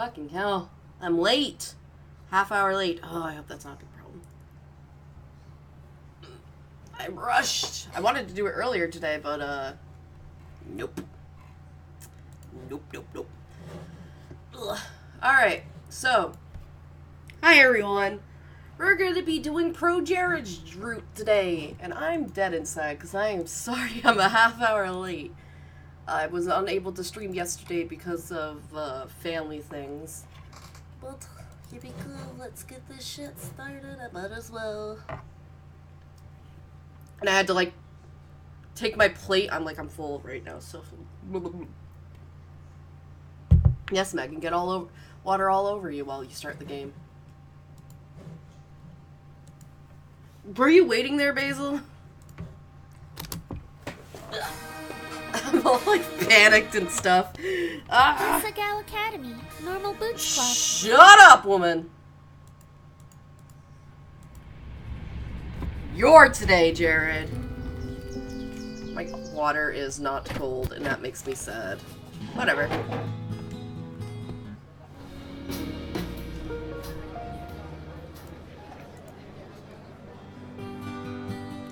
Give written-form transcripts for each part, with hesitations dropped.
Fucking hell. I'm late. Half hour late. Oh, I hope that's not a big problem. I rushed. I wanted to do it earlier today, but, nope. Nope. Ugh. Alright, so. Hi, everyone. We're going to be doing Pro Jared's route today, and I'm dead inside because I am sorry I'm a half hour late. I was unable to stream yesterday because of family things. But, here we go, let's get this shit started, I might as well. And I had to, like, take my plate, I'm full right now, so. Yes, Megan, get water all over you while you start the game. Were you waiting there, Basil? I'm all like panicked and stuff. Asagao Academy, normal boots club. Shut up, woman. You're today, Jared. My water is not cold, and that makes me sad. Whatever.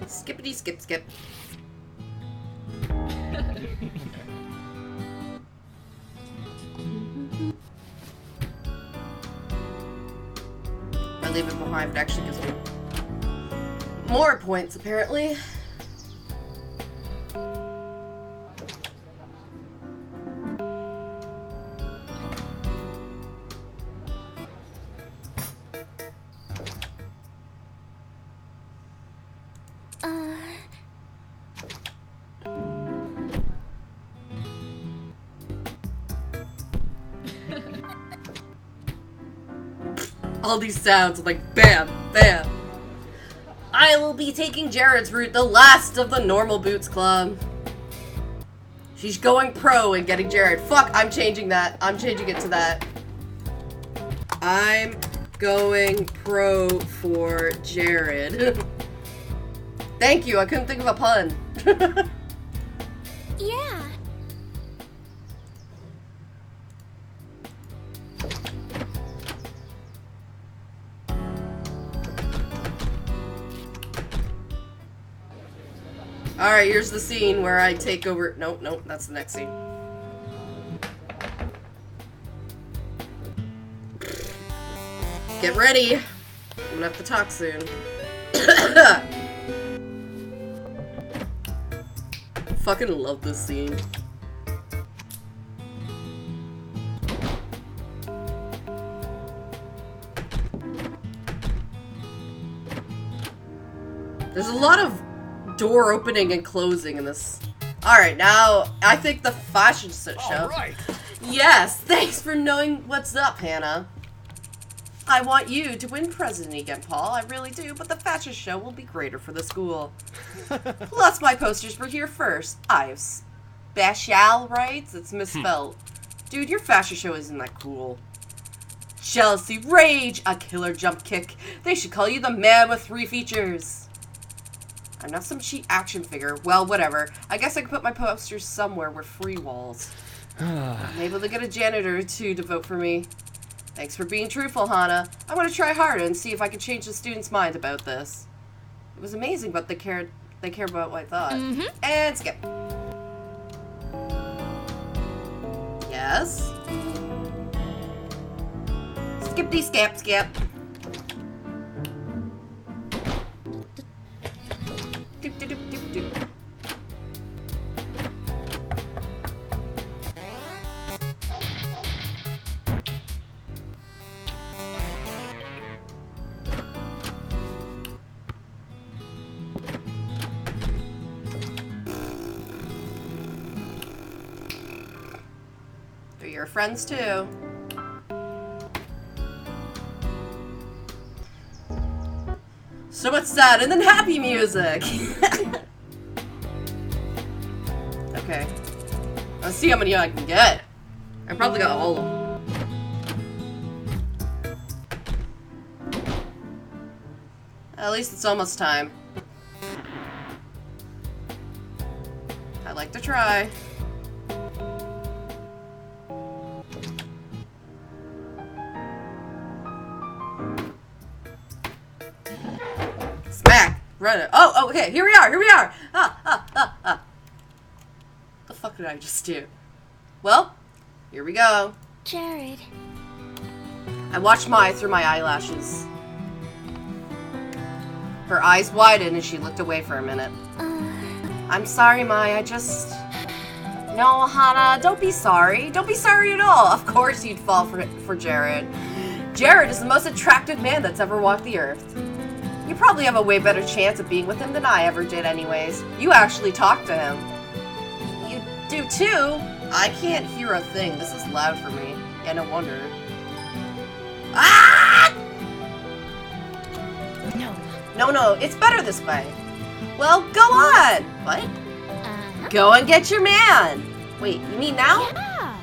Skippity skip skip. I leave it behind, it actually gives me more points, apparently. All these sounds, like, bam, bam. I will be taking Jared's route, the last of the normal boots club. She's going pro and getting Jared. Fuck, I'm changing that. I'm changing it to that. I'm going pro for Jared. Thank you, I couldn't think of a pun. Yeah. Alright, here's the scene where I take over. Nope, that's the next scene. Get ready. I'm gonna have to talk soon. Fucking love this scene. There's a lot of door opening and closing in this. Alright, now, I think the fashion show. Alright. Yes, thanks for knowing what's up, Hannah. I want you to win president again, Paul. I really do, but the fashion show will be greater for the school. Plus, my posters were here first. I have special rights? It's misspelled. Dude, your fashion show isn't that cool. Jealousy, rage, a killer jump kick. They should call you the man with 3 features. I'm not some cheap action figure. Well, whatever. I guess I can put my posters somewhere with free walls. I'm able to get a janitor or 2 to vote for me. Thanks for being truthful, Hannah. I'm going to try harder and see if I can change the students' mind about this. It was amazing, but they care about what I thought. And skip. Yes? Skippity skip skip. They're your friends too. So much sad and then happy music. Okay. Let's see how many I can get. I probably got all of them. At least it's almost time. I'd like to try. Run it. Oh, okay, here we are. The fuck did I just do? Well, here we go. Jared. I watched Mai through my eyelashes. Her eyes widened and she looked away for a minute. I'm sorry, Mai, I just... No, Hana, don't be sorry. Don't be sorry at all. Of course you'd fall for Jared. Jared is the most attractive man that's ever walked the earth. You probably have a way better chance of being with him than I ever did anyways. You actually talked to him. You do too? I can't hear a thing. This is loud for me. Yeah, no wonder. Ah! No, it's better this way. Well, go on. What? Go and get your man. Wait, you mean now? Yeah.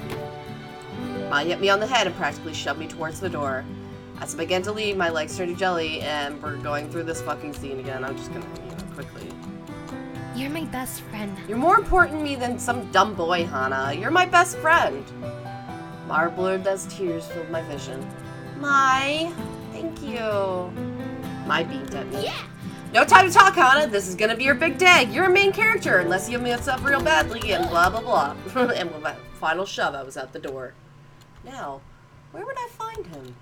Ma hit me on the head and practically shoved me towards the door. As I began to leave, my legs turned to jelly, and we're going through this fucking scene again. I'm just gonna, quickly. You're my best friend. You're more important to me than some dumb boy, Hana. You're my best friend. Mar blurred as tears filled my vision. Mai, thank you. Mai beamed at me. Yeah. No time to talk, Hana. This is gonna be your big day. You're a main character, unless you mess up real badly, and blah, blah, blah. And with my final shove, I was at the door. Now, where would I find him?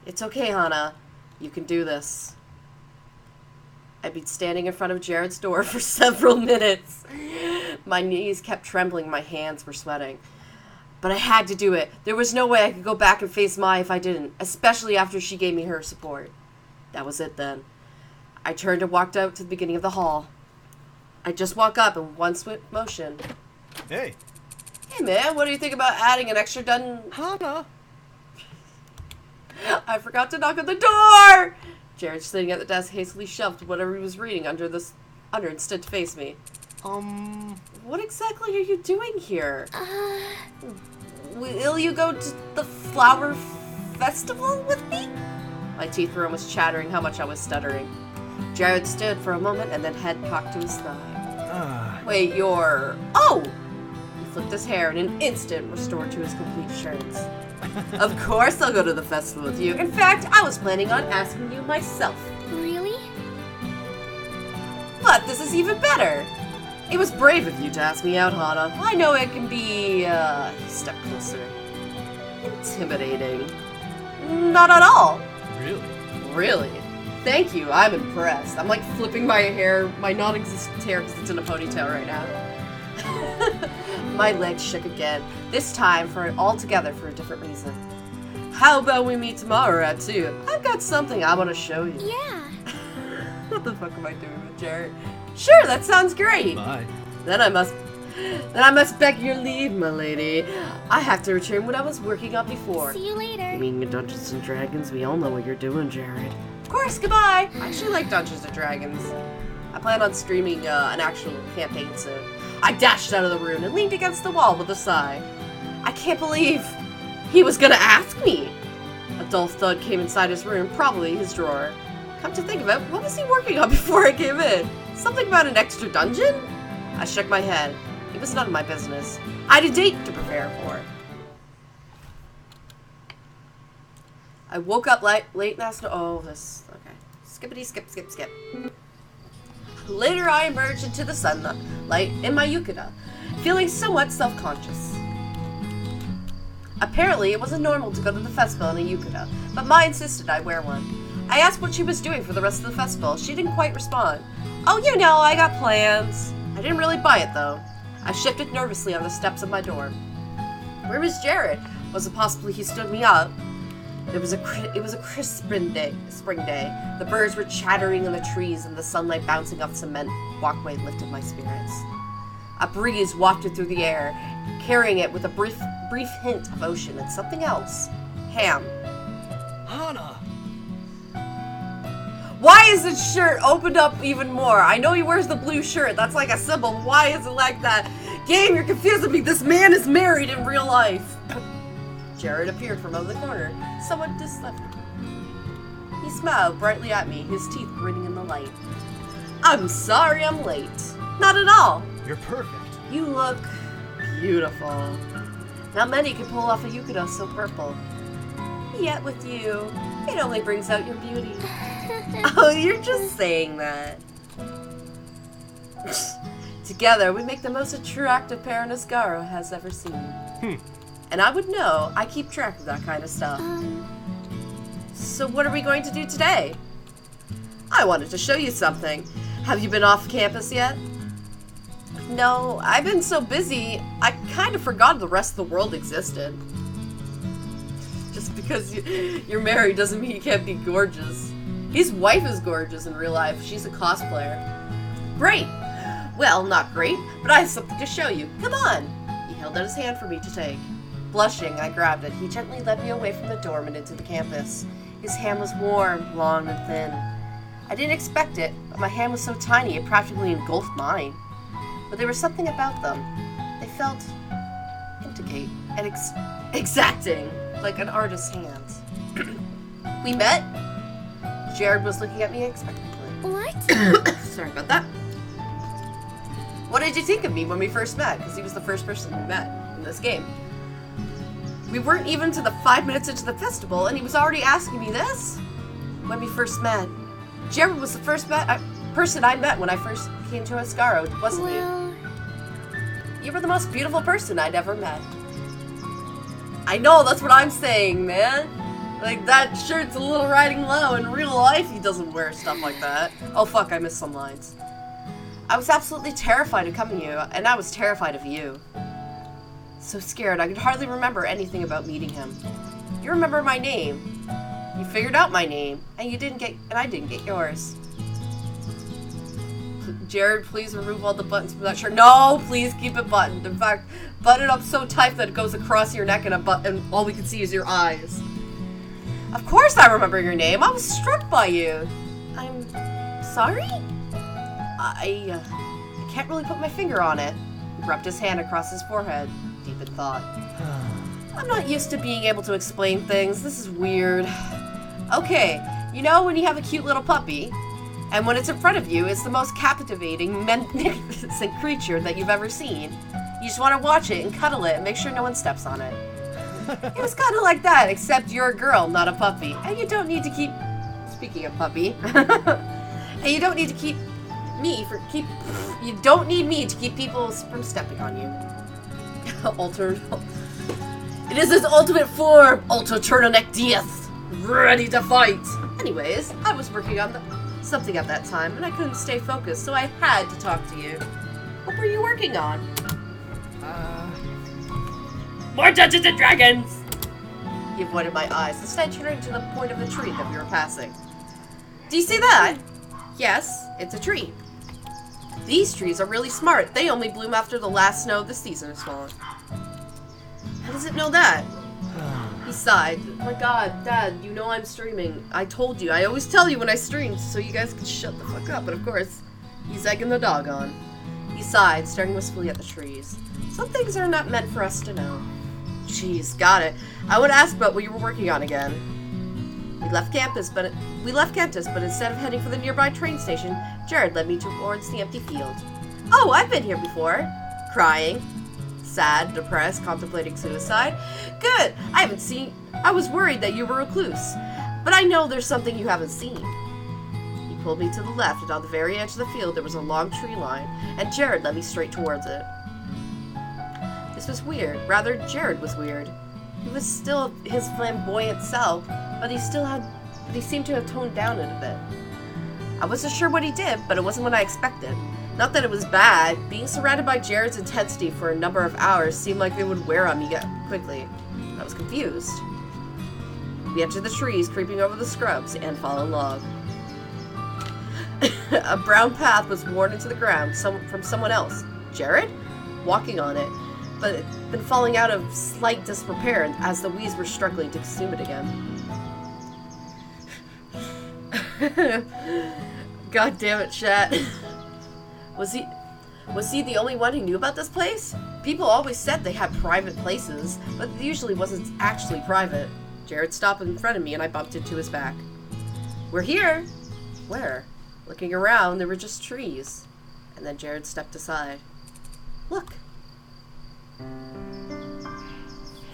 It's okay, Hana. You can do this. I'd been standing in front of Jared's door for several minutes. My knees kept trembling, my hands were sweating. But I had to do it. There was no way I could go back and face Mai if I didn't, especially after she gave me her support. That was it then. I turned and walked out to the beginning of the hall. I just walked up in one swift motion. Hey. Hey man, what do you think about adding an extra Hana. I forgot to knock on the door! Jared, sitting at the desk, hastily shoved whatever he was reading under and stood to face me. What exactly are you doing here? Will you go to the flower festival with me? My teeth were almost chattering how much I was stuttering. Jared stood for a moment and then head cocked to his thigh. Wait, you're... Oh! He flipped his hair in an instant, restored to his complete assurance. Of course I'll go to the festival with you. In fact, I was planning on asking you myself. Really? But this is even better. It was brave of you to ask me out, Hana. I know it can be, step closer. Intimidating. Not at all. Really? Really? Thank you, I'm impressed. I'm like flipping my hair, my non-existent hair because it's in a ponytail right now. My legs shook again, this time altogether for a different reason. How about we meet tomorrow at 2? I've got something I want to show you. Yeah. What the fuck am I doing with Jared? Sure, that sounds great. Bye. Then I must beg your leave, my lady. I have to return what I was working on before. See you later. You mean Dungeons and Dragons? We all know what you're doing, Jared. Of course, goodbye. I actually like Dungeons and Dragons. I plan on streaming an actual campaign soon. I dashed out of the room and leaned against the wall with a sigh. I can't believe he was gonna ask me. A dull thud came inside his room, probably his drawer. Come to think of it, what was he working on before I came in? Something about an extra dungeon? I shook my head. It was none of my business. I had a date to prepare for. I woke up late last night. Oh, this. Okay. Skippity skip, skip, skip. Later, I emerged into the sunlight in my yukata, feeling somewhat self-conscious. Apparently, it wasn't normal to go to the festival in a yukata, but Mai insisted I wear one. I asked what she was doing for the rest of the festival. She didn't quite respond. Oh, you know, I got plans. I didn't really buy it, though. I shifted nervously on the steps of my door. Where was Jared? Was it possibly he stood me up? It was a crisp spring day. The birds were chattering in the trees, and the sunlight bouncing off the cement walkway lifted my spirits. A breeze wafted through the air, carrying it with a brief hint of ocean and something else. Ham. Hana! Why is his shirt opened up even more? I know he wears the blue shirt. That's like a symbol. Why is it like that? Game, you're confusing me. This man is married in real life. Jared appeared from over the corner, somewhat disheveled. He smiled brightly at me, his teeth grinning in the light. I'm sorry I'm late. Not at all. You're perfect. You look beautiful. Not many can pull off a yukata so purple. Yet with you, it only brings out your beauty. Oh, you're just saying that. Together, we make the most attractive pair Asagao has ever seen. And I would know. I keep track of that kind of stuff. So what are we going to do today? I wanted to show you something. Have you been off campus yet? No, I've been so busy, I kind of forgot the rest of the world existed. Just because you're married doesn't mean you can't be gorgeous. His wife is gorgeous in real life. She's a cosplayer. Great. Well, not great, but I have something to show you. Come on. He held out his hand for me to take. Blushing, I grabbed it. He gently led me away from the dorm and into the campus. His hand was warm, long, and thin. I didn't expect it, but my hand was so tiny it practically engulfed mine. But there was something about them. They felt intricate and exacting, like an artist's hands. We met? Jared was looking at me expectantly. What? Sorry about that. What did you think of me when we first met? Because he was the first person we met in this game. We weren't even to the 5 minutes into the festival, and he was already asking me this? When we first met. Jared was the first person I met when I first came to Asagao, wasn't you? You were the most beautiful person I'd ever met. I know, that's what I'm saying, man. Like, that shirt's a little riding low. In real life, he doesn't wear stuff like that. Oh, fuck, I missed some lines. I was absolutely terrified of coming here, and I was terrified of you. So scared, I could hardly remember anything about meeting him. You remember my name. You figured out my name, and I didn't get yours. Jared, please remove all the buttons from that shirt. No, please keep it buttoned. In fact, button it up so tight that it goes across your neck and all we can see is your eyes. Of course I remember your name. I was struck by you. I'm sorry? I can't really put my finger on it. He rubbed his hand across his forehead, deep in thought. I'm not used to being able to explain things. This is weird. Okay, you know when you have a cute little puppy, and when it's in front of you, it's the most captivating, magnificent creature that you've ever seen. You just want to watch it and cuddle it and make sure no one steps on it. It was kind of like that, except you're a girl, not a puppy. And you don't need to keep... Speaking of puppy... and you don't need to keep... You don't need me to keep people from stepping on you. It is his ultimate form, Ultra Turtleneck Death, ready to fight. Anyways, I was working on something at that time, and I couldn't stay focused, so I had to talk to you. What were you working on? More Dungeons and Dragons! He avoided my eyes, instead turning to the point of the tree that we were passing. Do you see that? Yes, it's a tree. These trees are really smart. They only bloom after the last snow of the season has fallen. How does it know that? He sighed. Oh my god, Dad, you know I'm streaming. I told you. I always tell you when I stream so you guys can shut the fuck up. But of course, he's egging the dog on. He sighed, staring wistfully at the trees. Some things are not meant for us to know. Jeez, got it. I would ask about what you were working on again. We left campus, but instead of heading for the nearby train station, Jared led me towards the empty field. Oh, I've been here before. Crying. Sad, depressed, contemplating suicide. Good. I was worried that you were a recluse. But I know there's something you haven't seen. He pulled me to the left, and on the very edge of the field there was a long tree line, and Jared led me straight towards it. This was weird. Rather, Jared was weird. He was still his flamboyant self, but he seemed to have toned down it a bit. I wasn't sure what he did, but it wasn't what I expected. Not that it was bad. Being surrounded by Jared's intensity for a number of hours seemed like it would wear on me quickly. I was confused. We entered the trees, creeping over the scrubs, and fallen log. A brown path was worn into the ground from someone else. Jared? Walking on it, but it had been falling out of slight disrepair as the weeds were struggling to consume it again. God damn it, chat. Was he the only one who knew about this place? People always said they had private places, but it usually wasn't actually private. Jared stopped in front of me and I bumped into his back. We're here. Where? Looking around, there were just trees. And then Jared stepped aside. Look.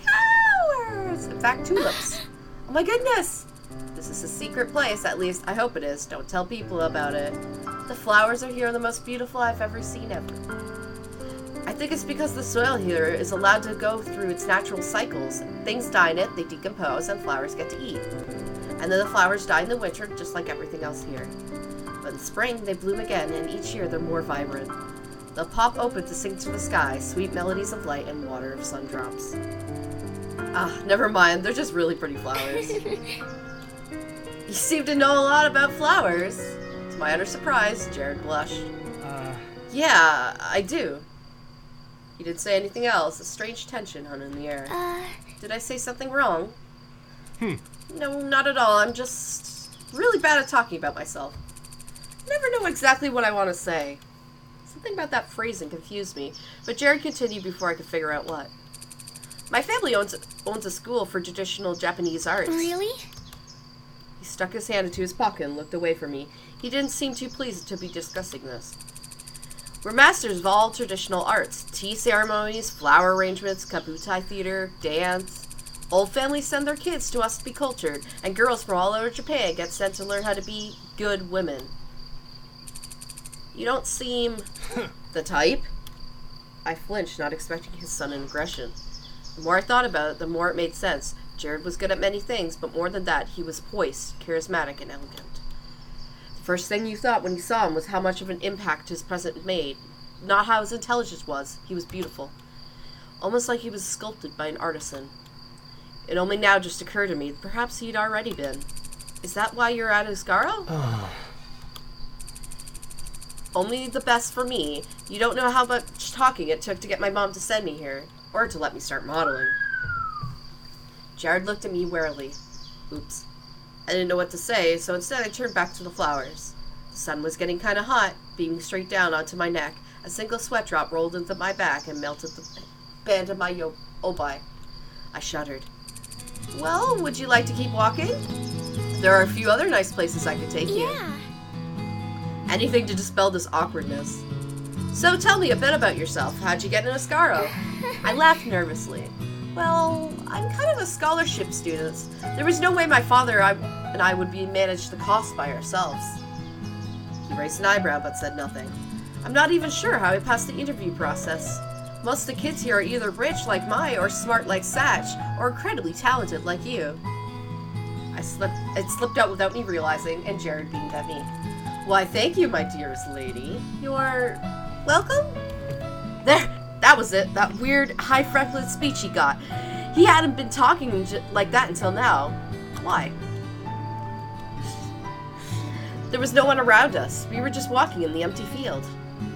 Flowers! In fact, tulips. Oh my goodness! This is a secret place, at least I hope it is. Don't tell people about it. The flowers are here the most beautiful I've ever seen ever. I think it's because the soil here is allowed to go through its natural cycles. Things die in it, they decompose, and flowers get to eat. And then the flowers die in the winter, just like everything else here. But in spring, they bloom again, and each year they're more vibrant. They'll pop open to sing to the sky, sweet melodies of light and water of sundrops. Ah, never mind, they're just really pretty flowers. You seem to know a lot about flowers. To my utter surprise, Jared blushed. Yeah, I do. He didn't say anything else. A strange tension hung in the air. Did I say something wrong? No, not at all. I'm just really bad at talking about myself. I never know exactly what I want to say. Something about that phrasing confused me, but Jared continued before I could figure out what. My family owns a school for traditional Japanese arts. Really? He stuck his hand into his pocket and looked away from me. He didn't seem too pleased to be discussing this. We're masters of all traditional arts. Tea ceremonies, flower arrangements, kabutai theater, dance. Old families send their kids to us to be cultured, and girls from all over Japan get sent to learn how to be good women. You don't seem the type. I flinched, not expecting his sudden aggression. The more I thought about it, the more it made sense. Jared was good at many things, but more than that, he was poised, charismatic, and elegant. The first thing you thought when you saw him was how much of an impact his presence made, not how his intelligence was. He was beautiful. Almost like he was sculpted by an artisan. It only now just occurred to me, perhaps he'd already been. Is that why you're at Asagao? Only the best for me. You don't know how much talking it took to get my mom to send me here, or to let me start modeling. Jared looked at me warily. Oops. I didn't know what to say, so instead I turned back to the flowers. The sun was getting kind of hot, beaming straight down onto my neck. A single sweat drop rolled into my back and melted the band of my obi. I shuddered. Well, would you like to keep walking? There are a few other nice places I could take you. Yeah. Anything to dispel this awkwardness. So tell me a bit about yourself. How'd you get in Asagao? I laughed nervously. Well, I'm kind of a scholarship student. There was no way my father and I would be managed the cost by ourselves. He raised an eyebrow but said nothing. I'm not even sure how I passed the interview process. Most of the kids here are either rich like Mai or smart like Satch, or incredibly talented like you. It slipped out without me realizing, and Jared beamed at me. Why, thank you, my dearest lady. You're welcome? There, that was it. That weird, high-frequency speech he got. He hadn't been talking like that until now. Why? There was no one around us. We were just walking in the empty field.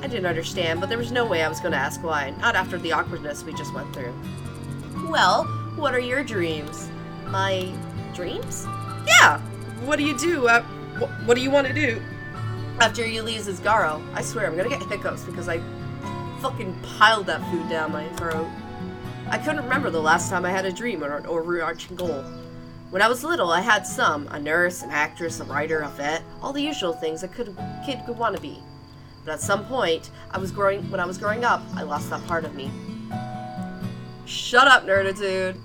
I didn't understand, but there was no way I was going to ask why. Not after the awkwardness we just went through. Well, what are your dreams? My dreams? Yeah! What do you do? What do you want to do? After you leave Asagao, I swear I'm gonna get hiccups because I fucking piled that food down my throat. I couldn't remember the last time I had a dream or an overarching goal. When I was little, I had some: a nurse, an actress, a writer, a vet, all the usual things a kid could want to be. But at some point, when I was growing up, I lost that part of me. Shut up, nerditude.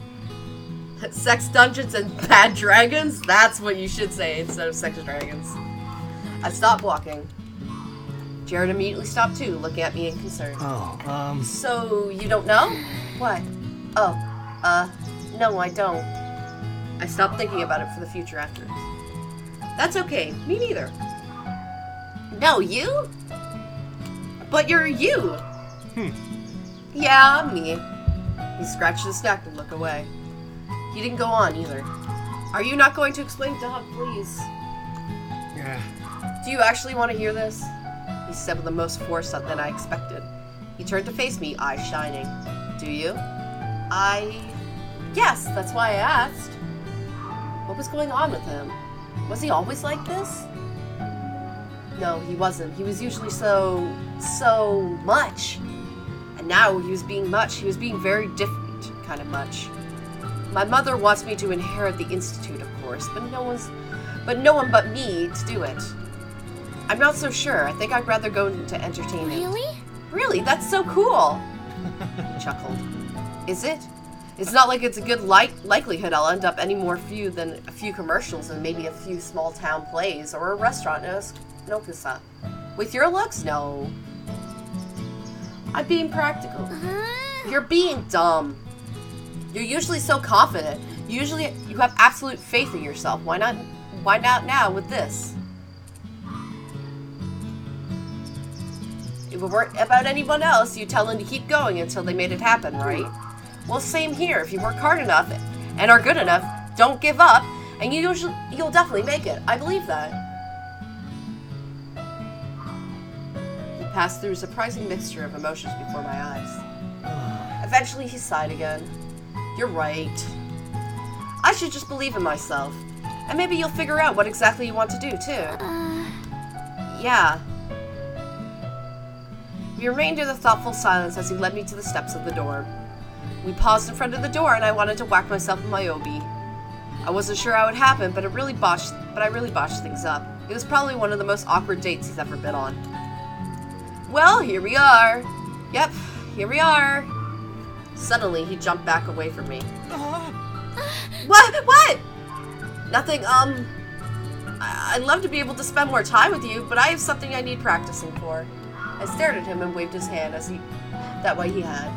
Sex dungeons and bad dragons? That's what you should say instead of sex dragons. I stopped walking. Jared immediately stopped too, looking at me in concern. So, you don't know? What? No, I don't. I stopped thinking about it for the future afterwards. That's okay. Me neither. No, you? But you're you. Yeah, me. He scratched his neck and looked away. He didn't go on either. Are you not going to explain, Dog, please? Yeah. Do you actually want to hear this? He said with the most force than I expected. He turned to face me, eyes shining. Do you? Yes, that's why I asked. What was going on with him? Was he always like this? No, he wasn't. He was usually so much. And now he was being much. He was being very different kind of much. My mother wants me to inherit the Institute, of course, but no one but me to do it. I'm not so sure. I think I'd rather go into entertainment. Really? Really? That's so cool! He chuckled. Is it? It's not like it's a good likelihood I'll end up any more few than a few commercials and maybe a few small town plays or a restaurant in Okusa. With your looks? No. I'm being practical. You're being dumb. You're usually so confident. Usually you have absolute faith in yourself. Why not now with this? If it weren't about anyone else, you'd tell them to keep going until they made it happen, right? Well, same here. If you work hard enough and are good enough, don't give up, and you'll definitely make it. I believe that. He passed through a surprising mixture of emotions before my eyes. Eventually, he sighed again. You're right. I should just believe in myself. And maybe you'll figure out what exactly you want to do, too. Yeah. We remained in a thoughtful silence as he led me to the steps of the door. We paused in front of the door and I wanted to whack myself with my obi. I wasn't sure how it happened, but I really botched things up. It was probably one of the most awkward dates he's ever been on. Well, here we are. Yep, here we are. Suddenly, he jumped back away from me. What? Nothing, I'd love to be able to spend more time with you, but I have something I need practicing for. I stared at him and waved his hand that way he had.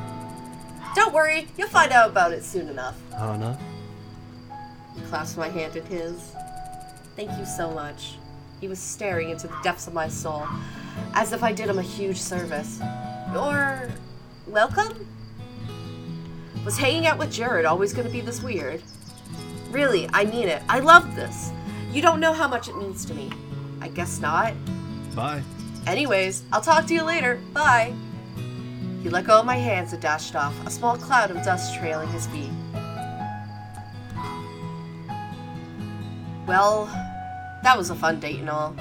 Don't worry, you'll find out about it soon enough. Hana? He clasped my hand in his. Thank you so much. He was staring into the depths of my soul, as if I did him a huge service. Or welcome? Was hanging out with Jared always going to be this weird? Really, I mean it. I love this. You don't know how much it means to me. I guess not. Bye. Anyways, I'll talk to you later. Bye. He let go of my hands and dashed off, a small cloud of dust trailing his feet. Well, that was a fun date and all.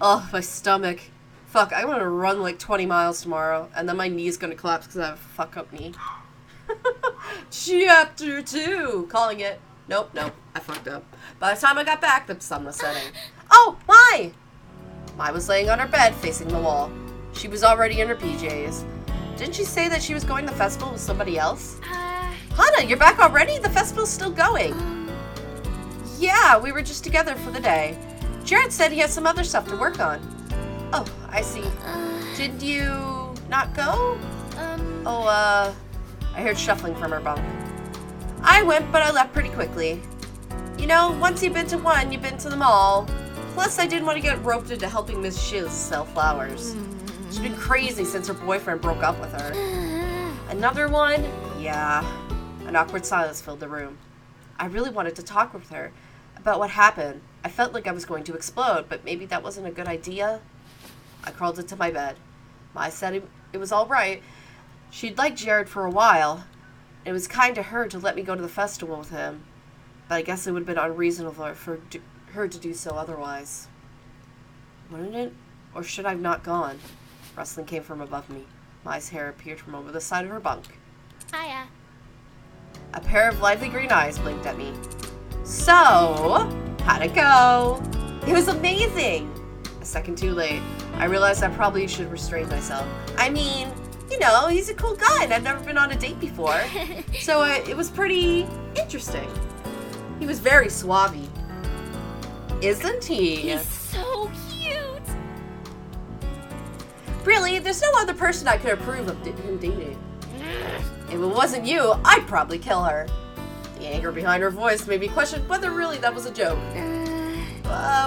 Oh, my stomach. Fuck, I'm gonna run like 20 miles tomorrow, and then my knee's gonna collapse because I have a fuck-up knee. Chapter 2! Calling it. Nope, I fucked up. By the time I got back, the sun was setting. Oh, Mai! Mai was laying on her bed, facing the wall. She was already in her PJs. Didn't she say that she was going to the festival with somebody else? Hana, you're back already? The festival's still going. Yeah, we were just together for the day. Jared said he has some other stuff to work on. Oh, I see. Did you not go? I heard shuffling from her bunk. I went, but I left pretty quickly. You know, once you've been to one, you've been to them all. Plus, I didn't want to get roped into helping Miss Shiz sell flowers. She's been crazy since her boyfriend broke up with her. Another one? Yeah. An awkward silence filled the room. I really wanted to talk with her about what happened. I felt like I was going to explode, but maybe that wasn't a good idea. I crawled into my bed. Mai said it was all right. She'd liked Jared for a while. It was kind to her to let me go to the festival with him, but I guess it would have been unreasonable for her to do so otherwise. Wouldn't it? Or should I have not gone? Rustling came from above me. Mai's hair appeared from over the side of her bunk. Hiya. A pair of lively green eyes blinked at me. So, how'd it go? It was amazing! A second too late. I realized I probably should restrain myself. I mean, you know, he's a cool guy and I've never been on a date before. So it was pretty interesting. He was very suave. Isn't he? He's so cute. Really, there's no other person I could approve of him dating. If it wasn't you, I'd probably kill her. The anger behind her voice made me question whether really that was a joke.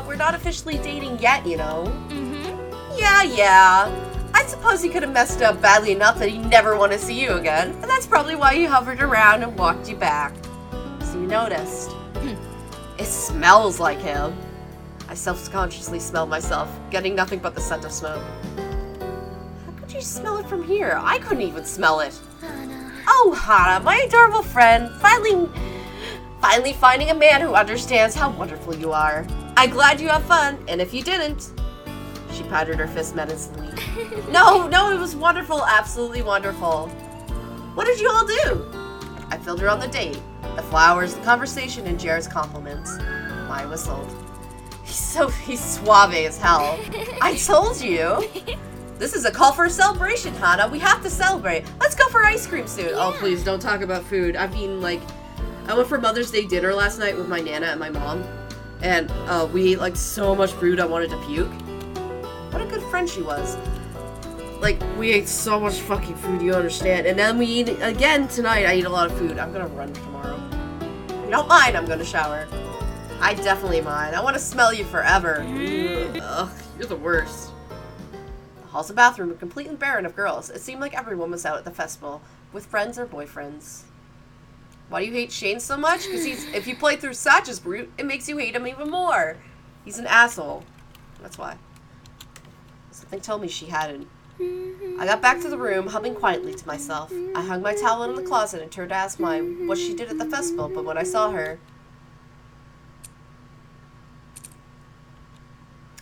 We're not officially dating yet, you know. Yeah. I suppose he could have messed up badly enough that he'd never want to see you again. And that's probably why he hovered around and walked you back. So you noticed. It smells like him. I self-consciously smelled myself, getting nothing but the scent of smoke. How could you smell it from here? I couldn't even smell it. Hana. Oh, Hana, my adorable friend. Finally finding a man who understands how wonderful you are. I'm glad you have fun, and if you didn't... She patted her fist menacingly. No, it was wonderful, absolutely wonderful. What did you all do? I filled her on the date. The flowers, the conversation, and Jared's compliments. Mai whistled. He's suave as hell. I told you. This is a call for a celebration, Hana. We have to celebrate. Let's go for ice cream soon. Oh, please, don't talk about food. I've eaten, like... I went for Mother's Day dinner last night with my Nana and my mom. And we ate, like, so much food I wanted to puke. What a good friend she was. Like, we ate so much fucking food, you understand. And then we eat again tonight. I eat a lot of food. I'm gonna run tomorrow. If you don't mind, I'm gonna shower. I definitely mind. I want to smell you forever. Ugh, you're the worst. The halls and bathroom were completely barren of girls. It seemed like everyone was out at the festival, with friends or boyfriends. Why do you hate Shane so much? Because if you play through Satch's route, it makes you hate him even more. He's an asshole. That's why. Something told me she hadn't. I got back to the room, humming quietly to myself. I hung my towel in the closet and turned to ask Mime what she did at the festival, but when I saw her,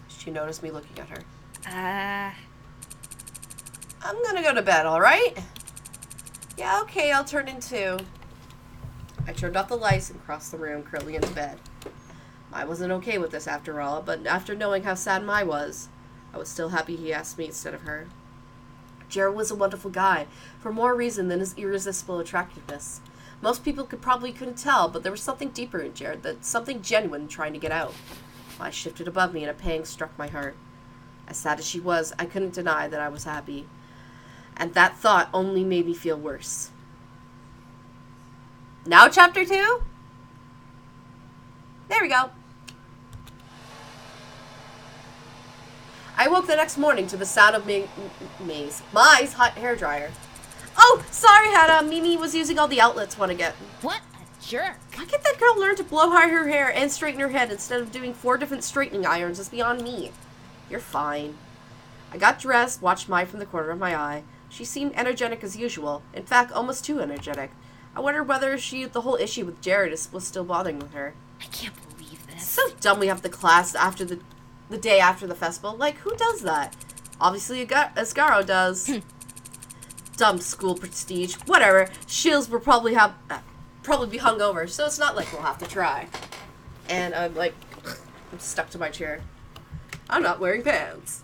she noticed me looking at her. I'm gonna go to bed, alright? Yeah, okay, I'll turn in too. I turned off the lights and crossed the room, curling into bed. I wasn't okay with this after all, but after knowing how sad Mai was, I was still happy he asked me instead of her. Jared was a wonderful guy, for more reason than his irresistible attractiveness. Most people couldn't tell, but there was something deeper in Jared, something genuine trying to get out. Mai shifted above me and a pang struck my heart. As sad as she was, I couldn't deny that I was happy. And that thought only made me feel worse. Now chapter 2? There we go. I woke the next morning to the sound of Mai's hot hairdryer. Oh, sorry, Hannah. Mimi was using all the outlets want to get. What a jerk. Why can't that girl learn to blow dry her hair and straighten her head instead of doing 4 different straightening irons? It's beyond me. You're fine. I got dressed, watched Mai from the corner of my eye. She seemed energetic as usual. In fact, almost too energetic. I wondered whether the whole issue with Jared was still bothering with her. I can't believe this. It's so dumb we have the class after the day after the festival. Like, who does that? Obviously, Asagao does. Dumb school prestige. Whatever. Shields will probably be hungover, so it's not like we'll have to try. And I'm like, I'm stuck to my chair. I'm not wearing pants.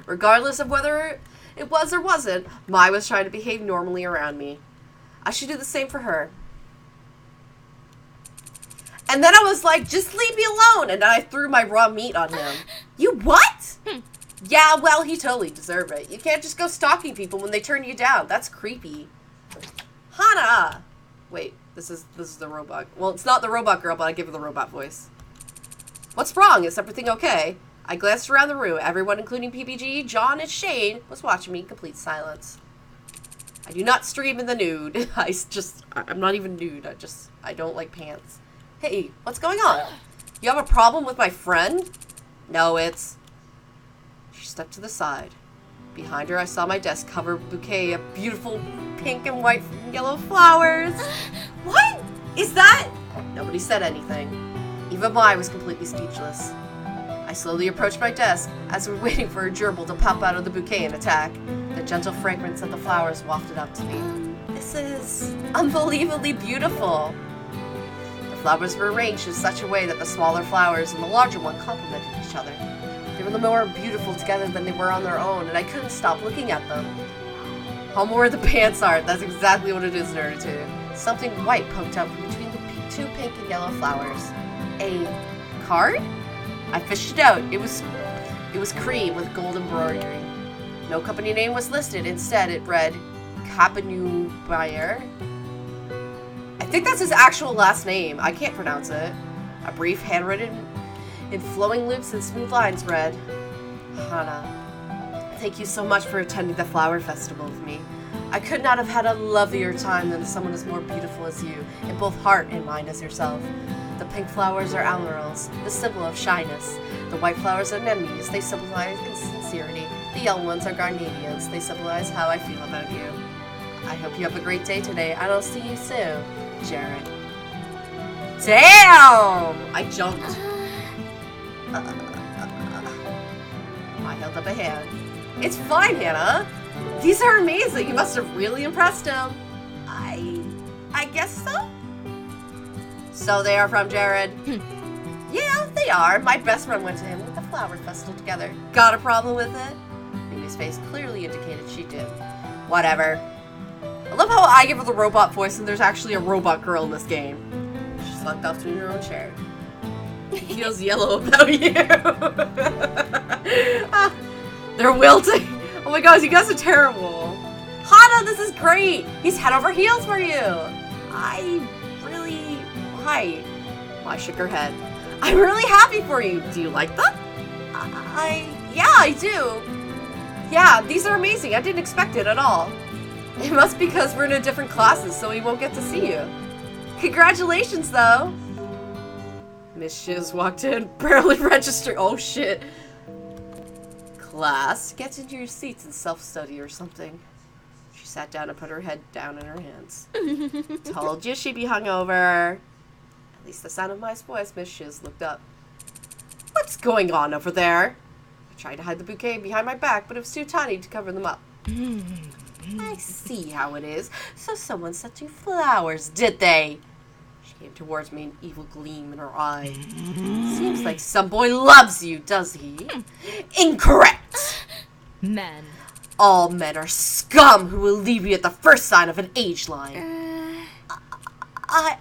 Regardless of whether it was or wasn't, Mai was trying to behave normally around me. I should do the same for her. And then I was like, just leave me alone. And then I threw my raw meat on him. You what? Yeah, well, he totally deserved it. You can't just go stalking people when they turn you down. That's creepy. Hana! Wait, this is the robot. Well, it's not the robot girl, but I give her the robot voice. What's wrong? Is everything okay? I glanced around the room. Everyone, including PPG, John, and Shane, was watching me in complete silence. I do not stream in the nude. I'm not even nude. I don't like pants. Hey, what's going on? You have a problem with my friend? No, it's... She stepped to the side. Behind her, I saw my desk covered with a bouquet of beautiful pink and white and yellow flowers. What is that? Nobody said anything. Even Mai was completely speechless. I slowly approached my desk as we were waiting for a gerbil to pop out of the bouquet and attack. The gentle fragrance of the flowers wafted up to me. This is unbelievably beautiful. The flowers were arranged in such a way that the smaller flowers and the larger one complemented each other. They were more beautiful together than they were on their own, and I couldn't stop looking at them. Home where the pants are, that's exactly what it is, Nerd2. Something white poked out from between the 2 pink and yellow flowers. A card? I fished it out. It was cream with gold embroidery. No company name was listed. Instead, it read Capanu Bayer. I think that's his actual last name. I can't pronounce it. A brief handwritten in flowing loops and smooth lines read, Hana, thank you so much for attending the flower festival with me. I could not have had a lovelier time than someone as more beautiful as you, in both heart and mind as yourself. The pink flowers are amaryllis, the symbol of shyness. The white flowers are anemones, they symbolize insincerity. The yellow ones are gardenias, they symbolize how I feel about you. I hope you have a great day today, and I'll see you soon, Jared. Damn! I jumped. I held up a hand. It's fine, Hannah. These are amazing. You must have really impressed him. I guess so. So they are from Jared. Yeah, they are. My best friend went to him with the flower festival together. Got a problem with it? Phoebe's face clearly indicated she did. Whatever. I love how I give her the robot voice and there's actually a robot girl in this game. She slunked off to her own chair. It feels yellow about you. They're wilting. Oh my gosh, you guys are terrible. Hana, this is great. He's head over heels for you. Why? I shook her head. I'm really happy for you. Do you like them? Yeah, I do. Yeah, these are amazing. I didn't expect it at all. It must be because we're in a different classes, so we won't get to see you. Congratulations, though. Miss Shiz walked in, barely registered. Oh, shit. Class, get into your seats and self-study or something. She sat down and put her head down in her hands. Told you she'd be hungover. At least the sound of my voice, Miss Shiz looked up. What's going on over there? I tried to hide the bouquet behind my back, but it was too tiny to cover them up. I see how it is. So someone sent you flowers, did they? She came towards me, an evil gleam in her eye. Seems like some boy loves you, does he? Incorrect! Men. All men are scum who will leave you at the first sign of an age line. I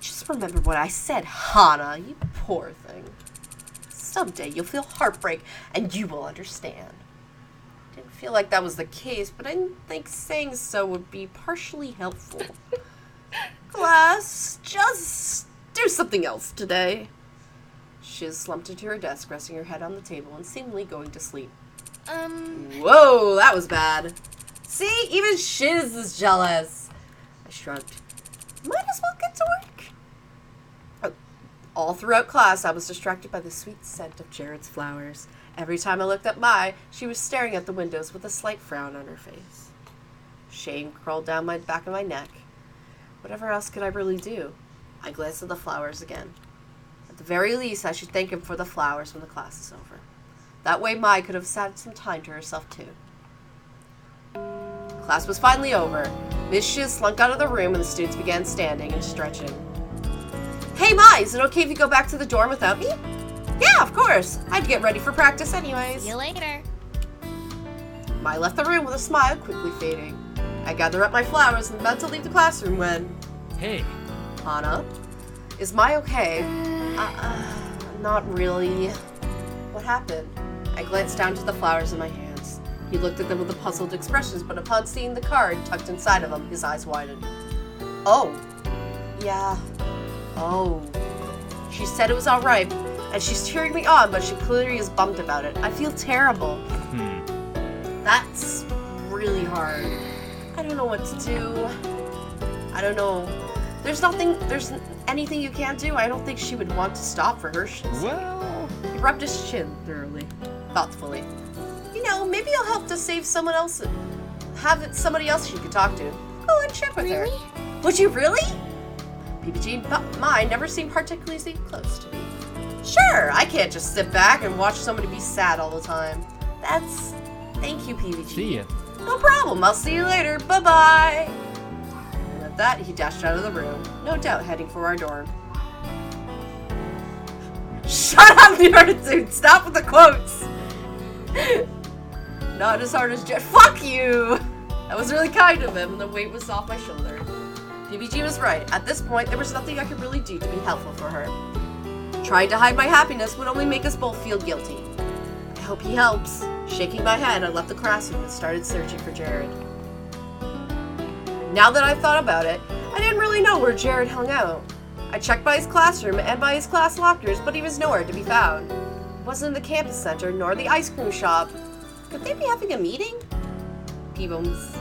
just remember what I said, Hana, you poor thing. Someday you'll feel heartbreak and you will understand. Didn't feel like that was the case, but I didn't think saying so would be partially helpful. Class, just do something else today. Shiz slumped into her desk, resting her head on the table and seemingly going to sleep. Whoa, that was bad. See, even Shiz is jealous. I shrugged. Might as well get to work. All throughout class, I was distracted by the sweet scent of Jared's flowers. Every time I looked at Mai, she was staring at the windows with a slight frown on her face. Shame crawled down my back of my neck. Whatever else could I really do? I glanced at the flowers again. At the very least, I should thank him for the flowers when the class is over. That way Mai could have had some time to herself too. Class was finally over. Miss Shiz slunk out of the room and the students began standing and stretching. Hey Mai, is it okay if you go back to the dorm without me? Yeah, of course. I'd get ready for practice anyways. See you later. Mai left the room with a smile quickly fading. I gathered up my flowers and about to leave the classroom when... Hey. Hana? Is Mai okay? Not really. What happened? I glanced down to the flowers in my hands. He looked at them with a puzzled expression, but upon seeing the card tucked inside of them, his eyes widened. Oh. Yeah. Oh. She said it was alright, and she's cheering me on, but she clearly is bummed about it. I feel terrible. That's really hard. I don't know what to do. I don't know. There's anything you can't do. I don't think she would want to stop for her shit. Well... He rubbed his chin thoughtfully. You know, maybe it'll help to save someone else. Somebody else she could talk to. Go and check with her. Would you really? PPG but mine never seemed particularly close to me. Sure, I can't just sit back and watch somebody be sad all the time. Thank you, PPG. See ya. No problem, I'll see you later, bye-bye. And at that, he dashed out of the room, no doubt heading for our dorm. Shut up, nerd dude, stop with the quotes. Not as hard as Jared. Fuck you! That was really kind of him, and the weight was off my shoulder. PPG was right. At this point, there was nothing I could really do to be helpful for her. Trying to hide my happiness would only make us both feel guilty. I hope he helps. Shaking my head, I left the classroom and started searching for Jared. Now that I've thought about it, I didn't really know where Jared hung out. I checked by his classroom and by his class lockers, but he was nowhere to be found. He wasn't in the campus center, nor the ice cream shop. Could they be having a meeting? P-booms.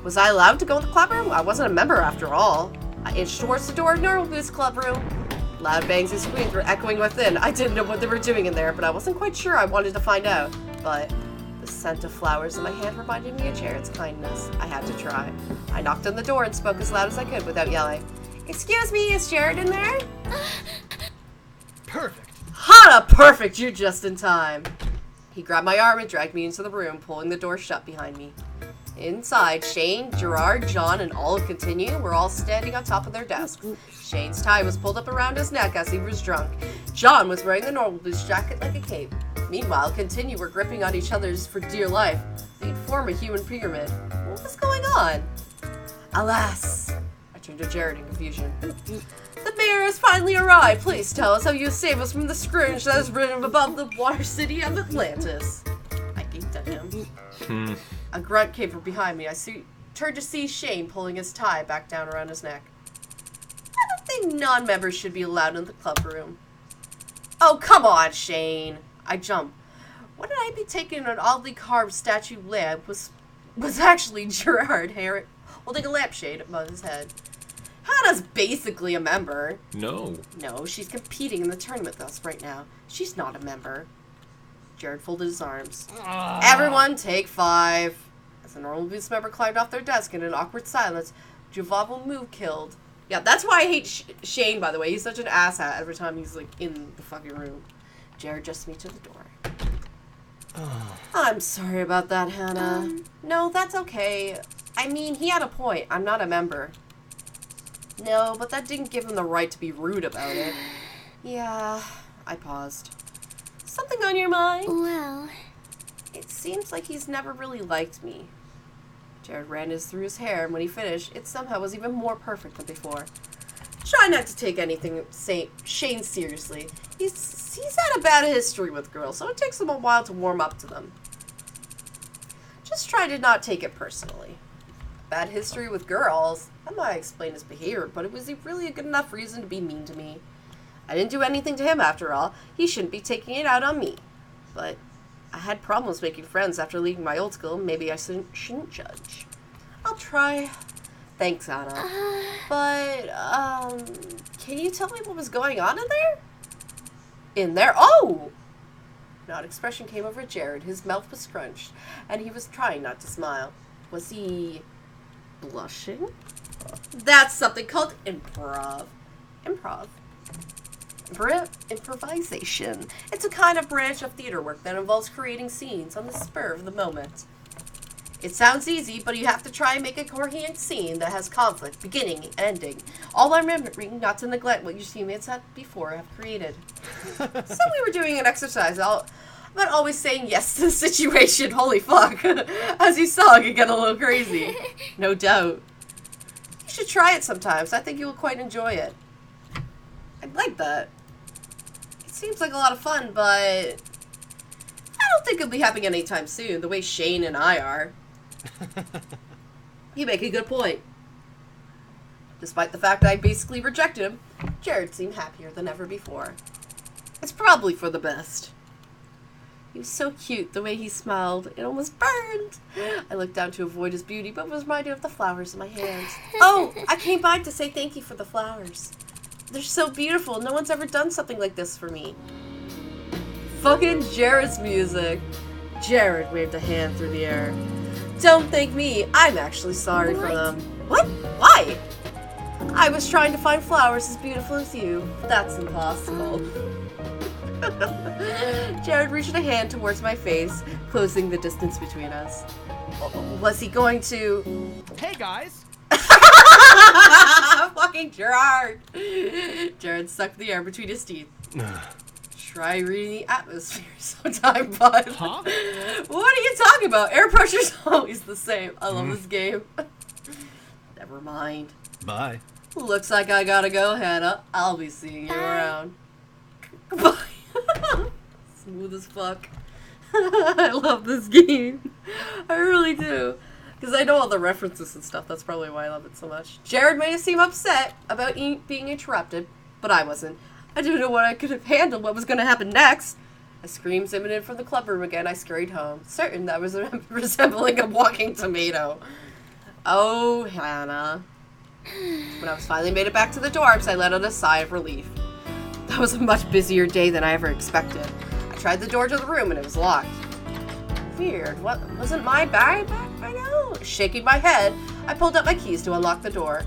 Was I allowed to go in the clubroom? I wasn't a member after all. I inched towards the door of Norwood's clubroom. Loud bangs and screams were echoing within. I didn't know what they were doing in there, but I wasn't quite sure. I wanted to find out. But the scent of flowers in my hand reminded me of Jared's kindness. I had to try. I knocked on the door and spoke as loud as I could without yelling. Excuse me, is Jared in there? Perfect. Hana, perfect! You're just in time. He grabbed my arm and dragged me into the room, pulling the door shut behind me. Inside, Shane, Gerard, John, and all of Continue were all standing on top of their desks. Shane's tie was pulled up around his neck as he was drunk. John was wearing the normal boots jacket like a cape. Meanwhile, Continue were gripping on each other's for dear life. They'd form a human pyramid. What was going on? Alas, I turned to Jared in confusion. The mayor has finally arrived. Please tell us how you save us from the scourge that has ridden above the water city of Atlantis. I gaped at him. A grunt came from behind me. Turned to see Shane pulling his tie back down around his neck. I don't think non-members should be allowed in the club room. Oh, come on, Shane. I jumped. What did I be taking an oddly carved statue lamp was actually Gerard holding a lampshade above his head. Hannah's basically a member. No. No, she's competing in the tournament with us right now. She's not a member. Jared folded his arms. Everyone take 5. As a normal boots member climbed off their desk in an awkward silence, Juvabo move killed. Yeah, that's why I hate Shane, by the way. He's such an asshat every time he's, like, in the fucking room. Jared just me to the door. I'm sorry about that, Hannah. No, that's okay. I mean, he had a point. I'm not a member. No, but that didn't give him the right to be rude about it. Yeah, I paused. Something on your mind? Well, It seems like he's never really liked me. Jared ran through his hair, and when he finished, it somehow was even more perfect than before. Try not to take anything Shane seriously. He's had a bad history with girls, so it takes him a while to warm up to them. Just try to not take it personally. Bad history with girls? That might explain his behavior, but it was really a good enough reason to be mean to me. I didn't do anything to him after all. He shouldn't be taking it out on me. But I had problems making friends after leaving my old school. Maybe I shouldn't judge. I'll try. Thanks, Anna. But, can you tell me what was going on in there? In there? Oh! An odd expression came over Jared. His mouth was scrunched, and he was trying not to smile. Was he blushing? That's something called improv. Improvisation. It's a kind of branch of theater work that involves creating scenes on the spur of the moment. It sounds easy, but you have to try and make a coherent scene that has conflict, beginning, ending. All I'm remembering not to neglect what your teammates had before have created. So we were doing an exercise about always saying yes to the situation. Holy fuck. As you saw, it could get a little crazy. No doubt. You should try it sometimes. I think you will quite enjoy it. I'd like that. It seems like a lot of fun, but I don't think it'll be happening anytime soon, the way Shane and I are. You make a good point. Despite the fact that I basically rejected him, Jared seemed happier than ever before. It's probably for the best. He was so cute, the way he smiled. It almost burned. I looked down to avoid his beauty, but was reminded of the flowers in my hands. Oh, I came by to say thank you for the flowers. They're so beautiful. No one's ever done something like this for me. Fucking Jared's music. Jared waved a hand through the air. Don't thank me. I'm actually sorry for them. What? Why? I was trying to find flowers as beautiful as you. That's impossible. Jared reached a hand towards my face, closing the distance between us. Was he going to... Hey, guys! Fucking Gerard! Jared sucked the air between his teeth. Try reading the atmosphere sometime, bud. Huh? What are you talking about? Air pressure's always the same. I love this game. Never mind. Bye. Looks like I gotta go, Hannah. I'll be seeing you around. Goodbye. Smooth as fuck. I love this game. I really do. Because I know all the references and stuff. That's probably why I love it so much. Jared made us seem upset about being interrupted, but I wasn't. I didn't know what I could have handled, what was going to happen next. A scream imminent from the club room again. I scurried home, certain that I was resembling a walking tomato. Oh, Hannah. When I was finally made it back to the dorms, I let out a sigh of relief. That was a much busier day than I ever expected. I tried the door to the room and it was locked. Weird. What? Wasn't my bag back by now? Shaking my head, I pulled out my keys to unlock the door.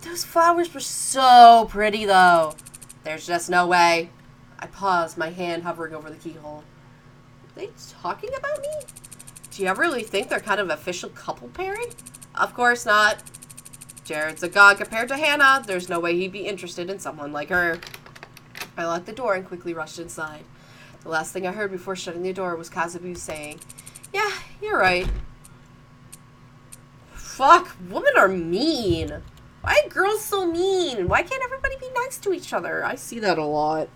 Those flowers were so pretty, though. There's just no way. I paused, my hand hovering over the keyhole. Are they talking about me? Do you ever really think they're kind of official couple pairing? Of course not. Jared's a god compared to Hannah. There's no way he'd be interested in someone like her. I locked the door and quickly rushed inside. The last thing I heard before shutting the door was Kazubu saying, "Yeah, you're right." Fuck, women are mean. Why are girls so mean? Why can't everybody be nice to each other? I see that a lot.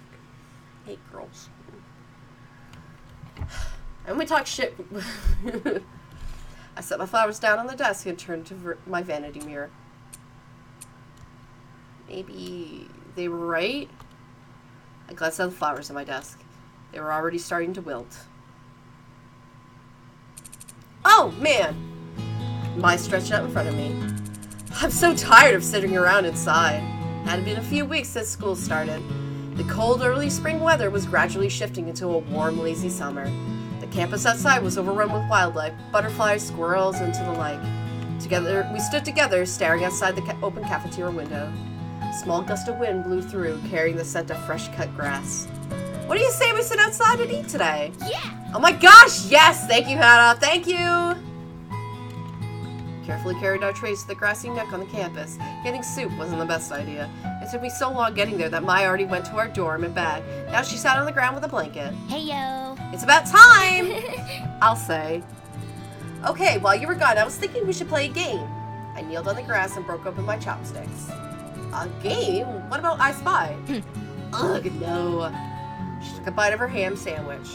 I hate girls. And we talk shit. I set my flowers down on the desk and turned to my vanity mirror. Maybe they were right? I glanced at the flowers on my desk. They were already starting to wilt. Oh, man! Mai stretched out in front of me. I'm so tired of sitting around inside. It had been a few weeks since school started. The cold early spring weather was gradually shifting into a warm, lazy summer. The campus outside was overrun with wildlife, butterflies, squirrels, and to the like. Together, we stood together, staring outside the open cafeteria window. A small gust of wind blew through, carrying the scent of fresh-cut grass. What do you say we sit outside and eat today? Yeah! Oh my gosh, yes! Thank you, Hannah! Thank you! Carefully carried our trays to the grassy nook on the campus. Getting soup wasn't the best idea. It took me so long getting there that Mai already went to our dorm and back. Now she sat on the ground with a blanket. Hey yo! It's about time! I'll say. Okay, while you were gone, I was thinking we should play a game. I kneeled on the grass and broke open my chopsticks. A game? What about I Spy? Ugh, no. She took a bite of her ham sandwich.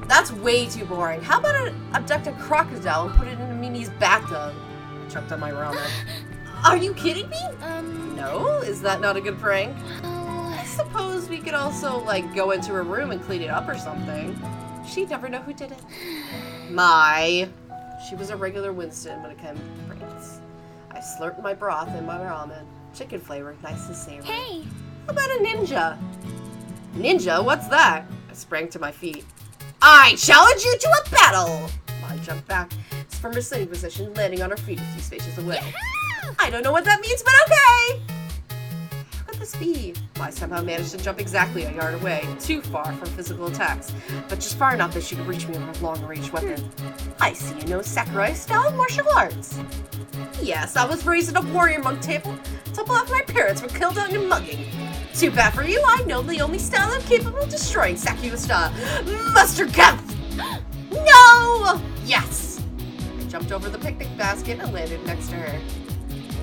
That's way too boring. How about I abduct a crocodile and put it in Mimi's bathtub? I choked on my ramen. Are you kidding me? No? Is that not a good prank? I suppose we could also, like, go into her room and clean it up or something. She'd never know who did it. Mai. She was a regular Winston when it came to pranks. I slurped my broth in my ramen. Chicken flavor, nice and savory. Hey! How about a ninja? Ninja? What's that? I sprang to my feet. I challenge you to a battle! I jumped back from her sitting position, landing on her feet a few spaces away. Yeah! I don't know what that means, but okay! How could this be? I somehow managed to jump exactly a yard away, too far from physical attacks, but just far enough that she could reach me with a long-range weapon. I see you know Sakurai-style martial arts. Yes, I was raised in a warrior monk temple after my parents were killed out in mugging. Too bad for you, I know the only style I'm capable of destroying Sakurai style. Mustard Gun! No! Yes! I jumped over the picnic basket and landed next to her.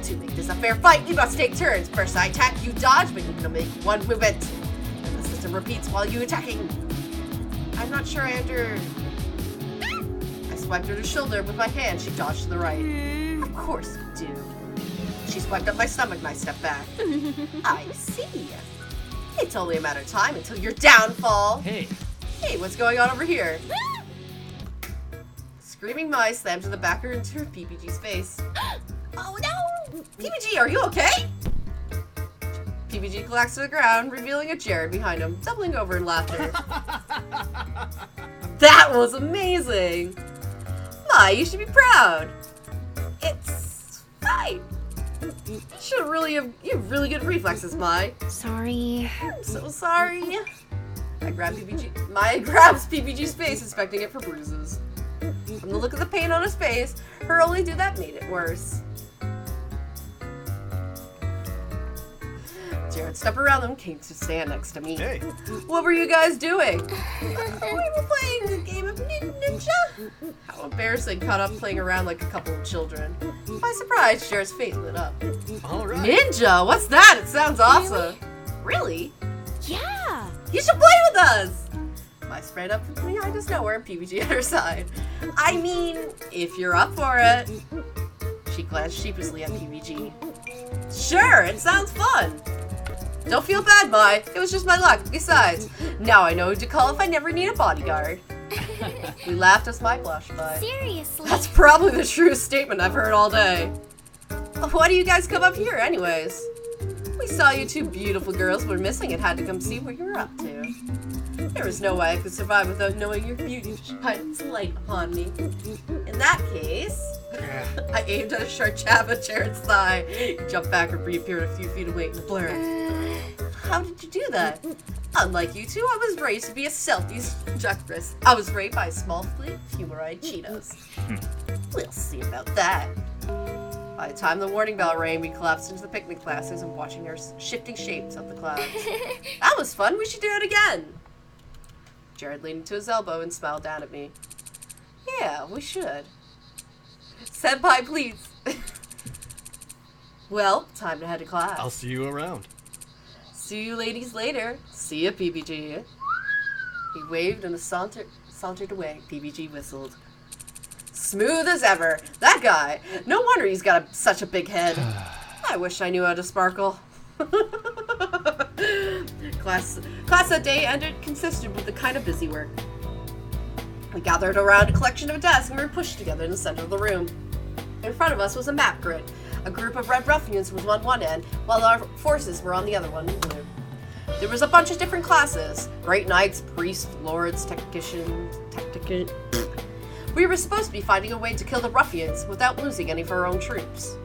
To make this a fair fight, we must take turns. First I attack, you dodge, but you can make one movement. And the system repeats while you attacking. I'm not sure I swiped her shoulder with my hand. She dodged to the right. Of course you do. She swiped up my stomach and I stepped back. I see. It's only a matter of time until your downfall. Hey. Hey, what's going on over here? Screaming Mai slammed to the back into her PPG's face. Oh no! PPG, are you okay? PPG collapsed to the ground, revealing a Jared behind him, doubling over in laughter. That was amazing! Mai, you should be proud. It's fine. You have really good reflexes, Mai. Sorry. I'm so sorry. Mai grabs PPG's face, inspecting it for bruises. From the look of the pain on his face, her only do that made it worse. Jared stepped around them, came to stand next to me. Hey. What were you guys doing? We were playing a game of ninja. How embarrassing, caught up playing around like a couple of children. By surprise, Jared's face lit up. All right. Ninja? What's that? It sounds awesome. Really? Yeah! You should play with us! I sprayed up from behind us nowhere and PPG at her side. I mean, if you're up for it. She glanced sheepishly at PPG. Sure, it sounds fun. Don't feel bad, Mai. It was just my luck. Besides, now I know who to call if I never need a bodyguard. We laughed as Mai blushed, but Seriously? that's probably the truest statement I've heard all day. Why do you guys come up here anyways? We saw you two beautiful girls were missing and had to come see what you were up to. There was no way I could survive without knowing your beauty shines light upon me. In that case, I aimed at a sharp jab at Jared's thigh. He jumped back and reappeared a few feet away in the blur. How did you do that? Unlike you two, I was raised to be a self-destructress. I was raised by a small fleet of humor-eyed Cheetos. We'll see about that. By the time the warning bell rang, we collapsed into the picnic classes and watching our shifting shapes of the clouds. That was fun. We should do it again. Jared leaned to his elbow and smiled down at me. Yeah, we should. Senpai, please. Well, time to head to class. I'll see you around. See you ladies later. See ya, PBG. He waved and sauntered away. PBG whistled. Smooth as ever. That guy. No wonder he's got such a big head. I wish I knew how to sparkle. Class that day consisted with the kind of busy work. We gathered around a collection of desks and we were pushed together in the center of the room. In front of us was a map grid. A group of red ruffians was on one end, while our forces were on the other one in blue. There was a bunch of different classes. Great knights, priests, lords, tacticians. We were supposed to be finding a way to kill the ruffians without losing any of our own troops.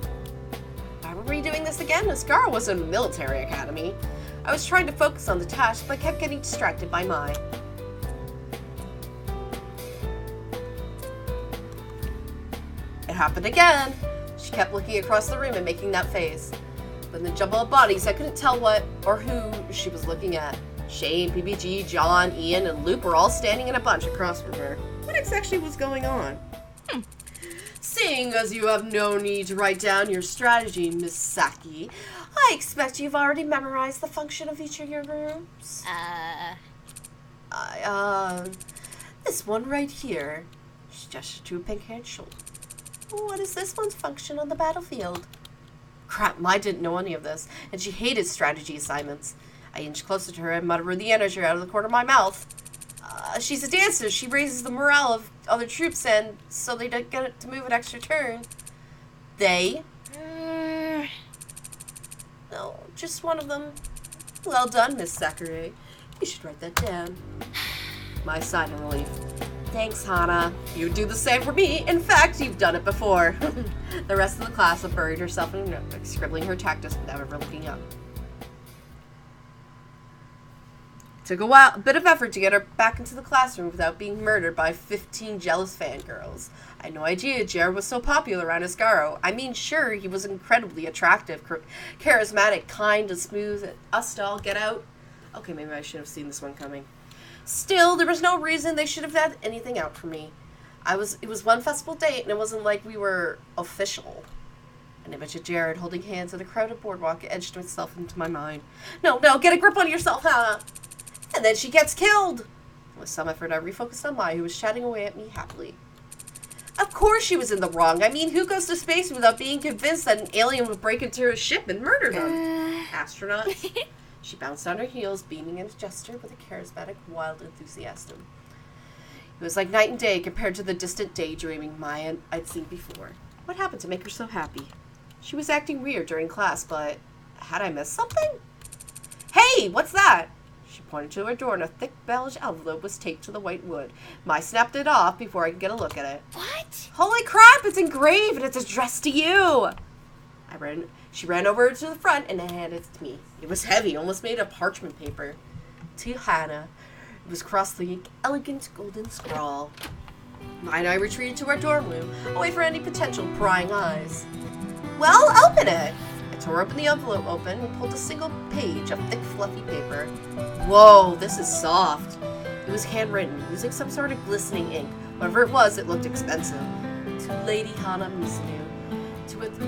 Why were we doing this again? Asagao was a military academy. I was trying to focus on the task, but kept getting distracted by mine. It happened again. She kept looking across the room and making that face. But in the jumble of bodies, I couldn't tell what or who she was looking at. Shane, PBG, John, Ian, and Luke were all standing in a bunch across from her. What exactly was going on? Seeing as you have no need to write down your strategy, Miss Saki, I expect you've already memorized the function of each of your rooms. This one right here. She gestured to a pink-haired shoulder. What is this one's function on the battlefield? Crap, I didn't know any of this, and she hated strategy assignments. I inched closer to her and muttered the energy out of the corner of my mouth. She's a dancer. She raises the morale of other troops, and so they don't get to move an extra turn. They? No, just one of them. Well done, Miss Sakurai. You should write that down. My sign of relief. Thanks, Hana. You do the same for me. In fact, you've done it before. The rest of the class had buried herself in a notebook, scribbling her tactics without ever looking up. It took a bit of effort to get her back into the classroom without being murdered by 15 jealous fangirls. I had no idea Jared was so popular around Asagao. I mean, sure, he was incredibly attractive, charismatic, kind, and smooth. Us to all get out. Okay, maybe I should have seen this one coming. Still, there was no reason they should have had anything out for me. It was one festival date, and it wasn't like we were official. An image of Jared holding hands at a crowded boardwalk edged itself into my mind. No, get a grip on yourself, Hannah! And then she gets killed! With some effort, I refocused on Mai, who was chatting away at me happily. Of course she was in the wrong. I mean, who goes to space without being convinced that an alien would break into a ship and murder them? Astronauts? She bounced on her heels, beaming and gestured with a charismatic, wild enthusiasm. It was like night and day compared to the distant daydreaming Maya I'd seen before. What happened to make her so happy? She was acting weird during class, but had I missed something? Hey, what's that? She pointed to her door, and a thick beige envelope was taped to the white wood. Mai snapped it off before I could get a look at it. What? Holy crap, it's engraved, and it's addressed to you! She ran over to the front and handed it to me. It was heavy, almost made of parchment paper. To Hannah. It was crossed the elegant golden scrawl. Mai and I retreated to our dorm room, away from any potential prying eyes. Well, open it! I tore open the envelope and pulled a single page of thick, fluffy paper. Whoa, this is soft. It was handwritten, using some sort of glistening ink. Whatever it was, it looked expensive. To Lady Hana Misunu.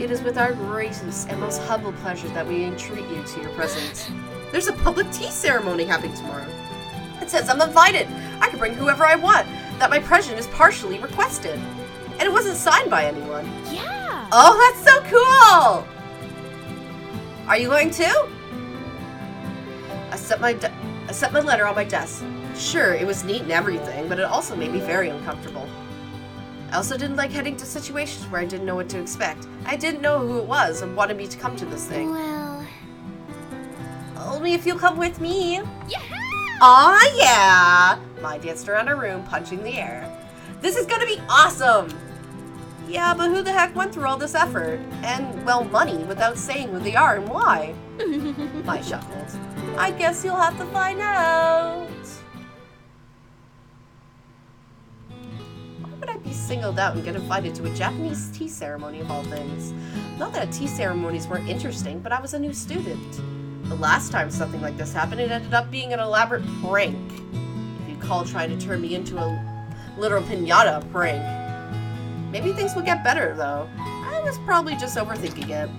It is with our greatest and most humble pleasure that we entreat you to your presence. There's a public tea ceremony happening tomorrow. It says I'm invited. I can bring whoever I want. That my present is partially requested. And it wasn't signed by anyone. Yeah. Oh, that's so cool! Are you going too? I set my letter on my desk. Sure, it was neat and everything, but it also made me very uncomfortable. I also didn't like heading to situations where I didn't know what to expect. I didn't know who it was and wanted me to come to this thing. Well... Only if you'll come with me. Yeah! Aw, yeah! Mai danced around her room, punching the air. This is gonna be awesome! Yeah, but who the heck went through all this effort? And, well, money without saying who they are and why? I chuckled. I guess you'll have to find out. Why would I be singled out and get invited to a Japanese tea ceremony of all things? Not that tea ceremonies weren't interesting, but I was a new student. The last time something like this happened, it ended up being an elaborate prank. If you'd call trying to turn me into a literal piñata a prank. Maybe things will get better, though. I was probably just overthinking it.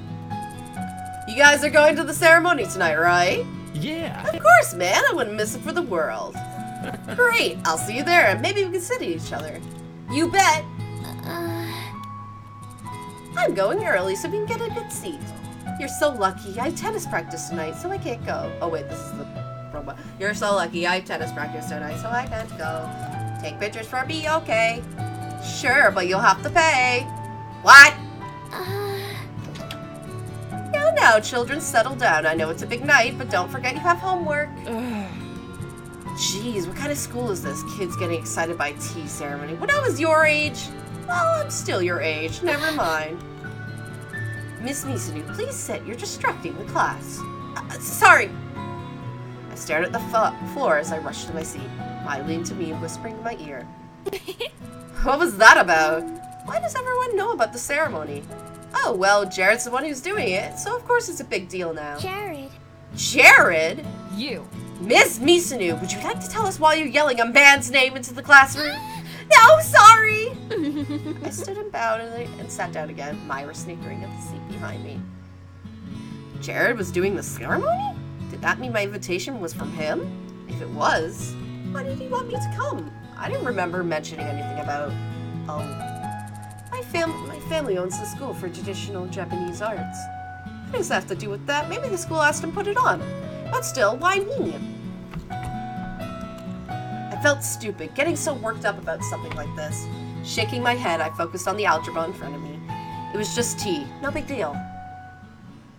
You guys are going to the ceremony tonight, right? Yeah. Of course, man. I wouldn't miss it for the world. Great. I'll see you there, and maybe we can sit at each other. You bet. I'm going early so we can get a good seat. You're so lucky. I have tennis practice tonight, so I can't go. Oh, wait. This is the robot. You're so lucky. I have tennis practice tonight, so I can't go. Take pictures for me, okay? Sure, but you'll have to pay. What? Now, children, settle down. I know it's a big night, but don't forget you have homework. Jeez, what kind of school is this? Kids getting excited by tea ceremony. When I was your age? Well, I'm still your age. Never mind. Miss Misanu, please sit. You're distracting the class. Sorry. I stared at the floor as I rushed to my seat. Mai leaned to me, whispering in my ear. What was that about? Why does everyone know about the ceremony? Oh, well, Jared's the one who's doing it, so of course it's a big deal now. Jared. Jared? You. Miss Misanu, would you like to tell us why you're yelling a man's name into the classroom? No, sorry! I stood and bowed and sat down again, Myra snickering at the seat behind me. Jared was doing the ceremony? Did that mean my invitation was from him? If it was, why did he want me to come? I didn't remember mentioning anything about, my family owns the school for traditional Japanese arts. What does that have to do with that? Maybe the school asked him to put it on. But still, why me? I felt stupid, getting so worked up about something like this. Shaking my head, I focused on the algebra in front of me. It was just tea, no big deal.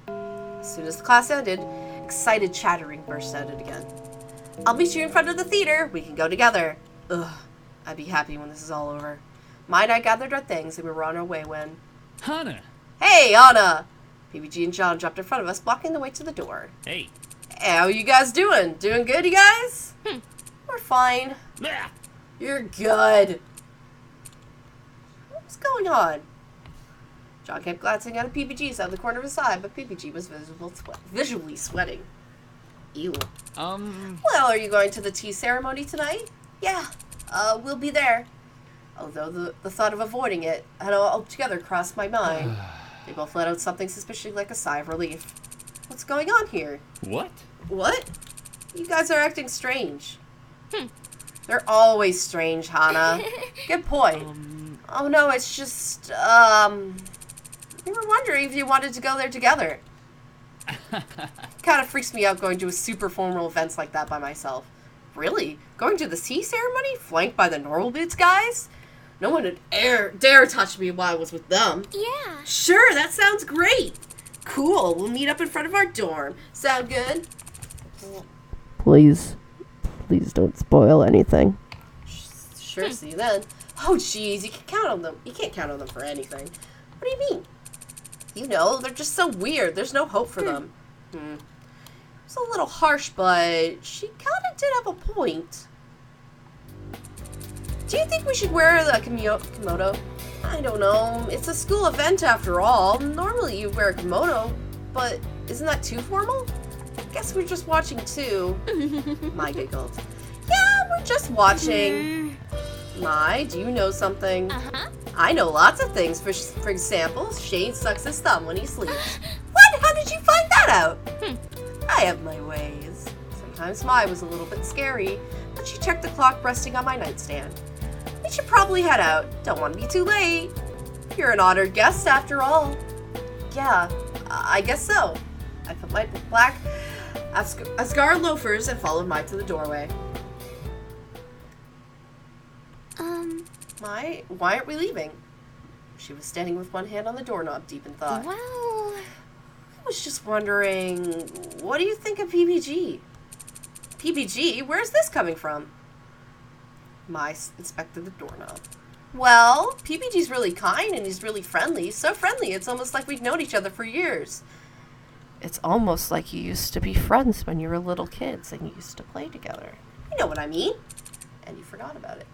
As soon as the class ended, excited chattering burst out again. I'll meet you in front of the theater. We can go together. Ugh, I'd be happy when this is all over. Mai and I gathered our things and we were on our way when... Hana. Hey, Anna! PBG and John dropped in front of us, blocking the way to the door. Hey. Hey, how you guys doing? Doing good, you guys? We're fine. Blah. You're good. What's going on? John kept glancing at PBG's out of the corner of his eye, but PBG was visually sweating. Ew. Well, are you going to the tea ceremony tonight? Yeah, we'll be there. Although the thought of avoiding it had altogether crossed my mind. They both let out something suspiciously like a sigh of relief. What's going on here? What? What? You guys are acting strange. They're always strange, Hana. Good point. Oh no, it's just, we were wondering if you wanted to go there together. Kind of freaks me out going to a super formal events like that by myself. Really? Going to the tea ceremony, flanked by the normal boots guys? No one would dare touch me while I was with them. Yeah. Sure, that sounds great. Cool, we'll meet up in front of our dorm. Sound good? Please don't spoil anything. Sure, see you then. Oh, jeez, you can't count on them. You can't count on them for anything. What do you mean? You know, they're just so weird. There's no hope for them. It's a little harsh, but she kind of did have a point. Do you think we should wear the kimono? I don't know. It's a school event after all. Normally you wear a kimono, but isn't that too formal? Guess we're just watching too. Mai giggled. Yeah, we're just watching. Mai, do you know something? I know lots of things. For example, Shane sucks his thumb when he sleeps. What? How did you find that out? I have my ways. Sometimes Mai was a little bit scary, but she checked the clock resting on my nightstand. We should probably head out. Don't want to be too late. You're an honored guest after all. Yeah, I guess so. I put my black Asagao loafers and followed Mai to the doorway. Mai, why aren't we leaving? She was standing with one hand on the doorknob, deep in thought. Well... I was just wondering, what do you think of PBG? PBG? Where's this coming from? Mai inspected the doorknob. Well, PPG's really kind and he's really friendly. So friendly, it's almost like we've known each other for years. It's almost like you used to be friends when you were little kids and you used to play together. You know what I mean? And you forgot about it.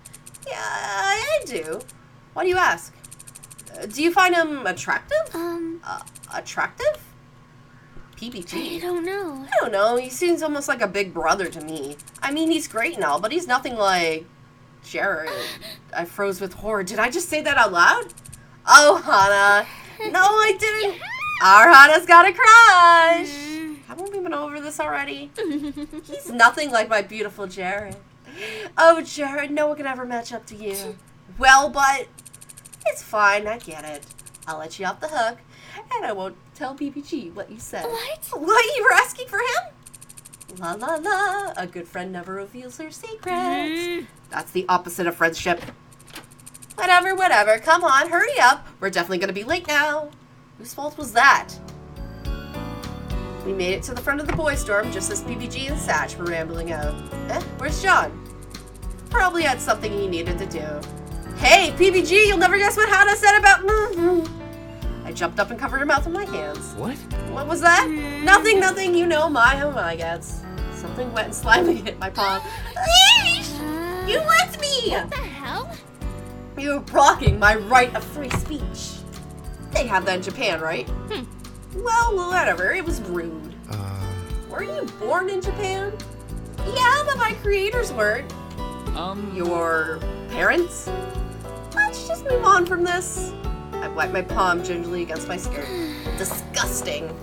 Yeah, I do. Why do you ask? Do you find him attractive? Attractive? PPG? I don't know. I don't know. He seems almost like a big brother to me. I mean, he's great and all, but he's nothing like Jared. I froze with horror. Did I just say that out loud? Oh, Hana. No, I didn't. Our Hana's got a crush. Haven't we been over this already? He's nothing like my beautiful Jared. Oh, Jared, no one could ever match up to you. Well, but it's fine. I get it. I'll let you off the hook, and I won't tell PPG what you said. What? What? You were asking for him? La la la. A good friend never reveals her secrets. That's the opposite of friendship. Whatever. Come on, hurry up. We're definitely going to be late now. Whose fault was that? We made it to the front of the boys' dorm just as PPG and Satch were rambling out. Where's John? Probably had something he needed to do. Hey, PPG, you'll never guess what Hana said about I jumped up and covered her mouth with my hands. What? What was that? Nothing. You know how my gets. Something wet and slimy hit my palm. You left me! What the hell? You were blocking my right of free speech. They have that in Japan, right? Well, whatever. It was rude. Were you born in Japan? Yeah, but my creators weren't. Your parents? Let's just move on from this. I wiped my palm gingerly against my skirt. Disgusting.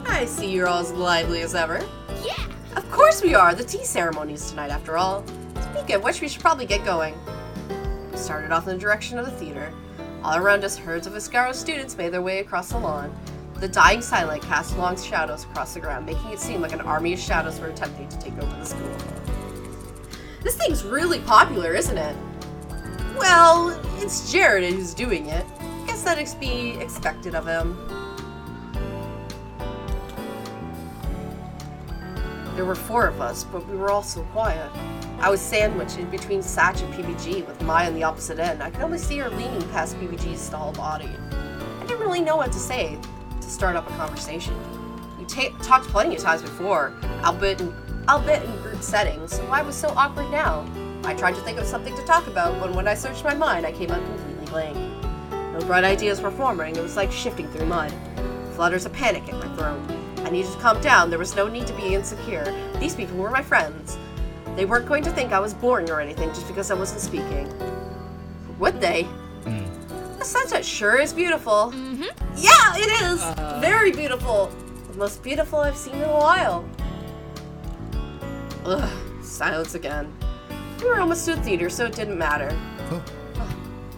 I see you're all as lively as ever. Yeah. Of course we are. The tea ceremony's tonight, after all. Speaking of which, we should probably get going. We started off in the direction of the theater. All around us, herds of Asagao students made their way across the lawn. The dying sunlight cast long shadows across the ground, making it seem like an army of shadows were attempting to take over the school. This thing's really popular, isn't it? Well, it's Jared who's doing it. Guess that'd be expected of him. There were 4 of us, but we were all so quiet. I was sandwiched in between Satch and PPG, with Maya on the opposite end. I could only see her leaning past PPG's stall body. I didn't really know what to say to start up a conversation. We talked plenty of times before, albeit in group settings, so why was so awkward now? I tried to think of something to talk about, but when I searched my mind, I came out completely blank. No bright ideas were forming. It was like shifting through mud. Flutters of panic in my throat. I needed to calm down. There was no need to be insecure. These people were my friends. They weren't going to think I was boring or anything just because I wasn't speaking. Would they? The sunset sure is beautiful. Yeah, it is! Very beautiful. The most beautiful I've seen in a while. Ugh, silence again. We were almost to the theater, so it didn't matter.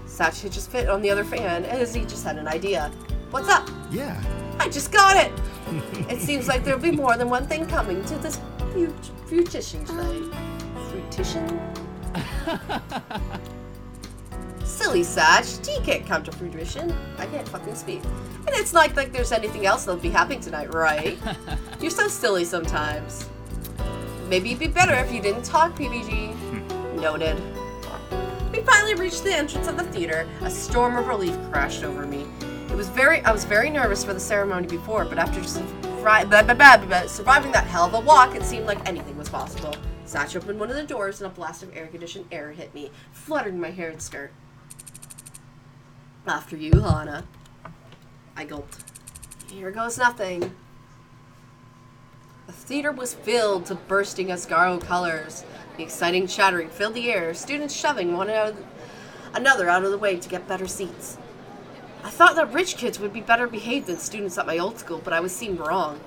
Satch had just fit on the other fan, as he just had an idea. What's up? Yeah. I just got it! It seems like there'll be more than one thing coming to this fruition tonight. Fruition? Silly Satch. Tea can't come to fruition. I can't fucking speak. And it's not like there's anything else that'll be happening tonight, right? You're so silly sometimes. Maybe it'd be better if you didn't talk, PPG. Noted. We finally reached the entrance of the theater. A storm of relief crashed over me. I was very nervous for the ceremony before, but after surviving that hell of a walk, it seemed like anything was possible. Satch opened one of the doors and a blast of air-conditioned air hit me, fluttering my hair and skirt. After you, Hana. I gulped. Here goes nothing. The theater was filled to bursting Asagao colors. The exciting chattering filled the air, students shoving another out of the way to get better seats. I thought that rich kids would be better behaved than students at my old school, but I was seen wrong.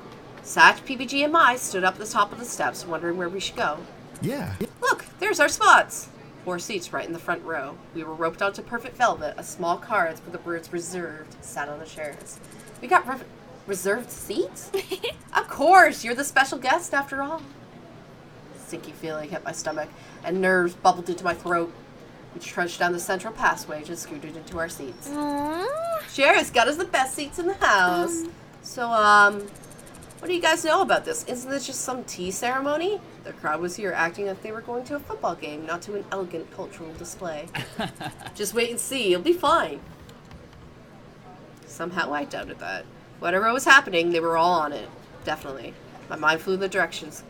Satch, PPG, and I stood up at the top of the steps, wondering where we should go. Yeah. Look, there's our spots. 4 seats right in the front row. We were roped onto perfect velvet, a small car with the words reserved sat on the chairs. We got reserved seats? Of course, you're the special guest after all. Sinky feeling hit my stomach, and nerves bubbled into my throat. We trudged down the central passage and scooted into our seats. Aww. Jared's got us the best seats in the house. So, What do you guys know about this? Isn't this just some tea ceremony? The crowd was here acting like they were going to a football game, not to an elegant cultural display. Just wait and see, you'll be fine. Somehow I doubted that. Whatever was happening, they were all on it. Definitely. My mind flew in the directions,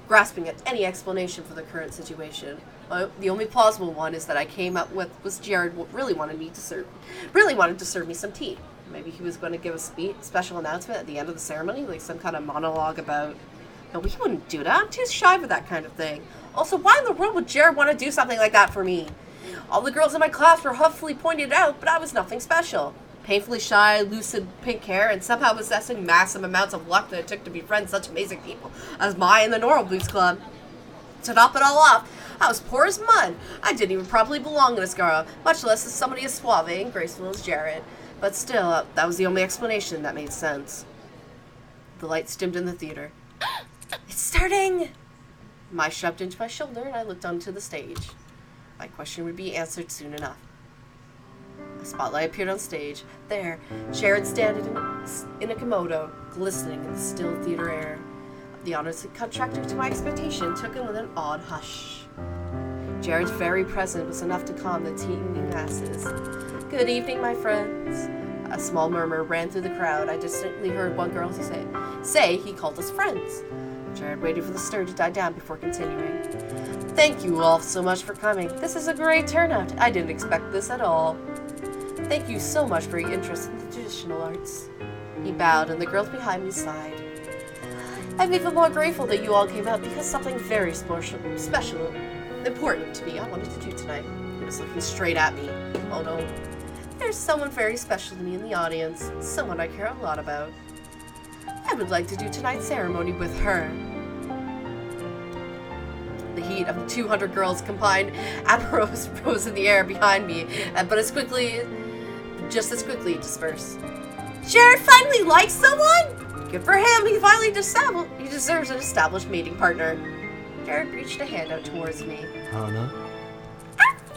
grasping at any explanation for the current situation. The only plausible one is that I came up with was Jared really wanted to serve me some tea. Maybe he was going to give a special announcement at the end of the ceremony, like some kind of monologue about... No, he wouldn't do that. I'm too shy for that kind of thing. Also, why in the world would Jared want to do something like that for me? All the girls in my class were huffily pointed out, but I was nothing special. Painfully shy, lucid pink hair, and somehow possessing massive amounts of luck that it took to befriend such amazing people as Mai and the Normal Boots Club. To top it all off, I was poor as mud. I didn't even properly belong in this girl, much less as somebody as suave and graceful as Jared. But still, that was the only explanation that made sense. The lights dimmed in the theater. It's starting! Mai shoved into my shoulder and I looked onto the stage. My question would be answered soon enough. A spotlight appeared on stage. There, Jared standing in a komodo, glistening in the still theater air. The honors contractor to my expectation took in with an awed hush. Jared's very presence was enough to calm the teeming masses. Good evening, my friends. A small murmur ran through the crowd. I distinctly heard one girl say he called us friends. Jared waited for the stir to die down before continuing. Thank you all so much for coming. This is a great turnout. I didn't expect this at all. Thank you so much for your interest in the traditional arts. He bowed and the girls behind me sighed. I'm even more grateful that you all came out because something very special, important to me I wanted to do tonight. He was looking straight at me. Oh no. There's someone very special to me in the audience. Someone I care a lot about. I would like to do tonight's ceremony with her. The heat of the 200 girls combined apparatus rose in the air behind me, but just as quickly dispersed. Jared finally likes someone? Good for him, he deserves an established mating partner. Jared reached a hand out towards me. Hana?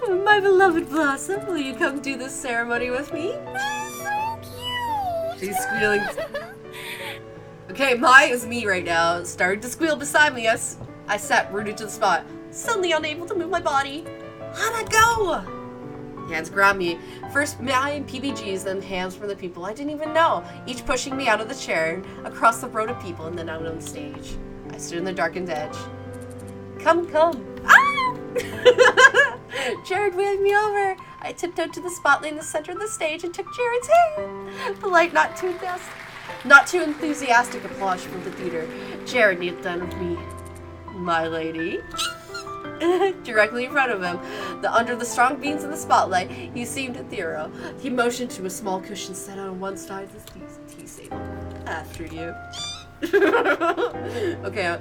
My beloved Blossom, will you come do this ceremony with me? So cute! She's squealing. Okay, Mai is me right now, starting to squeal beside me as I sat rooted to the spot, suddenly unable to move my body. Hana, go! Hands grabbed me. First Mai and PBGs, then hands from the people I didn't even know, each pushing me out of the chair, across the row of people, and then out on the stage. I stood in the darkened edge. Come. Ah! Jared waved me over. I tiptoed to the spotlight in the center of the stage and took Jared's hand. Polite, not too enthusiastic applause from the theater. Jared kneeled down with me. My lady. Directly in front of him, under the strong beams of the spotlight, he seemed ethereal. He motioned to a small cushion set on one side of the tea table. After you. Okay,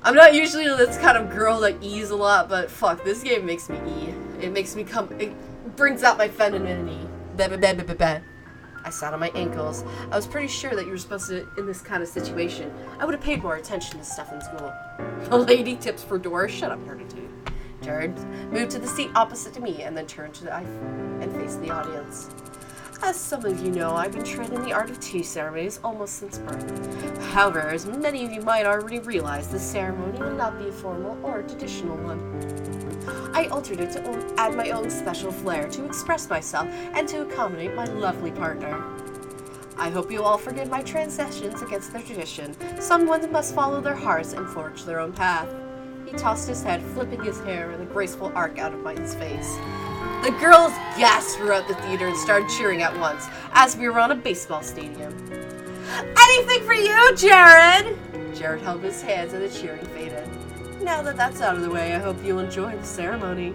I'm not usually this kind of girl that ees a lot, but fuck, this game makes me e. It brings out my femininity. I sat on my ankles. I was pretty sure that you were supposed to, in this kind of situation, I would have paid more attention to stuff in school. The lady tips for Doris. Shut up, nerditude. Jared moved to the seat opposite to me and then turned to and faced the audience. As some of you know, I've been trained in the art of tea ceremonies almost since birth. However, as many of you might already realize, this ceremony will not be a formal or a traditional one. I altered it to add my own special flair, to express myself, and to accommodate my lovely partner. I hope you all forgive my transgressions against their tradition. Someone must follow their hearts and forge their own path. He tossed his head, flipping his hair in a graceful arc out of his face. The girls gasped throughout the theater and started cheering at once, as we were on a baseball stadium. Anything for you, Jared! Jared held his hands and the cheering faded. Now that that's out of the way, I hope you'll enjoy the ceremony.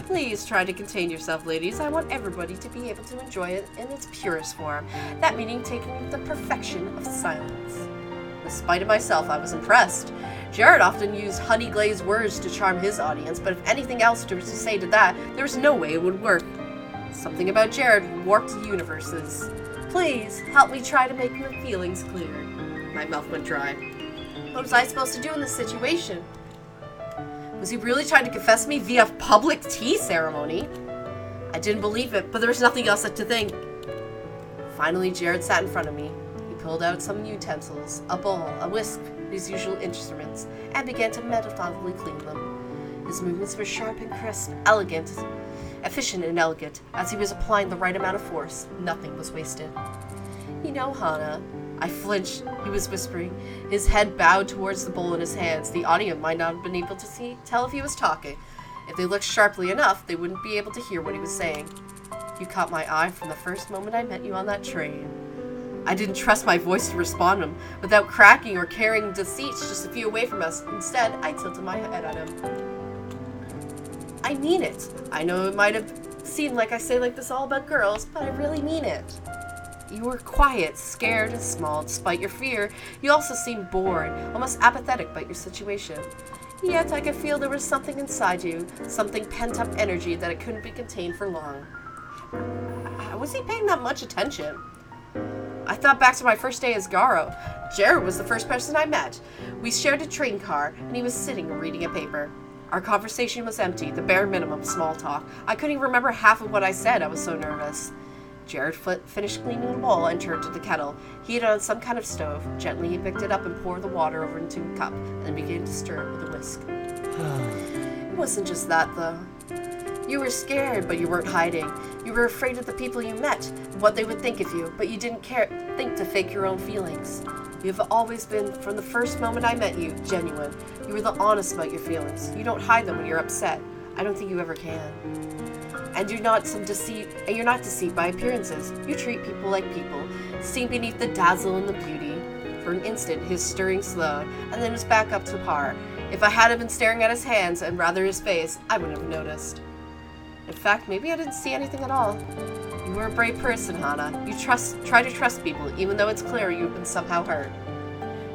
Please try to contain yourself, ladies. I want everybody to be able to enjoy it in its purest form, that meaning taking the perfection of silence. In spite of myself, I was impressed. Jared often used honey-glazed words to charm his audience, but if anything else was to say to that, there was no way it would work. Something about Jared warped universes. Please, help me try to make my feelings clear. My mouth went dry. What was I supposed to do in this situation? Was he really trying to confess me via public tea ceremony? I didn't believe it, but there was nothing else to think. Finally, Jared sat in front of me. He pulled out some utensils, a bowl, a whisk, his usual instruments, and began to methodically clean them. His movements were sharp and crisp, efficient and elegant. As he was applying the right amount of force, nothing was wasted. You know, Hana, I flinched. He was whispering, his head bowed towards the bowl in his hands. The audience might not have been able to tell if he was talking. If they looked sharply enough, they wouldn't be able to hear what he was saying. You caught my eye from the first moment I met you on that train. I didn't trust my voice to respond to him without cracking or carrying deceit just a few away from us. Instead, I tilted my head at him. I mean it. I know it might have seemed like I say like this all about girls, but I really mean it. You were quiet, scared, and small. Despite your fear, you also seemed bored, almost apathetic about your situation. Yet I could feel there was something inside you, something pent-up energy that it couldn't be contained for long. Was he paying that much attention? I thought back to my first day as Garo. Jared was the first person I met. We shared a train car, and he was sitting reading a paper. Our conversation was empty, the bare minimum small talk. I couldn't even remember half of what I said. I was so nervous. Jared finished cleaning the bowl and turned to the kettle. He had it on some kind of stove. Gently, he picked it up and poured the water over into a cup, and began to stir it with a whisk. It wasn't just that, though. You were scared, but you weren't hiding. You were afraid of the people you met, what they would think of you, but you didn't think to fake your own feelings. You have always been, from the first moment I met you, genuine. You were the honest about your feelings. You don't hide them when you're upset. I don't think you ever can. And you're not deceived by appearances. You treat people like people, seen beneath the dazzle and the beauty. For an instant, his stirring slowed, and then was back up to par. If I hadn't been staring at his hands and rather his face, I wouldn't have noticed. In fact, maybe I didn't see anything at all. You were a brave person, Hana. You try to trust people, even though it's clear you've been somehow hurt.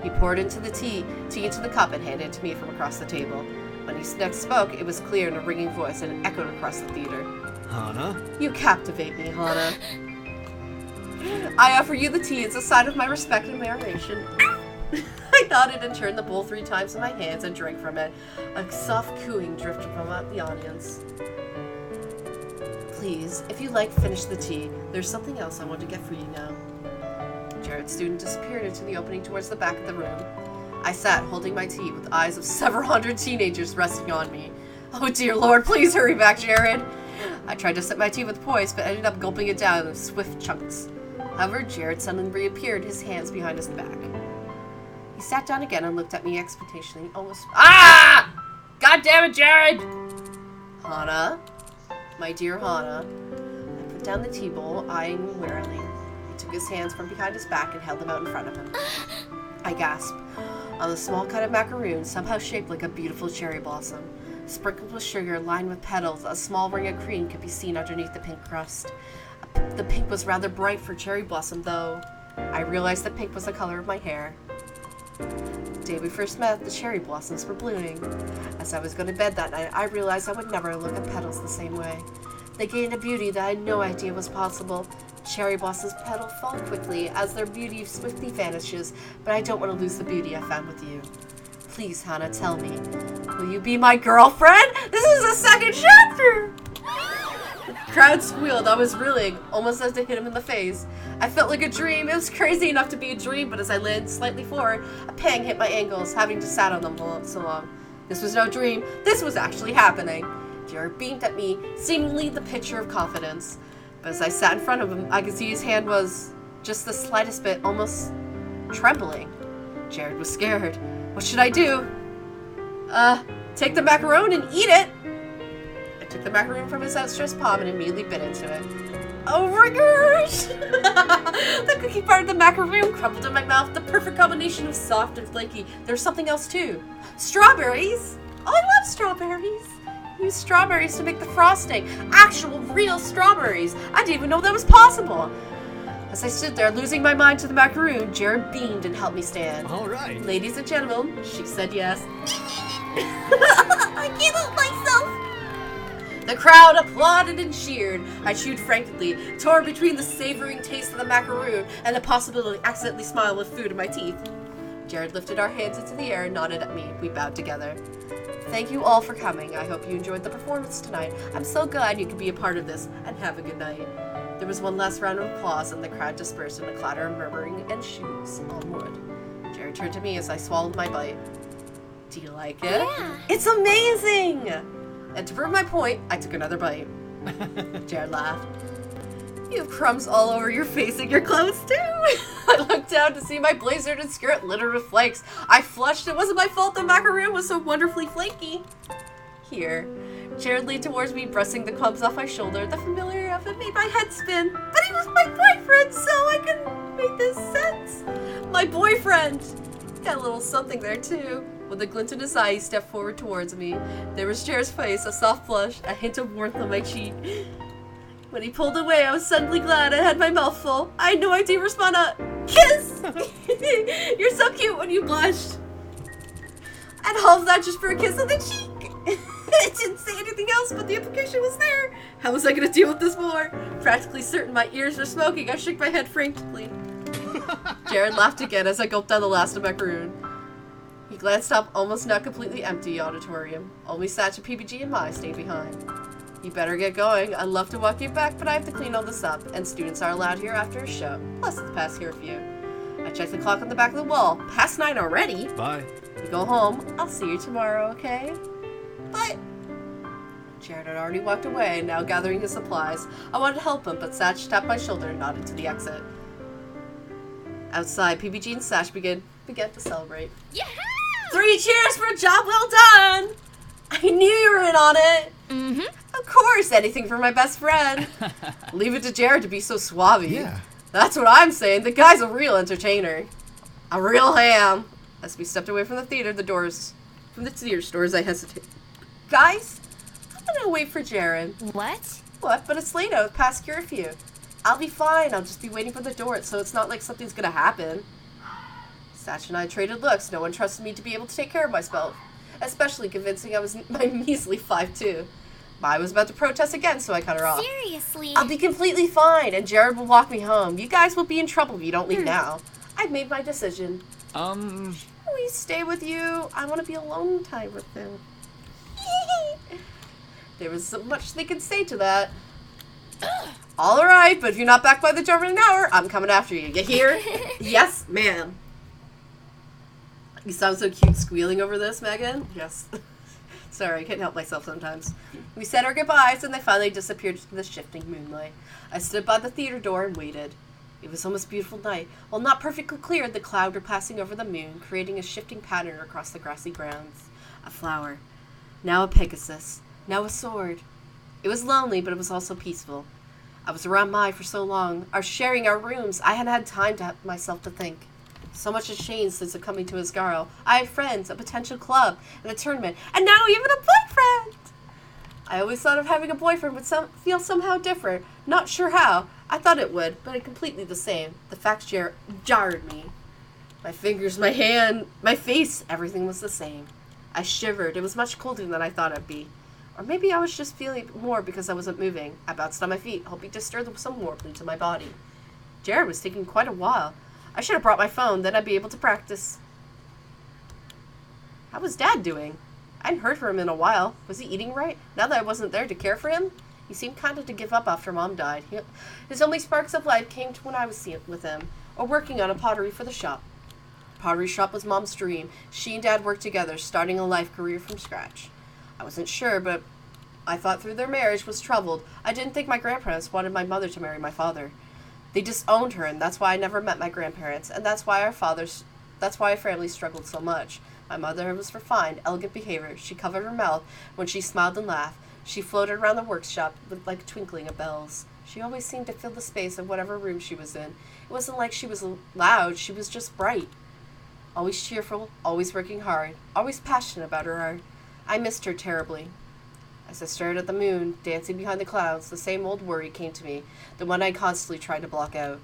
He poured into the tea into the cup and handed it to me from across the table. When he next spoke, it was clear in a ringing voice and it echoed across the theater. Hana? You captivate me, Hana. I offer you the tea as a sign of my respect and admiration. I nodded and turned the bowl 3 times in my hands and drank from it. A soft cooing drifted from the audience. Please, if you like, finish the tea. There's something else I want to get for you now. Jared's student disappeared into the opening towards the back of the room. I sat, holding my tea, with eyes of several hundred teenagers resting on me. Oh dear Lord, please hurry back, Jared! I tried to sip my tea with poise, but ended up gulping it down in swift chunks. However, Jared suddenly reappeared, his hands behind his back. He sat down again and looked at me expectantly, almost— Ah! God damn it, Jared! Hana? My dear Hana. I put down the tea bowl, eyeing him warily. He took his hands from behind his back and held them out in front of him. I gasped. On the small cut of macaroon, somehow shaped like a beautiful cherry blossom, sprinkled with sugar, lined with petals, a small ring of cream could be seen underneath the pink crust. The pink was rather bright for cherry blossom, though. I realized that pink was the color of my hair. The day we first met, the cherry blossoms were blooming. As I was going to bed that night, I realized I would never look at petals the same way. They gained a beauty that I had no idea was possible. Cherry blossoms petal fall quickly as their beauty swiftly vanishes, but I don't want to lose the beauty I found with you. Please, Hana, tell me, will you be my girlfriend? This is the second chapter! The crowd squealed. I was reeling, almost as to hit him in the face. I felt like a dream. It was crazy enough to be a dream, but as I leaned slightly forward, a pang hit my ankles, having to sat on them so long. This was no dream. This was actually happening. Jared beamed at me, seemingly the picture of confidence. But as I sat in front of him, I could see his hand was just the slightest bit, almost trembling. Jared was scared. What should I do? Take the macaroon and eat it! I took the macaroon from his outstretched palm and immediately bit into it. Oh my gosh! The cookie part of the macaroon crumbled in my mouth, the perfect combination of soft and flaky. There's something else too. Strawberries! Oh, I love strawberries! Use strawberries to make the frosting. Actual, real strawberries. I didn't even know that was possible. As I stood there, losing my mind to the macaroon, Jared beamed and helped me stand. All right. Ladies and gentlemen, she said yes. I can't help myself. The crowd applauded and cheered. I chewed frantically, torn between the savoring taste of the macaroon and the possibility of accidentally smiling with food in my teeth. Jared lifted our hands into the air and nodded at me. We bowed together. Thank you all for coming. I hope you enjoyed the performance tonight. I'm so glad you could be a part of this, and have a good night. There was one last round of applause, and the crowd dispersed in a clatter of murmuring and shoes on wood. Jared turned to me as I swallowed my bite. Do you like it? Yeah. It's amazing! And to prove my point, I took another bite. Jared laughed. You have crumbs all over your face and your clothes too. I looked down to see my blazer and skirt littered with flakes. I flushed. It wasn't my fault the macaroon was so wonderfully flaky. Here. Jared leaned towards me, brushing the crumbs off my shoulder. The familiarity of it made my head spin. But he was my boyfriend, so I can make this sense. My boyfriend! Got a little something there, too. With a glint in his eye, he stepped forward towards me. There was Jared's face, a soft blush, a hint of warmth on my cheek. When he pulled away, I was suddenly glad I had my mouth full. I had no idea to respond to kiss! You're so cute when you blushed. And all of that just for a kiss on the cheek. I didn't say anything else, but the implication was there. How was I going to deal with this more? Practically certain my ears were smoking, I shook my head frantically. Jared laughed again as I gulped down the last of my macaroon. He glanced up, almost not completely empty auditorium. Only Satch and PBG and Mai stayed behind. You better get going. I'd love to walk you back, but I have to clean all this up, and students are allowed here after a show. Plus, it's past curfew. I checked the clock on the back of the wall. Past 9 already? Bye. You go home. I'll see you tomorrow, okay? But Jared had already walked away, now gathering his supplies. I wanted to help him, but Satch tapped my shoulder and nodded to the exit. Outside, PBG and Satch began to celebrate. Yeah! 3 cheers for a job well done! I knew you were in on it! Mm-hmm. Of course, anything for my best friend. Leave it to Jared to be so suave. Yeah. That's what I'm saying. The guy's a real entertainer. A real ham. As we stepped away from the theater doors, I hesitated. Guys, I'm gonna wait for Jared. What? What? But it's late out, past curfew. I'll be fine. I'll just be waiting for the door, so it's not like something's gonna happen. Satch and I traded looks. No one trusted me to be able to take care of myself, especially convincing I was my measly 5'2". I was about to protest again, so I cut her off. Seriously? I'll be completely fine, and Jared will walk me home. You guys will be in trouble if you don't leave now. I've made my decision. Um, Shall we stay with you? I want to be alone time with him. There was so much they could say to that. All right, but if you're not back by the door in an hour, I'm coming after you. You hear? Yes, ma'am. You sound so cute squealing over this, Megan. Yes. Sorry, I can't help myself sometimes. We said our goodbyes, and they finally disappeared into the shifting moonlight. I stood by the theater door and waited. It was almost a beautiful night. While not perfectly clear, the clouds were passing over the moon, creating a shifting pattern across the grassy grounds. A flower. Now a Pegasus. Now a sword. It was lonely, but it was also peaceful. I was around Mai for so long, sharing our rooms. I hadn't had time to myself to think. So much has changed since coming to Asagao. I have friends, a potential club, and a tournament, and now even a boyfriend! I always thought of having a boyfriend would feel somehow different. Not sure how. I thought it would, but it completely the same. The facts jarred me. My fingers, my hand, my face, everything was the same. I shivered. It was much colder than I thought it'd be. Or maybe I was just feeling more because I wasn't moving. I bounced on my feet, hoping to stir some warmth into my body. Jared was taking quite a while. I should have brought my phone, then I'd be able to practice. How was Dad doing? I hadn't heard from him in a while. Was he eating right? Now that I wasn't there to care for him? He seemed kind of to give up after Mom died. His only sparks of life came when I was with him, or working on a pottery for the shop. The pottery shop was Mom's dream. She and Dad worked together, starting a life career from scratch. I wasn't sure, but I thought through their marriage was troubled. I didn't think my grandparents wanted my mother to marry my father. They disowned her, and that's why I never met my grandparents, and that's why our family struggled so much. My mother was refined, elegant behavior. She covered her mouth when she smiled and laughed. She floated around the workshop with like twinkling of bells. She always seemed to fill the space of whatever room she was in. It wasn't like she was loud, she was just bright. Always cheerful, always working hard, always passionate about her art. I missed her terribly. As I stared at the moon, dancing behind the clouds, the same old worry came to me, the one I constantly tried to block out.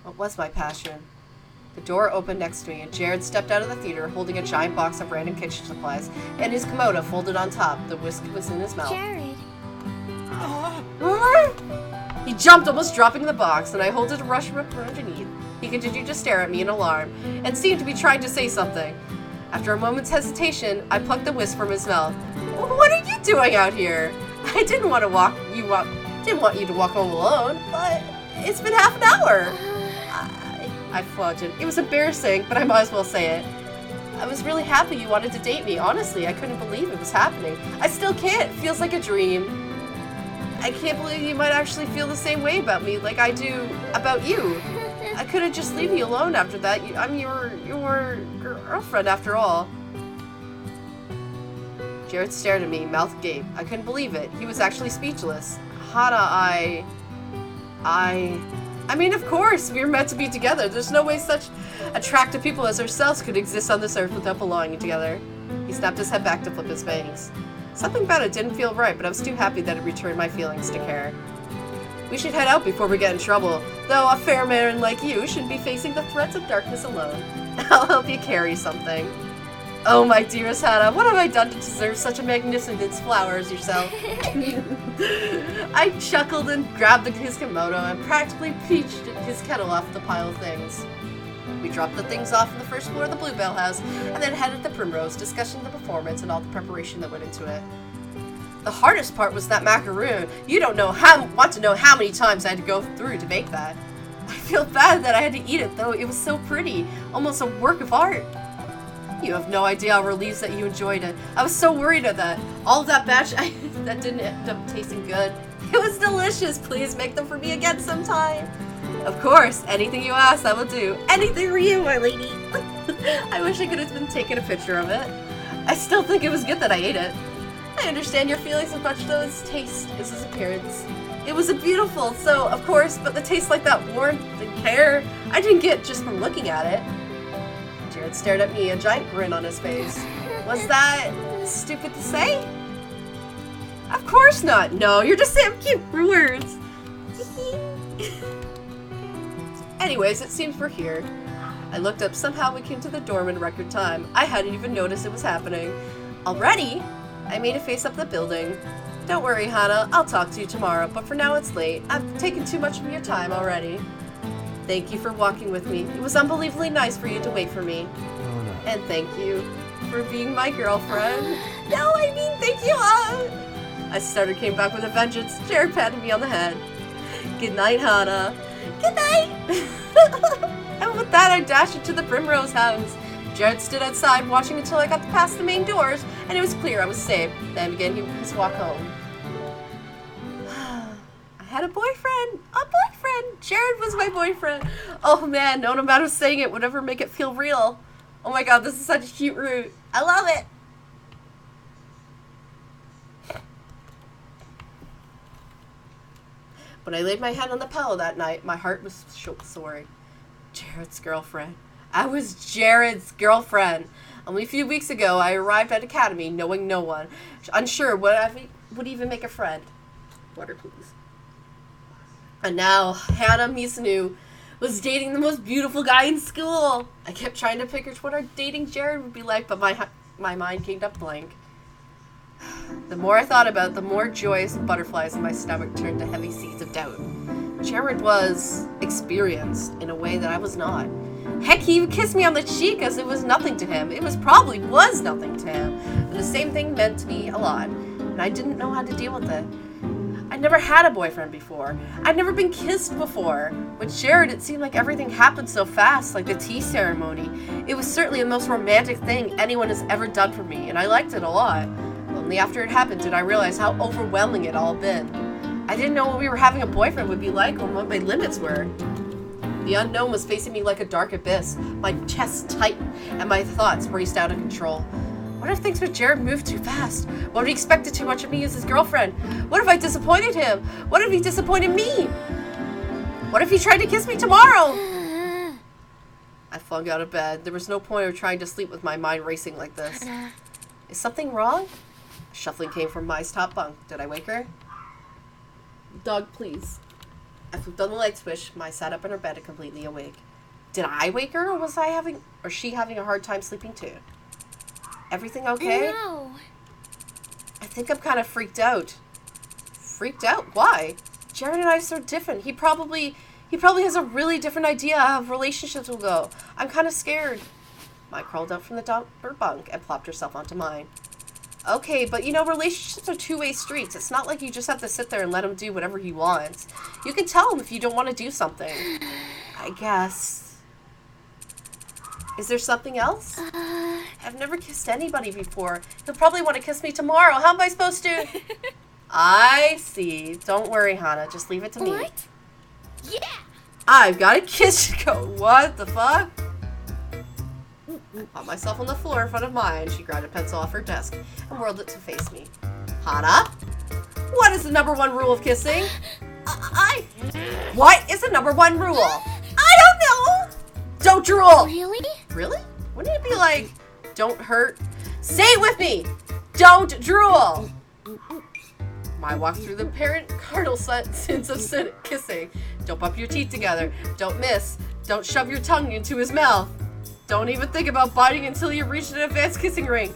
What was my passion? The door opened next to me, and Jared stepped out of the theater holding a giant box of random kitchen supplies, and his kimono folded on top. The whiskey was in his mouth. Jared. He jumped, almost dropping the box, and I held it a rush from underneath. He continued to stare at me in alarm, and seemed to be trying to say something. After a moment's hesitation, I plucked the whisk from his mouth. What are you doing out here? I didn't want to walk Didn't want you to walk home alone, but it's been half an hour. I flaunted. It was embarrassing, but I might as well say it. I was really happy you wanted to date me. Honestly, I couldn't believe it was happening. I still can't. It feels like a dream. I can't believe you might actually feel the same way about me like I do about you. I couldn't just leave you alone after that. I'm your girlfriend after all. Jared stared at me, mouth agape. I couldn't believe it. He was actually speechless. Hana, I mean, of course, we were meant to be together. There's no way such attractive people as ourselves could exist on this earth without belonging together. He snapped his head back to flip his bangs. Something about it didn't feel right, but I was too happy that it returned my feelings to care. We should head out before we get in trouble, though a fair man like you shouldn't be facing the threats of darkness alone. I'll help you carry something. Oh, my dearest Hana, what have I done to deserve such a magnificent flower as yourself? I chuckled and grabbed his kimono and practically peached his kettle off the pile of things. We dropped the things off on the first floor of the Bluebell house and then headed to Primrose, discussing the performance and all the preparation that went into it. The hardest part was that macaroon. You don't want to know how many times I had to go through to make that. I feel bad that I had to eat it, though. It was so pretty, almost a work of art. You have no idea how relieved that you enjoyed it. I was so worried of that. All of that batch that didn't end up tasting good. It was delicious. Please make them for me again sometime. Of course, anything you ask, I will do. Anything for you, my lady. I wish I could have been taking a picture of it. I still think it was good that I ate it. I understand your feelings as much though its taste as its appearance. It was beautiful, so of course, but the taste like that warmth and care I didn't get just from looking at it. Jared stared at me, a giant grin on his face. Was that stupid to say? Of course not. No, you're just saying cute words. Anyways, it seems we're here. I looked up. Somehow we came to the dorm in record time. I hadn't even noticed it was happening. Already? I made a face up the building. Don't worry, Hana. I'll talk to you tomorrow, but for now it's late. I've taken too much of your time already. Thank you for walking with me. It was unbelievably nice for you to wait for me. Oh, no. And thank you for being my girlfriend. No, I mean thank you, I started came back with a vengeance. Jared patted me on the head. Good night, Hana. Good night. And with that, I dashed into the Primrose house. Jared stood outside watching until I got past the main doors, and it was clear I was safe. Then began his walk home. I had a boyfriend. A boyfriend. Jared was my boyfriend. Oh man, no amount of saying it would ever make it feel real. Oh my god, this is such a cute route. I love it. When I laid my head on the pillow that night, my heart was soaring. Jared's girlfriend. I was Jared's girlfriend. Only a few weeks ago, I arrived at Academy knowing no one. Unsure would even make a friend. Water, please. And now, Hana Misanu was dating the most beautiful guy in school. I kept trying to picture what our dating Jared would be like, but my mind came up blank. The more I thought about it, the more joyous butterflies in my stomach turned to heavy seeds of doubt. Jared was experienced in a way that I was not. Heck, he even kissed me on the cheek as it was nothing to him. It was nothing to him. But the same thing meant to me a lot, and I didn't know how to deal with it. I'd never had a boyfriend before. I'd never been kissed before. With Jared, it seemed like everything happened so fast, like the tea ceremony. It was certainly the most romantic thing anyone has ever done for me, and I liked it a lot. Only after it happened did I realize how overwhelming it all been. I didn't know what we were having a boyfriend would be like or what my limits were. The unknown was facing me like a dark abyss. My chest tightened and my thoughts raced out of control. What if things with Jared moved too fast? What if he expected too much of me as his girlfriend? What if I disappointed him? What if he disappointed me? What if he tried to kiss me tomorrow? I flung out of bed. There was no point of trying to sleep with my mind racing like this. Is something wrong? Shuffling came from Mai's top bunk. Did I wake her? Dog, please. I flipped on the light switch. Mai sat up in her bed, completely awake. Did I wake her, or was she having a hard time sleeping too? Everything okay? No. I think I'm kind of freaked out. Freaked out? Why? Jared and I are so different. He probably has a really different idea of how relationships will go. I'm kind of scared. Mai crawled up from the her bunk and plopped herself onto mine. Okay, but you know, relationships are two-way streets. It's not like you just have to sit there and let him do whatever he wants. You can tell him if you don't want to do something. I guess. Is there something else? I've never kissed anybody before. He'll probably want to kiss me tomorrow. How am I supposed to? I see. Don't worry, Hana. Just leave it to me. What? Yeah! I've got a kiss to go. What the fuck? I caught myself on the floor in front of Maya. She grabbed a pencil off her desk and whirled it to face me. Hana? What is the #1 rule of kissing? What is the #1 rule? I don't know! Don't drool! Really? Really? Wouldn't it be like, don't hurt? Say it with me! Don't drool! Maya walked through the parent cardinal sins of kissing. Don't bump your teeth together. Don't miss. Don't shove your tongue into his mouth. Don't even think about biting until you reach an advanced kissing rink.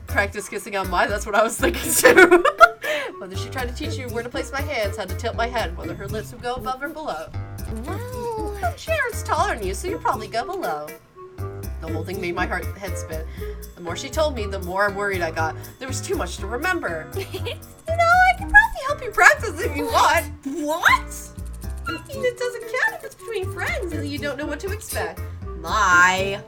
Practice kissing on Maya, that's what I was thinking too. Whether she tried to teach you where to place my hands, how to tilt my head, whether her lips would go above or below. Wow. Jared's taller than you, so you probably go below. The whole thing made my head spin. The more she told me, the more worried I got. There was too much to remember. You know, I can probably help you practice if you want. What? It doesn't count if it's between friends and you don't know what to expect. Lie.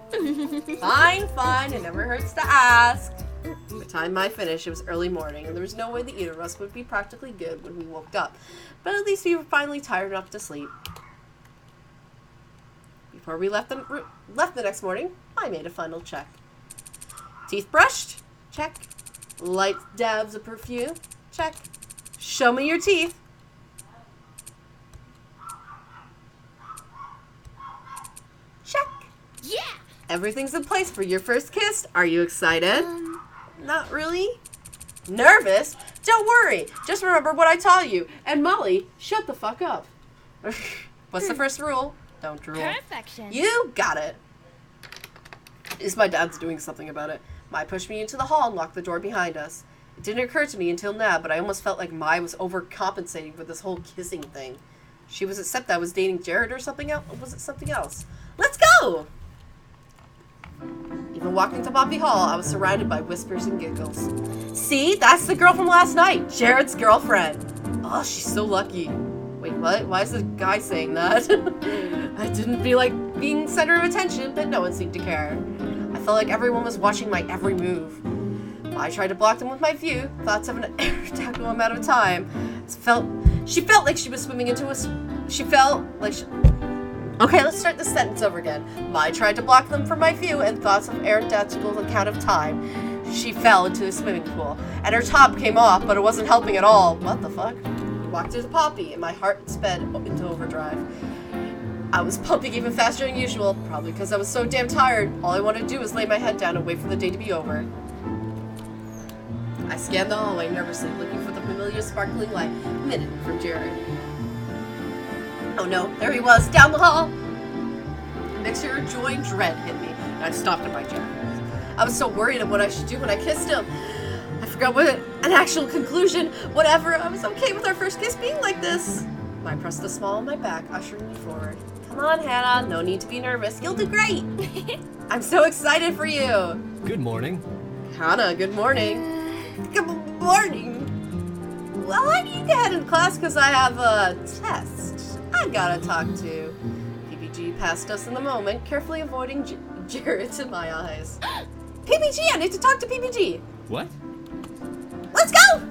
Fine. It never hurts to ask. By the time I finished, it was early morning, and there was no way that either of us would be practically good when we woke up. But at least we were finally tired enough to sleep. Before we left the next morning, I made a final check. Teeth brushed? Check. Light dabs of perfume? Check. Show me your teeth. Check. Yeah! Everything's in place for your first kiss. Are you excited? Not really. Nervous? Don't worry. Just remember what I taught you. And Molly, shut the fuck up. What's the first rule? Don't drool. Perfection. You got it. At least my dad's doing something about it. Mai pushed me into the hall and locked the door behind us. It didn't occur to me until now, but I almost felt like Mai was overcompensating for this whole kissing thing. She was upset that I was dating Jared or something else. Or was it something else? Let's go! Even walking to Poppy Hall, I was surrounded by whispers and giggles. See? That's the girl from last night. Jared's girlfriend. Oh, she's so lucky. Wait, what? Why is the guy saying that? I didn't feel like being center of attention, but no one seemed to care. I felt like everyone was watching my every move. I tried to block them with my view, thoughts of an tactical amount of time. She felt like she was swimming into a... Okay, let's start this sentence over again. I tried to block them from my view and thoughts of aeronautical account of time. She fell into the swimming pool, and her top came off, but it wasn't helping at all. What the fuck? I walked through the Poppy, and my heart sped into overdrive. I was pumping even faster than usual, probably because I was so damn tired. All I wanted to do was lay my head down and wait for the day to be over. I scanned the hallway nervously, looking for the familiar sparkling light emitted from Jared. Oh no, there he was, down the hall! A mixture of joy and dread hit me, and I stopped at my Jared. I was so worried of what I should do when I kissed him. I forgot what an actual conclusion. Whatever, I was okay with our first kiss being like this. I pressed a smile on my back, ushering me forward. Come on, Hannah, no need to be nervous. You'll do great! I'm so excited for you! Good morning. Hannah, good morning. Good morning. Well, I need to head in class because I have a test I gotta talk to. PPG passed us in the moment, carefully avoiding Jared to my eyes. PPG, I need to talk to PPG. What? Let's go!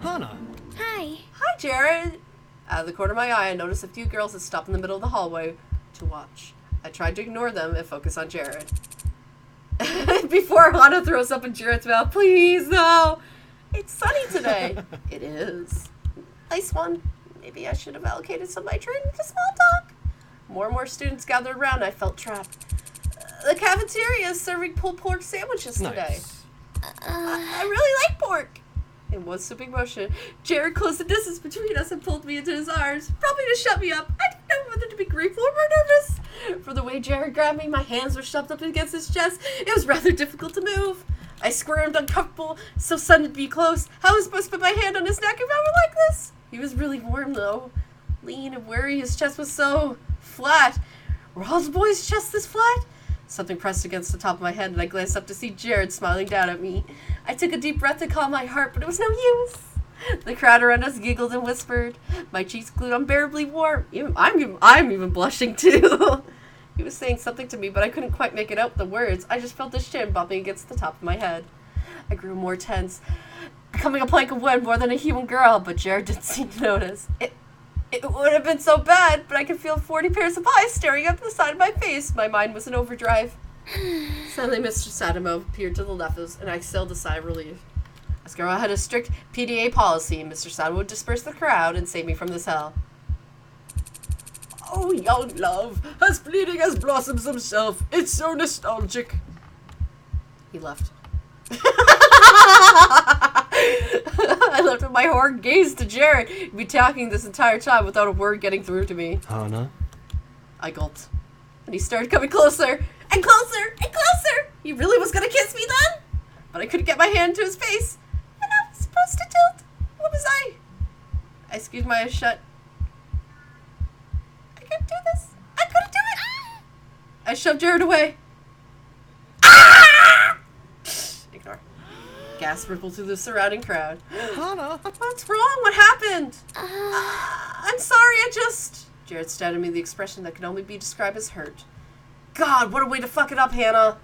Hana. Hi. Hi, Jared. Out of the corner of my eye, I noticed a few girls had stopped in the middle of the hallway to watch. I tried to ignore them and focus on Jared. Before Hana throws up in Jared's mouth, please, no! It's sunny today. It is. Nice one. Maybe I should have allocated some of my training to small talk. More and more students gathered around. I felt trapped. The cafeteria is serving pulled pork sandwiches today. Nice. I really like pork. In one sweeping motion, Jared closed the distance between us and pulled me into his arms, probably to shut me up. I didn't know whether to be grateful or nervous. For the way Jared grabbed me, my hands were shoved up against his chest. It was rather difficult to move. I squirmed, uncomfortable, so sudden to be close. How was I supposed to put my hand on his neck if I were like this? He was really warm, though. Lean and weary, his chest was so flat. Were all the boys' chests this flat? Something pressed against the top of my head, and I glanced up to see Jared smiling down at me. I took a deep breath to calm my heart, but it was no use. The crowd around us giggled and whispered. My cheeks grew unbearably warm. I'm even blushing too. He was saying something to me, but I couldn't quite make it out with the words. I just felt his chin bumping against the top of my head. I grew more tense, becoming a plank of wood more than a human girl, but Jared didn't seem to notice. It would have been so bad, but I could feel 40 pairs of eyes staring up the side of my face. My mind was in overdrive. Suddenly, Mr. Sadamo appeared to the left of us, and I exhaled a sigh of relief. Asagao had a strict PDA policy. Mr. Sadamo would disperse the crowd and save me from this hell. Oh, young love, as bleeding as blossoms himself. It's so nostalgic. He left. I left with my horror gaze to Jared. He'd be talking this entire time without a word getting through to me. Hana? I gulped. And he started coming closer and closer and closer. He really was going to kiss me then? But I couldn't get my hand to his face. And I was supposed to tilt. What was I? I squeezed my eyes shut. I couldn't do this. I couldn't do it. I shoved Jared away. Ignore. Gas rippled through the surrounding crowd. Hana? What's wrong? What happened? I'm sorry, Jared stared at me with the expression that could only be described as hurt. God, what a way to fuck it up, Hannah.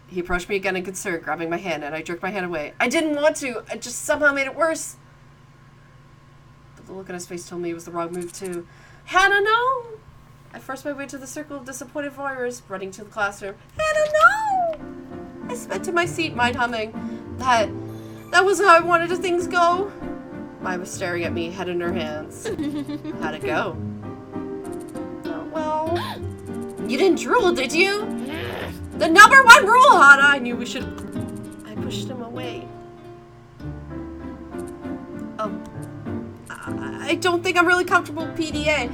He approached me again in concern, grabbing my hand, and I jerked my hand away. I didn't want to. I just somehow made it worse. But the look on his face told me it was the wrong move, too. Hannah, no! I forced my way to the circle of disappointed voyeurs, running to the classroom. Hannah, no! I sped to my seat, mind humming. That was how I wanted things go. Maya was staring at me, head in her hands. How'd it go? Oh, well... You didn't drool, did you? The #1 rule, Hana! I knew we should... I pushed him away. I don't think I'm really comfortable with PDA.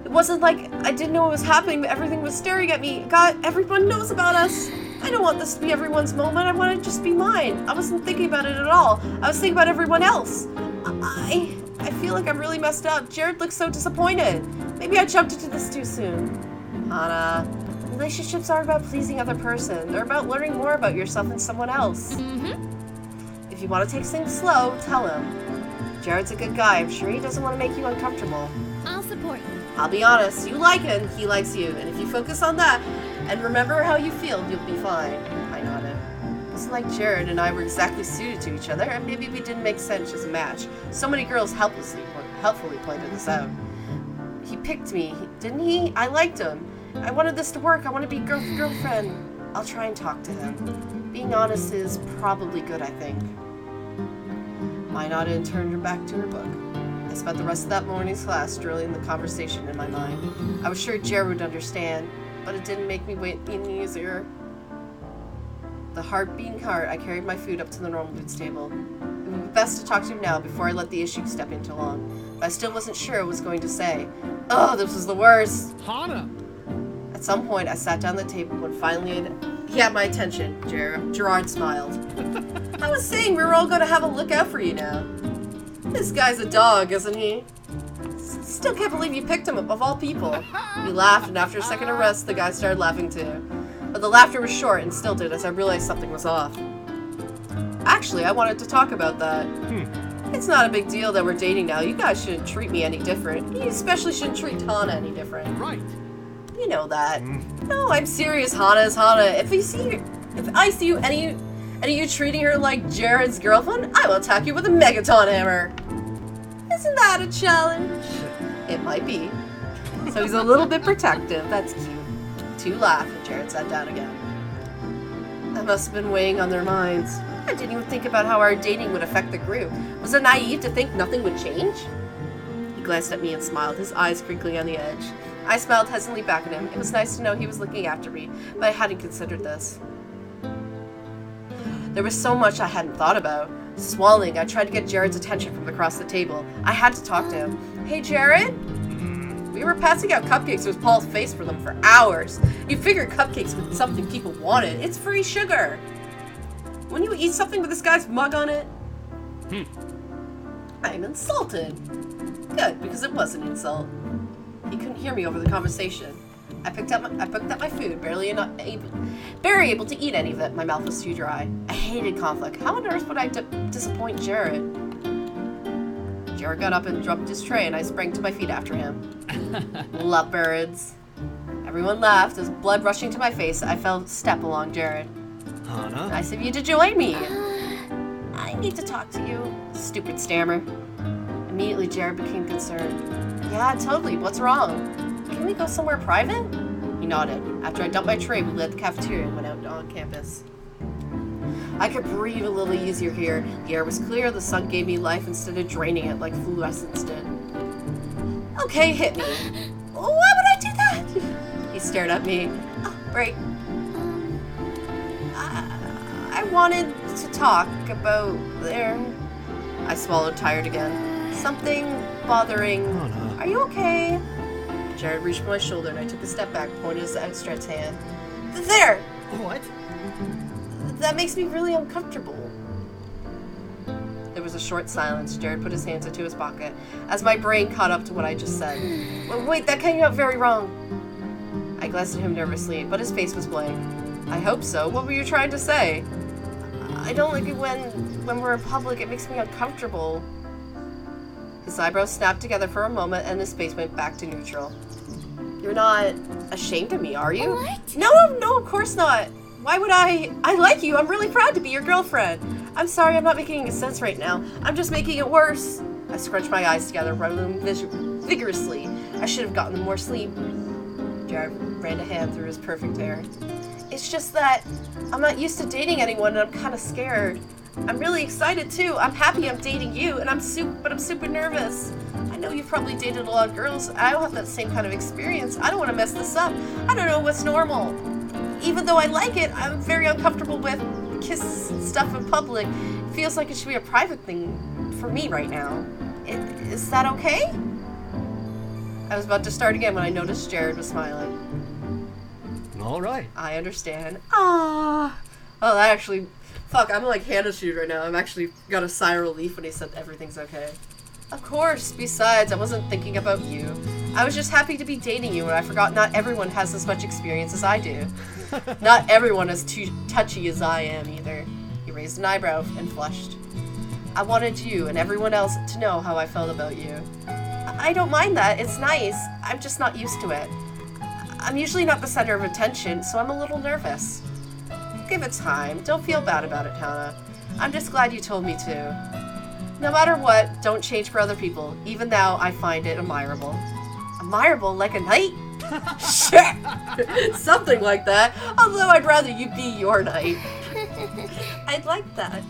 It wasn't like I didn't know what was happening, but everything was staring at me. God, everyone knows about us. I don't want this to be everyone's moment. I want it to just be mine. I wasn't thinking about it at all. I was thinking about everyone else. I feel like I'm really messed up. Jared looks so disappointed. Maybe I jumped into this too soon. Hana, relationships aren't about pleasing other person. They're about learning more about yourself and someone else. If you want to take things slow, tell him. Jared's a good guy. I'm sure he doesn't want to make you uncomfortable. I'll support you. I'll be honest. You like him. He likes you. And if you focus on that and remember how you feel, you'll be fine. I nodded. It wasn't like Jared and I were exactly suited to each other, and maybe we didn't make sense as a match. So many girls helpfully pointed this out. He picked me, didn't he? I liked him. I wanted this to work. I want to be girlfriend. I'll try and talk to him. Being honest is probably good, I think. Maya nodded and turned her back to her book. I spent the rest of that morning's class drilling the conversation in my mind. I was sure Jared would understand, but it didn't make me wait any easier. The heart beating hard, I carried my food up to the normal goods table. It would be best to talk to him now before I let the issue step in too long. But I still wasn't sure what I was going to say. Oh, this was the worst. Hana! At some point, I sat down at the table when finally he had my attention. Gerard smiled. I was saying we were all going to have a look out for you now. This guy's a dog, isn't he? Still can't believe you picked him up, of all people. He laughed, and after a second of rest, the guy started laughing too. But the laughter was short and stilted as I realized something was off. Actually, I wanted to talk about that. It's not a big deal that we're dating now. You guys shouldn't treat me any different. You especially shouldn't treat Hana any different. Right. You know that. No, I'm serious. Hana is Hana. If I see you any of you treating her like Jared's girlfriend, I will attack you with a megaton hammer. Isn't that a challenge? It might be. So he's a little bit protective. That's cute. Two laughed, and Jared sat down again. That must have been weighing on their minds. I didn't even think about how our dating would affect the group. Was it naive to think nothing would change? He glanced at me and smiled, his eyes crinkling on the edge. I smiled hesitantly back at him. It was nice to know he was looking after me, but I hadn't considered this. There was so much I hadn't thought about. Swallowing, I tried to get Jared's attention from across the table. I had to talk to him. Hey, Jared? We were passing out cupcakes with Paul's face for them for hours. You figure cupcakes with something people wanted. It's free sugar. When you eat something with this guy's mug on it? I'm insulted. Good, because it was an insult. He couldn't hear me over the conversation. I picked up my food, barely able to eat any of it. My mouth was too dry. I hated conflict. How on earth would I disappoint Jared? Jared got up and dropped his tray, and I sprang to my feet after him. Lovebirds. Everyone laughed as blood rushing to my face. I fell step along Jared. Hana? Nice of you to join me. I need to talk to you. Stupid stammer. Immediately, Jared became concerned. Yeah, totally. What's wrong? Can we go somewhere private? He nodded. After I dumped my tray, we left the cafeteria and went out on campus. I could breathe a little easier here. The air was clear, the sun gave me life instead of draining it like fluorescence did. Okay, hit me. Why would I do that? He stared at me. Oh, right. I wanted to talk about there. I swallowed, tired again. Something bothering. Oh, no. Are you okay? Jared reached for my shoulder and I took a step back, pointed his outstretched hand. There! What? That makes me really uncomfortable. There was a short silence. Jared put his hands into his pocket as my brain caught up to what I just said. Wait, that came out very wrong. I glanced at him nervously, but his face was blank. I hope so. What were you trying to say? I don't like it when we're in public. It makes me uncomfortable. His eyebrows snapped together for a moment and his face went back to neutral. You're not ashamed of me, are you? What? No, of course not. Why would I? I like you. I'm really proud to be your girlfriend. I'm sorry, I'm not making any sense right now. I'm just making it worse. I scrunched my eyes together, rubbing them vigorously. I should have gotten more sleep. Jared ran a hand through his perfect hair. It's just that I'm not used to dating anyone and I'm kind of scared. I'm really excited too. I'm happy I'm dating you, and I'm super nervous. I know you've probably dated a lot of girls. I don't have that same kind of experience. I don't want to mess this up. I don't know what's normal. Even though I like it, I'm very uncomfortable with kisses and stuff in public. It feels like it should be a private thing for me right now. Is that okay? I was about to start again when I noticed Jared was smiling. All right. I understand. Ah. Oh, that actually... Fuck, I'm like Hannah's shoot right now. I'm actually got a sigh of relief when he said everything's okay. Of course. Besides, I wasn't thinking about you. I was just happy to be dating you, and I forgot not everyone has as much experience as I do. Not everyone is too touchy as I am, either. He raised an eyebrow and flushed. I wanted you and everyone else to know how I felt about you. I don't mind that. It's nice. I'm just not used to it. I'm usually not the center of attention, so I'm a little nervous. Give it time. Don't feel bad about it, Hannah. I'm just glad you told me to. No matter what, don't change for other people. Even now, I find it admirable. Admirable? Like a knight? Sure! Something like that. Although I'd rather you be your knight. I'd like that.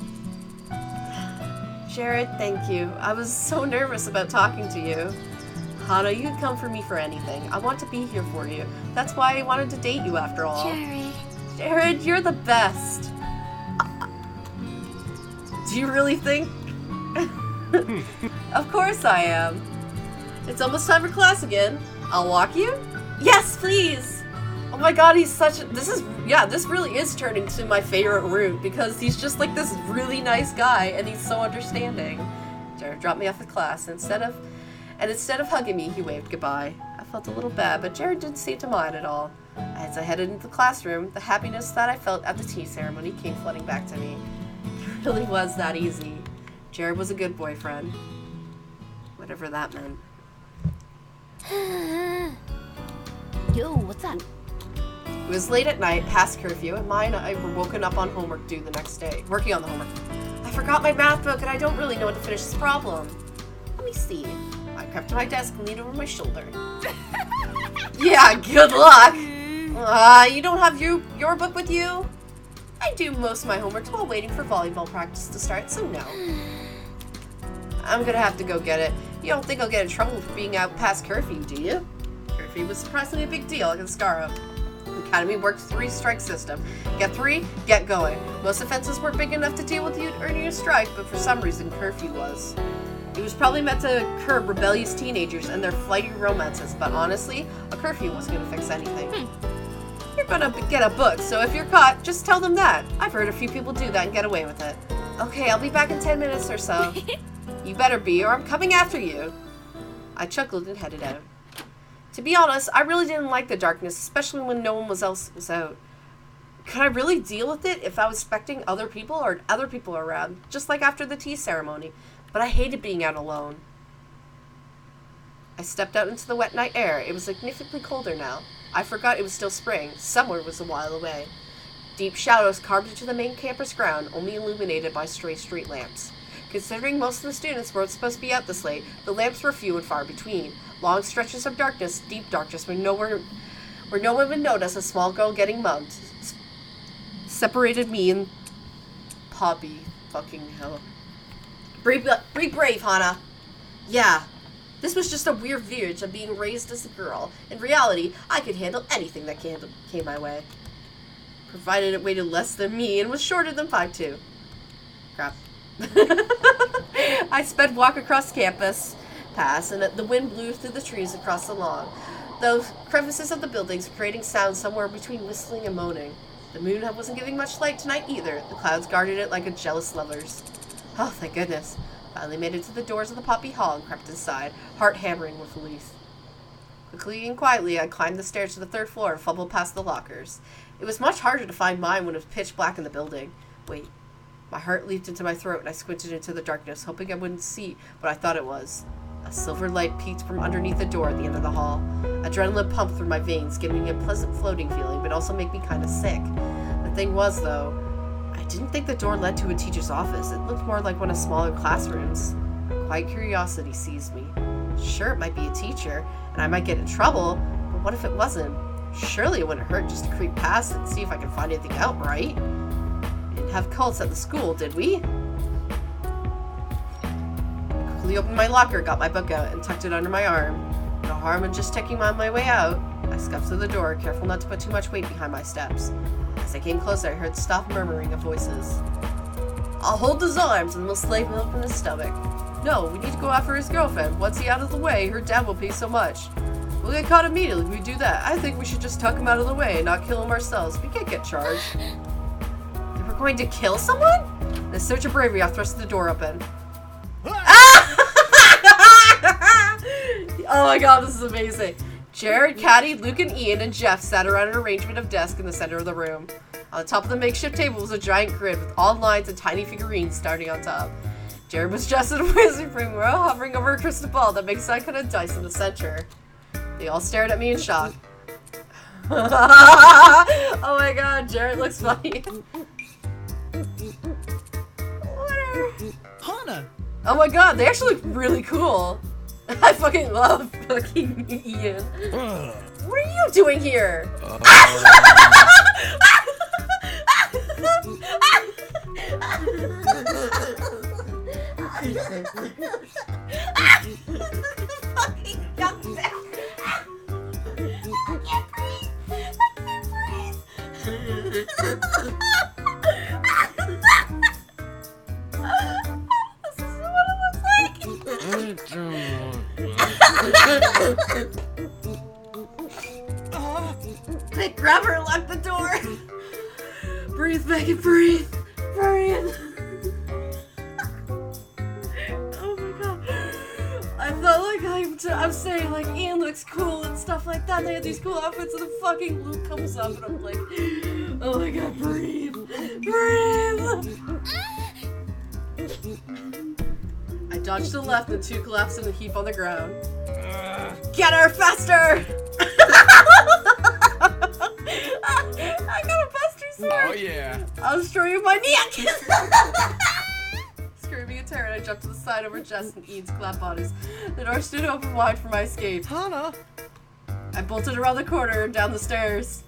Jared, thank you. I was so nervous about talking to you. Hannah, you can come for me for anything. I want to be here for you. That's why I wanted to date you after all. Jared. Jared, you're the best. Do you really think? Of course I am. It's almost time for class again. I'll walk you? Yes, please. Oh my god, he's such a... This really is turning to my favorite route because he's just like this really nice guy and he's so understanding. Jared dropped me off at class and instead of hugging me, he waved goodbye. I felt a little bad, but Jared didn't seem to mind at all. As I headed into the classroom, the happiness that I felt at the tea ceremony came flooding back to me. It really was that easy. Jared was a good boyfriend. Whatever that meant. Yo, what's up? It was late at night, past curfew, and Maya and I were woken up on homework due the next day. Working on the homework. I forgot my math book and I don't really know what to finish this problem. Let me see. I crept to my desk and leaned over my shoulder. Yeah, good luck! You don't have your book with you? I do most of my homework while waiting for volleyball practice to start, so no. I'm gonna have to go get it. You don't think I'll get in trouble for being out past curfew, do you? Curfew was surprisingly a big deal against Scarra. The Academy worked 3-strike system. Get 3, get going. Most offenses weren't big enough to deal with you earning a strike, but for some reason curfew was. It was probably meant to curb rebellious teenagers and their flighty romances, but honestly, a curfew wasn't gonna fix anything. You're gonna get a book, so if you're caught, just tell them that. I've heard a few people do that and get away with it. Okay, I'll be back in 10 minutes or so. You better be, or I'm coming after you. I chuckled and headed out. To be honest, I really didn't like the darkness, especially when no one else was out. Could I really deal with it if I was expecting other people or other people around, just like after the tea ceremony? But I hated being out alone. I stepped out into the wet night air. It was significantly colder now. I forgot it was still spring. Summer was a while away. Deep shadows carved into the main campus ground, only illuminated by stray street lamps. Considering most of the students weren't supposed to be out this late, the lamps were few and far between. Long stretches of darkness, deep darkness, where no one would notice a small girl getting mugged, separated me and Poppy. Fucking hell. Be brave, Hana. Yeah. This was just a weird village of being raised as a girl. In reality, I could handle anything that came my way. Provided it weighed less than me and was shorter than 5'2". Crap. I sped walk across campus pass, and the wind blew through the trees across the lawn, those crevices of the buildings creating sounds somewhere between whistling and moaning. The moon wasn't giving much light tonight either. The clouds guarded it like a jealous lovers. Oh, thank goodness. Finally made it to the doors of the Poppy Hall and crept inside, heart hammering with relief. Quickly and quietly, I climbed the stairs to the 3rd floor and fumbled past the lockers. It was much harder to find mine when it was pitch black in the building. Wait. My heart leaped into my throat and I squinted into the darkness, hoping I wouldn't see what I thought it was. A silver light peeked from underneath the door at the end of the hall. Adrenaline pumped through my veins, giving me a pleasant floating feeling, but also making me kind of sick. The thing was, though, I didn't think the door led to a teacher's office. It looked more like one of smaller classrooms. A quiet curiosity seized me. Sure, it might be a teacher, and I might get in trouble, but what if it wasn't? Surely it wouldn't hurt just to creep past and see if I can find anything out, right? We didn't have cults at the school, did we? I quickly opened my locker, got my book out, and tucked it under my arm. No harm in just taking my way out. I scuffed through the door, careful not to put too much weight behind my steps. As I came closer, I heard the soft murmuring of voices. I'll hold his arms and we'll slave him up in his stomach. No, we need to go after his girlfriend. Once he's out of the way, her dad will pay so much. We'll get caught immediately if we do that. I think we should just tuck him out of the way and not kill him ourselves. We can't get charged. They were going to kill someone? In a surge of bravery, I thrust the door open. Oh my god, this is amazing. Jared, Caddy, Luke, and Ian and Jeff sat around an arrangement of desks in the center of the room. On the top of the makeshift table was a giant grid with all lines and tiny figurines starting on top. Jared was dressed in a wizard robe, hovering over a crystal ball that makes some kind of dice in the center. They all stared at me in shock. Oh my god, Jared looks funny. Hana! Oh my god, they actually look really cool. I fucking love fucking Ian. What are you doing here? Fucking young man. I can't breathe. This is what it looks like. Quick, grab her and lock the door. Breathe, Megan, breathe. Breathe. Oh my god. I thought I'm saying like Ian looks cool and stuff like that. They had these cool outfits and the fucking Luke comes up and I'm like, oh my god, breathe. Breathe. I dodged to the left and two collapsed in a heap on the ground. Get her faster! I got a buster sword! Oh yeah! I'll destroy you with my knee! Screaming in terror, I jumped to the side over Jess and Ian's clap bodies. The door stood open wide for my escape. Hana! I bolted around the corner and down the stairs.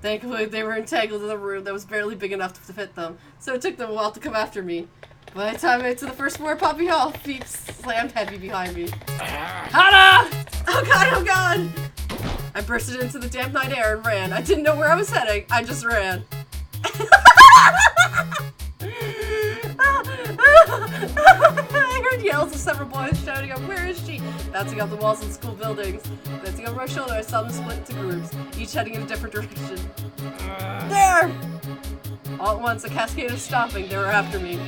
Thankfully, they were entangled in a room that was barely big enough to fit them, so it took them a while to come after me. By the time I made it to the first floor of Poppy Hall, feet slammed heavy behind me. Hana! Oh god, oh god! I bursted into the damp night air and ran. I didn't know where I was heading, I just ran. I heard yells of several boys shouting out, "Where is she?" Bouncing off the walls of school buildings. Glancing over my shoulder, I saw them split into groups, each heading in a different direction. There! All at once, a cascade of stomping, they were after me.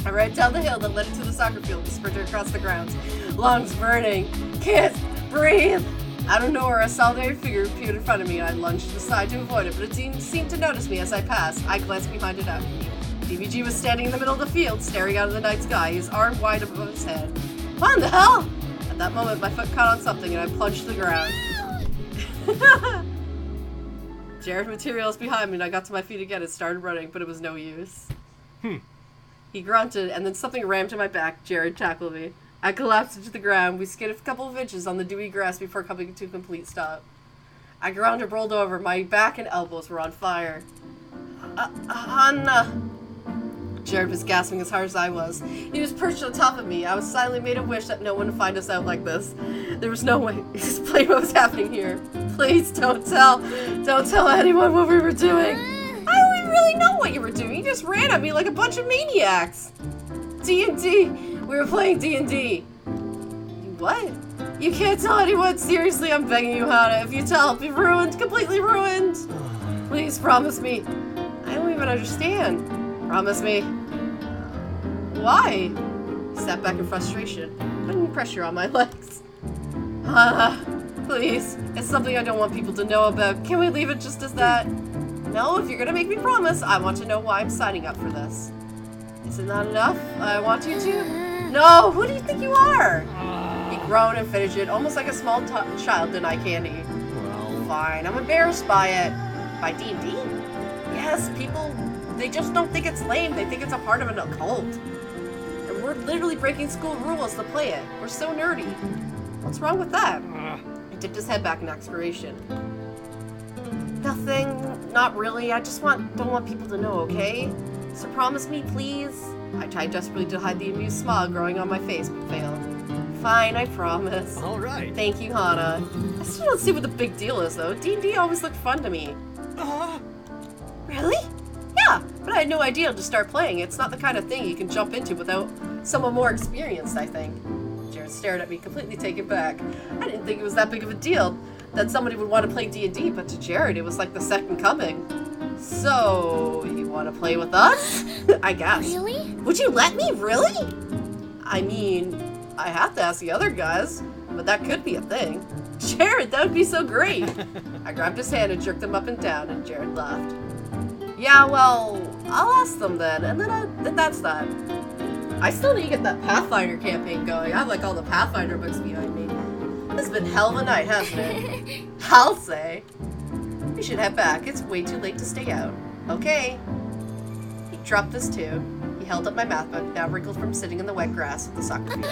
I ran down the hill that led into the soccer field and sprinted across the grounds. Lungs burning. Can't breathe. Out of nowhere, a solitary figure appeared in front of me, and I lunged to the side to avoid it, but it didn't seem to notice me as I passed. I glanced behind it after me. DBG was standing in the middle of the field, staring out of the night sky, his arm wide above his head. What in the hell? At that moment, my foot caught on something, and I plunged to the ground. Jared materials behind me, and I got to my feet again and started running, but it was no use. He grunted, and then something rammed to my back. Jared tackled me. I collapsed into the ground. We skidded a couple of inches on the dewy grass before coming to a complete stop. I ground and rolled over. My back and elbows were on fire. Hannah. Jared was gasping as hard as I was. He was perched on top of me. I was silently made a wish that no one would find us out like this. There was no way. Explain what was happening here. Please don't tell. Don't tell anyone what we were doing. I don't even really know what you were doing. You just ran at me like a bunch of maniacs. D&D. We were playing D&D. What? You can't tell anyone. Seriously, I'm begging you, Hannah. If you tell, it'll be ruined. Completely ruined. Please promise me. I don't even understand. Promise me. Why? He sat back in frustration, putting pressure on my legs. Please. It's something I don't want people to know about. Can we leave it just as that? No, if you're gonna make me promise, I want to know why I'm signing up for this. Isn't that enough? I want you to. No, who do you think you are? He groaned and fidgeted, almost like a small child denied candy. Well, Fine, I'm embarrassed by it. By D&D? Yes, people, they just don't think it's lame. They think it's a part of an occult. And we're literally breaking school rules to play it. We're so nerdy. What's wrong with that? He tipped his head back in expiration. Nothing, not really. I just don't want people to know, okay? So promise me, please. I tried desperately to hide the amused smile growing on my face, but failed. Fine, I promise. all right. Thank you, Hannah. I still don't see what the big deal is, though. D&D always looked fun to me. Really? Yeah, but I had no idea to start playing. It's not the kind of thing you can jump into without someone more experienced, I think. Jared stared at me, completely taken back. I didn't think it was that big of a deal that somebody would want to play D&D, but to Jared, it was like the second coming. So, you want to play with us? I guess. Really? Would you let me? Really? I mean, I have to ask the other guys, but that could be a thing. Jared, that would be so great. I grabbed his hand and jerked him up and down, and Jared laughed. Yeah, well, I'll ask them then, and then that's that. I still need to get that Pathfinder campaign going. I have like all the Pathfinder books behind me. This has been hell of a night, hasn't it? I'll say. We should head back. It's way too late to stay out. Okay. He dropped this too. He held up my math book, now wrinkled from sitting in the wet grass of the soccer field.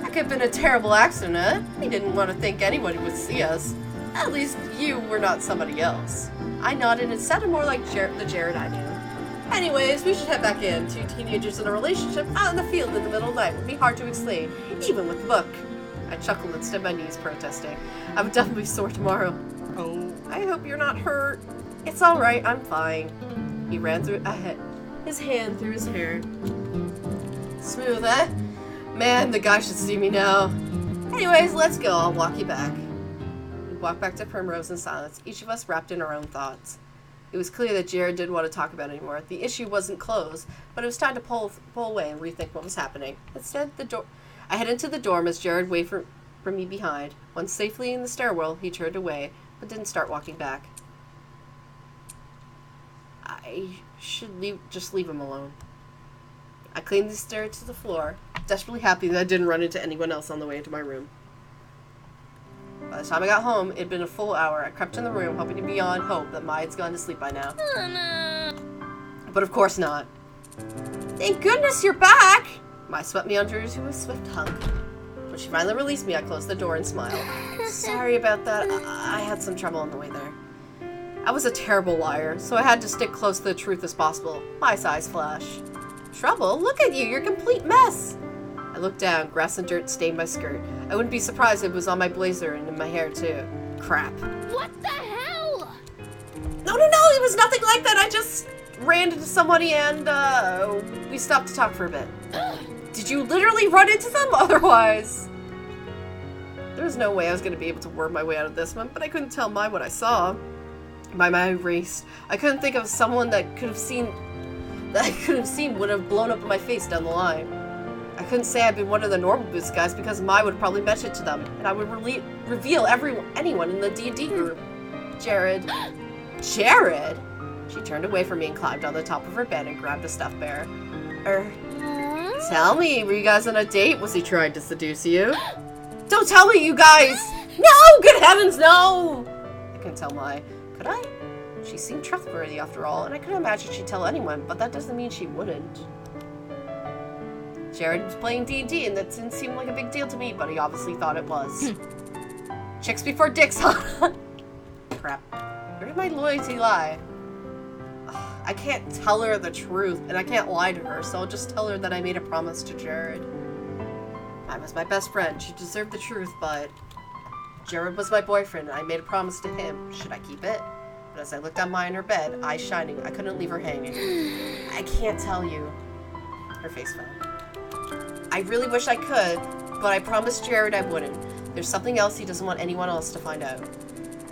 That could have been a terrible accident, huh? He didn't want to think anyone would see us. At least you were not somebody else. I nodded. It sounded more like the Jared I knew. Anyways, we should head back in. Two teenagers in a relationship out in the field in the middle of the night would be hard to explain, even with the book. I chuckled and stood my knees protesting. I would definitely be sore tomorrow. Oh, I hope you're not hurt. It's alright, I'm fine. He ran through his hand through his hair. Smooth, eh? Man, the guy should see me now. Anyways, let's go. I'll walk you back. We walked back to Primrose in silence, each of us wrapped in our own thoughts. It was clear that Jared didn't want to talk about it anymore. The issue wasn't closed, but it was time to pull away and rethink what was happening. Instead, I headed into the dorm as Jared waved for me behind. Once safely in the stairwell, he turned away, but didn't start walking back. I should just leave him alone. I cleaned the stairs to the floor, desperately happy that I didn't run into anyone else on the way into my room. By the time I got home, it had been a full hour. I crept in the room, hoping to beyond hope that Maya had gone to sleep by now. Oh, no. But of course not. Thank goodness you're back! Maya swept me under to a swift hug. When she finally released me, I closed the door and smiled. Sorry about that. I had some trouble on the way there. I was a terrible liar, so I had to stick close to the truth as possible. Maya's eyes flashed. Trouble? Look at you, you're a complete mess! I looked down. Grass and dirt stained my skirt. I wouldn't be surprised if it was on my blazer and in my hair, too. Crap. What the hell? No, it was nothing like that. I just ran into somebody and, we stopped to talk for a bit. Did you literally run into them? Otherwise... There was no way I was going to be able to worm my way out of this one, but I couldn't tell Mai what I saw. My mind raced. I couldn't think of someone that I could have seen would have blown up in my face down the line. I couldn't say I'd been one of the normal boots guys because Mai would probably mention it to them, and I would reveal anyone in the D&D group. Jared. Jared? She turned away from me and climbed on the top of her bed and grabbed a stuffed bear. Tell me, were you guys on a date? Was he trying to seduce you? Don't tell me, you guys! No! Good heavens, no! I couldn't tell Mai. Could I? She seemed trustworthy after all, and I couldn't imagine she'd tell anyone, but that doesn't mean she wouldn't. Jared was playing D&D, and that didn't seem like a big deal to me, but he obviously thought it was. Chicks before dicks, huh? Crap. Where did my loyalty lie? I can't tell her the truth, and I can't lie to her, so I'll just tell her that I made a promise to Jared. I was my best friend. She deserved the truth, but Jared was my boyfriend, and I made a promise to him. Should I keep it? But as I looked at Mai in her bed, eyes shining, I couldn't leave her hanging. I can't tell you. Her face fell. I really wish I could, but I promised Jared I wouldn't. There's something else he doesn't want anyone else to find out.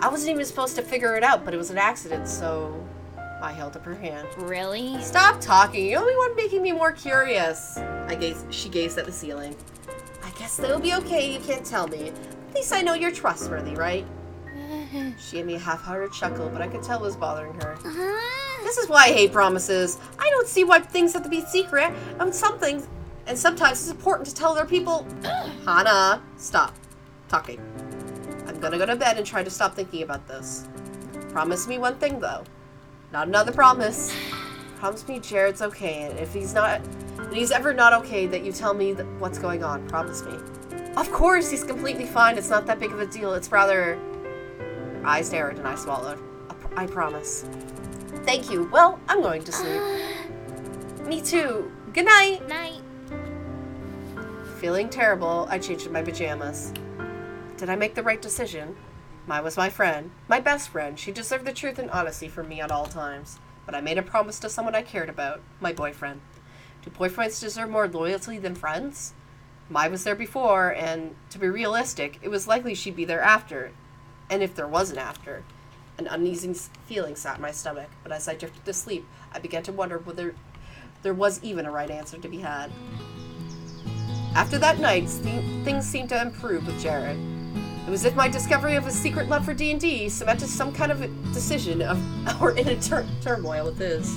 I wasn't even supposed to figure it out, but it was an accident, so I held up her hand. Really? Stop talking. You're the only one making me more curious. She gazed at the ceiling. I guess that'll be okay. You can't tell me. At least I know you're trustworthy, right? She gave me a half-hearted chuckle, but I could tell it was bothering her. This is why I hate promises. I don't see why things have to be secret, and sometimes it's important to tell other people. Hana, stop talking. I'm gonna go to bed and try to stop thinking about this. Promise me one thing, though. Not another promise. Promise me Jared's okay, and if he's ever not okay, that you tell me what's going on. Promise me. Of course, he's completely fine. It's not that big of a deal. It's rather... Her eyes narrowed and I swallowed. I promise. Thank you. Well, I'm going to sleep. Me too. Good night. Night. Feeling terrible, I changed my pajamas. Did I make the right decision? Mai was my friend. My best friend. She deserved the truth and honesty from me at all times. But I made a promise to someone I cared about. My boyfriend. Do boyfriends deserve more loyalty than friends? Mai was there before, and to be realistic, it was likely she'd be there after. And if there was an after. An uneasy feeling sat in my stomach, but as I drifted to sleep, I began to wonder whether there was even a right answer to be had. After that night, things seemed to improve with Jared. It was as if my discovery of his secret love for D&D cemented some kind of decision of our inner turmoil with his.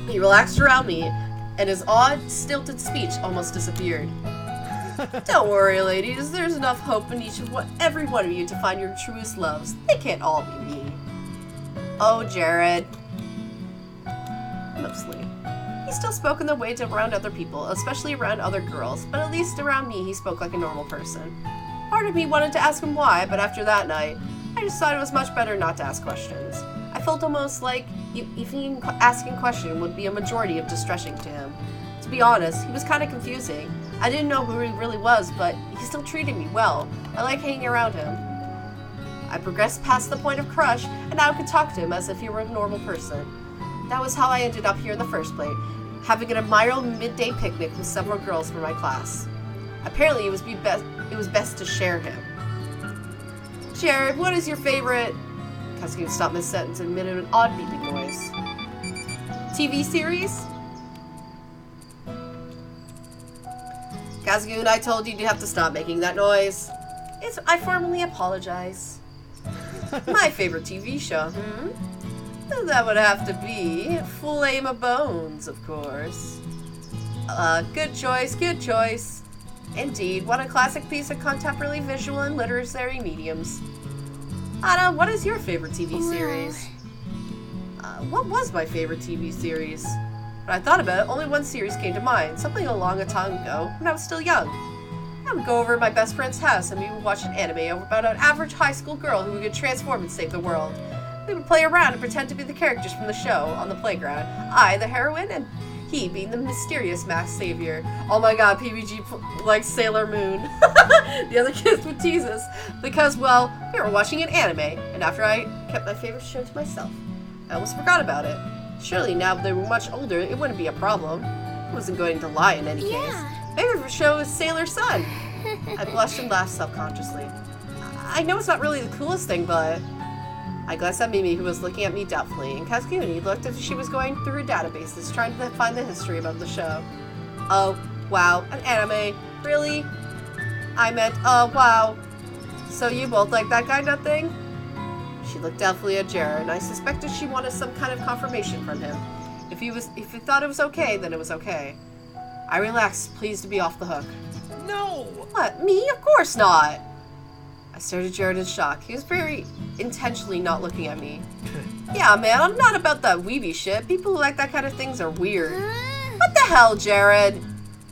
He relaxed around me, and his odd, stilted speech almost disappeared. Don't worry, ladies. There's enough hope in every one of you to find your truest loves. They can't all be me. Oh, Jared. Mostly. He still spoke in the way around other people, especially around other girls, but at least around me he spoke like a normal person. Part of me wanted to ask him why, but after that night, I decided it was much better not to ask questions. I felt almost like even asking a question would be a majority of distressing to him. To be honest, he was kind of confusing. I didn't know who he really was, but he still treated me well. I like hanging around him. I progressed past the point of crush, and now I could talk to him as if he were a normal person. That was how I ended up here in the first place, having an admirable midday picnic with several girls from my class. Apparently, it was best to share him. Jared, what is your favorite... Kazuki stopped mid-sentence and emitted an odd beeping noise. TV series? Kazuki, I told you to have to stop making that noise. I formally apologize. My favorite TV show, That would have to be Full Aim of Bones, of course. Good choice, good choice. Indeed, what a classic piece of contemporary visual and literary mediums. Anna, what is your favorite TV series? What was my favorite TV series? When I thought about it, only one series came to mind, something a long time ago, when I was still young. I would go over to my best friend's house and we would watch an anime about an average high school girl who could transform and save the world. We would play around and pretend to be the characters from the show on the playground. I, the heroine, and he being the mysterious masked savior. Oh my god, PBG like Sailor Moon. The other kids would tease us because, well, we were watching an anime, and after I kept my favorite show to myself, I almost forgot about it. Surely now that they were much older, it wouldn't be a problem. I wasn't going to lie in any case. My favorite show is Sailor Sun. I blushed and laughed self-consciously. I know it's not really the coolest thing, but... I glanced at Mimi, who was looking at me doubtfully, and Katsukuni looked as if she was going through her databases, trying to find the history about the show. Oh, Wow, an anime? Really? I meant, wow. So you both like that kind of thing? She looked doubtfully at Jared, and I suspected she wanted some kind of confirmation from him. If he thought it was okay, then it was okay. I relaxed, pleased to be off the hook. No! What, me? Of course not! I stared at Jared in shock. He was very intentionally not looking at me. Yeah, man, I'm not about that weeby shit. People who like that kind of things are weird. What the hell, Jared?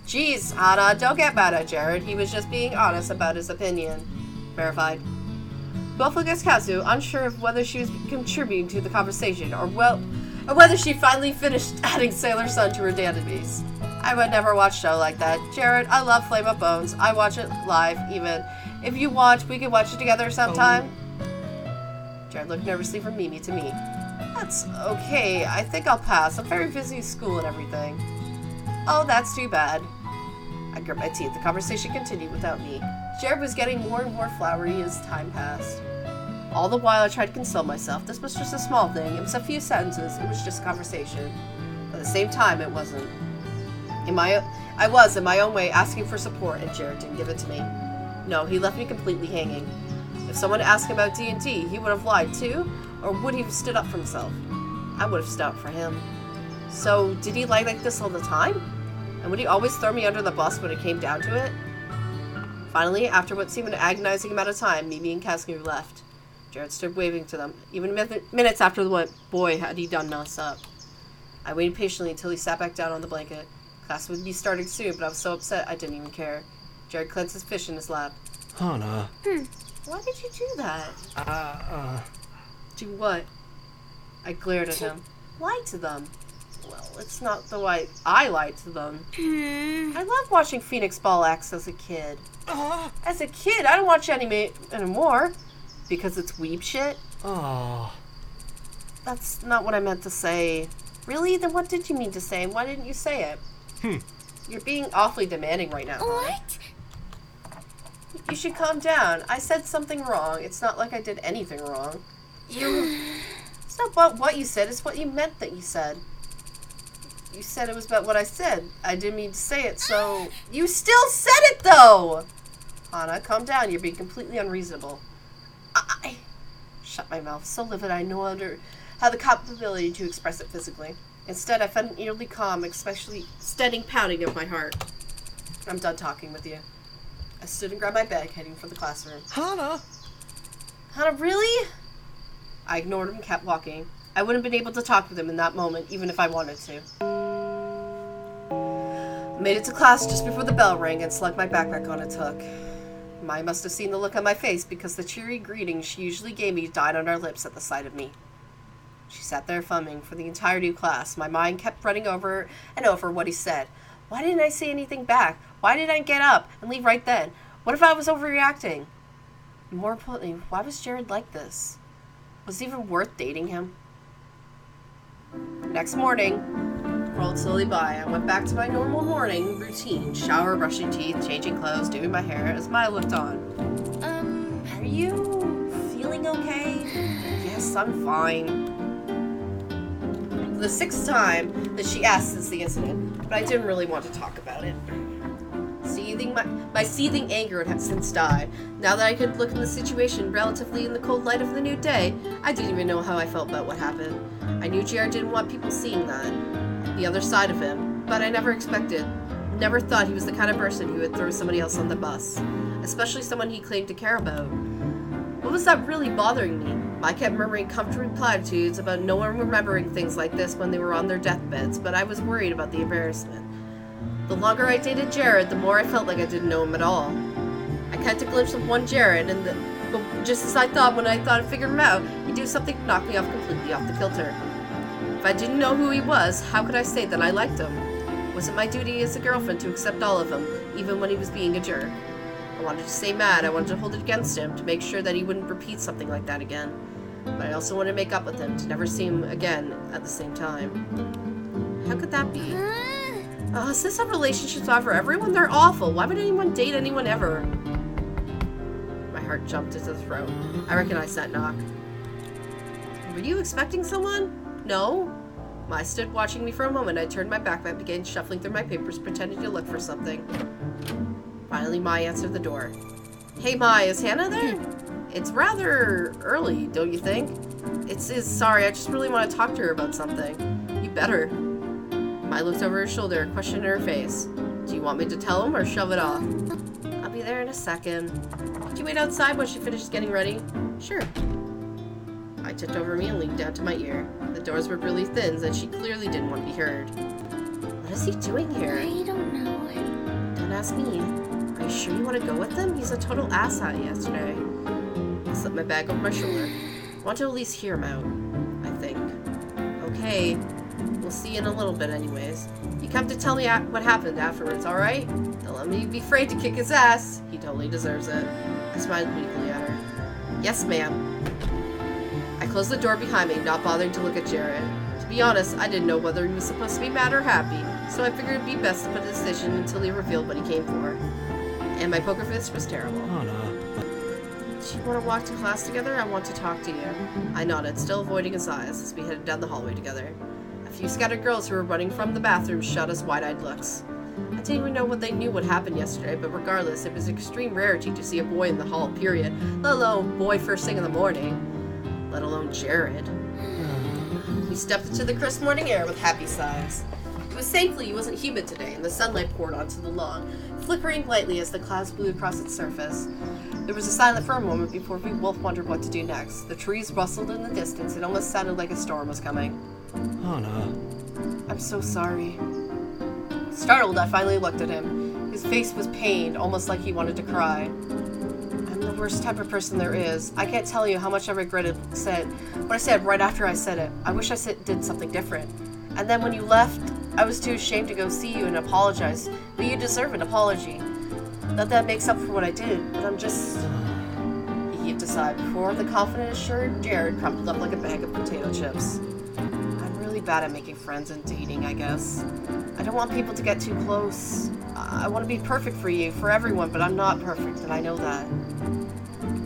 Jeez, Hana, don't get mad at Jared. He was just being honest about his opinion. Verified. Both looked at Kazu, unsure of whether she was contributing to the conversation, or whether she finally finished adding Sailor Sun to her database. I would never watch a show like that. Jared, I love Flame Up Bones. I watch it live, even. If you watch, we can watch it together sometime. Jared looked nervously from Mimi to me. That's okay. I think I'll pass. I'm very busy at school and everything. Oh, that's too bad. I grit my teeth. The conversation continued without me. Jared was getting more and more flowery as time passed. All the while, I tried to console myself. This was just a small thing. It was a few sentences. It was just conversation. But at the same time, it wasn't. I was, in my own way, asking for support, and Jared didn't give it to me. No, he left me completely hanging. If someone asked him about D&D, he would have lied too? Or would he have stood up for himself? I would have stood up for him. So, did he lie like this all the time? And would he always throw me under the bus when it came down to it? Finally, after what seemed an agonizing amount of time, Mimi and Kazumi left. Jared stood waving to them, even minutes after the boy had he done mess up. I waited patiently until he sat back down on the blanket. Class would be starting soon, but I was so upset I didn't even care. Jared clenched his fish in his lap. Hana. Why did you do that? Do what? I glared at him. Lie to them. Well, it's not the way I lied to them. I loved watching Phoenix Ball X as a kid. As a kid, I don't watch anime anymore. Because it's weeb shit? That's not what I meant to say. Really? Then what did you mean to say, and why didn't you say it? You're being awfully demanding right now. What? You should calm down. I said something wrong. It's not like I did anything wrong. It's not about what you said, it's what you meant that you said. You said it was about what I said. I didn't mean to say it, so... You still said it, though! Hana, calm down. You're being completely unreasonable. I shut my mouth. So livid I no longer had the capability to express it physically. Instead, I felt an eerily calm, especially steady pounding of my heart. I'm done talking with you. I stood and grabbed my bag, heading for the classroom. Hana! Hana, really? I ignored him and kept walking. I wouldn't have been able to talk with him in that moment, even if I wanted to. I made it to class just before the bell rang and slugged my backpack on its hook. Mai must have seen the look on my face because the cheery greeting she usually gave me died on her lips at the sight of me. She sat there fumbling for the entire new class. My mind kept running over and over what he said. Why didn't I say anything back? Why didn't I get up and leave right then? What if I was overreacting? And more importantly, why was Jared like this? Was it even worth dating him? Next morning rolled slowly by. I went back to my normal morning routine. Shower, brushing teeth, changing clothes, doing my hair as Maya looked on. Are you feeling okay? Yes, I'm fine. The sixth time that she asked since the incident, but I didn't really want to talk about it. My seething anger had since died. Now that I could look at the situation relatively in the cold light of the new day, I didn't even know how I felt about what happened. I knew Jared didn't want people seeing that, the other side of him, but I never thought he was the kind of person who would throw somebody else on the bus, especially someone he claimed to care about. What was that really bothering me? I kept murmuring comforting platitudes about no one remembering things like this when they were on their deathbeds, but I was worried about the embarrassment. The longer I dated Jared, the more I felt like I didn't know him at all. I caught a glimpse of one Jared, but just as I thought when I thought I figured him out, he'd do something to knock me off completely off the kilter. If I didn't know who he was, how could I say that I liked him? Was it my duty as a girlfriend to accept all of him, even when he was being a jerk? I wanted to stay mad, I wanted to hold it against him, to make sure that he wouldn't repeat something like that again. But I also wanted to make up with him, to never see him again at the same time. How could that be? Is this how relationships are for everyone? They're awful. Why would anyone date anyone ever? My heart jumped to the throat. I recognized that knock. Were you expecting someone? No? Mai stood watching me for a moment. I turned my back and began shuffling through my papers, pretending to look for something. Finally, Mai answered the door. Hey, Mai, is Hannah there? It's rather early, don't you think? Sorry, I just really want to talk to her about something. You better. Mai looked over her shoulder, a question in her face. Do you want me to tell him or shove it off? I'll be there in a second. Could you wait outside when she finishes getting ready? Sure. I tipped over me and leaned down to my ear. The doors were really thin, and she clearly didn't want to be heard. What is he doing here? I don't know. Don't ask me. Are you sure you want to go with him? He's a total asshat yesterday. I slipped my bag over my shoulder. I want to at least hear him out, I think. Okay. We'll see you in a little bit anyways. You come to tell me what happened afterwards, alright? Don't let me be afraid to kick his ass. He totally deserves it. I smiled weakly at her. Yes, ma'am. I closed the door behind me, not bothering to look at Jared. To be honest, I didn't know whether he was supposed to be mad or happy, so I figured it'd be best to put a decision until he revealed what he came for. And my poker face was terrible. Hana. Do you want to walk to class together? I want to talk to you. I nodded, still avoiding his eyes, as we headed down the hallway together. A few scattered girls who were running from the bathroom shot us wide-eyed looks. I didn't even know what they knew what happened yesterday, but regardless, it was an extreme rarity to see a boy in the hall, period, let alone boy first thing in the morning. Let alone Jared. We stepped into the crisp morning air with happy sighs. It was thankfully it wasn't humid today, and the sunlight poured onto the lawn, flickering lightly as the clouds blew across its surface. There was a silence for a moment before we both wondered what to do next. The trees rustled in the distance. It almost sounded like a storm was coming. Hana. I'm so sorry. Startled, I finally looked at him. His face was pained, almost like he wanted to cry. I'm the worst type of person there is. I can't tell you how much I regretted what I said right after I said it. I wish I did something different. And then when you left, I was too ashamed to go see you and apologize. But you deserve an apology. Not that makes up for what I did, but I'm just... He heaved a sigh before the confident, assured Jared crumpled up like a bag of potato chips. I'm really bad at making friends and dating, I guess. I don't want people to get too close. I want to be perfect for you, for everyone, but I'm not perfect, and I know that.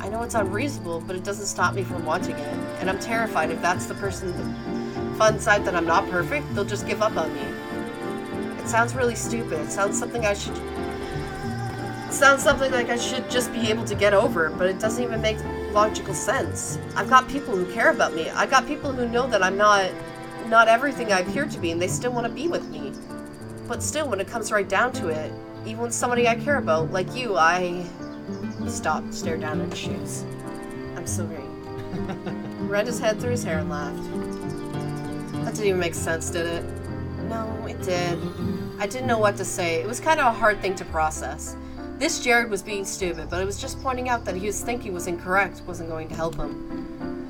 I know it's unreasonable, but it doesn't stop me from wanting it. And I'm terrified if that's the fun side that I'm not perfect, they'll just give up on me. It sounds really stupid. It sounds something like I should just be able to get over, but it doesn't even make logical sense. I've got people who care about me. I've got people who know that I'm not everything I appear to be, and they still want to be with me. But still, when it comes right down to it, even with somebody I care about, like you, He stopped, stared down at his shoes. I'm sorry. He ran his head through his hair and laughed. That didn't even make sense, did it? No, it did. I didn't know what to say. It was kind of a hard thing to process. This Jared was being stupid, but it was just pointing out that his thinking was incorrect wasn't going to help him.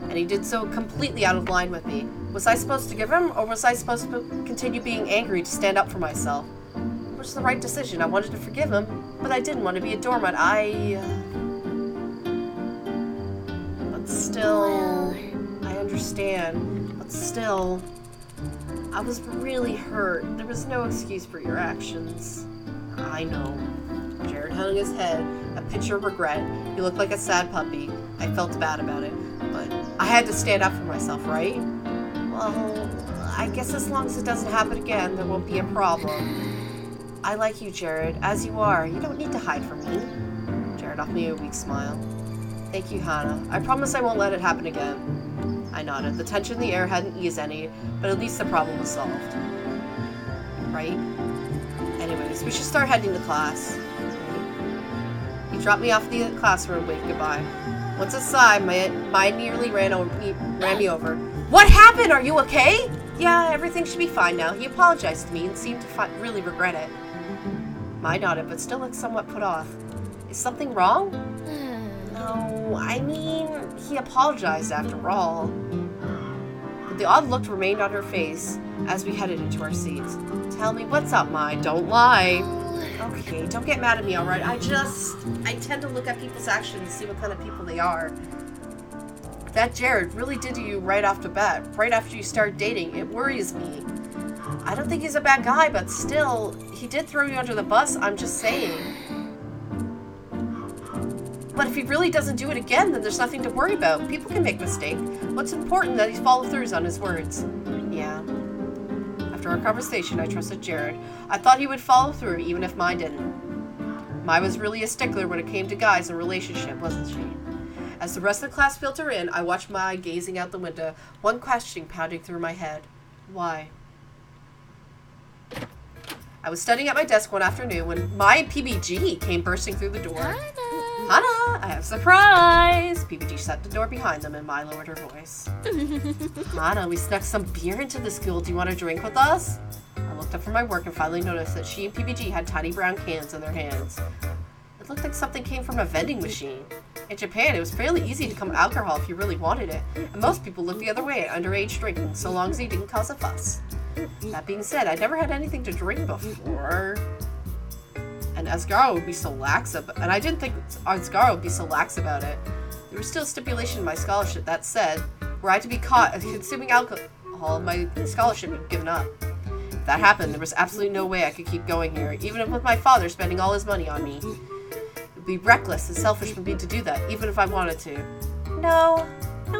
And he did so completely out of line with me. Was I supposed to give him, or was I supposed to continue being angry to stand up for myself? It was the right decision. I wanted to forgive him, but I didn't want to be a doormat. But still... I understand. But still... I was really hurt. There was no excuse for your actions. I know. Jared hung his head, a picture of regret. He looked like a sad puppy. I felt bad about it, but I had to stand up for myself, right? Well, I guess as long as it doesn't happen again, there won't be a problem. I like you, Jared, as you are. You don't need to hide from me. Jared offered me a weak smile. Thank you, Hana. I promise I won't let it happen again. I nodded. The tension in the air hadn't eased any, but at least the problem was solved. Right? Anyways, we should start heading to class. He dropped me off in the classroom, waved goodbye. Once inside, my nearly ran me over. What happened? Are you okay? Yeah, everything should be fine now. He apologized to me and seemed to really regret it. I nodded, but still looked somewhat put off. Is something wrong? No, I mean, he apologized after all. But the odd look remained on her face as we headed into our seats. Tell me, what's up, Mai? Don't lie. Okay, don't get mad at me, alright? I tend to look at people's actions and see what kind of people they are. That Jared really did to you right off the bat, right after you started dating. It worries me. I don't think he's a bad guy, but still, he did throw you under the bus, I'm just saying. But if he really doesn't do it again, then there's nothing to worry about. People can make mistakes. What's important that he follows through on his words. Yeah. After our conversation, I trusted Jared. I thought he would follow through, even if Mai didn't. Mai was really a stickler when it came to guys and relationship, wasn't she? As the rest of the class filtered in, I watched Mai gazing out the window, one question pounding through my head. Why? I was studying at my desk one afternoon when Mai and PBG came bursting through the door. Hana, I have a surprise! PBG shut the door behind them and Mai lowered her voice. Hana, we snuck some beer into the school. Do you want to drink with us? I looked up from my work and finally noticed that she and PBG had tiny brown cans in their hands. It looked like something came from a vending machine. In Japan, it was fairly easy to come alcohol if you really wanted it, and most people looked the other way at underage drinking, so long as you didn't cause a fuss. That being said, I'd never had anything to drink before. And Asagao would be so lax about it. And I didn't think Asagao would be so lax about it. There was still a stipulation in my scholarship that said, were I to be caught consuming alcohol, my scholarship would be given up. If that happened, there was absolutely no way I could keep going here, even with my father spending all his money on me. It would be reckless and selfish for me to do that, even if I wanted to. No,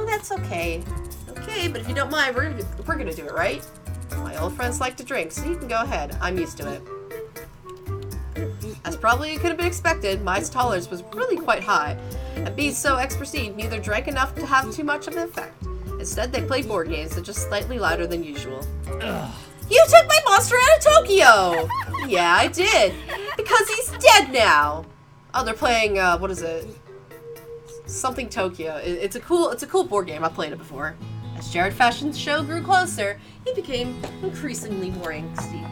that's okay. Okay, but if you don't mind, we're gonna do it, right? My old friends like to drink, so you can go ahead. I'm used to it. As probably could have been expected, my tolerance was really quite high, and being so ex-perceived, neither drank enough to have too much of an effect. Instead, they played board games that just slightly louder than usual. Ugh. You took my monster out of Tokyo! Yeah, I did. Because he's dead now. Oh, they're playing, what is it? Something Tokyo. It's a cool board game. I've played it before. As Jared Fashion's show grew closer, he became increasingly more angsty.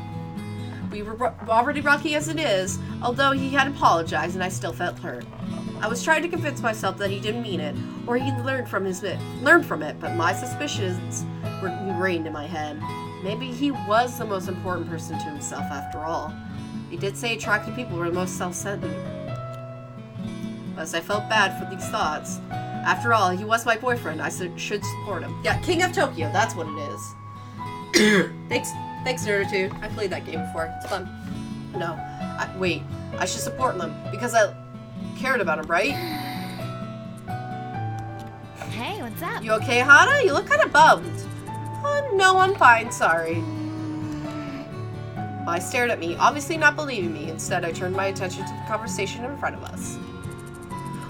We were already rocky as it is, although he had apologized and I still felt hurt. I was trying to convince myself that he didn't mean it, or he learned from it, but my suspicions were ingrained in my head. Maybe he was the most important person to himself after all. He did say attractive people were the most self-centered. But as I felt bad for these thoughts, after all, he was my boyfriend. I should support him. Yeah, King of Tokyo, that's what it is. Thanks, Nerditude. I played that game before. It's fun. No. Wait. I should support them because I cared about him, right? Hey, what's up? You okay, Hana? You look kind of bummed. Oh, no, I'm fine. Sorry. I stared at me, obviously not believing me. Instead, I turned my attention to the conversation in front of us.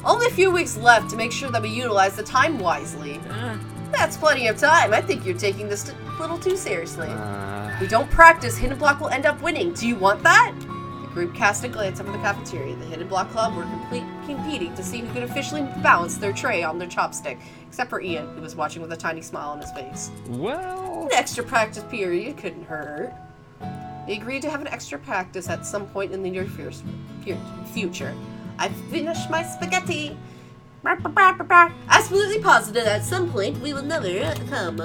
Only a few weeks left to make sure that we utilize the time wisely. That's plenty of time. I think you're taking this a little too seriously. If we don't practice, Hidden Block will end up winning. Do you want that? The group cast a glance over the cafeteria. The Hidden Block Club were competing to see who could officially balance their tray on their chopstick, except for Ian, who was watching with a tiny smile on his face. Well... An extra practice period couldn't hurt. They agreed to have an extra practice at some point in the near future. I've finished my spaghetti. Absolutely positive at some point we will never come.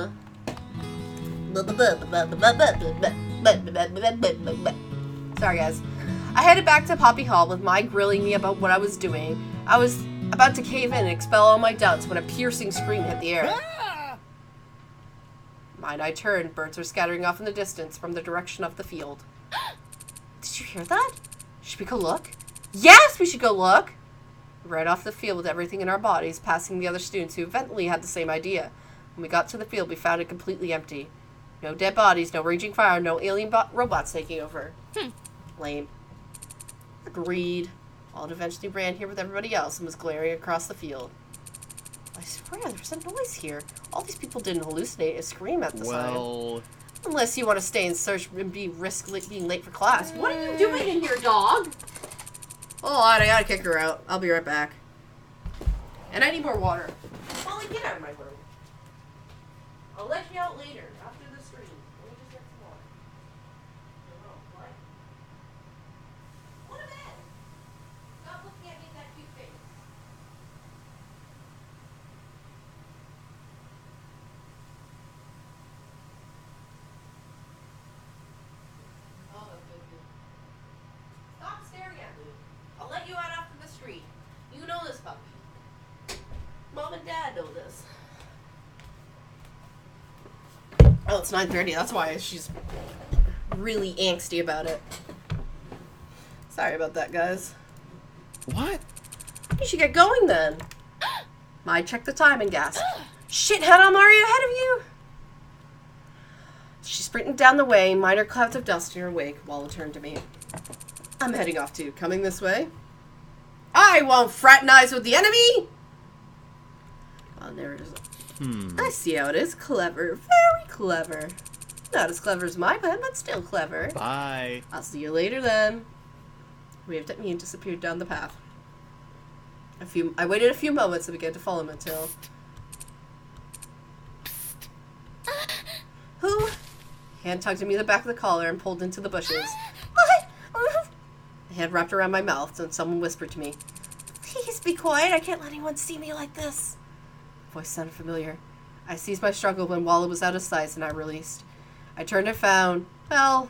Sorry, guys. I headed back to Poppy Hall with Mai grilling me about what I was doing. I was about to cave in and expel all my doubts when a piercing scream hit the air. Mai and I turned. Birds were scattering off in the distance from the direction of the field. Did you hear that? Should we go look? Yes, we should go look! We ran off the field with everything in our bodies, passing the other students who evidently had the same idea. When we got to the field, we found it completely empty. No dead bodies, no raging fire, no alien robots taking over. Lame. Agreed. Walt eventually ran here with everybody else and was glaring across the field. I swear, there's a noise here. All these people didn't hallucinate and scream at the sign. Unless you want to stay and search and risk being late for class. What are you doing in here, dog? Hold on, I gotta kick her out. I'll be right back. And I need more water. Molly, get out of my room. I'll let you out later, after the stream. Let me just get some water. What a man! Stop looking at me with that cute face. Oh, good. Stop staring at me. I'll let you out after the street. You know this puppy. Mom and Dad know this. Oh, it's 9:30. That's why she's really angsty about it. Sorry about that, guys. What? You should get going then. Mai checked the time and gasped. Shit, Hannah, I'm already ahead of you. She sprinted down the way, minor clouds of dust in her wake. Walla turned to me. I'm heading off too. Coming this way? I won't fraternize with the enemy! Oh, there it is. I see how it is. Clever. Very clever. Not as clever as my plan, but still clever. Bye. I'll see you later then. Waved at me and disappeared down the path. I waited a few moments and began to follow him until... Who? Hand tugged at me in the back of the collar and pulled into the bushes. What? A hand wrapped around my mouth and someone whispered to me, Please be quiet. I can't let anyone see me like this. The voice sounded familiar. I ceased my struggle when Walla was out of sight and I released. I turned and found... Well...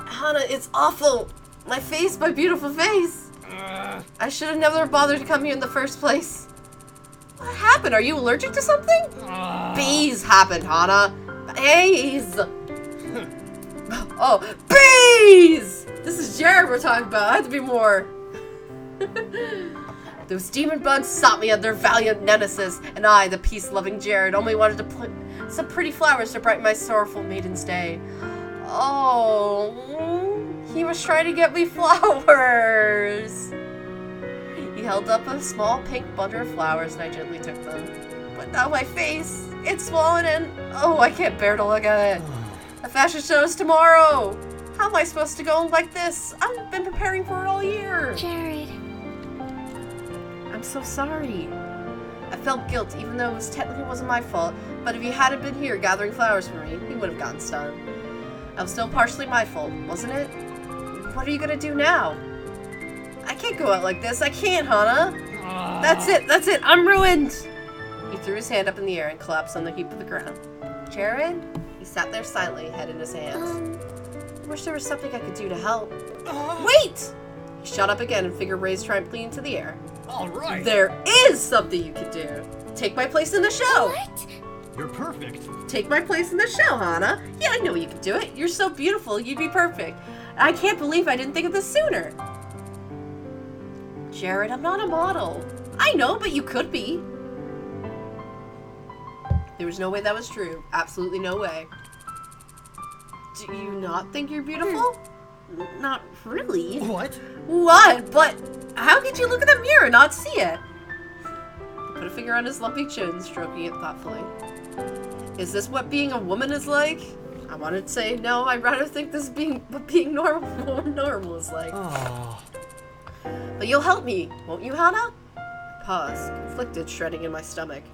Hana, it's awful. My face, my beautiful face. I should have never bothered to come here in the first place. What happened? Are you allergic to something? Bees happened, Hana. Bees. Oh, bees! This is Jared we're talking about. I have to be more. Those demon bugs sought me at their valiant nemesis, and I, the peace-loving Jared, only wanted to put some pretty flowers to brighten my sorrowful maiden's day. Oh, he was trying to get me flowers. He held up a small pink bundle of flowers and I gently took them. But now my face, it's swollen and, oh, I can't bear to look at it. The fashion show is tomorrow. How am I supposed to go like this? I've been preparing for it all year. Jared. I'm so sorry. I felt guilt even though it technically wasn't my fault, but if he hadn't been here gathering flowers for me, he would have gotten stung. It was still partially my fault, wasn't it? What are you gonna do now? I can't go out like this. I can't, Hana. That's it. I'm ruined. He threw his hand up in the air and collapsed on the heap of the ground. Jared? He sat there silently, head in his hands. I wish there was something I could do to help. Wait! He shot up again and figure raised triumphantly into the air. All right. There is something you can do. Take my place in the show. What? You're perfect. Take my place in the show, Hana. Yeah, I know you can do it. You're so beautiful. You'd be perfect. I can't believe I didn't think of this sooner. Jared, I'm not a model. I know, but you could be. There was no way that was true. Absolutely no way. Do you not think you're beautiful? Not really. What? What? But how could you look in the mirror and not see it? He put a finger on his lumpy chin, stroking it thoughtfully. Is this what being a woman is like? I wanted to say, no, I'd rather think this is what being normal is like. Oh. But you'll help me, won't you, Hana? I paused, conflicted, shredding in my stomach.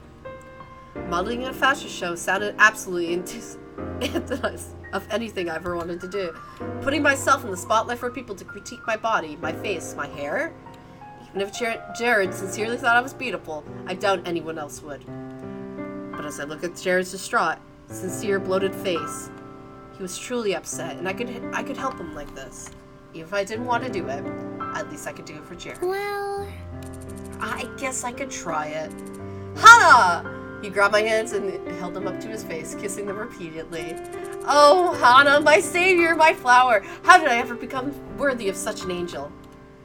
Modeling in a fashion show sounded absolutely antithesis of anything I ever wanted to do. Putting myself in the spotlight for people to critique my body, my face, my hair? Even if Jared sincerely thought I was beautiful, I doubt anyone else would. But as I look at Jared's distraught, sincere, bloated face, he was truly upset, and I could help him like this. Even if I didn't want to do it, at least I could do it for Jared. Well... I guess I could try it. Hana! He grabbed my hands and held them up to his face, kissing them repeatedly. Oh, Hana, my savior, my flower! How did I ever become worthy of such an angel?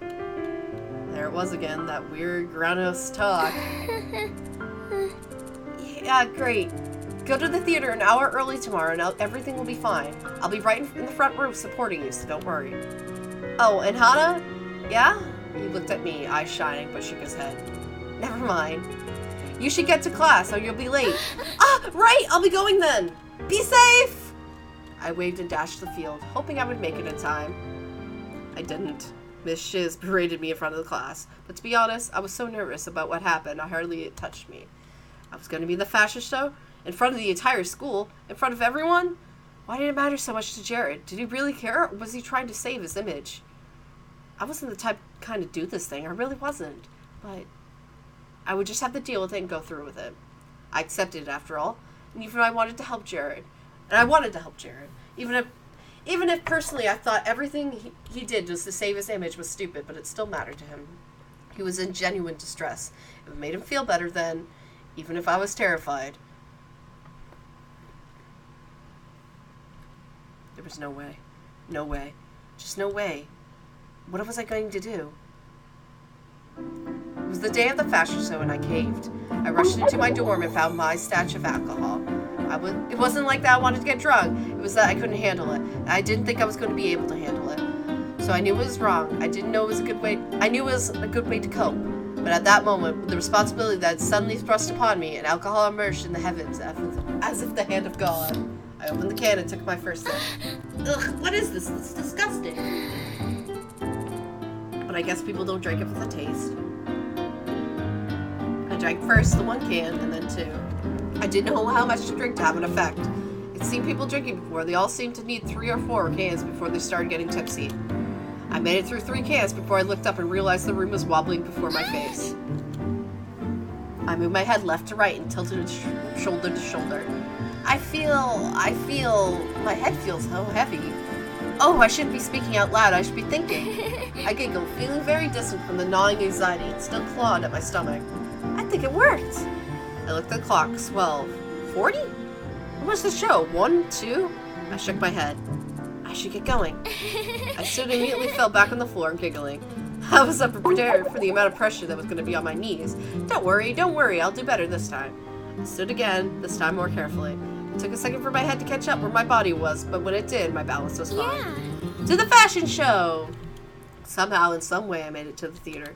There it was again, that weird groundhouse talk. Yeah, great. Go to the theater an hour early tomorrow and everything will be fine. I'll be right in the front row supporting you, so don't worry. Oh, and Hana? Yeah? He looked at me, eyes shining, but shook his head. Never mind. You should get to class or you'll be late. Ah, right! I'll be going then! Be safe! I waved and dashed the field, hoping I would make it in time. I didn't. Miss Shiz berated me in front of the class, but to be honest, I was so nervous about what happened, it touched me. I was going to be in the fashion show, in front of the entire school, in front of everyone? Why did it matter so much to Jared? Did he really care, or was he trying to save his image? I wasn't the type kind to do this thing, I really wasn't, but I would just have to deal with it and go through with it. I accepted it after all, and even if I wanted to help Jared, even if personally I thought everything he did just to save his image was stupid, but it still mattered to him. He was in genuine distress. If it made him feel better then, even if I was terrified. There was no way. No way. Just no way. What was I going to do? It was the day of the fashion show and I caved. I rushed into my dorm and found my stash of alcohol. It wasn't like that I wanted to get drunk. It was that I couldn't handle it. And I didn't think I was going to be able to handle it. So I knew it was wrong. I didn't know it was a good way. I knew it was a good way to cope. But at that moment, with the responsibility that had suddenly thrust upon me, and alcohol emerged in the heavens as if the hand of God, I opened the can and took my first sip. Ugh, what is this? It's disgusting. But I guess people don't drink it for the taste. I drank first the 1 can, and then 2. I didn't know how much to drink to have an effect. I'd seen people drinking before. They all seemed to need 3 or 4 cans before they started getting tipsy. I made it through 3 cans before I looked up and realized the room was wobbling before my face. I moved my head left to right and tilted it shoulder to shoulder. I feel, my head feels so heavy. Oh, I shouldn't be speaking out loud, I should be thinking. I giggled, feeling very distant from the gnawing anxiety that still clawed at my stomach. I think it worked. I looked at the clock, 12. 40? What was the show? 1, 2? I shook my head. I should get going. I stood and immediately fell back on the floor, giggling. I was prepared for the amount of pressure that was going to be on my knees. Don't worry, I'll do better this time. I stood again, this time more carefully. It took a second for my head to catch up where my body was, but when it did, my balance was fine. Yeah. To the fashion show! Somehow, in some way, I made it to the theater.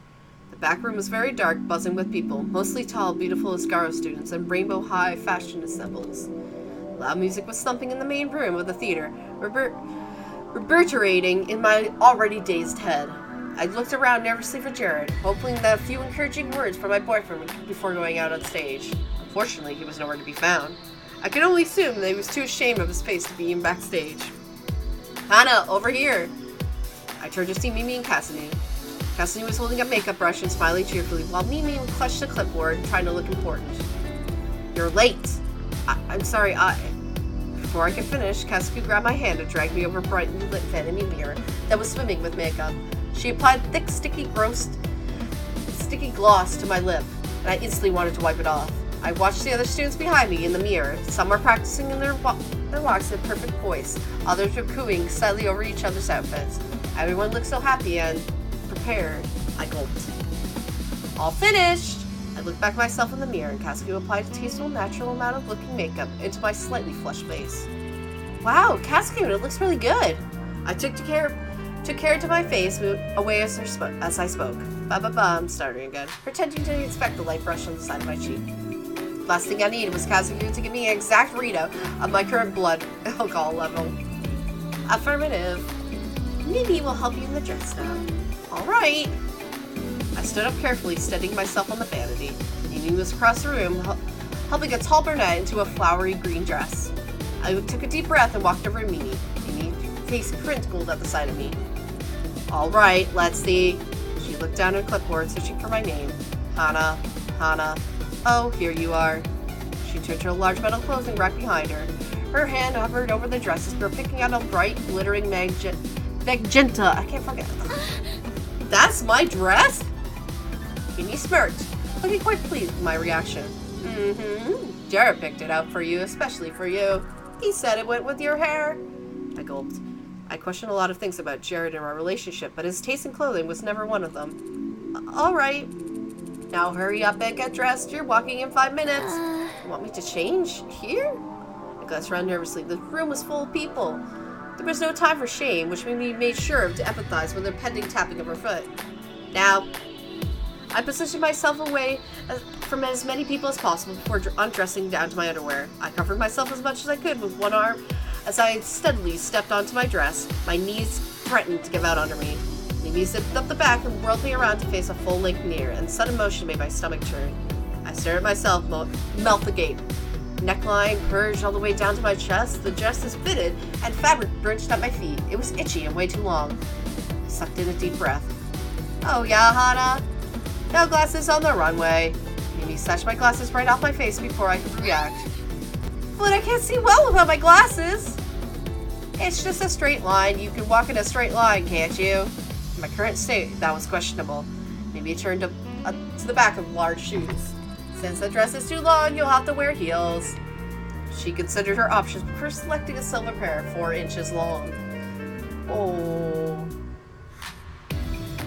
The back room was very dark, buzzing with people, mostly tall, beautiful Asagao students and rainbow-high fashion assembles. Loud music was thumping in the main room of the theater, reverberating in my already dazed head. I looked around nervously for Jared, hoping that a few encouraging words from my boyfriend before going out on stage. Unfortunately, he was nowhere to be found. I could only assume that he was too ashamed of his face to be in backstage. Hannah, over here! I turned to see Mimi and Cassidy. Cassidy was holding a makeup brush and smiling cheerfully, while Mimi clutched the clipboard, trying to look important. You're late! I'm sorry, Before I could finish, Cassidy grabbed my hand and dragged me over a brightly lit vanity mirror that was swimming with makeup. She applied thick, sticky gloss to my lip, and I instantly wanted to wipe it off. I watched the other students behind me in the mirror. Some were practicing in their walks in perfect voice. Others were cooing slightly over each other's outfits. Everyone looked so happy and prepared. I gulped. All finished! I looked back at myself in the mirror, and Cassidy applied a tasteful, natural amount of looking makeup into my slightly flushed face. Wow, Cassidy, it looks really good! I took care to my face, moved away as I spoke. I'm starting again, pretending to inspect the light brush on the side of my cheek. Last thing I needed was Cassidy to give me an exact readout of my current blood alcohol level. Affirmative. Maybe we'll help you in the dress now. Alright. I stood up carefully, steadying myself on the vanity. Mimi was across the room, helping a tall brunette into a flowery green dress. I took a deep breath and walked over to Mimi. Mimi's face crinkled at the sight of me. Alright, let's see. She looked down at her clipboard, searching for my name. Hannah. Oh, here you are. She turned to a large metal clothing rack behind her. Her hand hovered over the dress as we were picking out a bright, glittering magenta. I can't forget. That's my dress? Mimi smirked, looking quite pleased with my reaction. Jared picked it out for you, especially for you. He said it went with your hair. I gulped. I questioned a lot of things about Jared and our relationship, but his taste in clothing was never one of them. Alright. Now hurry up and get dressed. You're walking in 5 minutes. Want me to change? Here? I glanced around nervously. The room was full of people. There was no time for shame, which Mimi made sure to empathize with the pending tapping of her foot. Now, I positioned myself away from as many people as possible before undressing down to my underwear. I covered myself as much as I could with one arm as I steadily stepped onto my dress. My knees threatened to give out under me. Mimi zipped up the back and whirled me around to face a full-length mirror, and sudden motion made my stomach turn. I stared at myself, mouth agape. Neckline purged all the way down to my chest. The dress is fitted, and fabric drenched at my feet. It was itchy and way too long. I sucked in a deep breath. Oh yeah, Hannah? No glasses on the runway. Mimi snatched my glasses right off my face before I could react. But I can't see well without my glasses. It's just a straight line. You can walk in a straight line, can't you? In my current state, that was questionable. Mimi turned to the back of large shoes. Since the dress is too long, you'll have to wear heels. She considered her options before selecting a silver pair 4 inches long. Oh.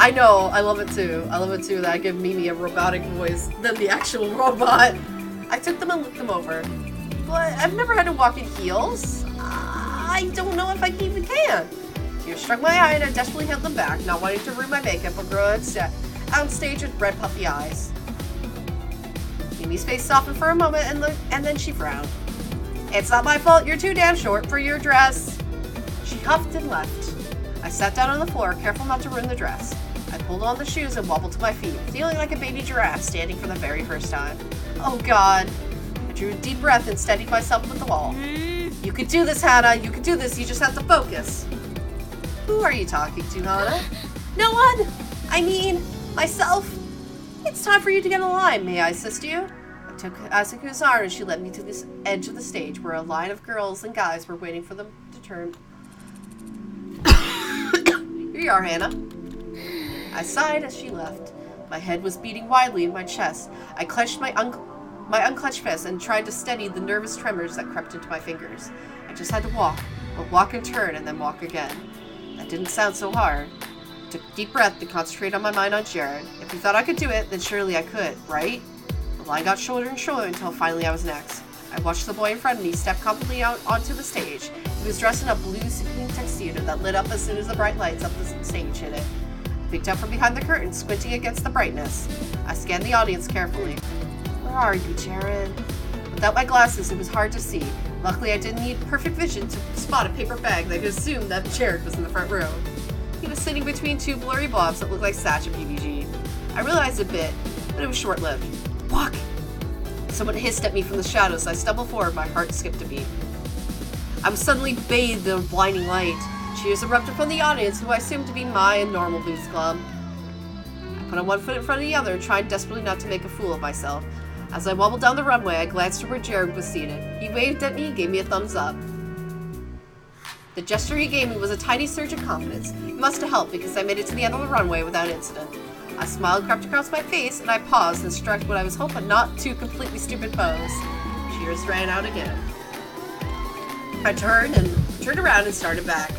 I know, I love it too. I love it too that I give Mimi a robotic voice than the actual robot. I took them and looked them over. But I've never had to walk in heels. I don't know if I even can. Tears struck my eye and I desperately held them back, not wanting to ruin my makeup or grow on stage with red puffy eyes. Mimi's face softened for a moment and then she frowned. It's not my fault, you're too damn short for your dress. She huffed and left. I sat down on the floor, careful not to ruin the dress. I pulled on the shoes and wobbled to my feet, feeling like a baby giraffe standing for the very first time. Oh God. I drew a deep breath and steadied myself with the wall. You could do this, Hannah. You could do this. You just have to focus. Who are you talking to, Hannah? No one. I mean, myself. It's time for you to get in line. May I assist you? I took Asagao's arm and she led me to this edge of the stage where a line of girls and guys were waiting for them to turn. Here you are, Hannah. I sighed as she left. My head was beating wildly in my chest. I clenched my unclenched fist and tried to steady the nervous tremors that crept into my fingers. I just had to walk, but walk and turn and then walk again. That didn't sound so hard. I took a deep breath to concentrate on my mind on Jared. If you thought I could do it, then surely I could, right? The line got shorter and shorter until finally I was next. I watched the boy in front of me step confidently out onto the stage. He was dressed in a blue sequin tuxedo that lit up as soon as the bright lights up the stage hit it. I peeked out from behind the curtain, squinting against the brightness. I scanned the audience carefully. Where are you, Jared? Without my glasses, it was hard to see. Luckily, I didn't need perfect vision to spot a paper bag that could assume that Jared was in the front row. He was sitting between two blurry blobs that looked like Satch and PBG. I realized a bit, but it was short-lived. Walk! Someone hissed at me from the shadows. I stumbled forward, my heart skipped a beat. I was suddenly bathed in a blinding light. Cheers erupted from the audience, who I assumed to be my normal boots club. I put on one foot in front of the other, trying desperately not to make a fool of myself. As I wobbled down the runway, I glanced to where Jared was seated. He waved at me, gave me a thumbs up. The gesture he gave me was a tiny surge of confidence. It must have helped because I made it to the end of the runway without incident. A smile crept across my face, and I paused and struck what I was hoping not too completely stupid pose. Cheers ran out again. I turned around and started back.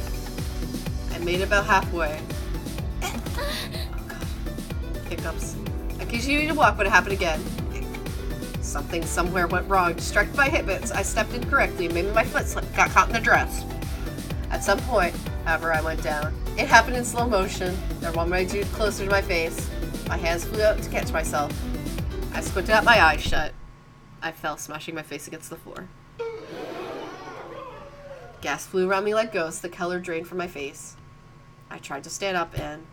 I made it about halfway. Oh God. Hiccups. I continued to walk, but it happened again. Something somewhere went wrong. Distracted by hiccups, I stepped incorrectly and maybe my foot slipped, got caught in the dress. At some point, however, I went down. It happened in slow motion. There one way too closer to my face. My hands flew out to catch myself. I squinted out my eyes shut. I fell, smashing my face against the floor. Gas flew around me like ghosts. The color drained from my face. I tried to stand up and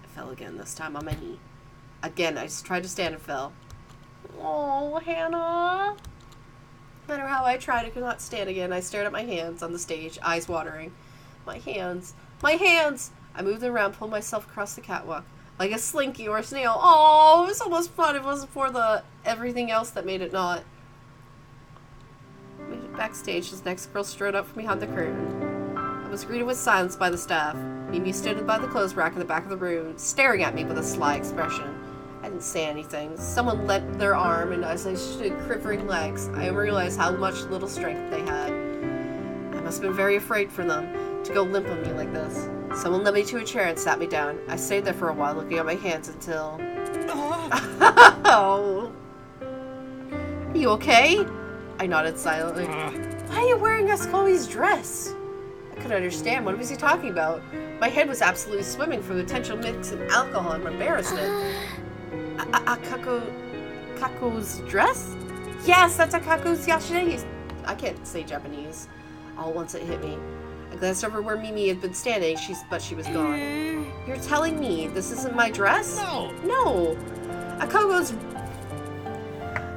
I fell again, this time on my knee. Again, I just tried to stand and fell. Oh, Hannah. No matter how I tried, I could not stand again. I stared at my hands on the stage, eyes watering. My hands. My hands! I moved them around, pulled myself across the catwalk. Like a slinky or a snail. Oh, it was almost fun. It wasn't for the everything else that made it not. I made it backstage. This next girl strode up from behind the curtain. I was greeted with silence by the staff. Mimi stood by the clothes rack in the back of the room, staring at me with a sly expression. I didn't say anything. Someone lent their arm, and as I stood quivering legs, I realized how much little strength they had. I must have been very afraid for them to go limp on me like this. Someone led me to a chair and sat me down. I stayed there for a while, looking at my hands until... Oh. Are you okay? I nodded silently. Why are you wearing Asagao's dress? I couldn't understand. What was he talking about? My head was absolutely swimming from the potential mix of alcohol and embarrassment. Akako's dress? Yes, that's Akako's yashine. I can't say Japanese. All at once it hit me. I glanced over where Mimi had been standing, but she was gone. You're telling me this isn't my dress? No.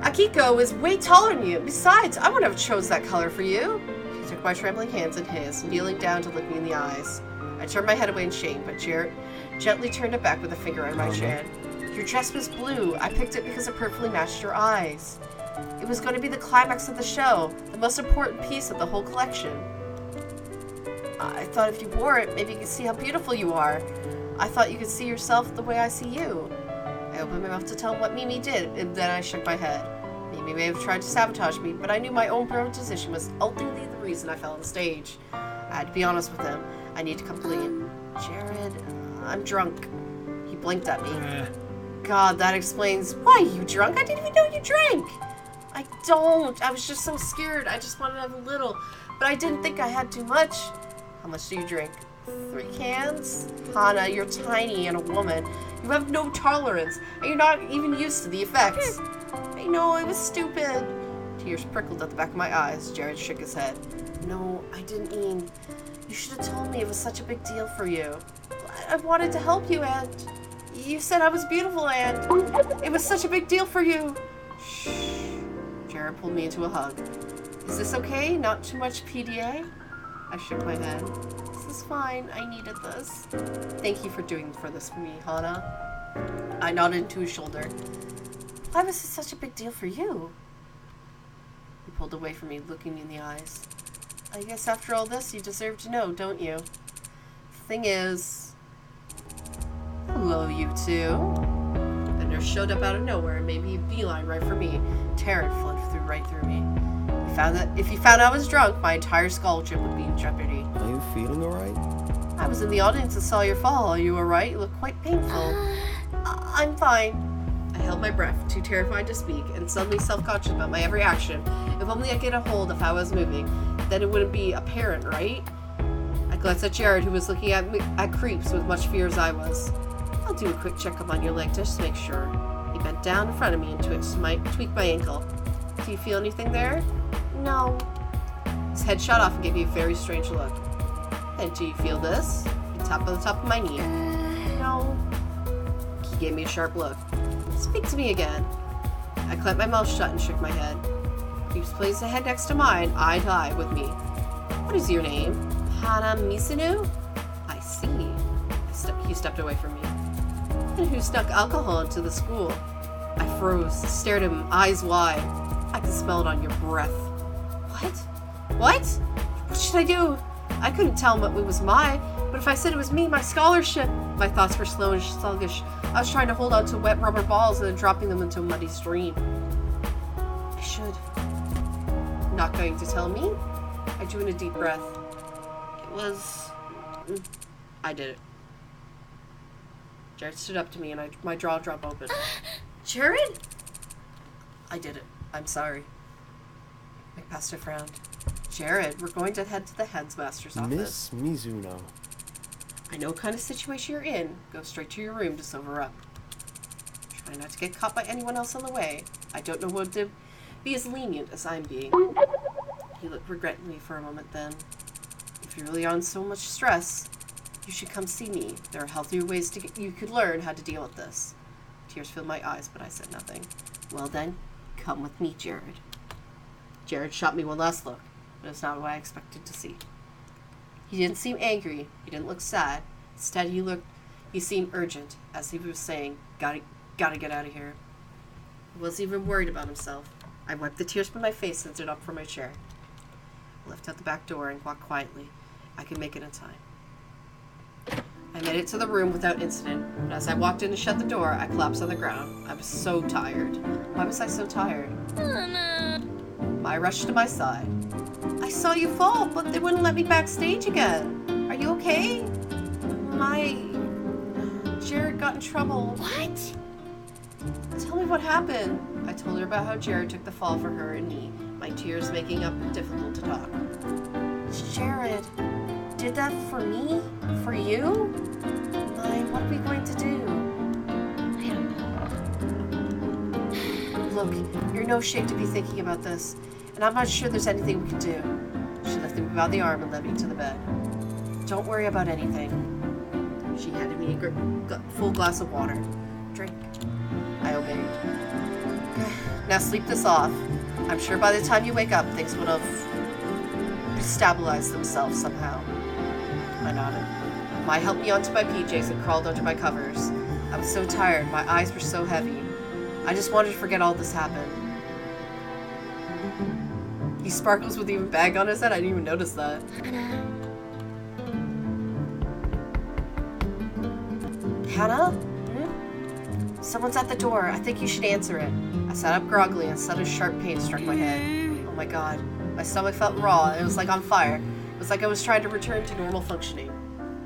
Akiko is way taller than you. Besides, I wouldn't have chose that color for you. She took my trembling hands in his, kneeling down to look me in the eyes. I turned my head away in shame, but Jared gently turned it back with a finger on my chin. Your dress was blue. I picked it because it perfectly matched your eyes. It was going to be the climax of the show, the most important piece of the whole collection. I thought if you wore it, maybe you could see how beautiful you are. I thought you could see yourself the way I see you. I opened my mouth to tell him what Mimi did, and then I shook my head. Mimi may have tried to sabotage me, but I knew my own position was ultimately the reason I fell on the stage. I had to be honest with him. I need to come clean. Jared, I'm drunk. He blinked at me. God, that explains why you drunk. I didn't even know you drank. I don't. I was just so scared. I just wanted to have a little. But I didn't think I had too much. How much do you drink? 3 cans? Hana, you're tiny and a woman. You have no tolerance, and you're not even used to the effects. I know, it was stupid. Tears prickled at the back of my eyes. Jared shook his head. No, I didn't mean. You should have told me it was such a big deal for you. I wanted to help you, and you said I was beautiful, and it was such a big deal for you. Shh. Jared pulled me into a hug. Is this okay? Not too much PDA? I shook my head. This is fine. I needed this. Thank you for doing this for me, Hana. I nodded into his shoulder. Why was it such a big deal for you? He pulled away from me, looking me in the eyes. I guess after all this, you deserve to know, don't you? Thing is... Hello, you two. The nurse showed up out of nowhere and made me a beeline right for me. Terror flowed right through me. If he found I was drunk, my entire scholarship would be in jeopardy. Are you feeling alright? I was in the audience and saw your fall. Are you alright? You look quite painful. I'm fine. I held my breath, too terrified to speak, and suddenly self-conscious about my every action. If only I could get a hold if I was moving, then it wouldn't be apparent, right? I glanced at Jared, who was looking at me at creeps with much fear as I was. I'll do a quick checkup on your leg just to make sure. He bent down in front of me and tweaked my ankle. Do you feel anything there? No. His head shot off and gave me a very strange look. And do you feel this? He tapped on the top of my knee. No. He gave me a sharp look. Speak to me again. I clamped my mouth shut and shook my head. He placed the head next to mine, eye to eye with me. What is your name? Hana Misunu? I see. He stepped away from me. And who snuck alcohol into the school? I froze, stared at him, eyes wide. I could smell it on your breath. What? What? What should I do? I couldn't tell him what was mine, but if I said it was me, my scholarship... My thoughts were slow and sluggish. I was trying to hold on to wet rubber balls and then dropping them into a muddy stream. I should. Not going to tell me? I drew in a deep breath. It was... I did it. Jared stood up to me and my jaw dropped open. Jared? I did it. I'm sorry. McPaster frowned. Jared, we're going to head to the headmaster's office. Miss Mizuno. I know what kind of situation you're in. Go straight to your room to sober up. Try not to get caught by anyone else on the way. I don't know what to be as lenient as I'm being. He looked regretfully for a moment then. If you're really on so much stress, you should come see me. There are healthier ways you could learn how to deal with this. Tears filled my eyes, but I said nothing. Well then, come with me, Jared. Jared shot me one last look, but it's not what I expected to see. He didn't seem angry. He didn't look sad. Instead, he seemed urgent, as if he was saying, gotta get out of here. He wasn't even worried about himself. I wiped the tears from my face and stood up from my chair. I left out the back door and walked quietly. I could make it in time. I made it to the room without incident, but as I walked in to shut the door, I collapsed on the ground. I was so tired. Why was I so tired? I rushed to my side. I saw you fall, but they wouldn't let me backstage again. Are you okay? Jared got in trouble. What? Tell me what happened. I told her about how Jared took the fall for her and me, my tears making it difficult to talk. Jared did that for me? For you? What are we going to do? I don't know. Look, you're in no shape to be thinking about this, and I'm not sure there's anything we can do. She lifted me by the arm and led me to the bed. Don't worry about anything. She handed me a full glass of water. Drink. I obeyed. Now sleep this off. I'm sure by the time you wake up, things would have stabilized themselves somehow. I nodded. Ma helped me onto my PJs and crawled under my covers. I was so tired. My eyes were so heavy. I just wanted to forget all this happened. He sparkles with even bag on his head. I didn't even notice that. Hannah? Hmm? Someone's at the door. I think you should answer it. I sat up groggily and sudden sharp pain struck my head. Oh my god. My stomach felt raw. It was like on fire. It was like I was trying to return to normal functioning.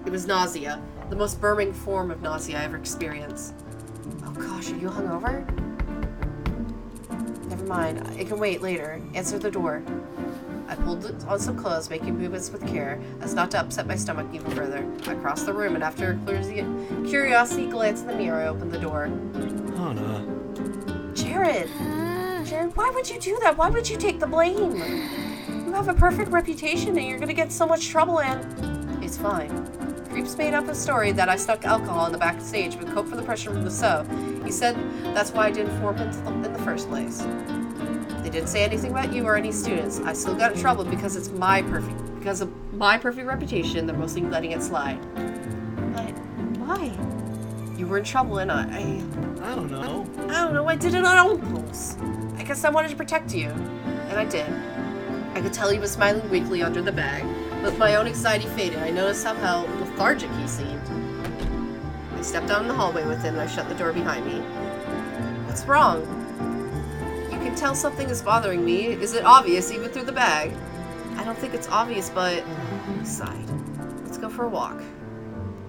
It was nausea. The most burning form of nausea I ever experienced. Oh gosh, are you hungover? Never mind, it can wait later. Answer the door. I pulled on some clothes, making movements with care, as not to upset my stomach even further. I crossed the room, and after a curiosity glance in the mirror, I opened the door. Hana. Jared! Jared, why would you do that? Why would you take the blame? You have a perfect reputation, and you're gonna get so much trouble, and... It's fine. Creeps made up a story that I stuck alcohol in the backstage would cope for the pressure from the sew. He said that's why I didn't form in the first place. They didn't say anything about you or any students. I still got in trouble because of my perfect reputation. They're mostly letting it slide. Why? You were in trouble, and I don't know. I don't know. I did it on impulse. I guess I wanted to protect you, and I did. I could tell he was smiling weakly under the bag. With my own anxiety faded, I noticed how lethargic he seemed. I stepped down in the hallway with him, and I shut the door behind me. What's wrong? You can tell something is bothering me. Is it obvious, even through the bag? I don't think it's obvious, but... He sighed. Let's go for a walk.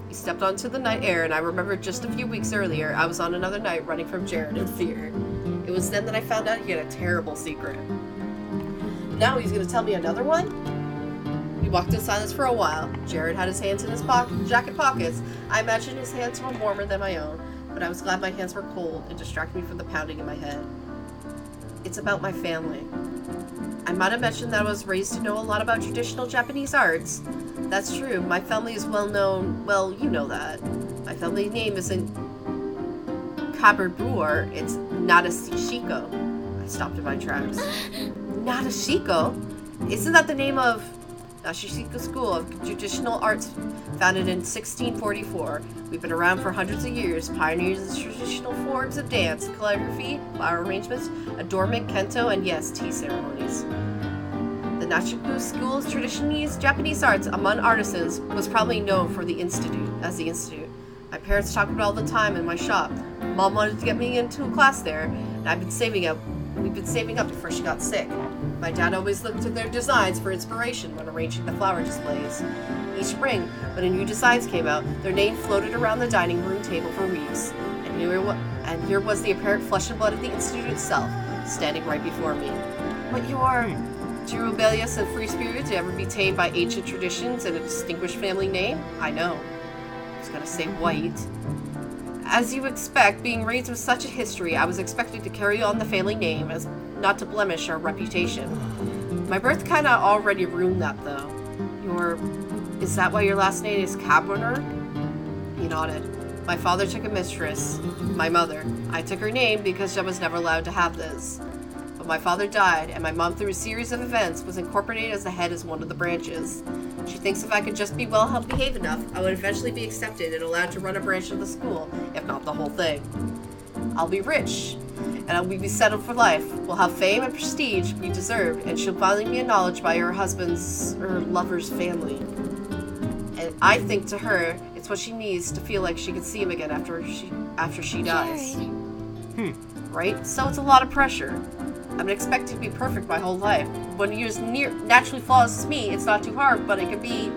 He stepped onto the night air, and I remembered just a few weeks earlier, I was on another night running from Jared in fear. It was then that I found out he had a terrible secret. Now he's gonna tell me another one? We walked in silence for a while. Jared had his hands in his jacket pockets. I imagined his hands were warmer than my own, but I was glad my hands were cold and distracted me from the pounding in my head. It's about my family. I might have mentioned that I was raised to know a lot about traditional Japanese arts. That's true. My family is well known. Well, you know that. My family name isn't Kabur, it's Nadashiko. I stopped in my tracks. Nadashiko? Isn't that the name of Nadashiko School of Traditional Arts, founded in 1644? We've been around for hundreds of years, pioneers in traditional forms of dance, calligraphy, flower arrangements, adornment, kento, and yes, tea ceremonies. The Nadashiko School of Traditional Japanese Arts among artisans was probably known for the Institute. My parents talked about it all the time in my shop. Mom wanted to get me into a class there, and we've been saving up before she got sick. My dad always looked to their designs for inspiration when arranging the flower displays. Each spring, when a new designs came out, their name floated around the dining room table for weeks. And here was the apparent flesh and blood of the Institute itself, standing right before me. But you are too rebellious and free-spirited to ever be tamed by ancient traditions and a distinguished family name? I know. I was gonna say white. As you expect, being raised with such a history, I was expected to carry on the family name as not to blemish our reputation. My birth kinda already ruined that, though. Is that why your last name is Kabner? He nodded. My father took a mistress, my mother. I took her name because I was never allowed to have this. But my father died, and my mom, through a series of events, was incorporated as the head as one of the branches. She thinks if I could just be well-behaved enough, I would eventually be accepted and allowed to run a branch of the school, if not the whole thing. I'll be rich, and we'll be settled for life. We'll have fame and prestige we deserved, and she'll finally be acknowledged by her lover's family. And I think to her, it's what she needs to feel like she can see him again after she dies. Right? So it's a lot of pressure. I've been expected to be perfect my whole life. When you're as naturally flawless as me, it's not too hard, but it can be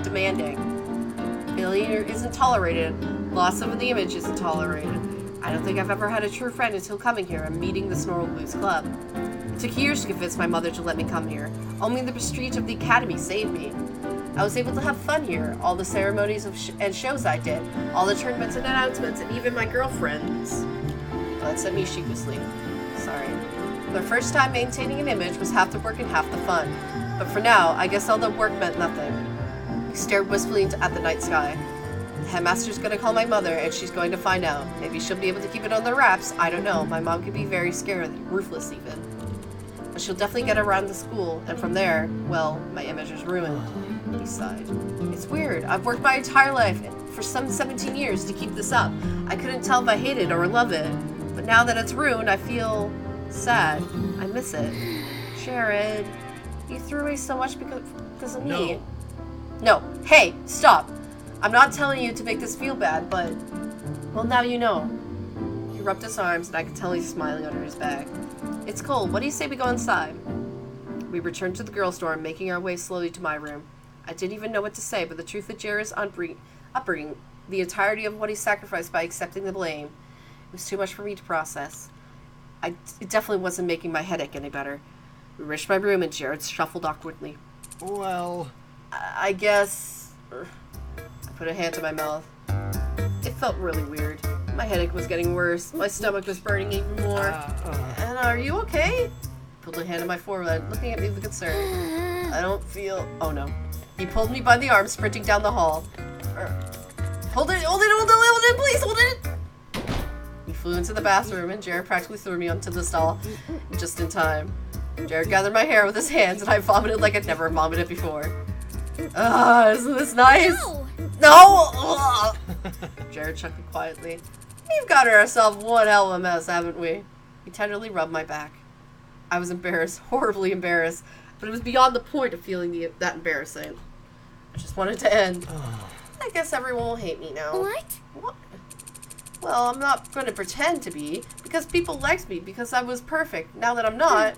demanding. Failure isn't tolerated. Loss of the image isn't tolerated. I don't think I've ever had a true friend until coming here and meeting the Snorkel Blues Club. It took years to convince my mother to let me come here. Only the prestige of the Academy saved me. I was able to have fun here. All the ceremonies and shows I did, all the tournaments and announcements, and even my girlfriends. He glanced at me sheepishly. Sorry. The first time maintaining an image was half the work and half the fun. But for now, I guess all the work meant nothing. He stared wistfully at the night sky. The headmaster's gonna call my mother, and she's going to find out. Maybe she'll be able to keep it on the wraps. I don't know. My mom can be very scared, ruthless even. But she'll definitely get around the school, and from there, well, my image is ruined. He sighed. It's weird. I've worked my entire life for some 17 years to keep this up. I couldn't tell if I hate it or love it. But now that it's ruined, I feel sad. I miss it. Jared, you threw away so much because of me. No. Hey, stop. I'm not telling you to make this feel bad, but... Well, now you know. He rubbed his arms, and I could tell he's smiling under his bag. It's cold. What do you say we go inside? We returned to the girls' dorm, making our way slowly to my room. I didn't even know what to say, but the truth of Jared's upbringing the entirety of what he sacrificed by accepting the blame. It was too much for me to process. It definitely wasn't making my headache any better. We reached my room and Jared shuffled awkwardly. Well... I guess... I put a hand to my mouth. It felt really weird. My headache was getting worse. My stomach was burning even more. And are you okay? Pulled a hand on my forehead, looking at me with concern. I don't feel... Oh no. He pulled me by the arm, sprinting down the hall. Hold it, please, hold it! We flew into the bathroom, and Jared practically threw me onto the stall just in time. Jared gathered my hair with his hands, and I vomited like I'd never vomited before. Isn't this nice? No! Jared chuckled quietly. We've got ourselves one hell of a mess, haven't we? He tenderly rubbed my back. I was embarrassed, horribly embarrassed, but it was beyond the point of feeling that embarrassing. I just wanted to end. I guess everyone will hate me now. What? Well, I'm not going to pretend to be, because people liked me because I was perfect. Now that I'm not...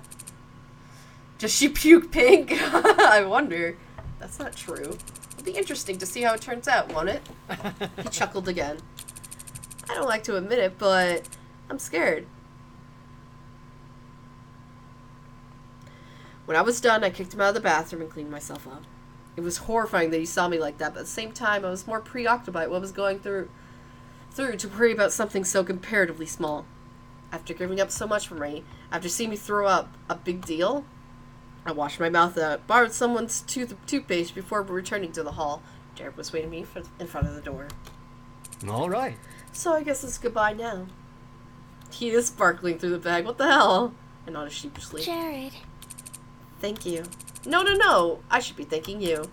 Does she puke pink? I wonder. That's not true. It'll be interesting to see how it turns out, won't it? He chuckled again. I don't like to admit it, but I'm scared. When I was done, I kicked him out of the bathroom and cleaned myself up. It was horrifying that he saw me like that, but at the same time, I was more preoccupied with what was going through to worry about something so comparatively small. After giving up so much for me, after seeing me throw up a big deal, I washed my mouth out, borrowed someone's toothpaste before returning to the hall. Jared was waiting me in front of the door. All right. So I guess it's goodbye now. He is sparkling through the bag. What the hell? I nodded sheepishly. Jared. Thank you. No. I should be thanking you.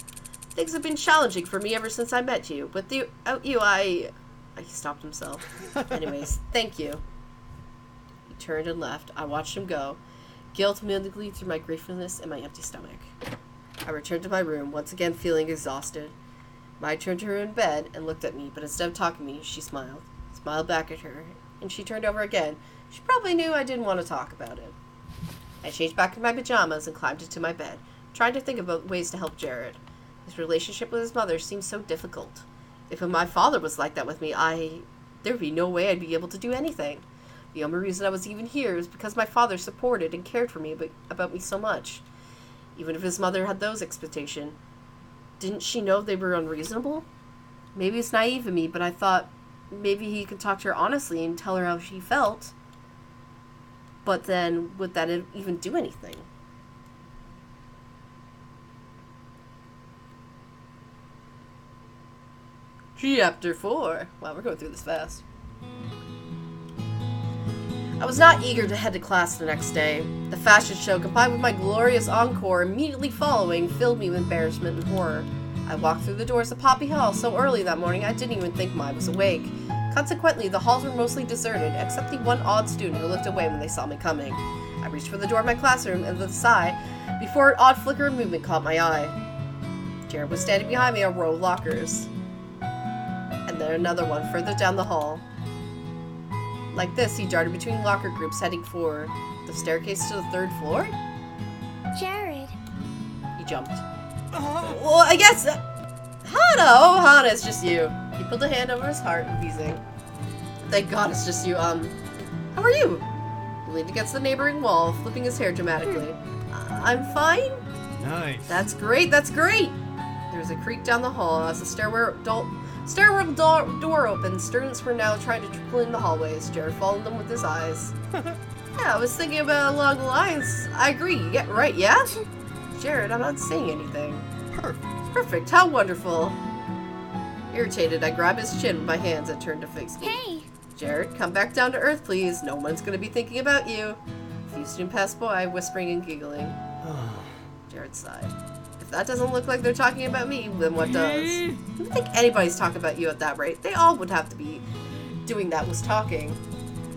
Things have been challenging for me ever since I met you. Without you, He stopped himself. Anyways, thank you. He turned and left. I watched him go. Guilt mingled through my griefulness and my empty stomach. I returned to my room, once again feeling exhausted. Mai turned to her in bed and looked at me, but instead of talking to me, she smiled. Smiled back at her, and she turned over again. She probably knew I didn't want to talk about it. I changed back in my pajamas and climbed into my bed, trying to think about ways to help Jared. His relationship with his mother seemed so difficult. If my father was like that with me, there would be no way I'd be able to do anything. The only reason I was even here was because my father supported and cared for me about me so much. Even if his mother had those expectations, didn't she know they were unreasonable? Maybe it's naive of me, but I thought maybe he could talk to her honestly and tell her how she felt. But then, would that even do anything? Chapter 4. Wow, we're going through this fast. I was not eager to head to class the next day. The fashion show, combined with my glorious encore immediately following, filled me with embarrassment and horror. I walked through the doors of Poppy Hall so early that morning I didn't even think Mai was awake. Consequently, the halls were mostly deserted, except the one odd student who looked away when they saw me coming. I reached for the door of my classroom and with a sigh, before an odd flicker of movement caught my eye. Jared was standing behind me on a row of lockers. And then another one further down the hall. Like this, he darted between locker groups heading for the staircase to the 3rd floor? Jared. He jumped. Well, I guess... Hana! Oh, Hana, it's just you. He pulled a hand over his heart, wheezing. Thank God it's just you. How are you? He leaned against the neighboring wall, flipping his hair dramatically. I'm fine? Nice. That's great, that's great! There was a creak down the hall as the stairwell door opened. Students were now trying to trickle in the hallways. Jared followed them with his eyes. Yeah, I was thinking about along the lines. I agree. Yeah, right, yeah? Jared, I'm not saying anything. Perfect. How wonderful. Irritated, I grabbed his chin with my hands and turned to face me. Hey! Jared, come back down to earth, please. No one's gonna be thinking about you. A few students passed by, whispering and giggling. Jared sighed. If that doesn't look like they're talking about me, then what does? I don't think anybody's talking about you at that rate. They all would have to be doing that was talking.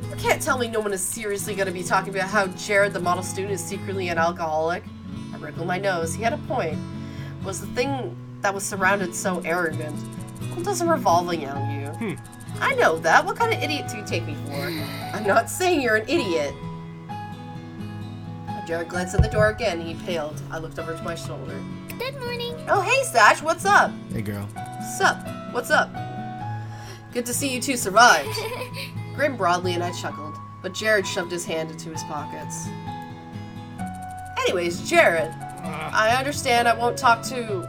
You can't tell me no one is seriously going to be talking about how Jared, the model student, is secretly an alcoholic. I wrinkled my nose. He had a point. Was the thing that was surrounded so arrogant? It doesn't revolve around you. I know that. What kind of idiot do you take me for? I'm not saying you're an idiot. Jared glanced at the door again. He paled. I looked over to my shoulder. Good morning. Oh, hey, Sash. What's up? Hey, girl. Sup? What's up? Good to see you two survived. Grinned broadly and I chuckled, but Jared shoved his hand into his pockets. Anyways, Jared, I understand I won't talk to...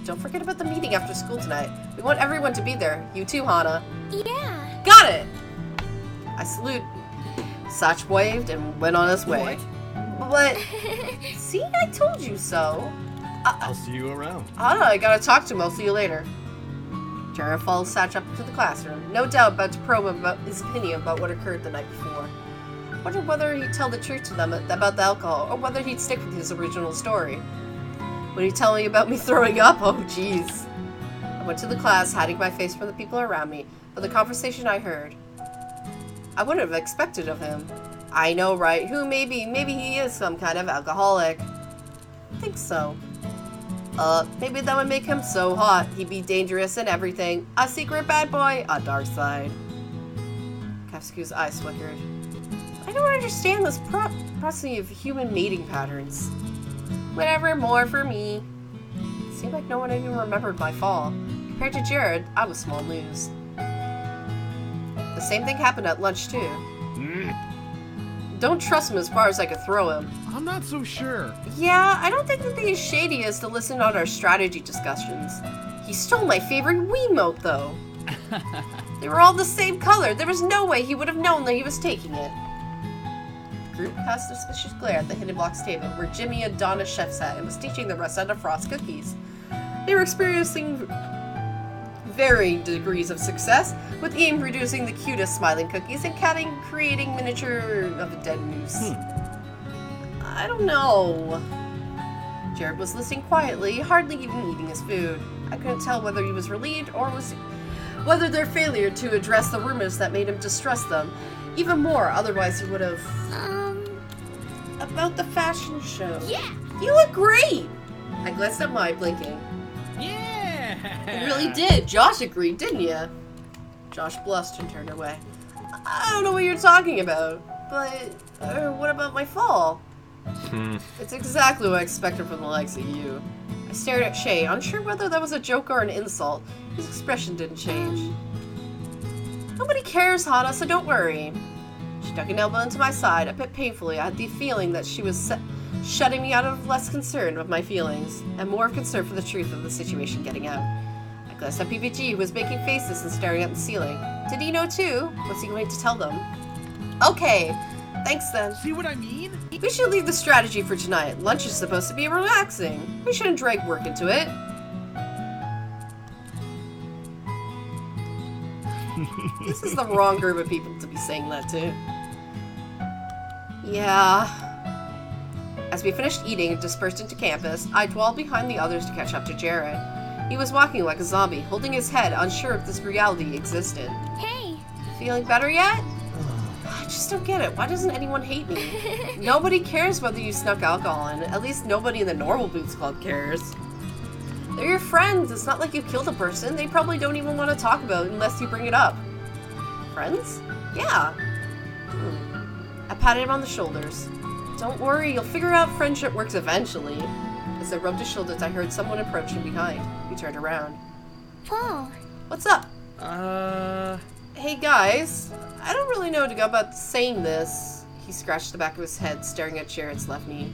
Don't forget about the meeting after school tonight. We want everyone to be there. You too, Hana. Yeah. Got it! I salute. Satch waved and went on his way. But, see, I told you so. I'll see you around. Hana, I gotta talk to him. I'll see you later. Jared followed Satch up to the classroom, no doubt about to probe him about his opinion about what occurred the night before. Wondered whether he'd tell the truth to them about the alcohol, or whether he'd stick with his original story. Would he tell me about me throwing up? Oh, jeez. I went to the class, hiding my face from the people around me, but the conversation I heard, I wouldn't have expected of him. I know, right? Who maybe he is some kind of alcoholic. I think so. Maybe that would make him so hot. He'd be dangerous and everything. A secret bad boy, a dark side. Kafsku's eyes flickered. I don't understand this processing of human mating patterns. Whatever, more for me. Seemed like no one even remembered my fall. Compared to Jared, I was small news. The same thing happened at lunch, too. Don't trust him as far as I could throw him. I'm not so sure. Yeah, I don't think the thing as shady as to listen on our strategy discussions. He stole my favorite Wiimote, though. They were all the same color. There was no way he would have known that he was taking it. The group cast a suspicious glare at the Hidden Blocks table, where Jimmy had donned a chef's hat and was teaching the rest how to frost cookies. They were experiencing varying degrees of success, with Ian producing the cutest smiling cookies and Catting creating miniature of a dead moose. I don't know. Jared was listening quietly, hardly even eating his food. I couldn't tell whether he was relieved or whether their failure to address the rumors that made him distrust them even more, otherwise he would have... About the fashion show. Yeah. You look great! I glanced at Mai, blinking. Yeah. You really did. Josh agreed, didn't you? Josh blushed and turned away. I don't know what you're talking about, but what about my fall? It's exactly what I expected from the likes of you. I stared at Shay, unsure whether that was a joke or an insult. His expression didn't change. Nobody cares, Hana, so don't worry. She dug an elbow into my side, a bit painfully. I had the feeling that she was shutting me out of less concern of my feelings, and more of concern for the truth of the situation getting out. I glanced at PPG, who was making faces and staring at the ceiling. Did he know too? Was he going to tell them? Okay, thanks then. See what I mean? We should leave the strategy for tonight. Lunch is supposed to be relaxing. We shouldn't drag work into it. This is the wrong group of people to be saying that to. Yeah. As we finished eating and dispersed into campus, I dwelled behind the others to catch up to Jared. He was walking like a zombie, holding his head, unsure if this reality existed. Hey. Feeling better yet? I just don't get it. Why doesn't anyone hate me? Nobody cares whether you snuck alcohol in. At least nobody in the normal Boots Club cares. They're your friends. It's not like you killed a person. They probably don't even want to talk about it unless you bring it up. Friends? Yeah. I patted him on the shoulders. Don't worry, you'll figure out friendship works eventually. As I rubbed his shoulders, I heard someone approach from behind. We turned around. Paul. What's up? Hey guys, I don't really know how to go about saying this. He scratched the back of his head, staring at Jared's left knee.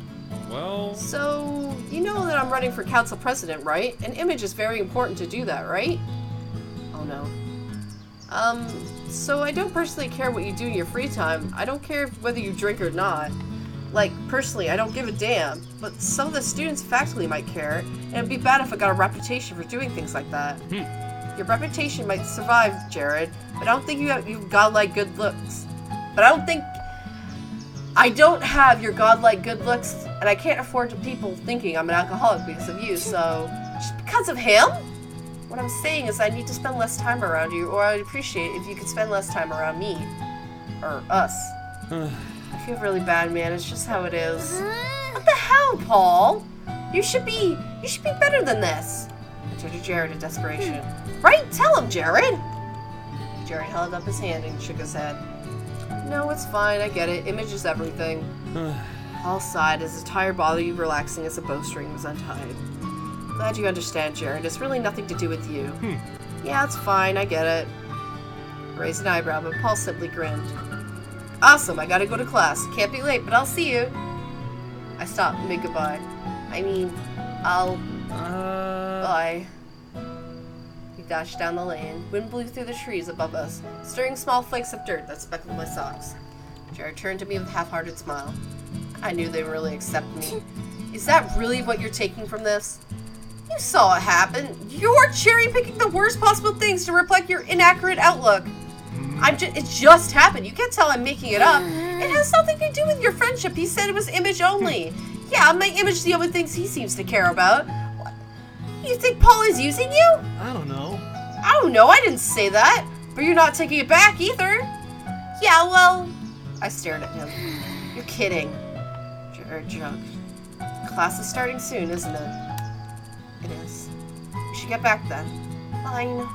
Well... So, you know that I'm running for council president, right? An image is very important to do that, right? Oh no. So I don't personally care what you do in your free time. I don't care whether you drink or not. Like, personally, I don't give a damn. But some of the students in faculty might care, and it'd be bad if I got a reputation for doing things like that. Your reputation might survive, Jared, but I don't think you've godlike good looks. But I don't have your godlike good looks, and I can't afford to people thinking I'm an alcoholic because of you, so... Just because of him? What I'm saying is I need to spend less time around you, or I'd appreciate it if you could spend less time around me. Or us. I feel really bad, man. It's just how it is. What the hell, Paul? You should be better than this. I turned to Jared in desperation. Right? Tell him, Jared! Jared held up his hand and shook his head. No, it's fine. I get it. Image is everything. Paul sighed as his tired body relaxing as the bowstring was untied. Glad you understand, Jared. It's really nothing to do with you. Yeah, it's fine. I get it. I raised an eyebrow, but Paul simply grinned. Awesome, I gotta go to class. Can't be late, but I'll see you. I stopped and made goodbye. I mean, bye. We dashed down the lane. Wind blew through the trees above us, stirring small flakes of dirt that speckled my socks. Jared turned to me with a half-hearted smile. I knew they really accepted me. Is that really what you're taking from this? You saw it happen. You're cherry-picking the worst possible things to reflect your inaccurate outlook. It just happened. You can't tell I'm making it up. It has nothing to do with your friendship. He said it was image only. Yeah, my image is the only things he seems to care about. What? You think Paul is using you? I don't know. I don't know. I didn't say that. But you're not taking it back either. Yeah, well... I stared at him. You're kidding. Jared shrugged. Class is starting soon, isn't it? It is. We should get back then. Fine.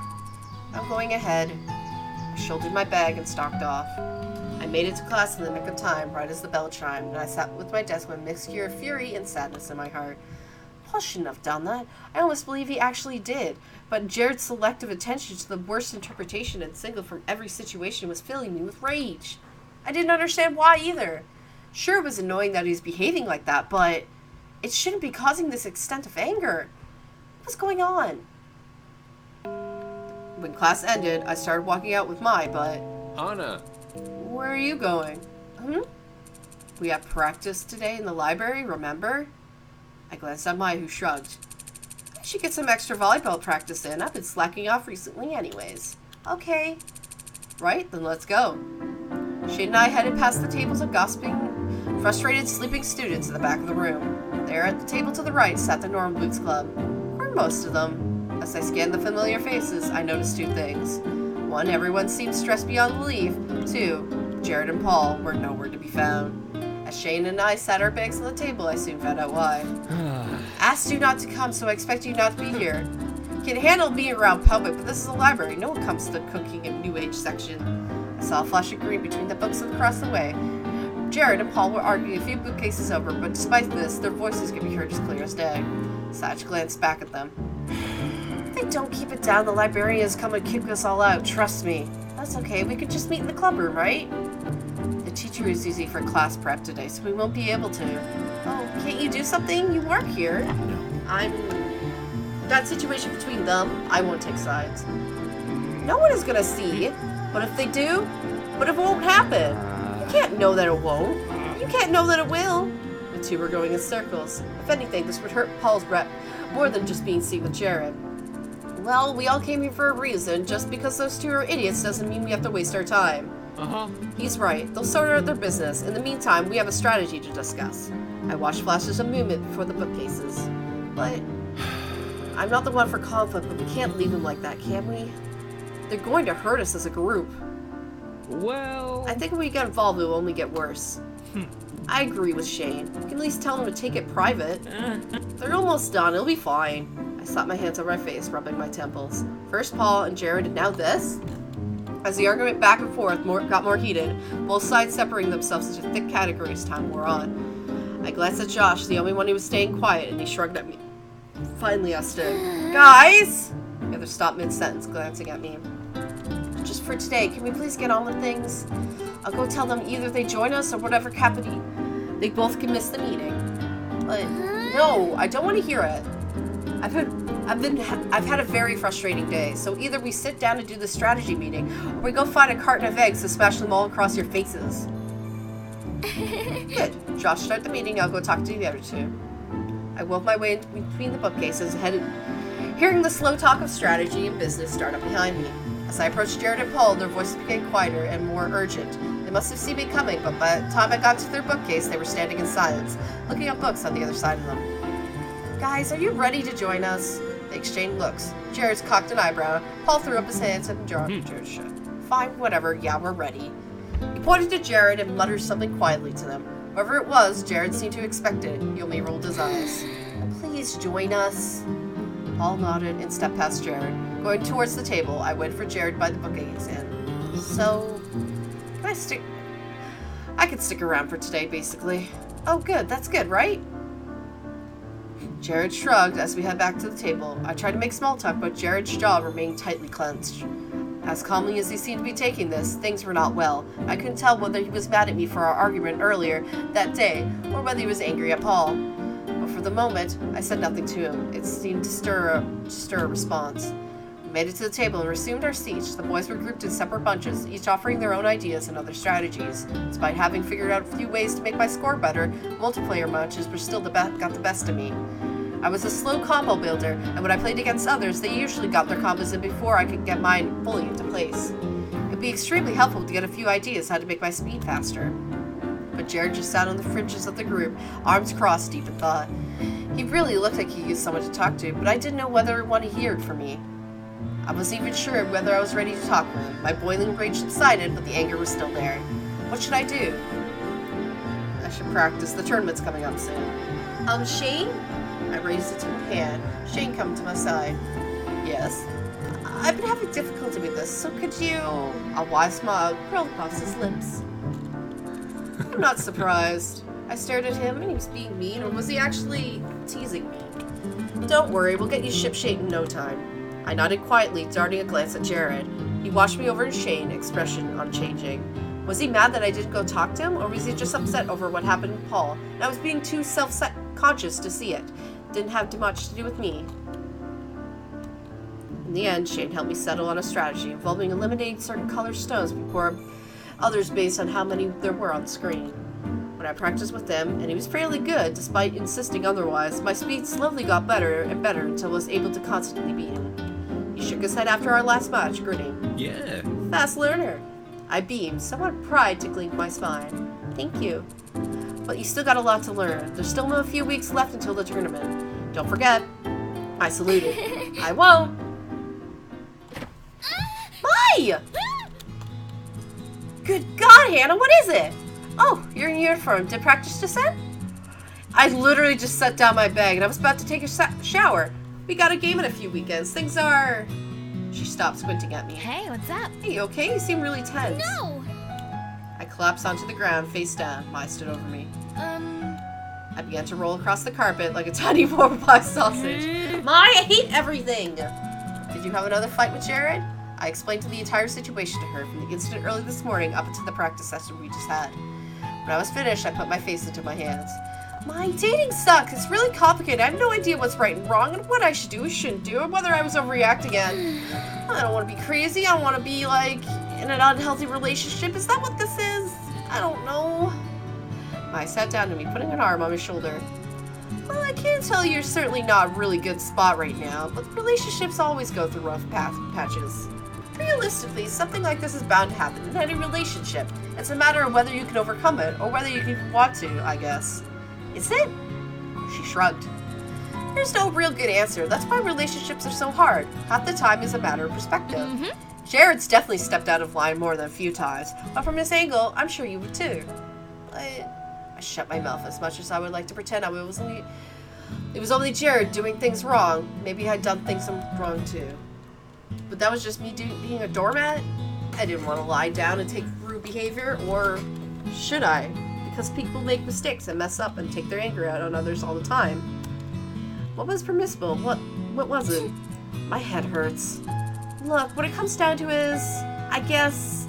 I'm going ahead. I shouldered my bag and stalked off. I made it to class in the nick of time, right as the bell chimed, and I sat with my desk with a mixture of fury and sadness in my heart. Paul shouldn't have done that. I almost believe he actually did. But Jared's selective attention to the worst interpretation and single from every situation was filling me with rage. I didn't understand why either. Sure, it was annoying that he was behaving like that, but it shouldn't be causing this extent of anger. What's going on? When class ended, I started walking out with Mai, but... Anna. Where are you going? We have practice today in the library, remember? I glanced at Mai, who shrugged. I should get some extra volleyball practice in. I've been slacking off recently anyways. Okay. Right, then let's go. Shade and I headed past the tables of gossiping, frustrated sleeping students in the back of the room. There at the table to the right sat the Normal Boots Club, or most of them. As I scanned the familiar faces, I noticed two things. One, everyone seemed stressed beyond belief. Two, Jared and Paul were nowhere to be found. As Shane and I sat our bags on the table, I soon found out why. Asked you not to come, so I expect you not to be here. Can handle being around public, but this is a library. No one comes to the cooking and new age section. I saw a flash of green between the books across the way. Jared and Paul were arguing a few bookcases over, but despite this, their voices could be heard as clear as day. Satch glanced back at them. If they don't keep it down, the librarians come and kick us all out, trust me. That's okay, we could just meet in the club room, right? The teacher is using for class prep today, so we won't be able to. Oh, can't you do something? You work here. That situation between them, I won't take sides. No one is gonna see. But if they do, it won't happen. You can't know that it won't. You can't know that it will. The two were going in circles. If anything, this would hurt Paul's rep more than just being seen with Jared. Well, we all came here for a reason. Just because those two are idiots doesn't mean we have to waste our time. He's right. They'll sort out their business. In the meantime, we have a strategy to discuss. I watched flashes of movement before the bookcases. But I'm not the one for conflict, but we can't leave them like that, can we? They're going to hurt us as a group. Well... I think when we get involved, it will only get worse. I agree with Shane. You can at least tell them to take it private. They're almost done. It'll be fine. I slapped my hands on my face, rubbing my temples. First Paul and Jared, and now this? As the argument back and forth got more heated, both sides separating themselves into thick categories as time wore on. I glanced at Josh, the only one who was staying quiet, and he shrugged at me. Finally, I stood. Guys! The other stopped mid-sentence, glancing at me. Just for today, can we please get on with things? I'll go tell them either they join us or whatever happened. They both can miss the meeting. But no, I don't want to hear it. I've had a very frustrating day, so either we sit down and do the strategy meeting, or we go find a carton of eggs to smash them all across your faces. Good. Josh, start the meeting. I'll go talk to the other two. I woke my way in between the bookcases, hearing the slow talk of strategy and business start up behind me. As I approached Jared and Paul, their voices became quieter and more urgent. They must have seen me coming, but by the time I got to their bookcase, they were standing in silence, looking at books on the other side of them. Guys, are you ready to join us? They exchanged looks. Jared's cocked an eyebrow. Paul threw up his hands and Jared shook. Fine, whatever. Yeah, we're ready. He pointed to Jared and muttered something quietly to them. Whoever it was, Jared seemed to expect it. He only rolled his eyes. Please join us. Paul nodded and stepped past Jared. Going towards the table, I waited for Jared by the bookcase and... So... I could stick around for today, basically. Oh, good. That's good, right? Jared shrugged as we head back to the table. I tried to make small talk, but Jared's jaw remained tightly clenched. As calmly as he seemed to be taking this, things were not well. I couldn't tell whether he was mad at me for our argument earlier that day, or whether he was angry at Paul. But for the moment, I said nothing to him. It seemed to stir a response. We made it to the table and resumed our seats. The boys were grouped in separate bunches, each offering their own ideas and other strategies. Despite having figured out a few ways to make my score better, multiplayer matches were still got the best of me. I was a slow combo builder, and when I played against others, they usually got their combos in before I could get mine fully into place. It would be extremely helpful to get a few ideas how to make my speed faster. But Jared just sat on the fringes of the group, arms crossed, deep in thought. He really looked like he used someone to talk to, but I didn't know whether or what he heard from me. I wasn't even sure whether I was ready to talk with him. My boiling rage subsided, but the anger was still there. What should I do? I should practice. The tournament's coming up soon. Shane? I raised a timid hand. Shane came to my side. Yes? I've been having difficulty with this, so could you... A wide smile curled across his lips. I'm not surprised. I stared at him, and he was being mean, or was he actually teasing me? Don't worry, we'll get you shipshape in no time. I nodded quietly, darting a glance at Jared. He watched me over at Shane, expression unchanging. Was he mad that I didn't go talk to him, or was he just upset over what happened with Paul, and I was being too self-conscious to see it? Didn't have too much to do with me. In the end, Shane helped me settle on a strategy involving eliminating certain colored stones before others based on how many there were on screen. When I practiced with him, and he was fairly good despite insisting otherwise, my speed slowly got better and better until I was able to constantly beat him. He shook his head after our last match, grinning. Yeah. Fast learner. I beamed, somewhat pride tickling my spine. Thank you. But you still got a lot to learn. There's still a few weeks left until the tournament. Don't forget. I saluted. I won't. Why? Good God, Hannah, what is it? Oh, you're in uniform. Did practice just end? I literally just set down my bag and I was about to take a shower. We got a game in a few weekends. Things are... She stopped squinting at me. Hey, what's up? Hey, you okay? You seem really tense. No! I collapsed onto the ground, face down. Mai stood over me. I began to roll across the carpet like a tiny pork pie sausage. Mai, I hate everything! Did you have another fight with Jared? I explained the entire situation to her, from the incident early this morning up until the practice session we just had. When I was finished, I put my face into my hands. My dating sucks. It's really complicated. I have no idea what's right and wrong, and what I should do or shouldn't do, and whether I was overreacting again. I don't want to be crazy. I don't want to be, like, in an unhealthy relationship. Is that what this is? I don't know. Mai sat down to me, putting an arm on my shoulder. Well, I can't tell you're certainly not a really good spot right now, but relationships always go through rough patches. Realistically, something like this is bound to happen in any relationship. It's a matter of whether you can overcome it, or whether you even want to, I guess. Is it? She shrugged. There's no real good answer. That's why relationships are so hard. Half the time is a matter of perspective. Jared's definitely stepped out of line more than a few times, but from his angle, I'm sure you would too. I shut my mouth as much as I would like to pretend it was only Jared doing things wrong. Maybe I'd done things wrong too. But that was just me being a doormat? I didn't want to lie down and take rude behavior, or should I? Because people make mistakes and mess up and take their anger out on others all the time. What was permissible? What wasn't? My head hurts. Look, what it comes down to is, I guess,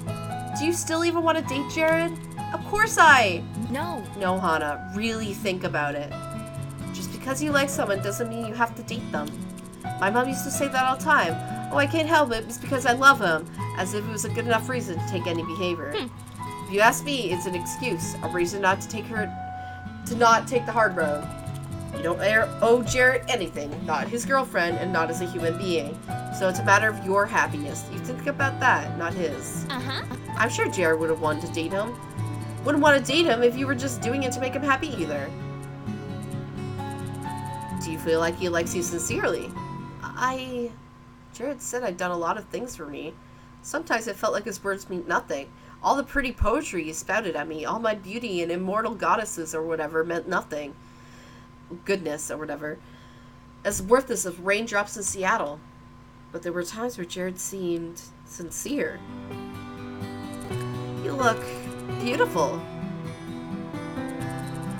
do you still even want to date Jared? Of course No. No, Hannah, really think about it. Just because you like someone doesn't mean you have to date them. My mom used to say that all the time. Oh, I can't help it, it's because I love him, as if it was a good enough reason to take any behavior. If you ask me, it's an excuse, a reason not to not take the hard road. You don't owe Jared anything, not his girlfriend, and not as a human being. So it's a matter of your happiness. You think about that, not his. I'm sure Jared would have wanted to date him. Wouldn't want to date him if you were just doing it to make him happy either. Do you feel like he likes you sincerely? Jared said I'd done a lot of things for me. Sometimes it felt like his words meant nothing. All the pretty poetry he spouted at me, all my beauty and immortal goddesses or whatever meant nothing. Goodness or whatever. As worthless as raindrops in Seattle. But there were times where Jared seemed sincere. You look beautiful.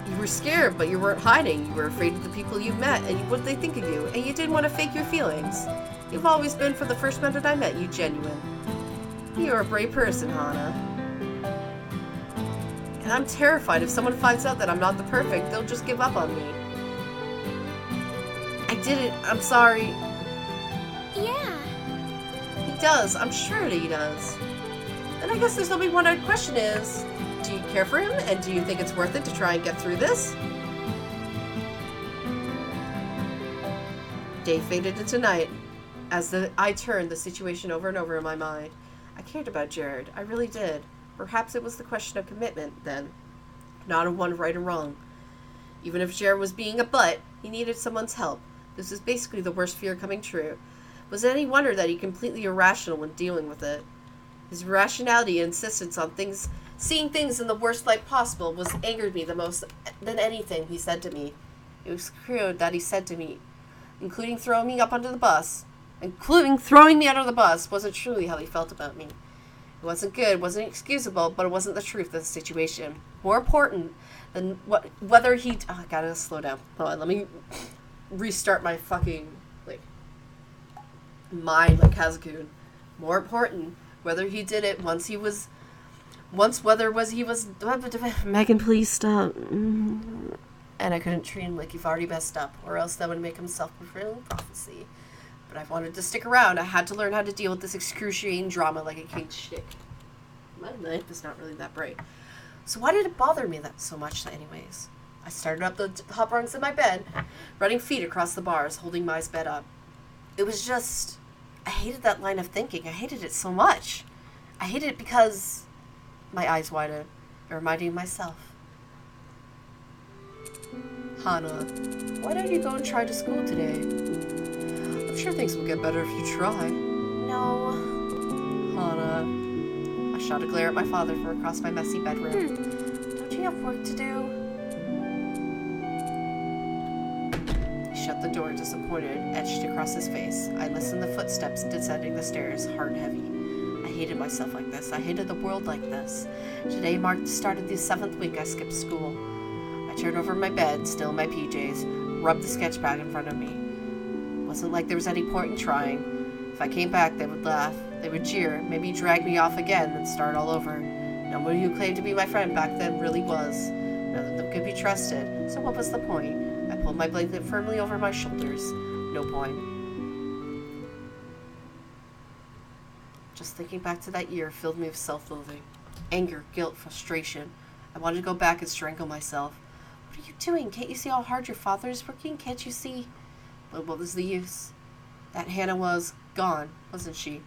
You were scared, but you weren't hiding. You were afraid of the people you met and what they think of you, and you didn't want to fake your feelings. You've always been, for the first minute I met you, genuine. You're a brave person, Hana. And I'm terrified if someone finds out that I'm not the perfect, they'll just give up on me. I did it. I'm sorry. Yeah. He does. I'm sure that he does. And I guess there's only one other question is, do you care for him? And do you think it's worth it to try and get through this? Day faded into night. As I turned the situation over and over in my mind. I cared about Jared. I really did. Perhaps it was the question of commitment, then. Not of one right or wrong. Even if Jared was being a butt, he needed someone's help. This was basically the worst fear coming true. Was it any wonder that he completely irrational when dealing with it? His irrationality and insistence on seeing things in the worst light possible was angered me the most than anything he said to me. It was cruel that he said to me, including throwing me under the bus, wasn't truly how he felt about me. It wasn't good, wasn't excusable, but it wasn't the truth of the situation. More important than whether he... Oh, I gotta slow down. Hold on, let me restart my fucking, mind like Kazaku. More important whether he did it Megan, please stop. And I couldn't treat him like you've already messed up, or else that would make him self-fulfilling prophecy. But I wanted to stick around. I had to learn how to deal with this excruciating drama like a caged chick. My knife is not really that bright. So why did it bother me that so much anyways? I started up the top rungs of my bed, running feet across the bars, holding my bed up. It was just... I hated that line of thinking. I hated it so much. I hated it because... My eyes widened, reminding myself. Hana, why don't you go and try to school today? I'm sure things will get better if you try. No. Hana. I shot a glare at my father from across my messy bedroom. Don't you have work to do? He shut the door, disappointed, etched across his face. I listened to footsteps descending the stairs, hard and heavy. I hated myself like this. I hated the world like this. Today marked the start of the 7th week I skipped school. I turned over my bed, still in my PJs, rubbed the sketch bag in front of me. It wasn't like there was any point in trying. If I came back, they would laugh. They would cheer, maybe drag me off again and start all over. Nobody who claimed to be my friend back then really was. None of them could be trusted, so what was the point? I pulled my blanket firmly over my shoulders. No point. Just thinking back to that year filled me with self-loathing. Anger, guilt, frustration. I wanted to go back and strangle myself. What are you doing? Can't you see how hard your father is working? Can't you see? But what was the use? That Hannah was gone, wasn't she?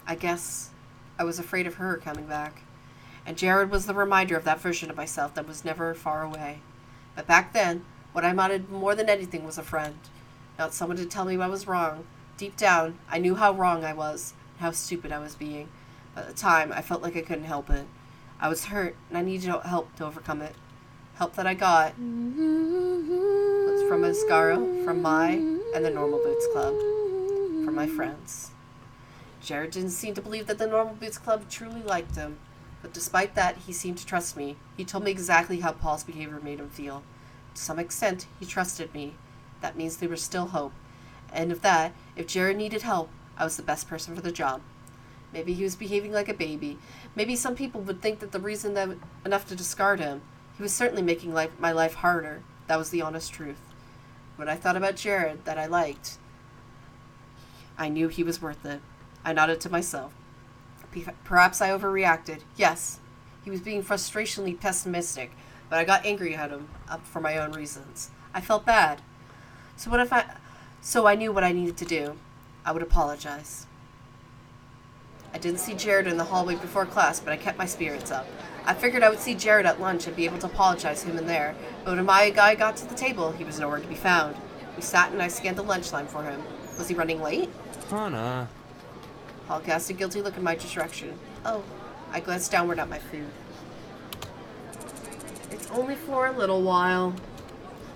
I guess I was afraid of her coming back. And Jared was the reminder of that version of myself that was never far away. But back then, what I wanted more than anything was a friend. Not someone to tell me I was wrong. Deep down, I knew how wrong I was. How stupid I was being. At the time, I felt like I couldn't help it. I was hurt, and I needed help to overcome it. Help that I got was from Asagao, from my, and the Normal Boots Club. From my friends. Jared didn't seem to believe that the Normal Boots Club truly liked him. But despite that, he seemed to trust me. He told me exactly how Paul's behavior made him feel. To some extent, he trusted me. That means there was still hope. And if Jared needed help, I was the best person for the job. Maybe he was behaving like a baby. Maybe some people would think that the reason that enough to discard him. He was certainly making my life harder. That was the honest truth. When I thought about Jared, that I liked, I knew he was worth it. I nodded to myself. Perhaps I overreacted. Yes, he was being frustratingly pessimistic, but I got angry at him for my own reasons. I felt bad. So I knew what I needed to do. I would apologize. I didn't see Jared in the hallway before class, but I kept my spirits up. I figured I would see Jared at lunch and be able to apologize to him and there, but when my guy got to the table, he was nowhere to be found. We sat and I scanned the lunch line for him. Was he running late? Hana. Paul cast a guilty look in my direction. Oh, I glanced downward at my food. It's only for a little while.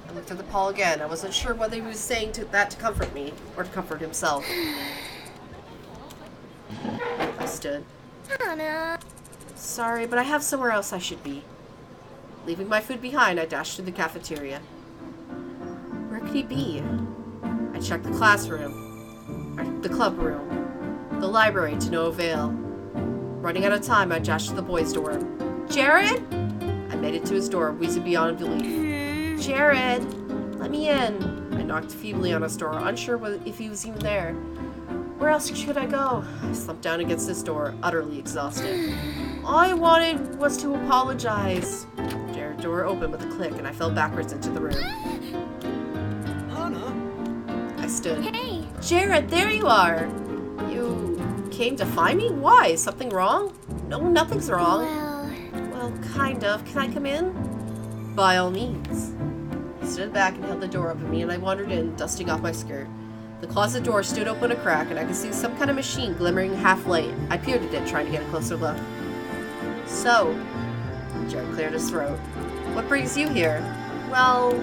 I looked at the Paul again. I wasn't sure whether he was saying that to comfort me or to comfort himself. I stood. Hana. Sorry, but I have somewhere else I should be. Leaving my food behind, I dashed to the cafeteria. Where could he be? I checked the classroom, the club room, the library to no avail. Running out of time, I dashed to the boy's door. Jared? I made it to his door, wheezing beyond belief. Jared, let me in. I knocked feebly on his door, unsure if he was even there. Where else should I go? I slumped down against his door, utterly exhausted. All I wanted was to apologize. Jared's door opened with a click, and I fell backwards into the room. Hana? I stood. Hey! Jared, there you are! You came to find me? Why? Something wrong? No, nothing's wrong. Well, kind of. Can I come in? By all means. He stood back and held the door open me, and I wandered in, dusting off my skirt. The closet door stood open a crack, and I could see some kind of machine glimmering half-light. I peered at it, trying to get a closer look. So, Jared cleared his throat. What brings you here? Well,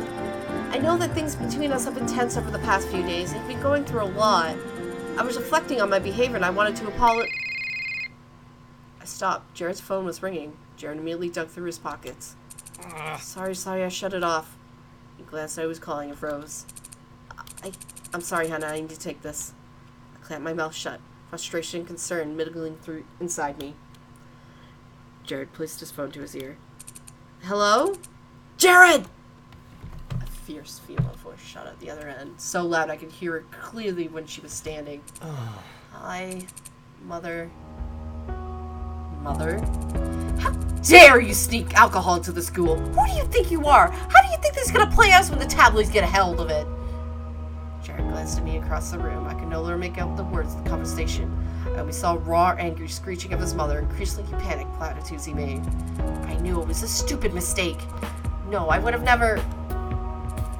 I know that things between us have been tense over the past few days, and we've been going through a lot. I was reflecting on my behavior, and I wanted to apologize. I stopped. Jared's phone was ringing. Jared immediately dug through his pockets. Sorry, I shut it off. He glanced at who was calling and froze. I'm sorry, Hannah, I need to take this. I clamped my mouth shut, frustration and concern mingling through inside me. Jared placed his phone to his ear. Hello? Jared! A fierce female voice shot at the other end, so loud I could hear it clearly when she was standing. Hi, Mother. Mother? How dare you sneak alcohol into the school? Who do you think you are? How do you think this is gonna play out when the tabloids get a hold of it? Jared glanced at me across the room. I could no longer make out the words of the conversation. And we saw raw, angry screeching of his mother, increasingly panicked platitudes he made. I knew it was a stupid mistake. No, I would have never...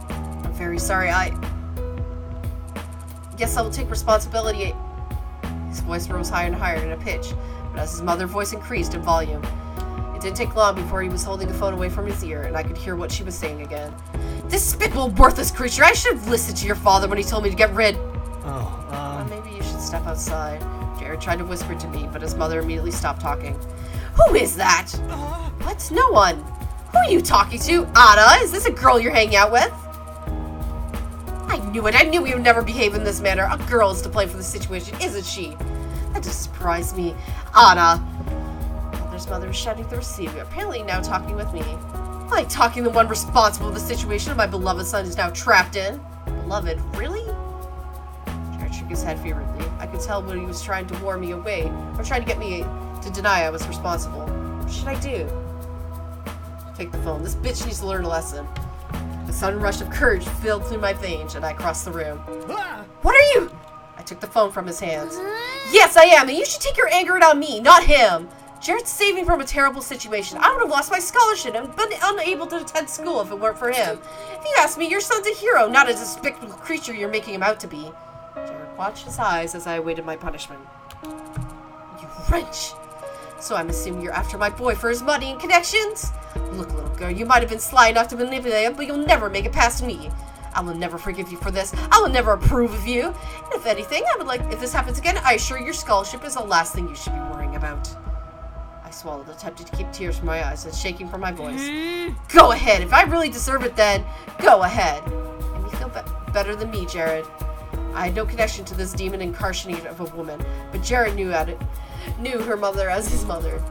I'm very sorry, Yes, I will take responsibility. His voice rose higher and higher in a pitch, but as his mother's voice increased in volume, it didn't take long before he was holding the phone away from his ear, and I could hear what she was saying again. Despicable, worthless creature! I should have listened to your father when he told me to get rid. Maybe you should step outside. Jared tried to whisper to me, but his mother immediately stopped talking. Who is that? What? No one. Who are you talking to? Anna? Is this a girl you're hanging out with? I knew it. I knew we would never behave in this manner. A girl is to blame for the situation, isn't she? That doesn't surprise me. Anna. Mother's mother was shouting through the receiver, apparently now talking with me. Like talking the one responsible for the situation my beloved son is now trapped in. Beloved? Really? Jared shook his head fervently. I could tell when he was trying to warn me away, or trying to get me to deny I was responsible. What should I do? Take the phone. This bitch needs to learn a lesson. A sudden rush of courage filled through my veins, and I crossed the room. What are you? I took the phone from his hands. Yes, I am, and you should take your anger out on me, not him. Jared's saving from a terrible situation. I would have lost my scholarship and been unable to attend school if it weren't for him. If you ask me, your son's a hero, not a despicable creature you're making him out to be. Jared watched his eyes as I awaited my punishment. You wretch! So I'm assuming you're after my boy for his money and connections? Look, little girl, you might have been sly enough to manipulate him, but you'll never make it past me. I will never forgive you for this. I will never approve of you. And if anything, I would like, if this happens again, I assure you your scholarship is the last thing you should be worrying about. I swallowed, attempted to keep tears from my eyes and shaking from my voice. Go ahead. If I really deserve it, then go ahead. And you feel better than me, Jared. I had no connection to this demon incarnate of a woman, but Jared knew her mother as his mother.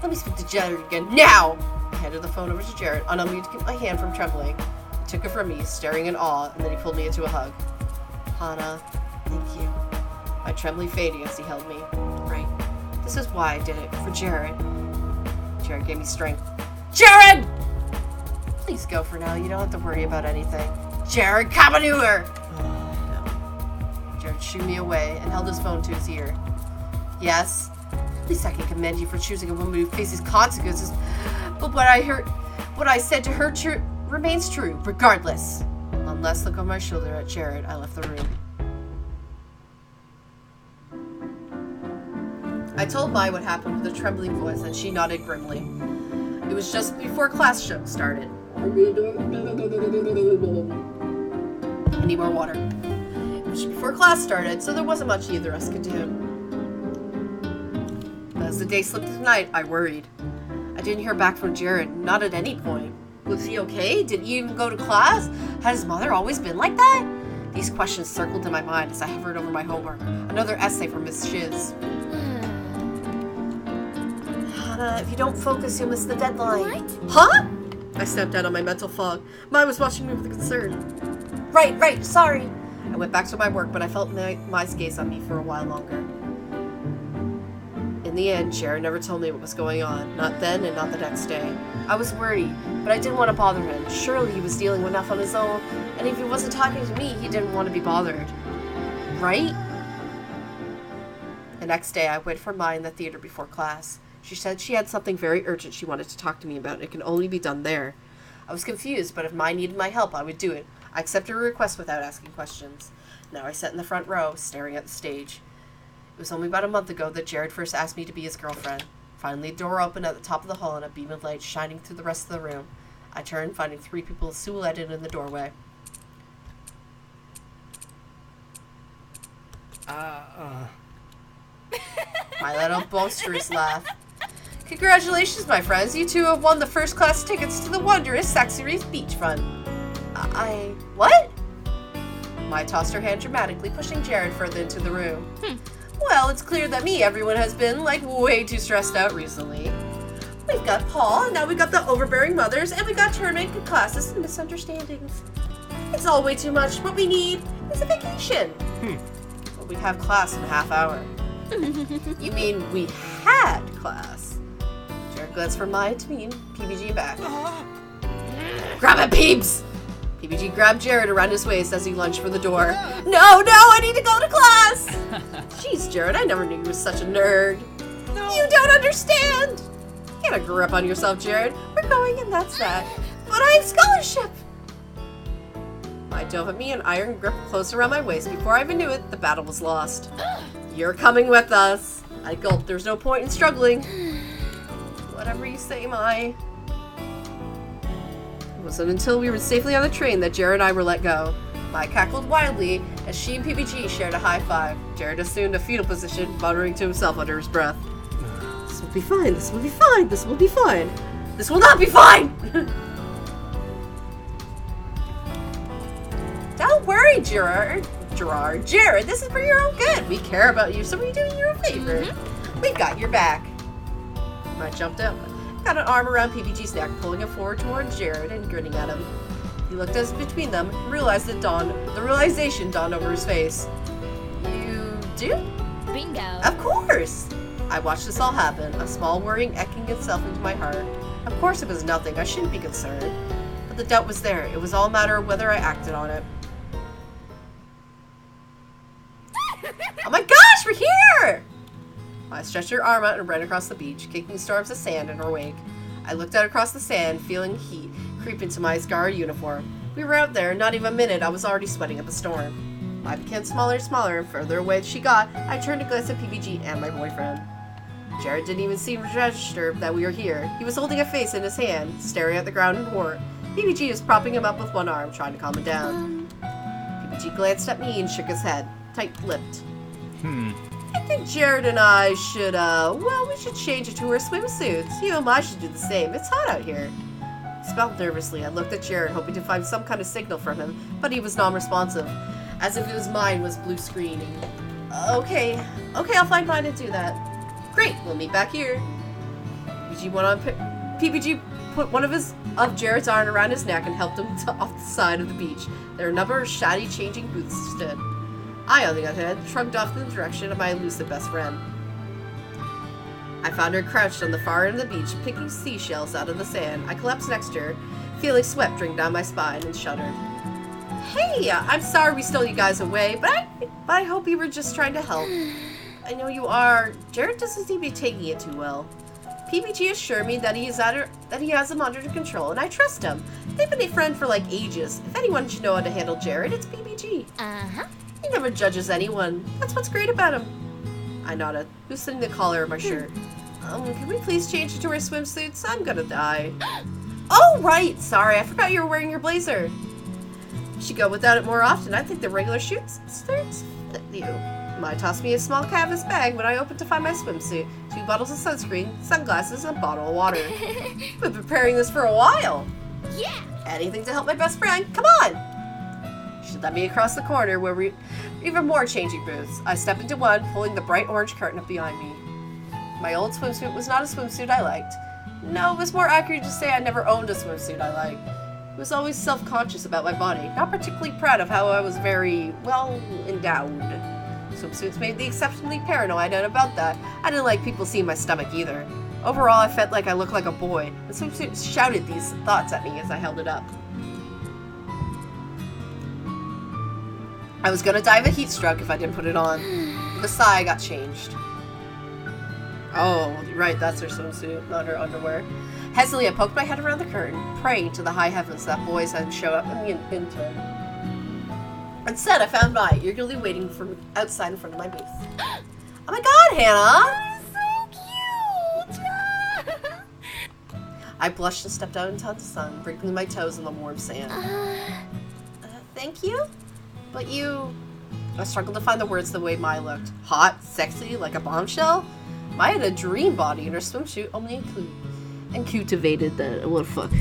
Let me speak to Jared again, now! I handed the phone over to Jared, unable to keep my hand from trembling. He took it from me, staring in awe, and then he pulled me into a hug. Hannah, thank you. My trembling fading as he held me. Right. This is why I did it, for Jared. Jared gave me strength. Jared! Please go for now, you don't have to worry about anything. Jared, come on here! No. Jared shooed me away and held his phone to his ear. Yes? At least I can commend you for choosing a woman who faces consequences. But what I said to her remains true, regardless. One last look on my shoulder at Jared, I left the room. I told Mai what happened with a trembling voice, and she nodded grimly. It was just before class started. I need more water. It was before class started, so there wasn't much either of us could do. As the day slipped into night, I worried. I didn't hear back from Jared, not at any point. Was he okay? Did he even go to class? Had his mother always been like that? These questions circled in my mind as I hovered over my homework. Another essay from Miss Shiz. Hannah. If you don't focus, you'll miss the deadline. What? Huh? I stepped out on my mental fog. Mine was watching me with concern. Right, sorry. I went back to my work, but I felt Mai's gaze on me for a while longer. In the end, Jared never told me what was going on. Not then and not the next day. I was worried, but I didn't want to bother him. Surely he was dealing with enough on his own, and if he wasn't talking to me, he didn't want to be bothered. Right? The next day, I waited for Mai in the theater before class. She said she had something very urgent she wanted to talk to me about, and it can only be done there. I was confused, but if Mai needed my help, I would do it. I accepted her request without asking questions. Now I sat in the front row, staring at the stage. It was only about a month ago that Jared first asked me to be his girlfriend. Finally, the door opened at the top of the hall and a beam of light shining through the rest of the room. I turned, finding 3 people silhouetted in the doorway. Uh. I let out a boisterous laugh. Congratulations, my friends. You two have won the first class tickets to the wondrous Sexy Reef beachfront. What? Mai tossed her hand dramatically, pushing Jared further into the room. Well, it's clear that everyone has been, way too stressed out recently. We've got Paul, and now we've got the overbearing mothers, and we've got tournament classes and misunderstandings. It's all way too much. What we need is a vacation. But we have class in a half hour. You mean we had class? Jared glanced from Mai to me and PBG back. Grab it, Peeps! PBG grabbed Jared around his waist as he lunged for the door. No, I need to go to class! Jeez, Jared, I never knew you were such a nerd. No. You don't understand! Get a grip on yourself, Jared. We're going and that's that. But I have scholarship! I dove at me, an iron grip closed around my waist. Before I even knew it, the battle was lost. You're coming with us. I gulped. There's no point in struggling. Whatever you say, Mai. It wasn't until we were safely on the train that Jared and I were let go. Mai cackled wildly as she and PBG shared a high five. Jared assumed a fetal position, muttering to himself under his breath. This will be fine. This will be fine. This will be fine. This will not be fine! Don't worry, Jared, this is for your own good. We care about you, so we're doing you a favor. We've got your back. I jumped up, got an arm around PBG's neck, pulling him forward toward Jared and grinning at him. He looked us between them, realized the realization dawned over his face. You do? Bingo. Of course! I watched this all happen, a small worrying echoing itself into my heart. Of course it was nothing, I shouldn't be concerned. But the doubt was there, it was all a matter of whether I acted on it. Oh my gosh, we're here! I stretched her arm out and ran across the beach, kicking storms of sand in her wake. I looked out across the sand, feeling heat creep into my scarred uniform. We were out there, not even a minute, I was already sweating up a storm. I became smaller and smaller, and further away she got, I turned to glance at PBG and my boyfriend. Jared didn't even seem to register that we were here. He was holding a face in his hand, staring at the ground in horror. PBG was propping him up with one arm, trying to calm him down. PBG glanced at me and shook his head, tight-lipped. I think Jared and I should, we should change it to our swimsuits. You and I should do the same. It's hot out here. I smiled nervously. I looked at Jared, hoping to find some kind of signal from him, but he was non-responsive, as if his mind was blue screening. Okay, I'll find mine and do that. Great, we'll meet back here. PBG put one of Jared's arm around his neck and helped him off the side of the beach. There were a number of shabby changing booths stood. I, on the other hand, shrugged off in the direction of my elusive best friend. I found her crouched on the far end of the beach, picking seashells out of the sand. I collapsed next to her, feeling sweat drink down my spine, and shuddered. Hey, I'm sorry we stole you guys away, but I hope you were just trying to help. I know you are. Jared doesn't seem to be taking it too well. PBG assured me that he has him under control, and I trust him. They've been a friend for ages. If anyone should know how to handle Jared, it's PBG. He never judges anyone. That's what's great about him. I nodded, loosening the collar of my shirt. Can we please change it to our swimsuits? I'm gonna die. Oh, right! Sorry, I forgot you were wearing your blazer. You should go without it more often. I think the regular shirts fit you. Mai tossed me a small canvas bag when I opened to find my swimsuit, 2 bottles of sunscreen, sunglasses, and a bottle of water. I've been preparing this for a while. Yeah! Anything to help my best friend. Come on! She led me across the corner where we even more changing booths. I stepped into one, pulling the bright orange curtain up behind me. My old swimsuit was not a swimsuit I liked. No, it was more accurate to say I never owned a swimsuit I liked. I was always self-conscious about my body, not particularly proud of how I was very, well, endowed. Swimsuits made me exceptionally paranoid, and about that, I didn't like people seeing my stomach either. Overall, I felt like I looked like a boy. The swimsuit shouted these thoughts at me as I held it up. I was gonna die of a heat stroke if I didn't put it on. With a sigh, I got changed. Oh, right, that's her swimsuit, not her underwear. Hesitantly, I poked my head around the curtain, praying to the high heavens that boys hadn't show up in the interim. Instead, I found Mai eagerly waiting for me outside in front of my booth. Oh my god, Hannah! So cute! I blushed and stepped out into the sun, wrinkling my toes in the warm sand. Thank you? But you... I struggled to find the words the way Mai looked. Hot, sexy, like a bombshell? Mai had a dream body and her swimsuit only cultivated the... What the fuck?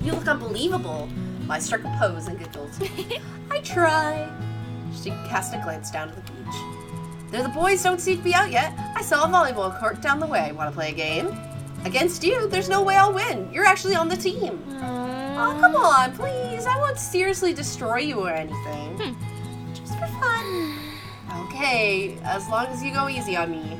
You look unbelievable. Mai struck a pose and giggled. I try. She cast a glance down to the beach. The boys don't seem to be out yet. I saw a volleyball court down the way. Want to play a game? Against you, there's no way I'll win. You're actually on the team. Oh, come on, please. I won't seriously destroy you or anything. Just for fun. Okay, as long as you go easy on me.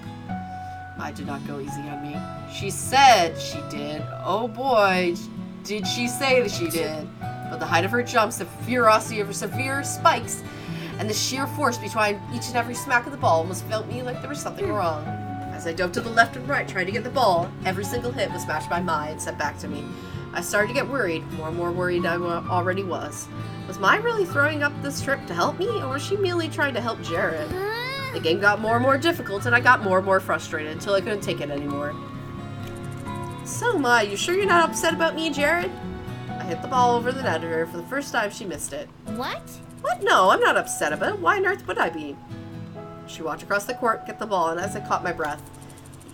I did not go easy on me. She said she did. Oh boy, did she say that she did. But the height of her jumps, the ferocity of her severe spikes, and the sheer force behind each and every smack of the ball almost felt me like there was something wrong. As I dove to the left and right trying to get the ball, every single hit was matched by Mai and sent back to me. I started to get worried, more and more worried I already was. Was Mai really throwing up this trip to help me, or was she merely trying to help Jared? The game got more and more difficult, and I got more and more frustrated until I couldn't take it anymore. So, Mai, you sure you're not upset about me and Jared? I hit the ball over the net at her. For the first time, she missed it. What? What? No, I'm not upset about it. Why on earth would I be? She walked across the court, get the ball, and as I caught my breath,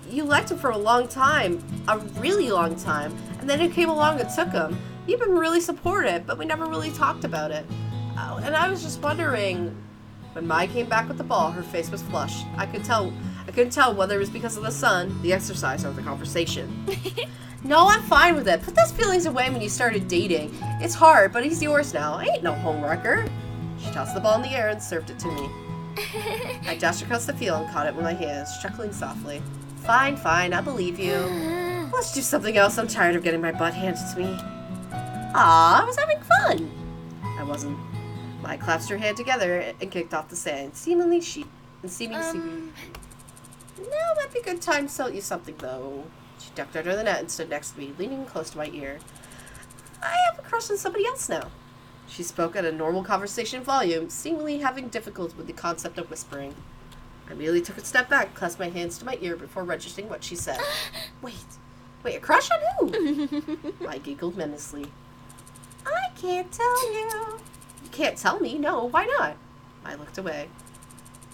you liked him for a long time, a really long time, and then you came along and took him. You've been really supportive, but we never really talked about it. Oh, and I was just wondering, when Mai came back with the ball, her face was flushed. I couldn't tell whether it was because of the sun, the exercise, or the conversation. No, I'm fine with it. Put those feelings away when you started dating. It's hard, but he's yours now. I ain't no homewrecker. She tossed the ball in the air and served it to me. I dashed across the field and caught it with my hands, chuckling softly. Fine, fine, I believe you. Let's do something else. I'm tired of getting my butt handed to me. Aw, I was having fun. I wasn't. Mai clasped her hand together and kicked off the sand, seeming sweet. Now might be a good time to tell you something, though. She ducked under the net and stood next to me, leaning close to my ear. I have a crush on somebody else now. She spoke at a normal conversation volume, seemingly having difficulty with the concept of whispering. I immediately took a step back, clasped my hands to my ear before registering what she said. Wait, a crush on who? I giggled menacingly. I can't tell you. You can't tell me? No, why not? I looked away.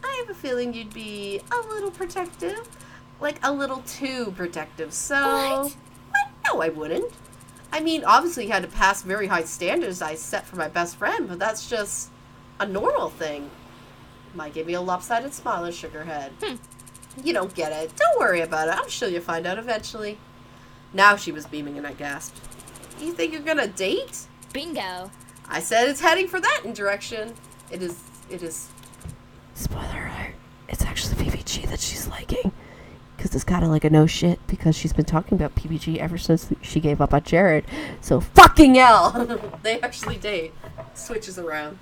I have a feeling you'd be a little protective. Like, a little too protective, so... What? No, I wouldn't. I mean, obviously you had to pass very high standards I set for my best friend, but that's just a normal thing. Mai gave me a lopsided smile and shook her head. You don't get it. Don't worry about it. I'm sure you'll find out eventually. Now she was beaming and I gasped. You think you're gonna date? Bingo. I said it's heading for that direction. It is... Spoiler alert. It's actually PBG that she's liking. Because it's kind of like a no shit, because she's been talking about PBG ever since she gave up on Jared. So fucking hell! They actually date. Switches around.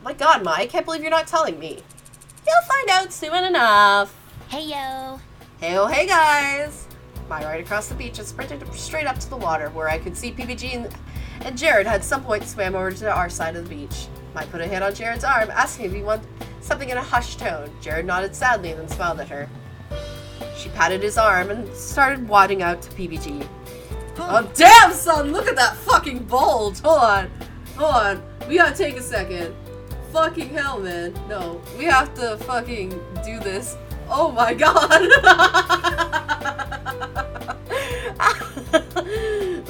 Oh my god, Mai, I can't believe you're not telling me. You'll find out soon enough. Hey yo. Hey guys! Mai right across the beach and sprinted straight up to the water, where I could see PBG and Jared had at some point swam over to our side of the beach. Mai put a hand on Jared's arm, asking if he wanted something in a hushed tone. Jared nodded sadly and then smiled at her. She patted his arm and started wadding out to PBG. Oh, damn, son! Look at that fucking bulge! Hold on. We gotta take a second. Fucking hell, man. No, we have to fucking do this. Oh my god!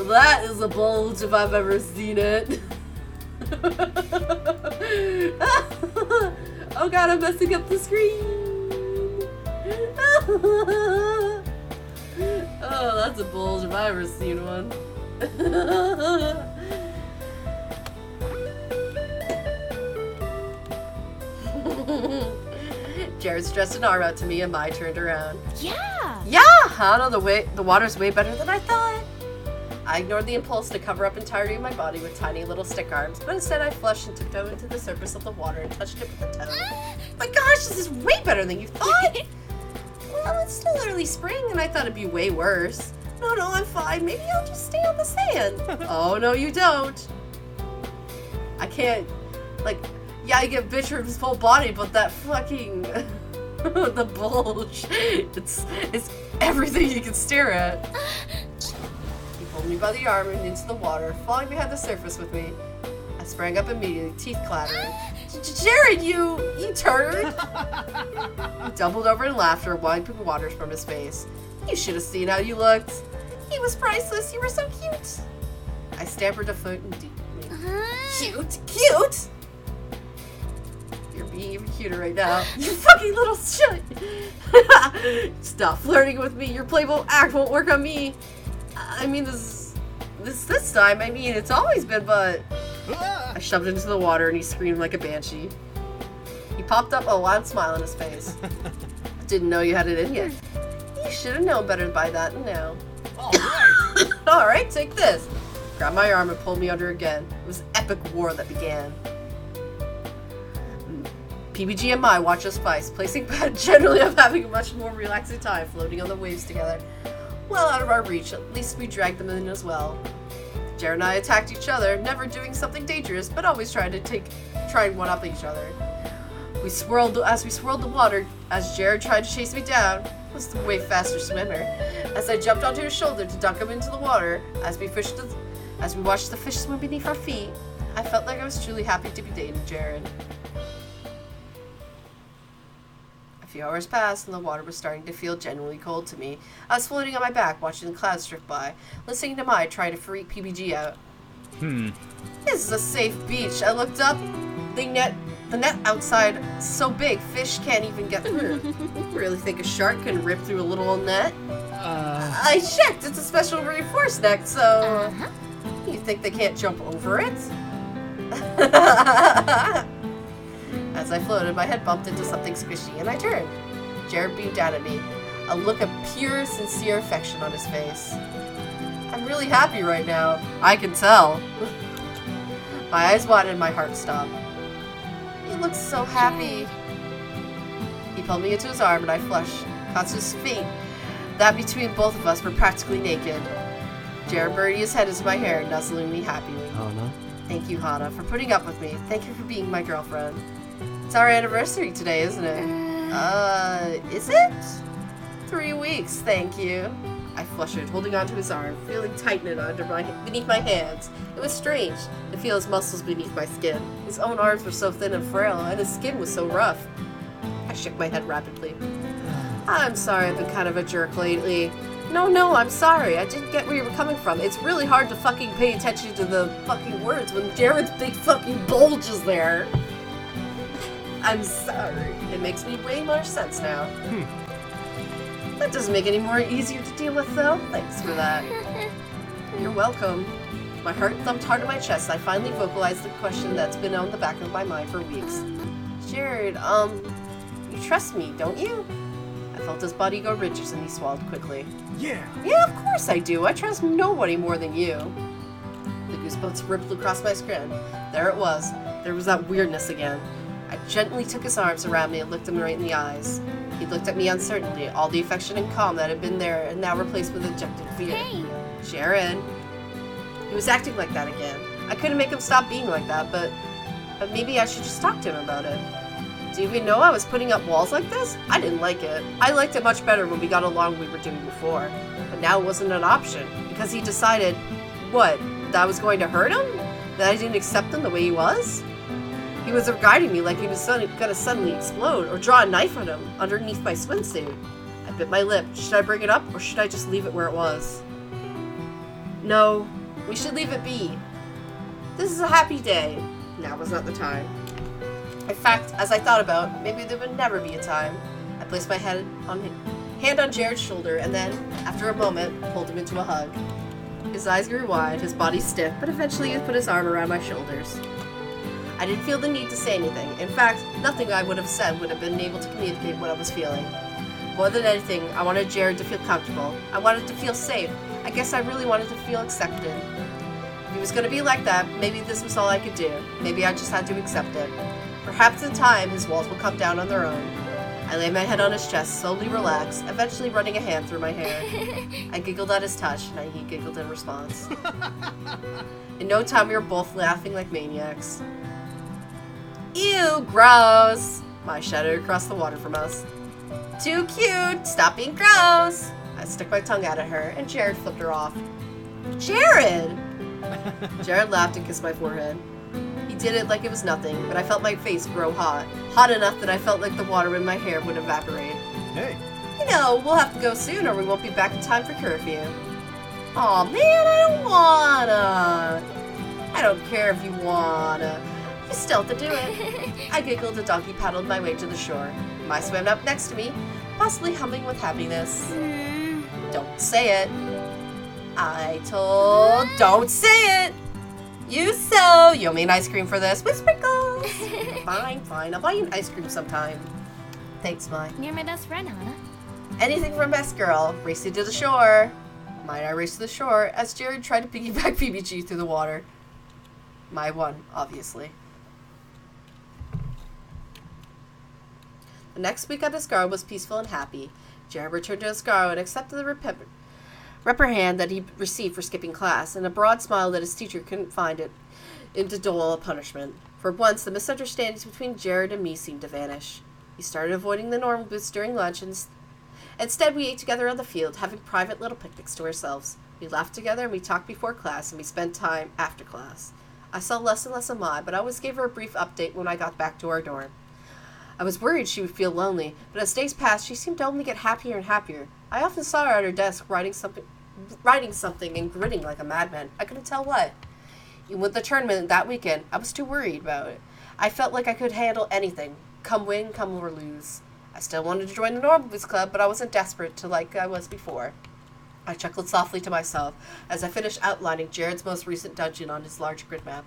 That is a bulge if I've ever seen it. Oh god, I'm messing up the screen. Oh, that's a bulge if I ever seen one. Jared stretched an arm out to me and Mai turned around. Yeah! Yeah, Hana, the water's way better than I thought. I ignored the impulse to cover up entirety of my body with tiny little stick arms, but instead I flushed and tiptoed into the surface of the water and touched it with a toe. My gosh, this is way better than you thought! Well, it's still early spring and I thought it'd be way worse. No, I'm fine. Maybe I'll just stay on the sand. Oh, no, you don't. I can't, like, yeah, I get bitch from his whole body, but that fucking, the bulge, it's everything you can stare at. He pulled me by the arm and into the water, falling behind the surface with me. I sprang up immediately, teeth clattering. Jared, you turd! He doubled over in laughter, wiping waters from his face. You should have seen how you looked. He was priceless. You were so cute. I stammered a foot and deeply. Cute? You're being even cuter right now. You fucking little shit. Stop flirting with me. Your playful act won't work on me. I mean, this time. I mean, it's always been, but... I shoved into the water and he screamed like a banshee. He popped up a wide smile on his face. Didn't know you had it in you. You should have known better by that now. Alright, take this. Grabbed my arm and pulled me under again. It was epic war that began. PBG and Mai watched us fight, placing bet generally of having a much more relaxing time floating on the waves together. Well out of our reach, at least we dragged them in as well. Jared and I attacked each other, never doing something dangerous, but always trying and one-up each other. As we swirled the water, as Jared tried to chase me down, was the way faster swimmer. As I jumped onto his shoulder to dunk him into the water, as we watched the fish swim beneath our feet, I felt like I was truly happy to be dating Jared. A few hours passed and the water was starting to feel genuinely cold to me. I was floating on my back, watching the clouds drift by, listening to Mai try to freak PBG out. This is a safe beach. I looked up. The net outside so big, fish can't even get through. Really think a shark can rip through a little net? I checked. It's a special reinforced net, so you think they can't jump over it? As I floated, my head bumped into something squishy, and I turned. Jared beamed down at me, a look of pure, sincere affection on his face. I'm really happy right now. I can tell. My eyes widened and my heart stopped. You look so happy. He pulled me into his arm and I flushed, caught his feet. That between both of us were practically naked. Jared buried his head into my hair, nuzzling me happily. Oh, no? Thank you, Hana, for putting up with me. Thank you for being my girlfriend. It's our anniversary today, isn't it? Is it? 3 weeks, thank you. I flushed, holding onto his arm, feeling tightening beneath my hands. It was strange to feel his muscles beneath my skin. His own arms were so thin and frail, and his skin was so rough. I shook my head rapidly. I'm sorry I've been kind of a jerk lately. No, I'm sorry. I didn't get where you were coming from. It's really hard to fucking pay attention to the fucking words when Jared's big fucking bulge is there. I'm sorry. It makes me way more sense now. That doesn't make it any more easier to deal with, though. Thanks for that. You're welcome. My heart thumped hard in my chest. I finally vocalized the question that's been on the back of my mind for weeks. Jared, you trust me, don't you? I felt his body go rigid and he swallowed quickly. Yeah, of course I do. I trust nobody more than you. The goosebumps rippled across my skin. There it was. There was that weirdness again. I gently took his arms around me and looked him right in the eyes. He looked at me uncertainly, all the affection and calm that had been there and now replaced with dejected fear. Hey! Jared. He was acting like that again. I couldn't make him stop being like that, but maybe I should just talk to him about it. Do you even know I was putting up walls like this? I didn't like it. I liked it much better when we got along we were doing before. But now it wasn't an option, because he decided, what, that I was going to hurt him? That I didn't accept him the way he was? He was regarding me like he was gonna suddenly explode or draw a knife on him underneath my swimsuit. I bit my lip. Should I bring it up or should I just leave it where it was? No, we should leave it be. This is a happy day. Now was not the time. In fact, as I thought about, maybe there would never be a time. I placed my head on hand on Jared's shoulder, and then, after a moment, pulled him into a hug. His eyes grew wide, his body stiff, but eventually he put his arm around my shoulders. I didn't feel the need to say anything. In fact, nothing I would have said would have been able to communicate what I was feeling. More than anything, I wanted Jared to feel comfortable. I wanted to feel safe. I guess I really wanted to feel accepted. If he was going to be like that, maybe this was all I could do. Maybe I just had to accept it. Perhaps in time, his walls will come down on their own. I lay my head on his chest, slowly relaxed, eventually running a hand through my hair. I giggled at his touch, and he giggled in response. In no time, we were both laughing like maniacs. Ew, gross! My shouted across the water from us. Too cute! Stop being gross! I stuck my tongue out at her, and Jared flipped her off. Jared! Jared laughed and kissed my forehead. He did it like it was nothing, but I felt my face grow hot. Hot enough that I felt like the water in my hair would evaporate. Hey. You know, we'll have to go soon or we won't be back in time for curfew. Aw, man, I don't wanna. I don't care if you wanna. You still have to do it. I giggled and donkey paddled my way to the shore. Mai swam up next to me, possibly humming with happiness. Don't say it. Don't say it. You owe me an ice cream for this with sprinkles. Fine. I'll buy you an ice cream sometime. Thanks, Mai. You're my best friend, Hana. Anything for best girl. Racing to the shore. Mai and I raced to the shore as Jared tried to piggyback PBG through the water. Mai won, obviously. The next week at Asagao was peaceful and happy. Jared returned to Asagao and accepted the reprimand that he received for skipping class, and a broad smile that his teacher couldn't find it into dole a punishment. For once, the misunderstandings between Jared and me seemed to vanish. He started avoiding the normal booths during lunch, and instead we ate together on the field, having private little picnics to ourselves. We laughed together, and we talked before class, and we spent time after class. I saw less and less of Mai, but I always gave her a brief update when I got back to our dorm. I was worried she would feel lonely, but as days passed, she seemed to only get happier and happier. I often saw her at her desk writing something and grinning like a madman. I couldn't tell what. Even with the tournament that weekend, I was too worried about it. I felt like I could handle anything, come win, come or lose. I still wanted to join the Normal Boots Club, but I wasn't desperate to like I was before. I chuckled softly to myself as I finished outlining Jared's most recent dungeon on his large grid map.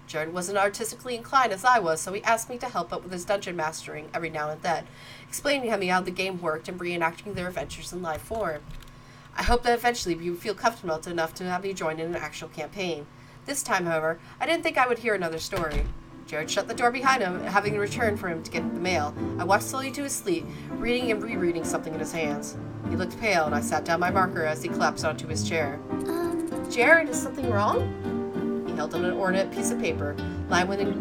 Jared wasn't artistically inclined as I was, so he asked me to help out with his dungeon mastering every now and then, explaining to me how the game worked and reenacting their adventures in live form. I hoped that eventually we would feel comfortable enough to have me join in an actual campaign. This time, however, I didn't think I would hear another story. Jared shut the door behind him, having to return for him to get the mail. I walked slowly to his sleep, reading and rereading something in his hands. He looked pale, and I sat down my marker as he collapsed onto his chair. Jared, is something wrong? He held out an ornate piece of paper, lined with in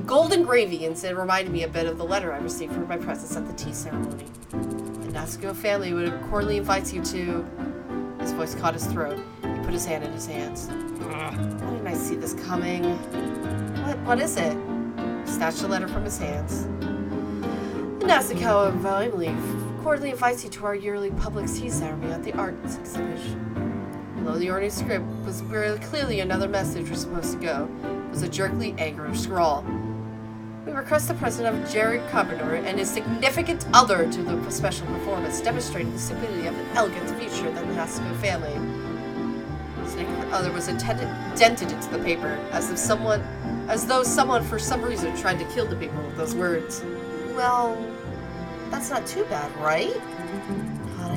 golden gravy, and it reminded me a bit of the letter I received for my presence at the tea ceremony. The Asagao family would cordially invite you to... His voice caught his throat. He put his hand in his hands. Why didn't I see this coming? What is it? He snatched the letter from his hands. The Asagao family cordially invites you to our yearly public tea ceremony at the arts exhibition. Below the ornate script was very clearly another message was supposed to go. It was a jerkily angry scrawl. We request the presence of Jared Carpenter and his significant other to the special performance, demonstrating the stability of an elegant feature that the Asagao family. His significant other was dented into the paper, as though someone for some reason tried to kill the people with those words. Well, that's not too bad, right?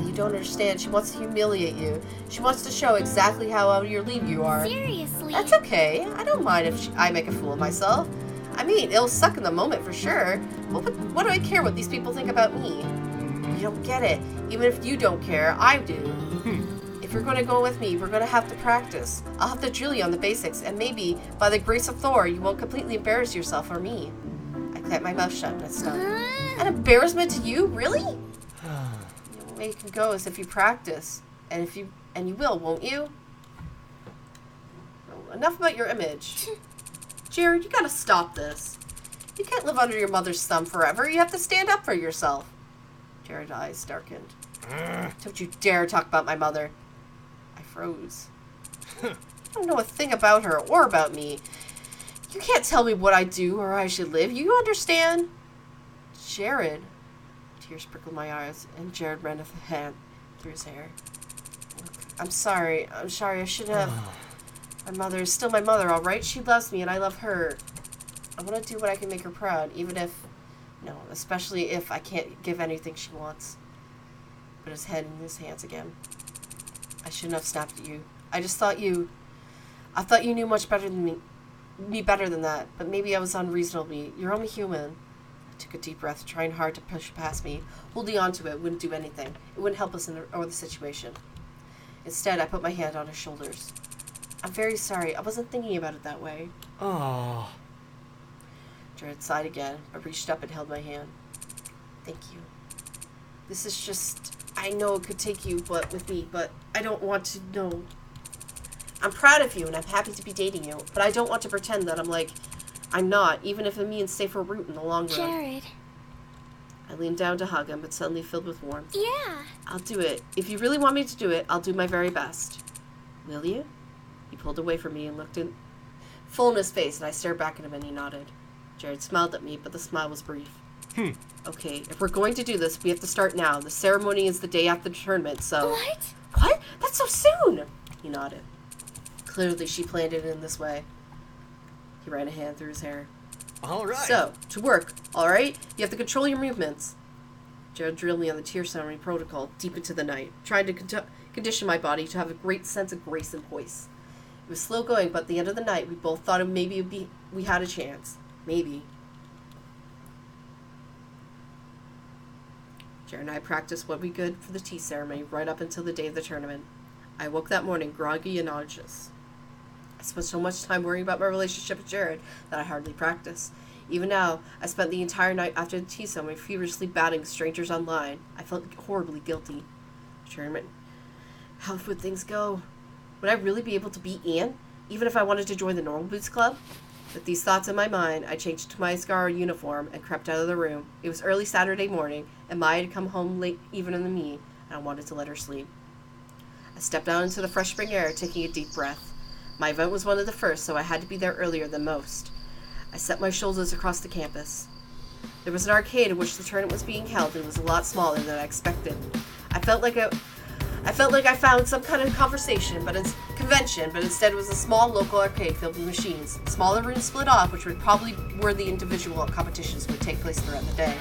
You don't understand. She wants to humiliate you. She wants to show exactly how out of your league you are. Seriously? That's okay. I don't mind if I make a fool of myself. I mean, it'll suck in the moment for sure. But what do I care what these people think about me? You don't get it. Even if you don't care, I do. If you're going to go with me, we're going to have to practice. I'll have to drill you on the basics, and maybe, by the grace of Thor, you won't completely embarrass yourself or me. I clamped my mouth shut and stung. An embarrassment to you? Really? The way you can go is if you practice, and you will, won't you? Enough about your image. Jared, you gotta stop this. You can't live under your mother's thumb forever. You have to stand up for yourself. Jared's eyes darkened. Don't you dare talk about my mother. I froze. You don't know a thing about her or about me. You can't tell me what I do or I should live. You understand? Jared, Tears sprinkled my eyes, and Jared ran a hand through his hair. I'm sorry. I should have. My mother is still my mother, all right? She loves me, and I love her. I want to do what I can make her proud, even if... No, especially if I can't give anything she wants. Put his head in his hands again. I shouldn't have snapped at you. I thought you knew much better than me better than that, but maybe I was unreasonable. You're only human. I took a deep breath, trying hard to push past me. Holding on to it wouldn't do anything. It wouldn't help us or the situation. Instead, I put my hand on his shoulders. I'm very sorry. I wasn't thinking about it that way. Oh. Jared sighed again, but reached up and held my hand. Thank you. This is just... I know it could take you with me, but I don't want to know. I'm proud of you, and I'm happy to be dating you, but I don't want to pretend that I'm not, even if it means safer route in the long run. Jared. I leaned down to hug him, but suddenly filled with warmth. Yeah. I'll do it. If you really want me to do it, I'll do my very best. Will you? He pulled away from me and looked full in his face, and I stared back at him, and he nodded. Jared smiled at me, but the smile was brief. Okay, if we're going to do this, we have to start now. The ceremony is the day after the tournament, so... What? What? That's so soon! He nodded. Clearly, she planned it in this way. He ran a hand through his hair. All right. So, to work, all right? You have to control your movements. Jared drilled me on the tear ceremony protocol deep into the night, trying to condition my body to have a great sense of grace and poise. It was slow going, but at the end of the night, we both thought we had a chance. Maybe. Jared and I practiced what we could for the tea ceremony right up until the day of the tournament. I woke that morning groggy and nauseous. I spent so much time worrying about my relationship with Jared that I hardly practiced. Even now, I spent the entire night after the tea ceremony feverishly batting strangers online. I felt horribly guilty. Tournament. How would things go? Would I really be able to beat Anne, even if I wanted to join the Normal Boots Club? With these thoughts in my mind, I changed to my Asagao uniform and crept out of the room. It was early Saturday morning, and Maya had come home late even than me, and I wanted to let her sleep. I stepped out into the fresh spring air, taking a deep breath. My event was one of the first, so I had to be there earlier than most. I set my shoulders across the campus. There was an arcade in which the tournament was being held, and it was a lot smaller than I expected. I felt like I found some kind of convention, but instead it was a small local arcade filled with machines. Smaller rooms split off, which were probably where the individual competitions would take place throughout the day.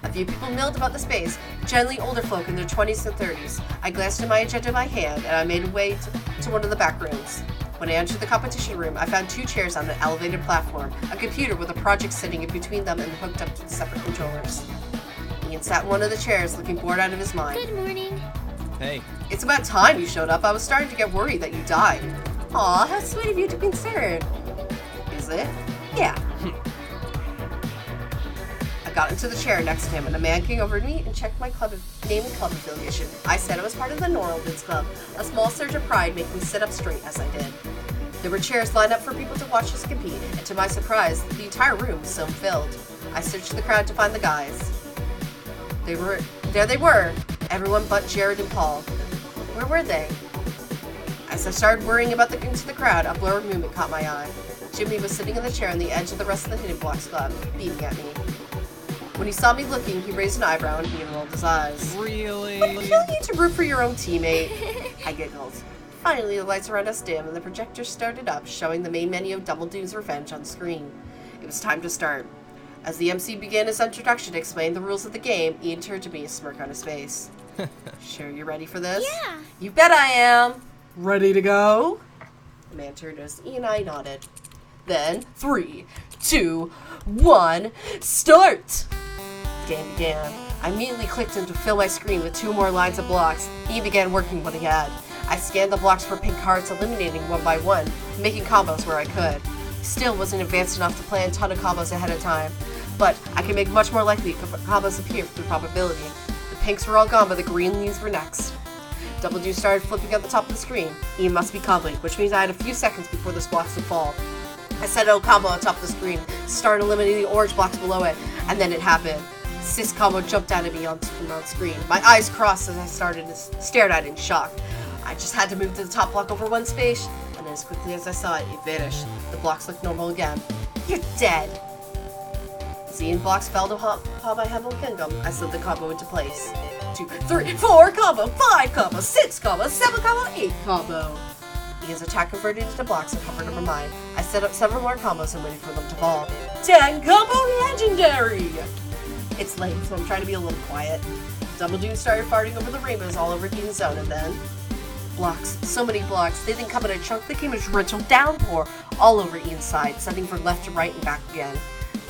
A few people milled about the space, generally older folk in their 20s and 30s. I glanced at my agenda in my hand, and I made my way to one of the back rooms. When I entered the competition room, I found 2 chairs on an elevated platform, a computer with a project sitting in between them and hooked up to the separate controllers. Ian sat in one of the chairs, looking bored out of his mind. Good morning. Hey. It's about time you showed up. I was starting to get worried that you died. Aw, how sweet of you to be concerned. Is it? Yeah. I got into the chair next to him, and a man came over to me and checked my name and club affiliation. I said I was part of the Normal Boots Club. A small surge of pride made me sit up straight as I did. There were chairs lined up for people to watch us compete, and to my surprise, the entire room was so filled. I searched the crowd to find the guys. There they were, everyone but Jared and Paul. Where were they? As I started worrying about into the crowd, a blurred movement caught my eye. Jimmy was sitting in the chair on the edge of the rest of the Hidden Blocks Club, beaming at me. When he saw me looking, he raised an eyebrow and he rolled his eyes. Really? But you need to root for your own teammate. I giggled. Finally, the lights around us dimmed and the projector started up, showing the main menu of Double Doom's Revenge on screen. It was time to start. As the MC began his introduction to explain the rules of the game, Ian turned to me, a smirk on his face. Sure you're ready for this? Yeah. You bet I am. Ready to go? The man turned to us. Ian and I nodded. Then, 3, 2, 1, start! The game began. I immediately clicked in to fill my screen with 2 more lines of blocks. Ian began working what he had. I scanned the blocks for pink cards, eliminating one by one, making combos where I could. Still wasn't advanced enough to plan a ton of combos ahead of time, but I could make much more likely combos appear through probability. The pinks were all gone, but the green leaves were next. Double Doom started flipping at the top of the screen. Ian must be comboing, which means I had a few seconds before this blocks would fall. I set a combo on top of the screen, started eliminating the orange blocks below it, and then it happened. Sis combo jumped out at me on screen. My eyes crossed as I stared at it in shock. I just had to move to the top block over one space, and then as quickly as I saw it, it vanished. The blocks looked normal again. You're dead! Seeing blocks fell to upon my humble kingdom, I slid the combo into place. 2, 3, 4 combo, 5 combo, 6 combo, 7 combo, 8 combo. Ian's attack converted into blocks and hovered over mine. I set up several more combos and waited for them to fall. 10 combo legendary! It's late, so I'm trying to be a little quiet. Double Doom started farting over the rainbows all over Ian's zone, and then... blocks. So many blocks. They didn't come in a chunk, they came in a torrential downpour all over Ian's side, sending from left to right and back again.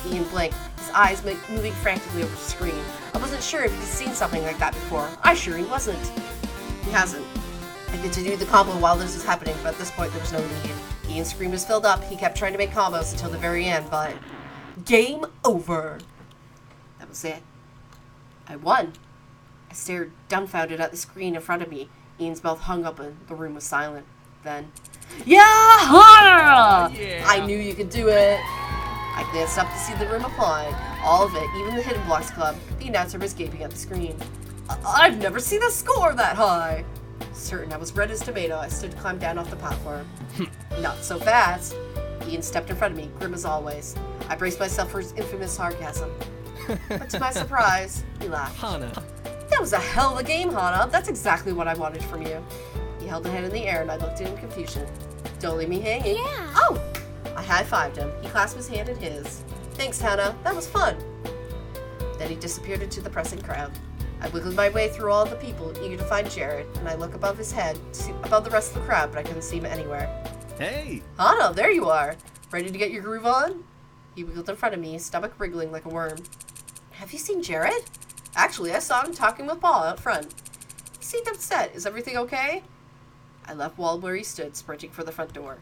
Ian blinked, his eyes moving frantically over the screen. I wasn't sure if he'd seen something like that before. I sure he wasn't. He hasn't. I continued the combo while this was happening, but at this point there was no need. Ian's screen was filled up. He kept trying to make combos until the very end, but... game over! That was it. I won. I stared dumbfounded at the screen in front of me. Ian's mouth hung open. The room was silent. Then... yeah! I knew you could do it! I glanced up to see the room applaud. All of it, even the Hidden Blocks Club. The announcer was gaping at the screen. I've never seen a score that high! Certain I was red as tomato, I stood to climb down off the platform. Not so fast. Ian stepped in front of me, grim as always. I braced myself for his infamous sarcasm. But to my surprise, he laughed. Hana. That was a hell of a game, Hana. That's exactly what I wanted from you. He held a hand in the air and I looked at him in confusion. Don't leave me hanging. Yeah. Oh! I high-fived him. He clasped his hand in his. Thanks, Hana. That was fun. Then he disappeared into the pressing crowd. I wiggled my way through all the people, eager to find Jared, and I looked above his head, above the rest of the crowd, but I couldn't see him anywhere. Hey! Hana, there you are. Ready to get your groove on? He wiggled in front of me, his stomach wriggling like a worm. Have you seen Jared? Actually, I saw him talking with Paul out front. He seemed upset. Is everything okay? I left Wald where he stood, sprinting for the front door.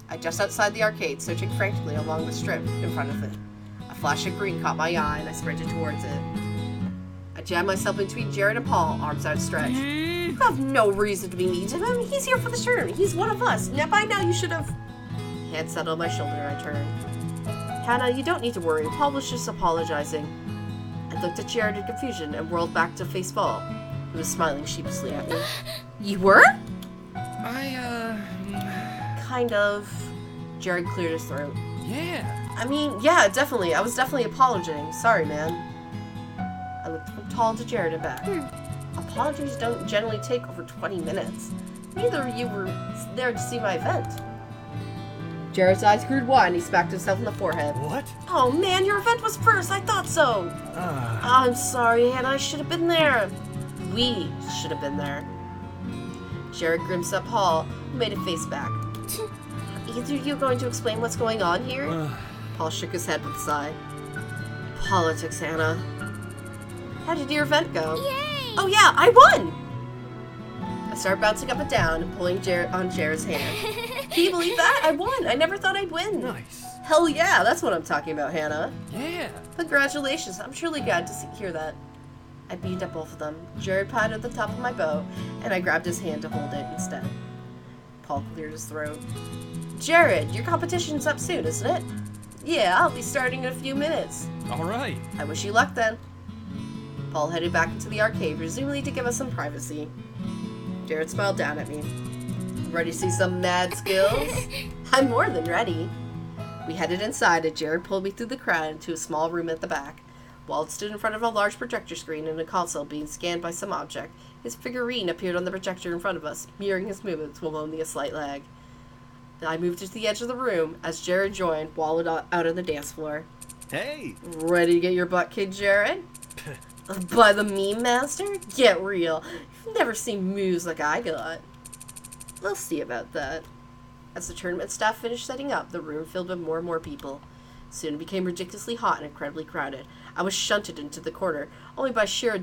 I just outside the arcade, searching frantically along the strip in front of it. A flash of green caught my eye, and I sprinted towards it. I jammed myself between Jared and Paul, arms outstretched. You have no reason to be mean to him. He's here for the tournament. He's one of us. Now, by now, you should have... Hand settled on my shoulder, and I turned. Hannah, you don't need to worry. Paul was just apologizing. I looked at Jared in confusion and whirled back to face Paul. He was smiling sheepishly at me. You were? Kind of. Jared cleared his throat. Yeah. I mean, yeah, definitely. I was definitely apologizing. Sorry, man. I looked from Paul to Jared and back. Apologies don't generally take over 20 minutes. Neither of you were there to see my event. Jared's eyes grew wide and he smacked himself in the forehead. What? Oh man, your event was first. I thought so. I'm sorry, Hannah. I should have been there. We should have been there. Jared grimaced at Paul, who made a face back. Either of you going to explain what's going on here? Paul shook his head with a sigh. Politics, Hannah. How did your event go? Yay! Oh yeah, I won! I started bouncing up and down and pulling on Jared's hand. Can you believe that? I won! I never thought I'd win. Nice. Hell yeah, that's what I'm talking about, Hannah. Yeah. Congratulations, I'm truly glad to hear that. I beamed at both of them. Jared patted the top of my bow, and I grabbed his hand to hold it instead. Paul cleared his throat. Jared, your competition's up soon, isn't it? Yeah, I'll be starting in a few minutes. All right. I wish you luck then. Paul headed back into the arcade, presumably to give us some privacy. Jared smiled down at me. Ready to see some mad skills? I'm more than ready. We headed inside and Jared pulled me through the crowd into a small room at the back. Wald stood in front of a large projector screen and a console being scanned by some object. His figurine appeared on the projector in front of us, mirroring his movements with only a slight lag. I moved to the edge of the room as Jared joined, wallowed out on the dance floor. Hey. Ready to get your butt kicked, Jared? By the meme master? Get real. You've never seen moves like I got. We'll see about that. As the tournament staff finished setting up, the room filled with more and more people. Soon it became ridiculously hot and incredibly crowded. I was shunted into the corner, only by sheer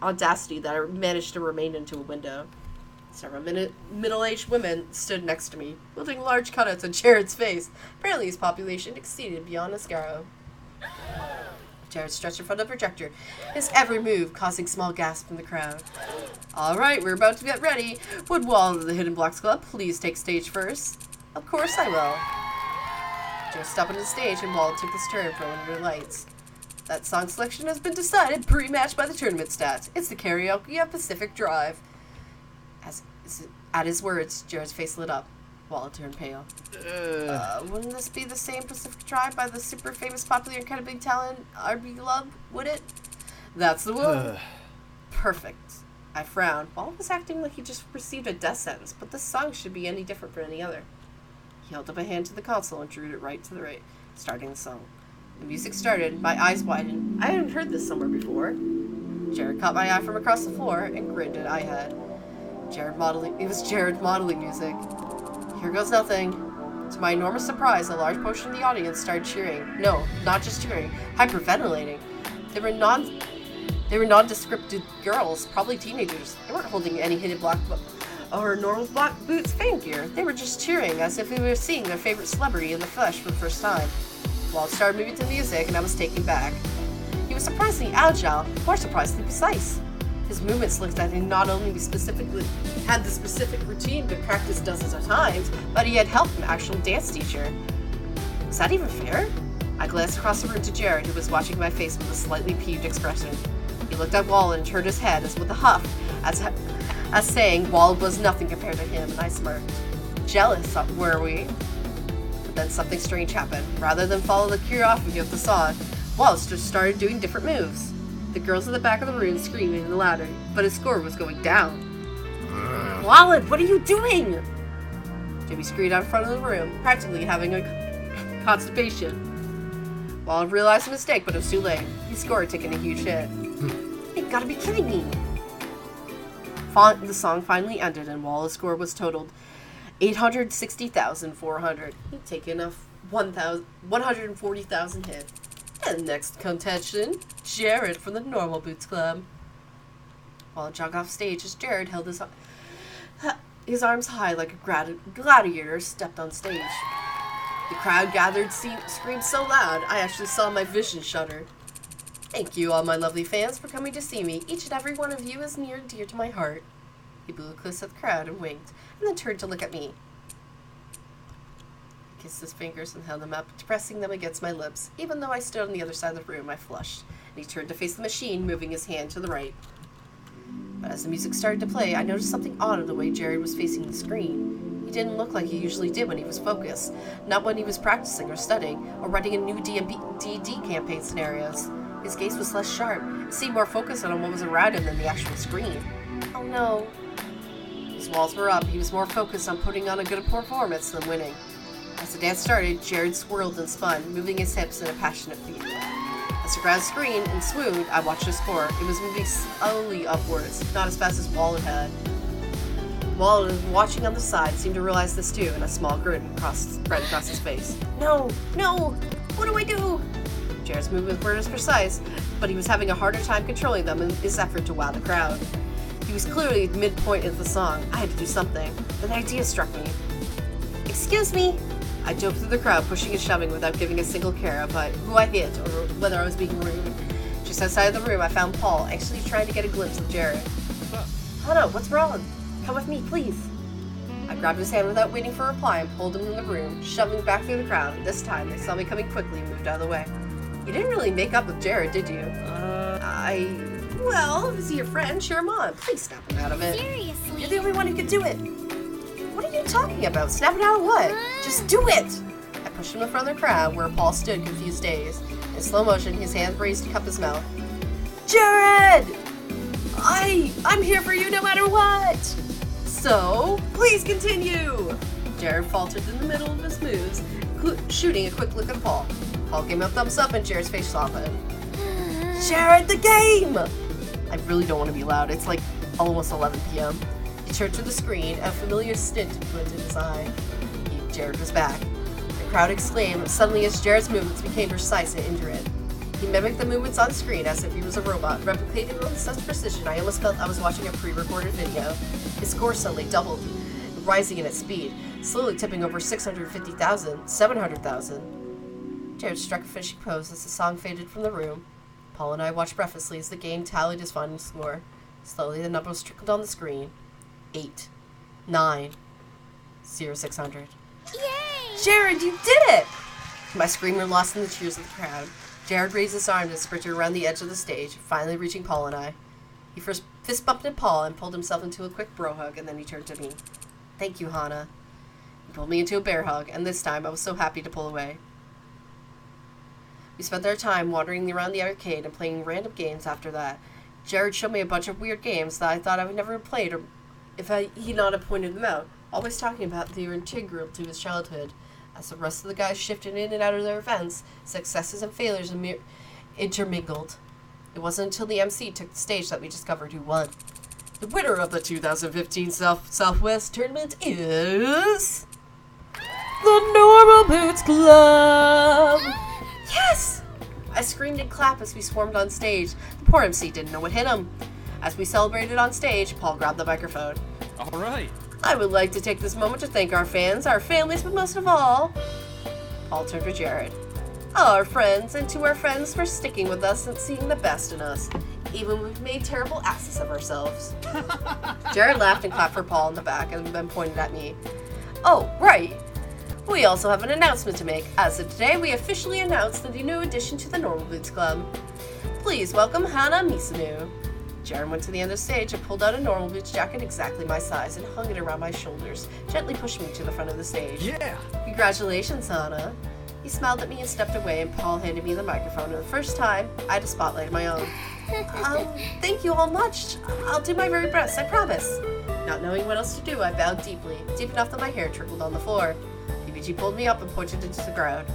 audacity that I managed to remain into a window. Several middle-aged women stood next to me, wielding large cutouts on Jared's face. Apparently his population exceeded beyond Asagao. Jared stretched in front of the projector, his every move causing small gasps from the crowd. Alright, we're about to get ready. Would Wald of the Hidden Blocks Club please take stage first? Of course I will. Jared stepped on the stage and Wald took his turn for one of the lights. That song selection has been decided pre-match by the tournament stats. It's the karaoke of Pacific Drive. At his words, Jared's face lit up. Walla turned pale. Wouldn't this be the same Pacific tribe by the super famous, popular, incredibly talented R.B. Love, would it? That's the one. Perfect. I frowned. Walla was acting like he just received a death sentence, but this song should be any different from any other. He held up a hand to the console and drew it right to the right, starting the song. The music started, my eyes widened. I hadn't heard this somewhere before. Jared caught my eye from across the floor and grinned at I had. It was Jared modeling music. Here goes nothing. To my enormous surprise, a large portion of the audience started cheering. No, not just cheering, hyperventilating. They were nondescript girls, probably teenagers. They weren't holding any hidden black or normal black boots fan gear. They were just cheering as if we were seeing their favorite celebrity in the flesh for the first time. Walt started moving to the music and I was taken back. He was surprisingly agile, more surprisingly precise. His movements looked like he not only had the specific routine but practiced dozens of times, but he had help from an actual dance teacher. Was that even fair? I glanced across the room to Jared, who was watching my face with a slightly peeved expression. He looked at Wall and turned his head as with a huff, as saying Wall was nothing compared to him, and I smirked. Jealous, were we? But then something strange happened. Rather than follow the choreography of the song, Wall just started doing different moves. The girls in the back of the room screaming louder, but his score was going down. Wallet, what are you doing? Jimmy screamed out in front of the room, practically having a constipation. Wallet realized the mistake, but it was too late. His score had taken a huge hit. You gotta be kidding me. The song finally ended, and Wallace's score was totaled 860,400. He'd taken a 140,000 hit. And next contestant, Jared from the Normal Boots Club. While jogged off stage as Jared held his arms high like a gladiator stepped on stage. The crowd gathered screamed so loud, I actually saw my vision shudder. Thank you, all my lovely fans, for coming to see me. Each and every one of you is near and dear to my heart. He blew a kiss at the crowd and winked, and then turned to look at me. He kissed his fingers and held them up, pressing them against my lips. Even though I stood on the other side of the room, I flushed, and he turned to face the machine, moving his hand to the right. But as the music started to play, I noticed something odd in the way Jared was facing the screen. He didn't look like he usually did when he was focused, not when he was practicing or studying, or writing in new D&D campaign scenarios. His gaze was less sharp. It seemed more focused on what was around him than the actual screen. Oh no. His walls were up. He was more focused on putting on a good performance than winning. As the dance started, Jared swirled and spun, moving his hips in a passionate beat. As he grabbed the screen and swooned, I watched his score. It was moving slowly upwards, not as fast as Wallen had. Wallen, watching on the side, seemed to realize this too, and a small grin spread across his face. No! No! What do I do? Jared's movements were as precise, but he was having a harder time controlling them in his effort to wow the crowd. He was clearly at midpoint of the song. I had to do something. Then an idea struck me. Excuse me! I dove through the crowd, pushing and shoving without giving a single care about who I hit or whether I was being rude. Just outside of the room, I found Paul, actually trying to get a glimpse of Jared. Hannah, what's wrong? Come with me, please. I grabbed his hand without waiting for a reply and pulled him in the room, shoving back through the crowd. This time, they saw me coming quickly and moved out of the way. You didn't really make up with Jared, did you? Well, is he your friend? Cheer him on. Please snap him out of it. Seriously? You're the only one who could do it. What are you talking about? Snap it out of what? Just do it! I pushed him in front of the crowd where Paul stood confused dazed. In slow motion, his hand raised to cup his mouth. Jared! I'm here for you no matter what! So, please continue! Jared faltered in the middle of his moves, shooting a quick look at Paul. Paul gave him a thumbs up and Jared's face softened. Jared, the game! I really don't want to be loud. It's like almost 11 p.m. He turned to the screen, and a familiar stint glinted in his eye. Jared was back. The crowd exclaimed suddenly as Jared's movements became precise and indurant. He mimicked the movements on screen as if he was a robot, replicating them with such precision I almost felt I was watching a pre-recorded video. His score suddenly doubled, rising in its speed, slowly tipping over 650,000, 700,000. Jared struck a finishing pose as the song faded from the room. Paul and I watched breathlessly as the game tallied his final score. Slowly the numbers trickled on the screen. 8, 9, 0, 600. Yay! Jared, you did it! My scream were lost in the cheers of the crowd. Jared raised his arm and sprinted around the edge of the stage, finally reaching Paul and I. He first fist bumped at Paul and pulled himself into a quick bro hug, and then he turned to me. Thank you, Hannah. He pulled me into a bear hug, and this time I was so happy to pull away. We spent our time wandering around the arcade and playing random games after that. Jared showed me a bunch of weird games that I thought I would never have played or if he'd not have pointed them out, always talking about they were integral to his childhood. As the rest of the guys shifted in and out of their events, successes and failures intermingled. It wasn't until the MC took the stage that we discovered who won. The winner of the 2015 Southwest Tournament is... the Normal Boots Club! Yes! I screamed and clapped as we swarmed on stage. The poor MC didn't know what hit him. As we celebrated on stage, Paul grabbed the microphone. All right. I would like to take this moment to thank our fans, our families, but most of all... Paul turned to Jared. Our friends, and to our friends for sticking with us and seeing the best in us, even when we've made terrible asses of ourselves. Jared laughed and clapped for Paul in the back and then pointed at me. Oh, right. We also have an announcement to make. As of today, we officially announced the new addition to the Normal Boots Club. Please welcome Hana Misanu. Jared went to the end of the stage and pulled out a Normal Boots jacket exactly my size and hung it around my shoulders, gently pushing me to the front of the stage. Yeah. Congratulations, Hana. He smiled at me and stepped away, and Paul handed me the microphone. And the first time, I had a spotlight of my own. Thank you all much. I'll do my very best, I promise. Not knowing what else to do, I bowed deeply, deep enough that my hair trickled on the floor. PBG pulled me up and pointed into the crowd.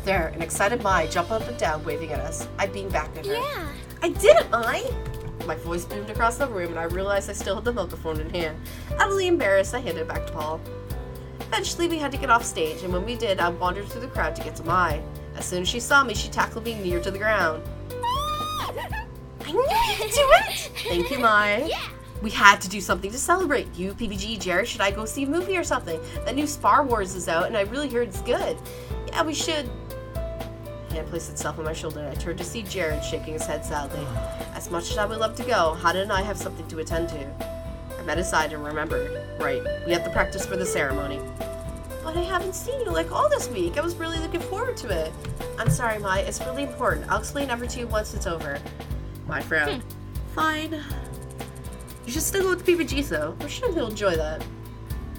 There, an excited Mai jumped up and down, waving at us. I beamed back at her. Yeah. I did it, Mai! My voice boomed across the room, and I realized I still had the microphone in hand. Utterly embarrassed, I handed it back to Paul. Eventually, we had to get off stage, and when we did, I wandered through the crowd to get to Mai. As soon as she saw me, she tackled me near to the ground. I knew you could do it! Thank you, Mai. Yeah. We had to do something to celebrate. You, PBG, Jared, should I go see a movie or something? The new Star Wars is out, and I really heard it's good. Yeah, we should. Hand placed itself on my shoulder, and I turned to see Jared shaking his head sadly. As much as I would love to go, Hana and I have something to attend to. I met his side and remembered. Right, we have to practice for the ceremony. But I haven't seen you like all this week. I was really looking forward to it. I'm sorry, Mai. It's really important. I'll explain everything to you once it's over. Mai frowned. Fine. You should still go with PBG, though. I'm sure he'll enjoy that.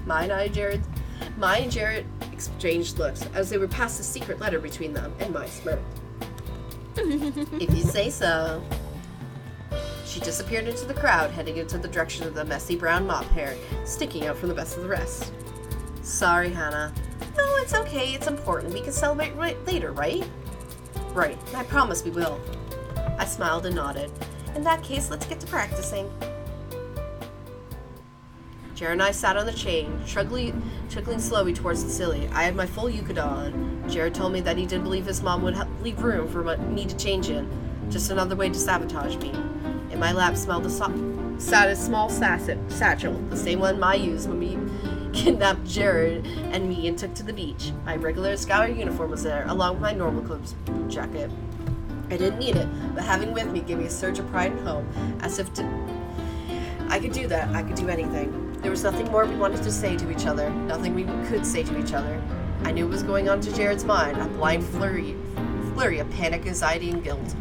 Mai and Jared exchanged looks as they were past the secret letter between them, and Mai smirked. If you say so. She disappeared into the crowd, heading into the direction of the messy brown mop hair, sticking out from the best of the rest. Sorry, Hana. No, it's okay. It's important. We can celebrate later, right? Right. I promise we will. I smiled and nodded. In that case, let's get to practicing. Jared and I sat on the chain, trickling slowly towards the silly. I had my full yukata on. Jared told me that he didn't believe his mom would leave room for me to change in. Just another way to sabotage me. In my lap sat a small satchel, the same one Mai used when we kidnapped Jared and me and took to the beach. My regular scout uniform was there, along with my normal clothes jacket. I didn't need it, but having it with me gave me a surge of pride and hope, as if I could do that, I could do anything. There was nothing more we wanted to say to each other, nothing we could say to each other. I knew what was going on to Jared's mind, a blind flurry of panic, anxiety, and guilt.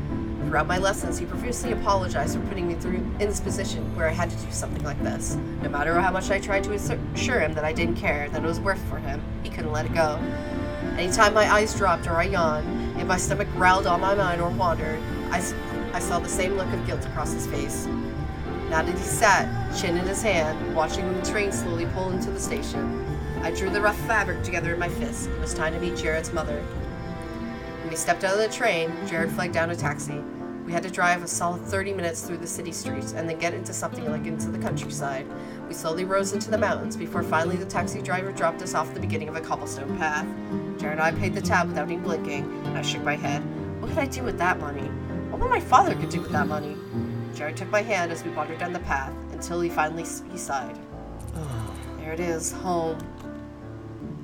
Throughout my lessons, he profusely apologized for putting me in this position where I had to do something like this. No matter how much I tried to assure him that I didn't care, that it was worth for him, he couldn't let it go. Anytime my eyes dropped or I yawned, if my stomach growled on my mind or wandered, I saw the same look of guilt across his face. Now that he sat, chin in his hand, watching the train slowly pull into the station, I drew the rough fabric together in my fist. It was time to meet Jared's mother. When we stepped out of the train, Jared flagged down a taxi. We had to drive a solid 30 minutes through the city streets and then get into something like into the countryside. We slowly rose into the mountains before finally the taxi driver dropped us off at the beginning of a cobblestone path. Jared and I paid the tab without even blinking, and I shook my head. What could I do with that money? What would my father could do with that money? Jared took my hand as we wandered down the path until he sighed. There it is, home.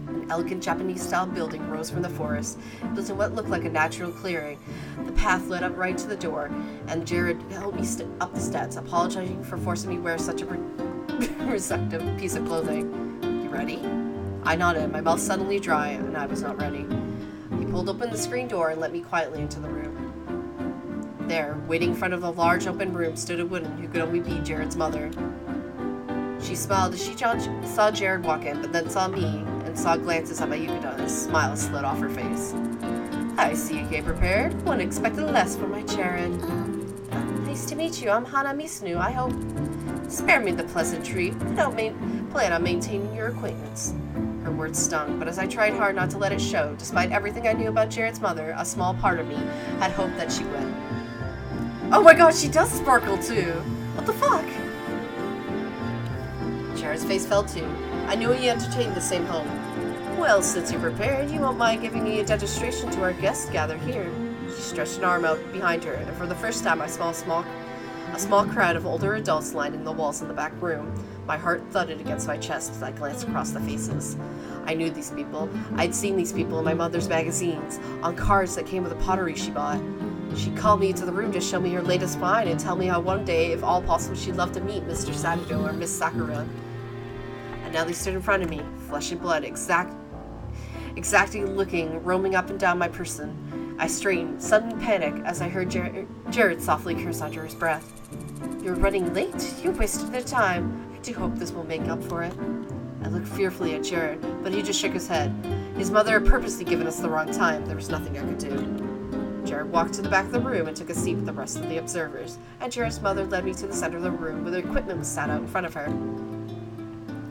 An elegant Japanese-style building rose from the forest, built in what looked like a natural clearing. The path led up right to the door, and Jared helped me up the steps, apologizing for forcing me to wear such a reductive piece of clothing. You ready? I nodded, my mouth suddenly dry, and I was not ready. He pulled open the screen door and let me quietly into the room. There, waiting in front of the large open room, stood a woman who could only be Jared's mother. She smiled as she saw Jared walk in, but then saw me and saw glances at my yukata and a smile slid off her face. I see you came prepared. Wouldn't expect less from my Jared. Nice to meet you. I'm Hana Misnu. I hope... Spare me the pleasantry. I don't plan on maintaining your acquaintance. Her words stung, but as I tried hard not to let it show, despite everything I knew about Jared's mother, a small part of me had hoped that she would. Oh my god, she does sparkle too! What the fuck? Jared's face fell too. I knew he entertained the same hope. Well, since you're prepared, you won't mind giving me a demonstration to our guests gathered here. She stretched an arm out behind her, and for the first time I saw a small crowd of older adults lining the walls in the back room. My heart thudded against my chest as I glanced across the faces. I knew these people. I'd seen these people in my mother's magazines, on cards that came with the pottery she bought. She called me to the room to show me her latest find and tell me how one day, if all possible, she'd love to meet Mr. Sato or Miss Sakura. And now they stood in front of me, flesh and blood, exactly looking, roaming up and down my person. I straightened, sudden panic, as I heard Jared softly curse under his breath. You're running late. You wasted their time. I do hope this will make up for it. I looked fearfully at Jared, but he just shook his head. His mother had purposely given us the wrong time. There was nothing I could do. Jared walked to the back of the room and took a seat with the rest of the observers, and Jared's mother led me to the center of the room where the equipment was sat out in front of her.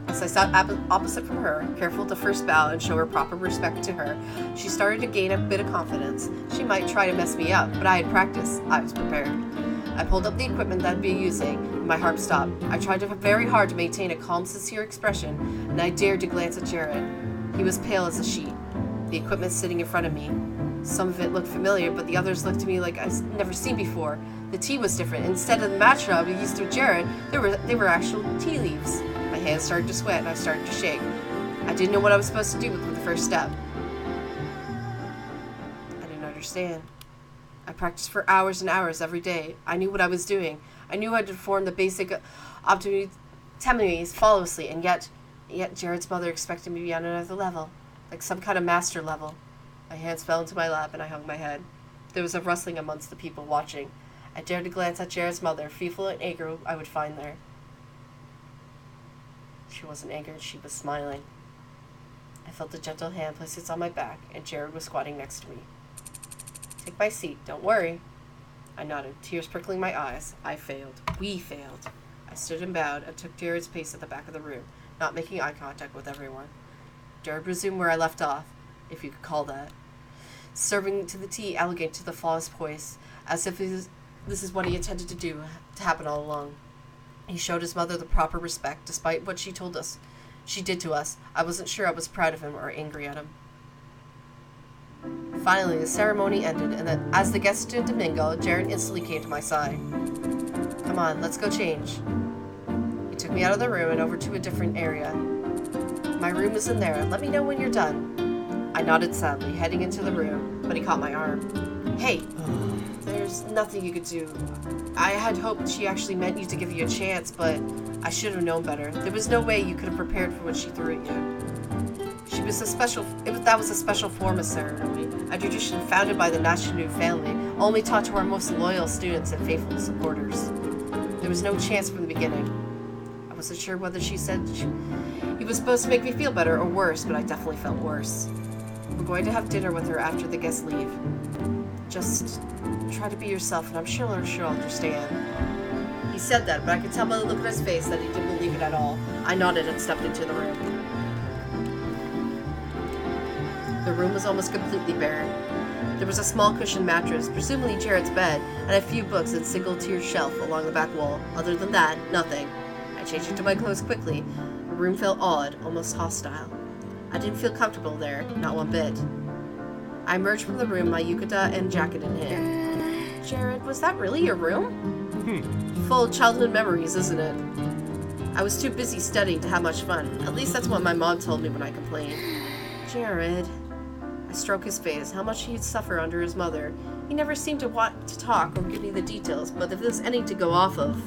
As I sat opposite from her, careful to first bow and show her proper respect to her, she started to gain a bit of confidence. She might try to mess me up, but I had practiced. I was prepared. I pulled up the equipment that I'd be using, and my heart stopped. I tried very hard to maintain a calm, sincere expression, and I dared to glance at Jared. He was pale as a sheet. The equipment sitting in front of me. Some of it looked familiar, but the others looked to me like I'd never seen before. The tea was different. Instead of the matcha I used with Jared, they were actual tea leaves. My hands started to sweat and I started to shake. I didn't know what I was supposed to do with the first step. I didn't understand. I practiced for hours and hours every day. I knew what I was doing. I knew how to perform the basic optimities flawlessly, and yet Jared's mother expected me to be on another level, like some kind of master level. My hands fell into my lap and I hung my head. There was a rustling amongst the people watching. I dared to glance at Jared's mother, fearful and eager I would find there. She wasn't angered, she was smiling. I felt a gentle hand place its on my back, and Jared was squatting next to me. Take my seat, don't worry. I nodded, tears prickling my eyes. I failed. We failed. I stood and bowed and took Jared's place at the back of the room, not making eye contact with everyone. Jared resumed where I left off, if you could call that. Serving to the tea, elegant to the flawless poise, as if this is what he intended to happen all along. He showed his mother the proper respect, despite what she did to us. I wasn't sure I was proud of him or angry at him. Finally, the ceremony ended, and then, as the guests stood to mingle, Jared instantly came to my side. Come on, let's go change. He took me out of the room and over to a different area. My room is in there. Let me know when you're done. I nodded sadly, heading into the room, but he caught my arm. Hey, there's nothing you could do. I had hoped she actually meant you to give you a chance, but I should have known better. There was no way you could have prepared for what she threw at you. That was a special form of ceremony, a tradition founded by the Nashinu family, only taught to our most loyal students and faithful supporters. There was no chance from the beginning. I wasn't sure whether she said he was supposed to make me feel better or worse, but I definitely felt worse. We're going to have dinner with her after the guests leave. Just try to be yourself, and I'm sure she'll understand. He said that, but I could tell by the look on his face that he didn't believe it at all. I nodded and stepped into the room. The room was almost completely bare. There was a small cushioned mattress, presumably Jared's bed, and a few books in a single-tiered shelf along the back wall. Other than that, nothing. I changed into my clothes quickly. The room felt odd, almost hostile. I didn't feel comfortable there, not one bit. I emerged from the room, my yukata and jacket in hand. Jared, was that really your room? Full of childhood memories, isn't it? I was too busy studying to have much fun. At least that's what my mom told me when I complained. Jared. I stroked his face, how much he'd suffer under his mother. He never seemed to want to talk or give me the details, but if there's anything to go off of...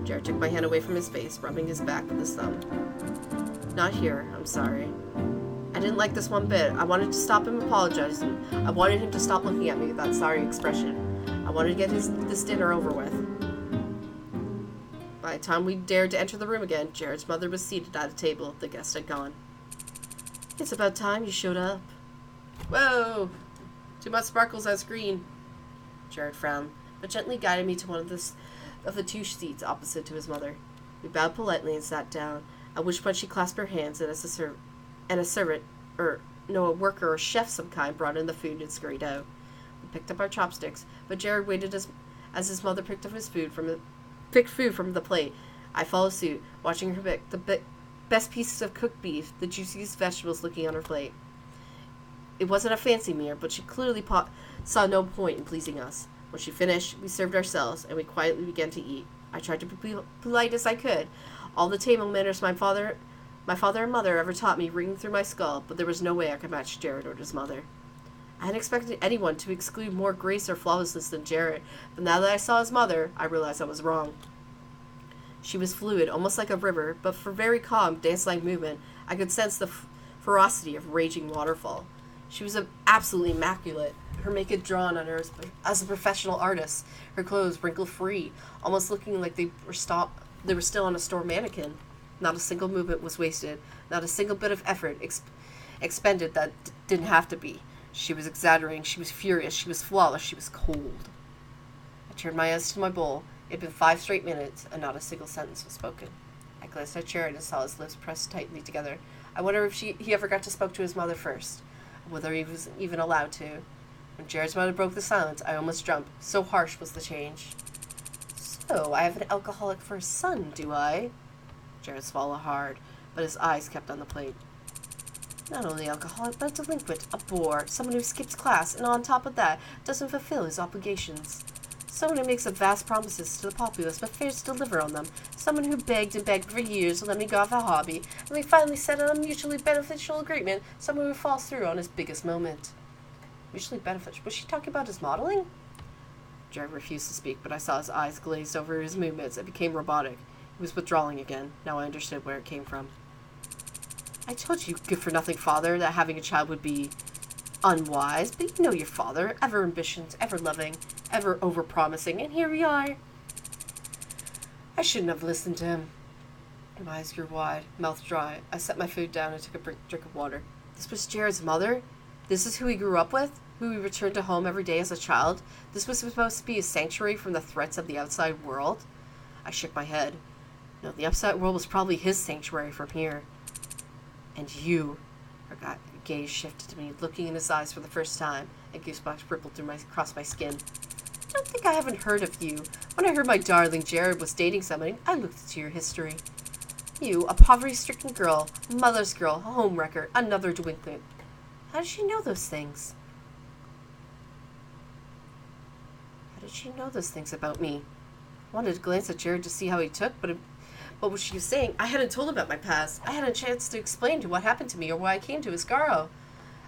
Jared took my hand away from his face, rubbing his back with his thumb. Not here, I'm sorry. I didn't like this one bit. I wanted to stop him apologizing. I wanted him to stop looking at me with that sorry expression. I wanted to get this dinner over with. By the time we dared to enter the room again, Jared's mother was seated at a table. The guest had gone. It's about time you showed up. Whoa! Too much sparkles on screen. Jared frowned, but gently guided me to one of the 2 seats opposite to his mother. We bowed politely and sat down, at which point she clasped her hands and a worker or chef some kind brought in the food and scurried out. We picked up our chopsticks, but Jared waited as his mother picked up his food from the plate. I followed suit, watching her pick the best pieces of cooked beef, the juiciest vegetables looking on her plate. It wasn't a fancy meal, but she clearly saw no point in pleasing us. When she finished, we served ourselves, and we quietly began to eat. I tried to be polite as I could. All the table manners my father and mother ever taught me ringing through my skull, but there was no way I could match Jared or his mother. I hadn't expected anyone to exclude more grace or flawlessness than Jared, but now that I saw his mother, I realized I was wrong. She was fluid, almost like a river, but for very calm, dance-like movement, I could sense the ferocity of a raging waterfall. She was absolutely immaculate, her makeup drawn on her as a professional artist, her clothes wrinkle-free, almost looking like they were still on a store mannequin. Not a single movement was wasted, not a single bit of effort expended that didn't have to be. She was exaggerating, she was furious, she was flawless, she was cold. I turned my eyes to my bowl. It had been 5 straight minutes, and not a single sentence was spoken. I glanced at Jared and saw his lips pressed tightly together. I wonder if he ever got to speak to his mother first, whether he was even allowed to. When Jared's mother broke the silence, I almost jumped. So harsh was the change. So, I have an alcoholic for a son, do I? Jared swallowed hard, but his eyes kept on the plate. Not only alcoholic, but a delinquent, a bore, someone who skips class, and on top of that, doesn't fulfill his obligations. Someone who makes up vast promises to the populace, but fails to deliver on them. Someone who begged and begged for years to let me go off a hobby, and we finally settled on a mutually beneficial agreement. Someone who falls through on his biggest moment. Mutually beneficial? Was she talking about his modeling? Jared refused to speak, but I saw his eyes glazed over his movements and became robotic. He was withdrawing again. Now I understood where it came from. I told you, good-for-nothing father, that having a child would be unwise, but you know your father, ever ambitious, ever loving, ever over-promising, and here we are. I shouldn't have listened to him. My eyes grew wide, mouth dry. I set my food down and took a drink of water. This was Jared's mother? This is who he grew up with? Who he returned to home every day as a child? This was supposed to be a sanctuary from the threats of the outside world? I shook my head. No, the outside world was probably his sanctuary from here. And you, her gaze shifted to me, looking in his eyes for the first time, and goosebumps rippled across my skin. I don't think I haven't heard of you. When I heard my darling Jared was dating somebody, I looked into your history. You, a poverty-stricken girl, mother's girl, a homewrecker, another delinquent. How did she know those things? How did she know those things about me? I wanted to glance at Jared to see how he took, but what she was saying, I hadn't told him about my past. I hadn't a chance to explain to what happened to me or why I came to Asagao.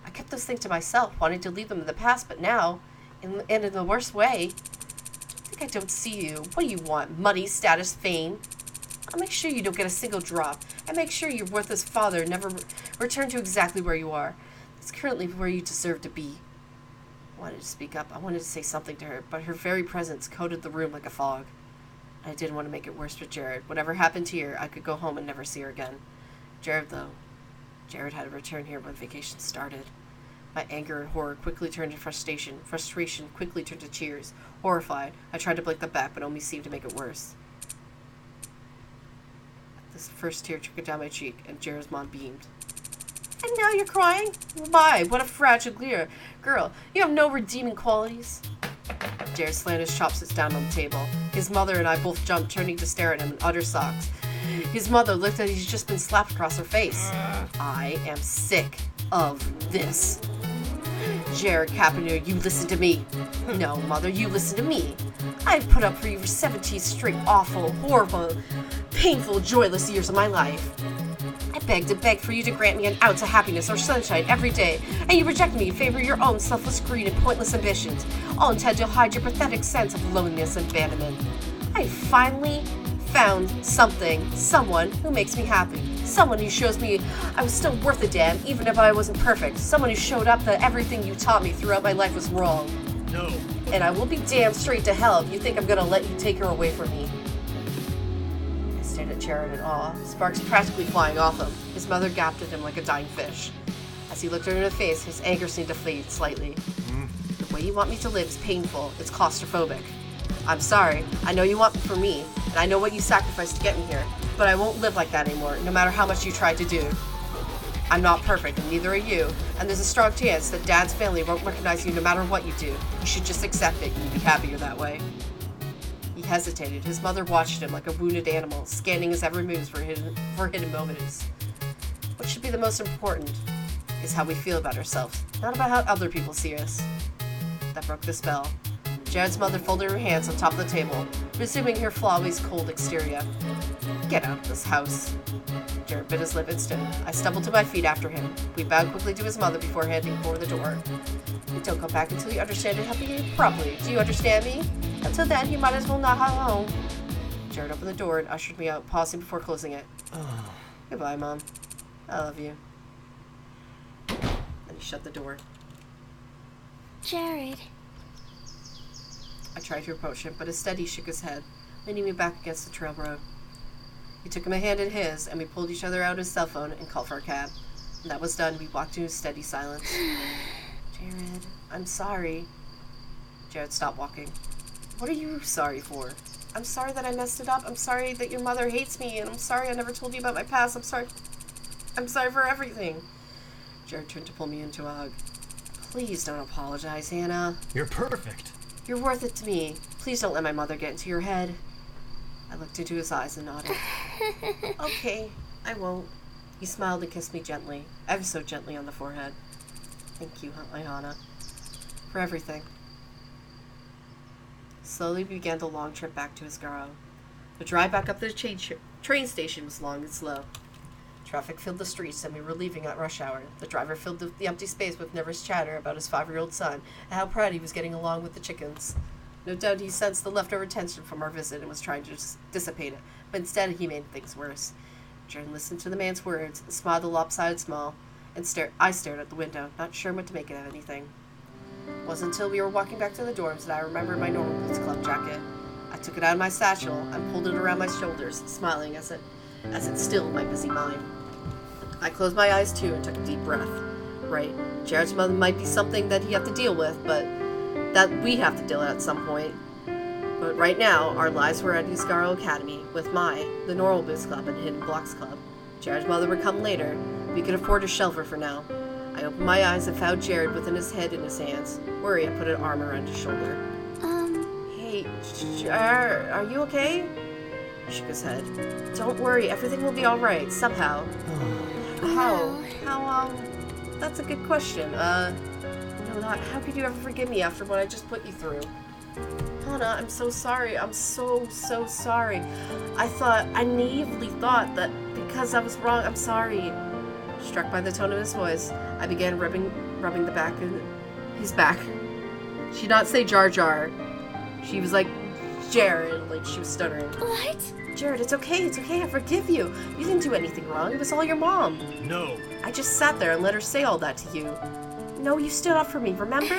I kept those things to myself, wanting to leave them in the past, but now, in the worst way, I don't see you. What do you want? Money, status, fame? I'll make sure you don't get a single drop. And make sure your worthless father never return to exactly where you are. It's currently where you deserve to be. I wanted to speak up. I wanted to say something to her, but her very presence coated the room like a fog. I didn't want to make it worse for Jared. Whatever happened here, I could go home and never see her again. Jared had to return here when vacation started. My anger and horror quickly turned to frustration. Frustration quickly turned to tears. Horrified, I tried to blink them back, but only seemed to make it worse. This first tear trickled down my cheek, and Jared's mom beamed. And now you're crying? My, what a fragile girl. You have no redeeming qualities. Jared slammed his chopsticks down on the table. His mother and I both jumped, turning to stare at him in utter socks. His mother looked like he's just been slapped across her face. I am sick of this. Jared Kapaner, you listen to me. No, Mother, you listen to me. I've put up for you for 17 straight awful, horrible, painful, joyless years of my life. I begged and begged for you to grant me an ounce of happiness or sunshine every day, and you rejected me in favor of your own selfless greed and pointless ambitions, all intended to hide your pathetic sense of loneliness and abandonment. I finally found someone who makes me happy. Someone who shows me I was still worth a damn, even if I wasn't perfect. Someone who showed up that everything you taught me throughout my life was wrong. No. And I will be damned straight to hell if you think I'm gonna let you take her away from me. stared at Jared in awe, sparks practically flying off him. His mother gaped at him like a dying fish. As he looked her in the face, his anger seemed to fade slightly. The way you want me to live is painful. It's claustrophobic. I'm sorry. I know you want for me, and I know what you sacrificed to get me here, but I won't live like that anymore, no matter how much you try to do. I'm not perfect, and neither are you, and there's a strong chance that Dad's family won't recognize you no matter what you do. You should just accept it, and you'd be happier that way. He hesitated. His mother watched him like a wounded animal, scanning his every move for hidden motives. What should be the most important is how we feel about ourselves, not about how other people see us. That broke the spell. Jared's mother folded her hands on top of the table, resuming her flawless cold exterior. Get out of this house. Jared bit his lip instantly. I stumbled to my feet after him. We bowed quickly to his mother before handing for the door. You don't come back until you understand it helping you properly. Do you understand me? Until then, you might as well not have home. Jared opened the door and ushered me out, pausing before closing it. Goodbye, Mom. I love you. And he shut the door. Jared. I tried to approach him, but instead he shook his head, leaning me back against the trail road. He took my hand in his, and we pulled each other out his cell phone and called for a cab. When that was done, we walked into steady silence. Jared, I'm sorry. Jared stopped walking. What are you sorry for? I'm sorry that I messed it up. I'm sorry that your mother hates me, and I'm sorry I never told you about my past. I'm sorry for everything. Jared turned to pull me into a hug. Please don't apologize, Hannah. You're perfect. You're worth it to me. Please don't let my mother get into your head. I looked into his eyes and nodded. Okay, I won't. He smiled and kissed me gently, ever so gently on the forehead. Thank you, Hannah, for everything. Slowly we began the long trip back to Asagao. The drive back up to the train station was long and slow. Traffic filled the streets, and we were leaving at rush hour. The driver filled the empty space with nervous chatter about his 5-year-old son and how proud he was getting along with the chickens. No doubt he sensed the leftover tension from our visit and was trying to dissipate it, but instead he made things worse. Jared listened to the man's words and smiled a lopsided smile, and I stared at the window, not sure what to make of anything. It wasn't until we were walking back to the dorms that I remembered my normal boots club jacket. I took it out of my satchel and pulled it around my shoulders, smiling as it stilled my busy mind. I closed my eyes too and took a deep breath. Right, Jared's mother might be something that he have to deal with, but that we have to deal with at some point. But right now, our lives were at Asagao Academy with the Normal Boots Club and Hidden Blocks Club. Jared's mother would come later. We could afford a shelter for now. I opened my eyes and found Jared with his head in his hands. Worried, I put an arm around his shoulder. Hey, Jared, are you okay? He shook his head. Don't worry, everything will be alright, somehow. How? That's a good question. How could you ever forgive me after what I just put you through? Hannah, I'm so sorry. I'm so sorry. I naively thought that because I was wrong, I'm sorry. Struck by the tone of his voice, I began rubbing the back of his back. She did not say Jar Jar. She was like, Jared, like she was stuttering. What? Jared, it's okay, I forgive you. You didn't do anything wrong, it was all your mom. No. I just sat there and let her say all that to you. No, you stood up for me, remember?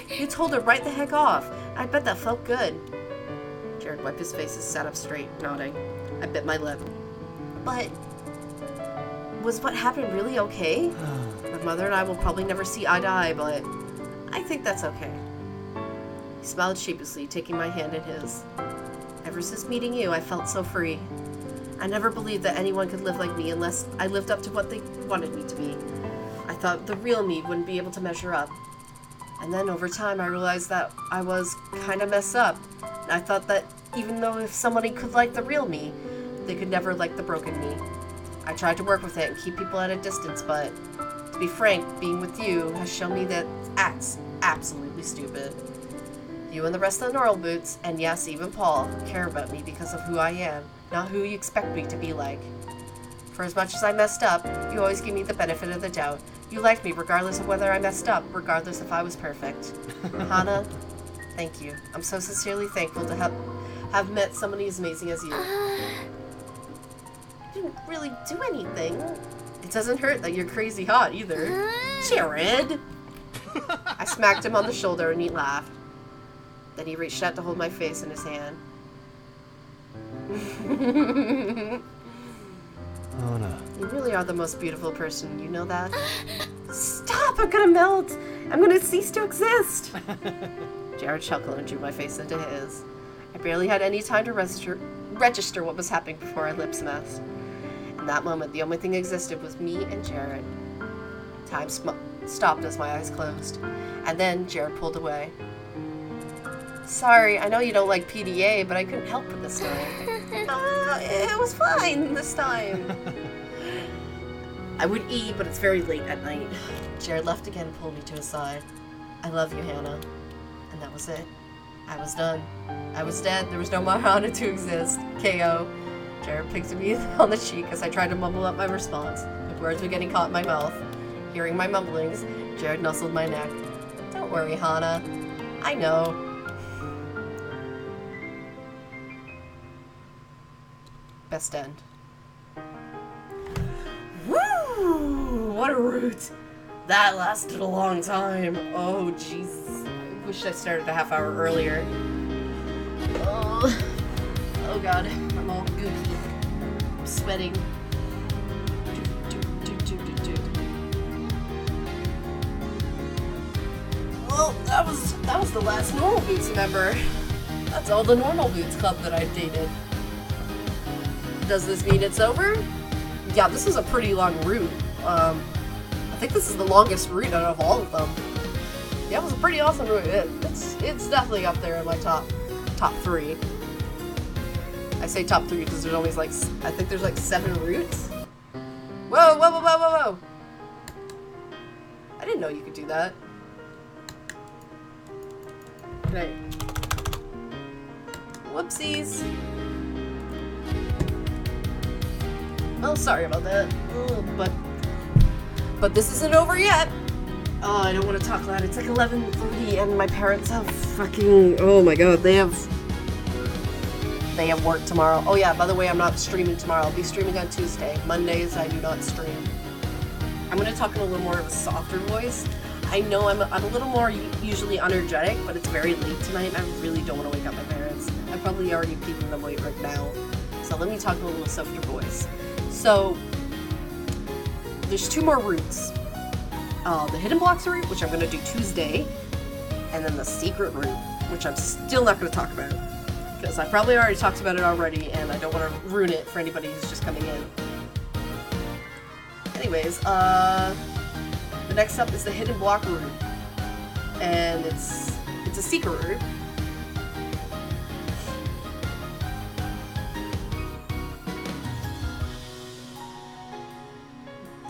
You told her right the heck off. I bet that felt good. Jared wiped his face and sat up straight, nodding. I bit my lip. But was what happened really okay? My mother and I will probably never see eye to eye, but I think that's okay. He smiled sheepishly, taking my hand in his. Ever since meeting you, I felt so free. I never believed that anyone could live like me unless I lived up to what they wanted me to be. I thought the real me wouldn't be able to measure up. And then over time I realized that I was kind of messed up. And I thought that even though if somebody could like the real me, they could never like the broken me. I tried to work with it and keep people at a distance, but to be frank, being with you has shown me that that's absolutely stupid. You and the rest of the Normal Boots, and yes, even Paul, care about me because of who I am, not who you expect me to be like. For as much as I messed up, you always give me the benefit of the doubt. You liked me regardless of whether I messed up, regardless if I was perfect. Hannah, thank you. I'm so sincerely thankful to have met somebody as amazing as you. You didn't really do anything. It doesn't hurt that you're crazy hot either. Jared! I smacked him on the shoulder and he laughed. Then he reached out to hold my face in his hand. Anna. You really are the most beautiful person, you know that? Stop! I'm gonna melt! I'm gonna cease to exist! Jared chuckled and drew my face into his. I barely had any time to register what was happening before our lips met. In that moment, the only thing that existed was me and Jared. Time stopped as my eyes closed. And then Jared pulled away. Sorry, I know you don't like PDA, but I couldn't help it this time. It was fine this time. I would eat, but it's very late at night. Jared left again and pulled me to his side. I love you, Hannah. And that was it. I was done. I was dead. There was no more Hannah to exist. KO. Jared picked me on the cheek as I tried to mumble up my response. The words were getting caught in my mouth. Hearing my mumblings, Jared nuzzled my neck. Don't worry, Hannah. I know. Best end. Woo! What a route! That lasted a long time. Oh, Jesus. I wish I started a half hour earlier. Oh God. I'm all goofy. I'm sweating. Well, that was the last Normal Boots member. That's all the Normal Boots club that I've dated. Does this mean it's over? Yeah, this is a pretty long route. I think this is the longest route out of all of them. Yeah, it was a pretty awesome route. It's definitely up there in my top 3. I say top 3 because there's always like, I think there's like 7 routes. Whoa, whoa, whoa, whoa, whoa, whoa. I didn't know you could do that. Okay. Whoopsies. Oh, sorry about that. But this isn't over yet. Oh, I don't want to talk loud. It's like 11:30 and my parents have fucking, oh my God, they have work tomorrow. Oh yeah, by the way, I'm not streaming tomorrow. I'll be streaming on Tuesday. Mondays, I do not stream. I'm going to talk in a little more of a softer voice. I know I'm a little more usually energetic, but it's very late tonight and I really don't want to wake up my parents. I'm probably already keeping them awake right now. So let me talk in a little softer voice. So, there's 2 more routes. The Hidden Blocks route, which I'm going to do Tuesday, and then the Secret route, which I'm still not going to talk about. Because I probably already talked about it already, and I don't want to ruin it for anybody who's just coming in. Anyways, the next up is the Hidden Block route. And it's a secret route.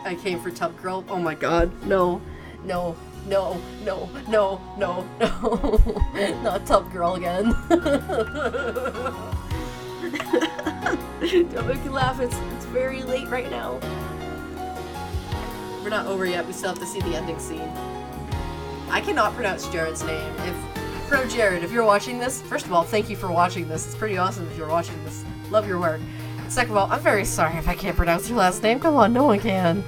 I came for Tub Girl. Oh my God, no, no, no, no, no, no, no, not Tub Girl again. Don't make me laugh, it's very late right now. We're not over yet, we still have to see the ending scene. I cannot pronounce Jared's name. Pro Jared, if you're watching this, first of all, thank you for watching this. It's pretty awesome if you're watching this. Love your work. Second of all, I'm very sorry if I can't pronounce your last name. Come on, no one can.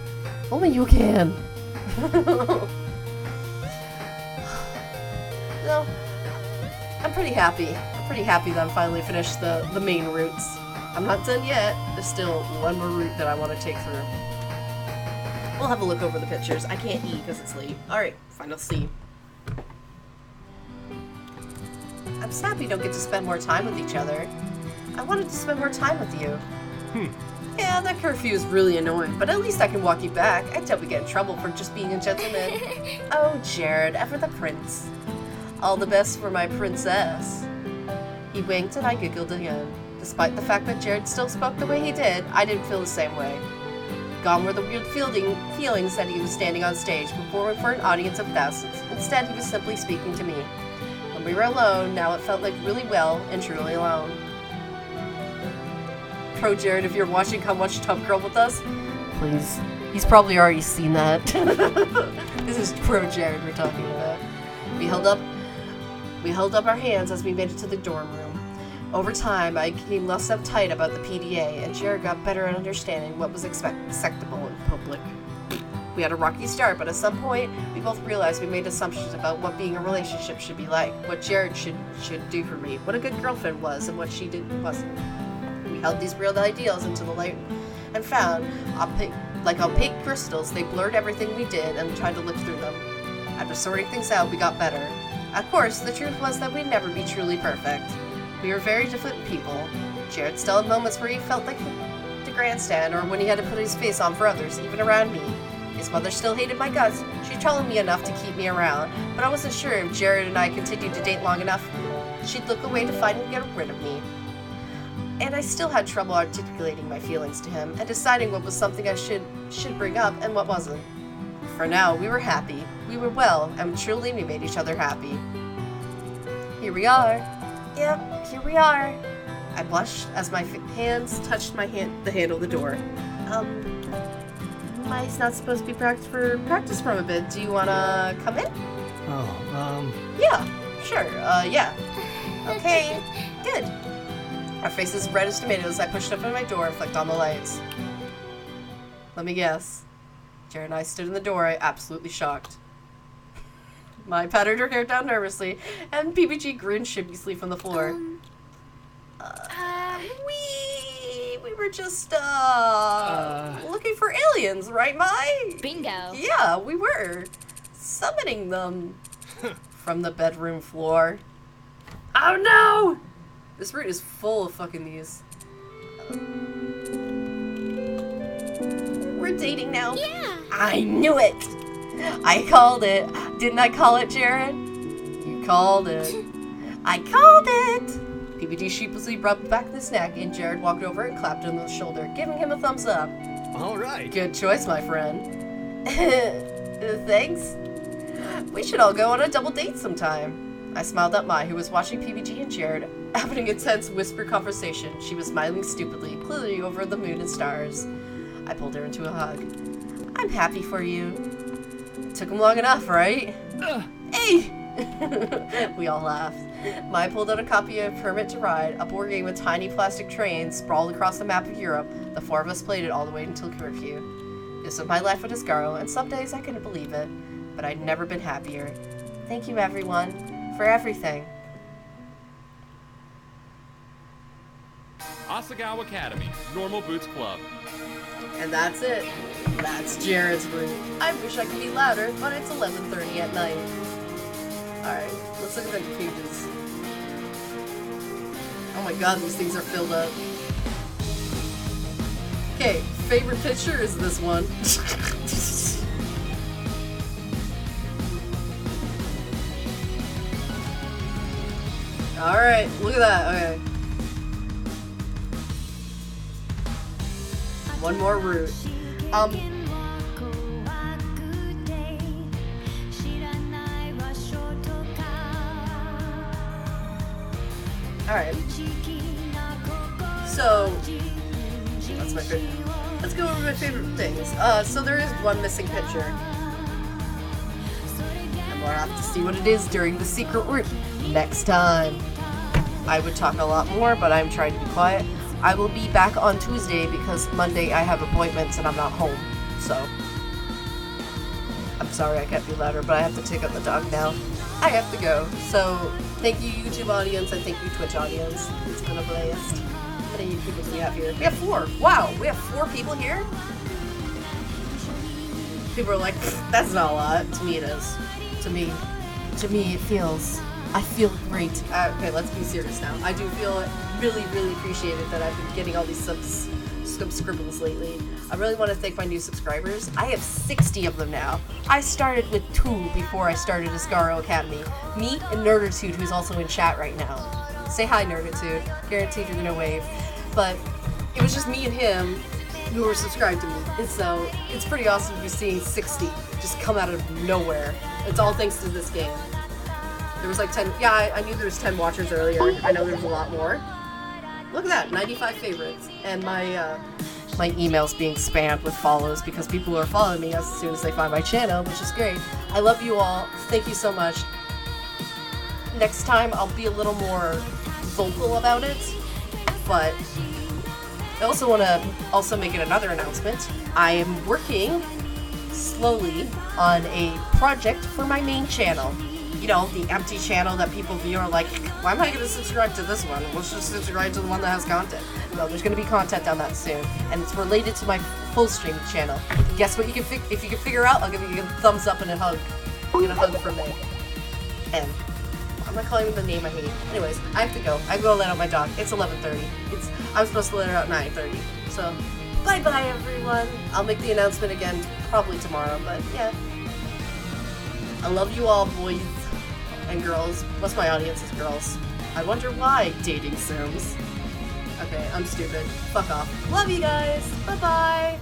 Only you can. No, I'm pretty happy. I'm pretty happy that I'm finally finished the main routes. I'm not done yet. There's still one more route that I want to take through. We'll have a look over the pictures. I can't eat because it's late. Alright, final scene. I'm sad we don't get to spend more time with each other. I wanted to spend more time with you. Yeah, that curfew is really annoying, but at least I can walk you back. I'd hope we get in trouble for just being a gentleman. Oh, Jared, ever the prince. All the best for my princess. He winked and I giggled again. Despite the fact that Jared still spoke the way he did, I didn't feel the same way. Gone were the weird feelings that he was standing on stage, performing for an audience of thousands. Instead, he was simply speaking to me. When we were alone, now it felt like really well and truly alone. Pro Jared, if you're watching, come watch Tub Girl with us. Please. He's probably already seen that. This is Pro Jared we're talking about. We held up our hands as we made it to the dorm room. Over time, I became less uptight about the PDA, and Jared got better at understanding what was acceptable in public. We had a rocky start, but at some point, we both realized we made assumptions about what being a relationship should be like, what Jared should do for me, what a good girlfriend was, and what she wasn't. We held these real ideals into the light and found, like opaque crystals, they blurred everything we did and tried to look through them. After sorting things out, we got better. Of course, the truth was that we'd never be truly perfect. We were very different people. Jared still had moments where he felt like the grandstand, or when he had to put his face on for others, even around me. His mother still hated my guts. She told me enough to keep me around, but I wasn't sure if Jared and I continued to date long enough, she'd look away to finally get rid of me. And I still had trouble articulating my feelings to him and deciding what was something I should bring up and what wasn't. For now, we were happy, we were well, and truly we made each other happy. Here we are. Yep, here we are. I blushed as my hands touched the handle of the door. It's not supposed to be practice from a bit. Do you wanna come in? Oh, Yeah, sure, yeah. Okay, good. Our faces red as tomatoes. I pushed open my door and flicked on the lights. Let me guess. Jared and I stood in the door, absolutely shocked. Mai patted her hair down nervously, and PBG grinned sheepishly from the floor. We were just, looking for aliens, right, Mai? Bingo. Yeah, we were. Summoning them. From the bedroom floor. Oh no! This room is full of fucking these. We're dating now. Yeah. I knew it! I called it. Didn't I call it, Jared? You called it. I called it! PBD sheepishly rubbed back his neck, and Jared walked over and clapped him on the shoulder, giving him a thumbs up. all right. Good choice, my friend. Thanks. We should all go on a double date sometime. I smiled at Mai, who was watching PBG and Jared having a tense whispered conversation. She was smiling stupidly, clearly over the moon and stars. I pulled her into a hug. I'm happy for you. It took him long enough, right? Hey! We all laughed. Mai pulled out a copy of Permit to Ride, a board game with tiny plastic trains sprawled across the map of Europe. The four of us played it all the way until curfew. This was my life with Asagao, and some days I couldn't believe it, but I'd never been happier. Thank you, everyone, for everything. Asagao Academy, Normal Boots Club. And that's it. That's Jared's room. I wish I could be louder, but it's 11:30 at night. Alright, let's look at the pages. Oh my god, these things are filled up. Okay, favorite picture is this one. Alright, look at that. Okay. One more route. Alright. So, that's my favorite. Let's go over my favorite things. So there is one missing picture. And we'll have to see what it is during the secret route next time. I would talk a lot more, but I'm trying to be quiet. I will be back on Tuesday because Monday I have appointments and I'm not home. So, I'm sorry I can't be louder, but I have to take out the dog now. I have to go. So, thank you YouTube audience and thank you Twitch audience. It's been a blast. How many people do we have here? We have 4. Wow, we have 4 people here? People are like, that's not a lot. To me it is. To me it feels, I feel great. Okay, let's be serious now. I do feel really, really appreciated that I've been getting all these scribbles lately. I really want to thank my new subscribers. I have 60 of them now. I started with 2 before I started Asagao Academy. Me and Nerditude, who's also in chat right now. Say hi, Nerditude. Guaranteed you're gonna wave. But it was just me and him who were subscribed to me. And so it's pretty awesome to be seeing 60 just come out of nowhere. It's all thanks to this game. There was like 10, yeah, I knew there was 10 watchers earlier. I know there's a lot more. Look at that, 95 favorites. And my email's being spammed with follows because people are following me as soon as they find my channel, which is great. I love you all. Thank you so much. Next time I'll be a little more vocal about it, but I also want to make another announcement. I am working slowly on a project for my main channel. You know, the empty channel that people view are like, why am I going to subscribe to this one? Let's just subscribe to the one that has content. No, there's gonna be content on that soon, and it's related to my full stream channel. Guess what? If you can figure out, I'll give you a thumbs up and a hug. You get a hug from me. And I'm not calling him the name I hate. Anyways, I have to go. I go let out my dog. It's 11:30. I'm supposed to let her out 9:30. So, bye-bye, everyone. I'll make the announcement again probably tomorrow, but yeah. I love you all, boys and girls. Most of my audience is girls. I wonder why dating Sims. Okay, I'm stupid. Fuck off. Love you guys. Bye-bye.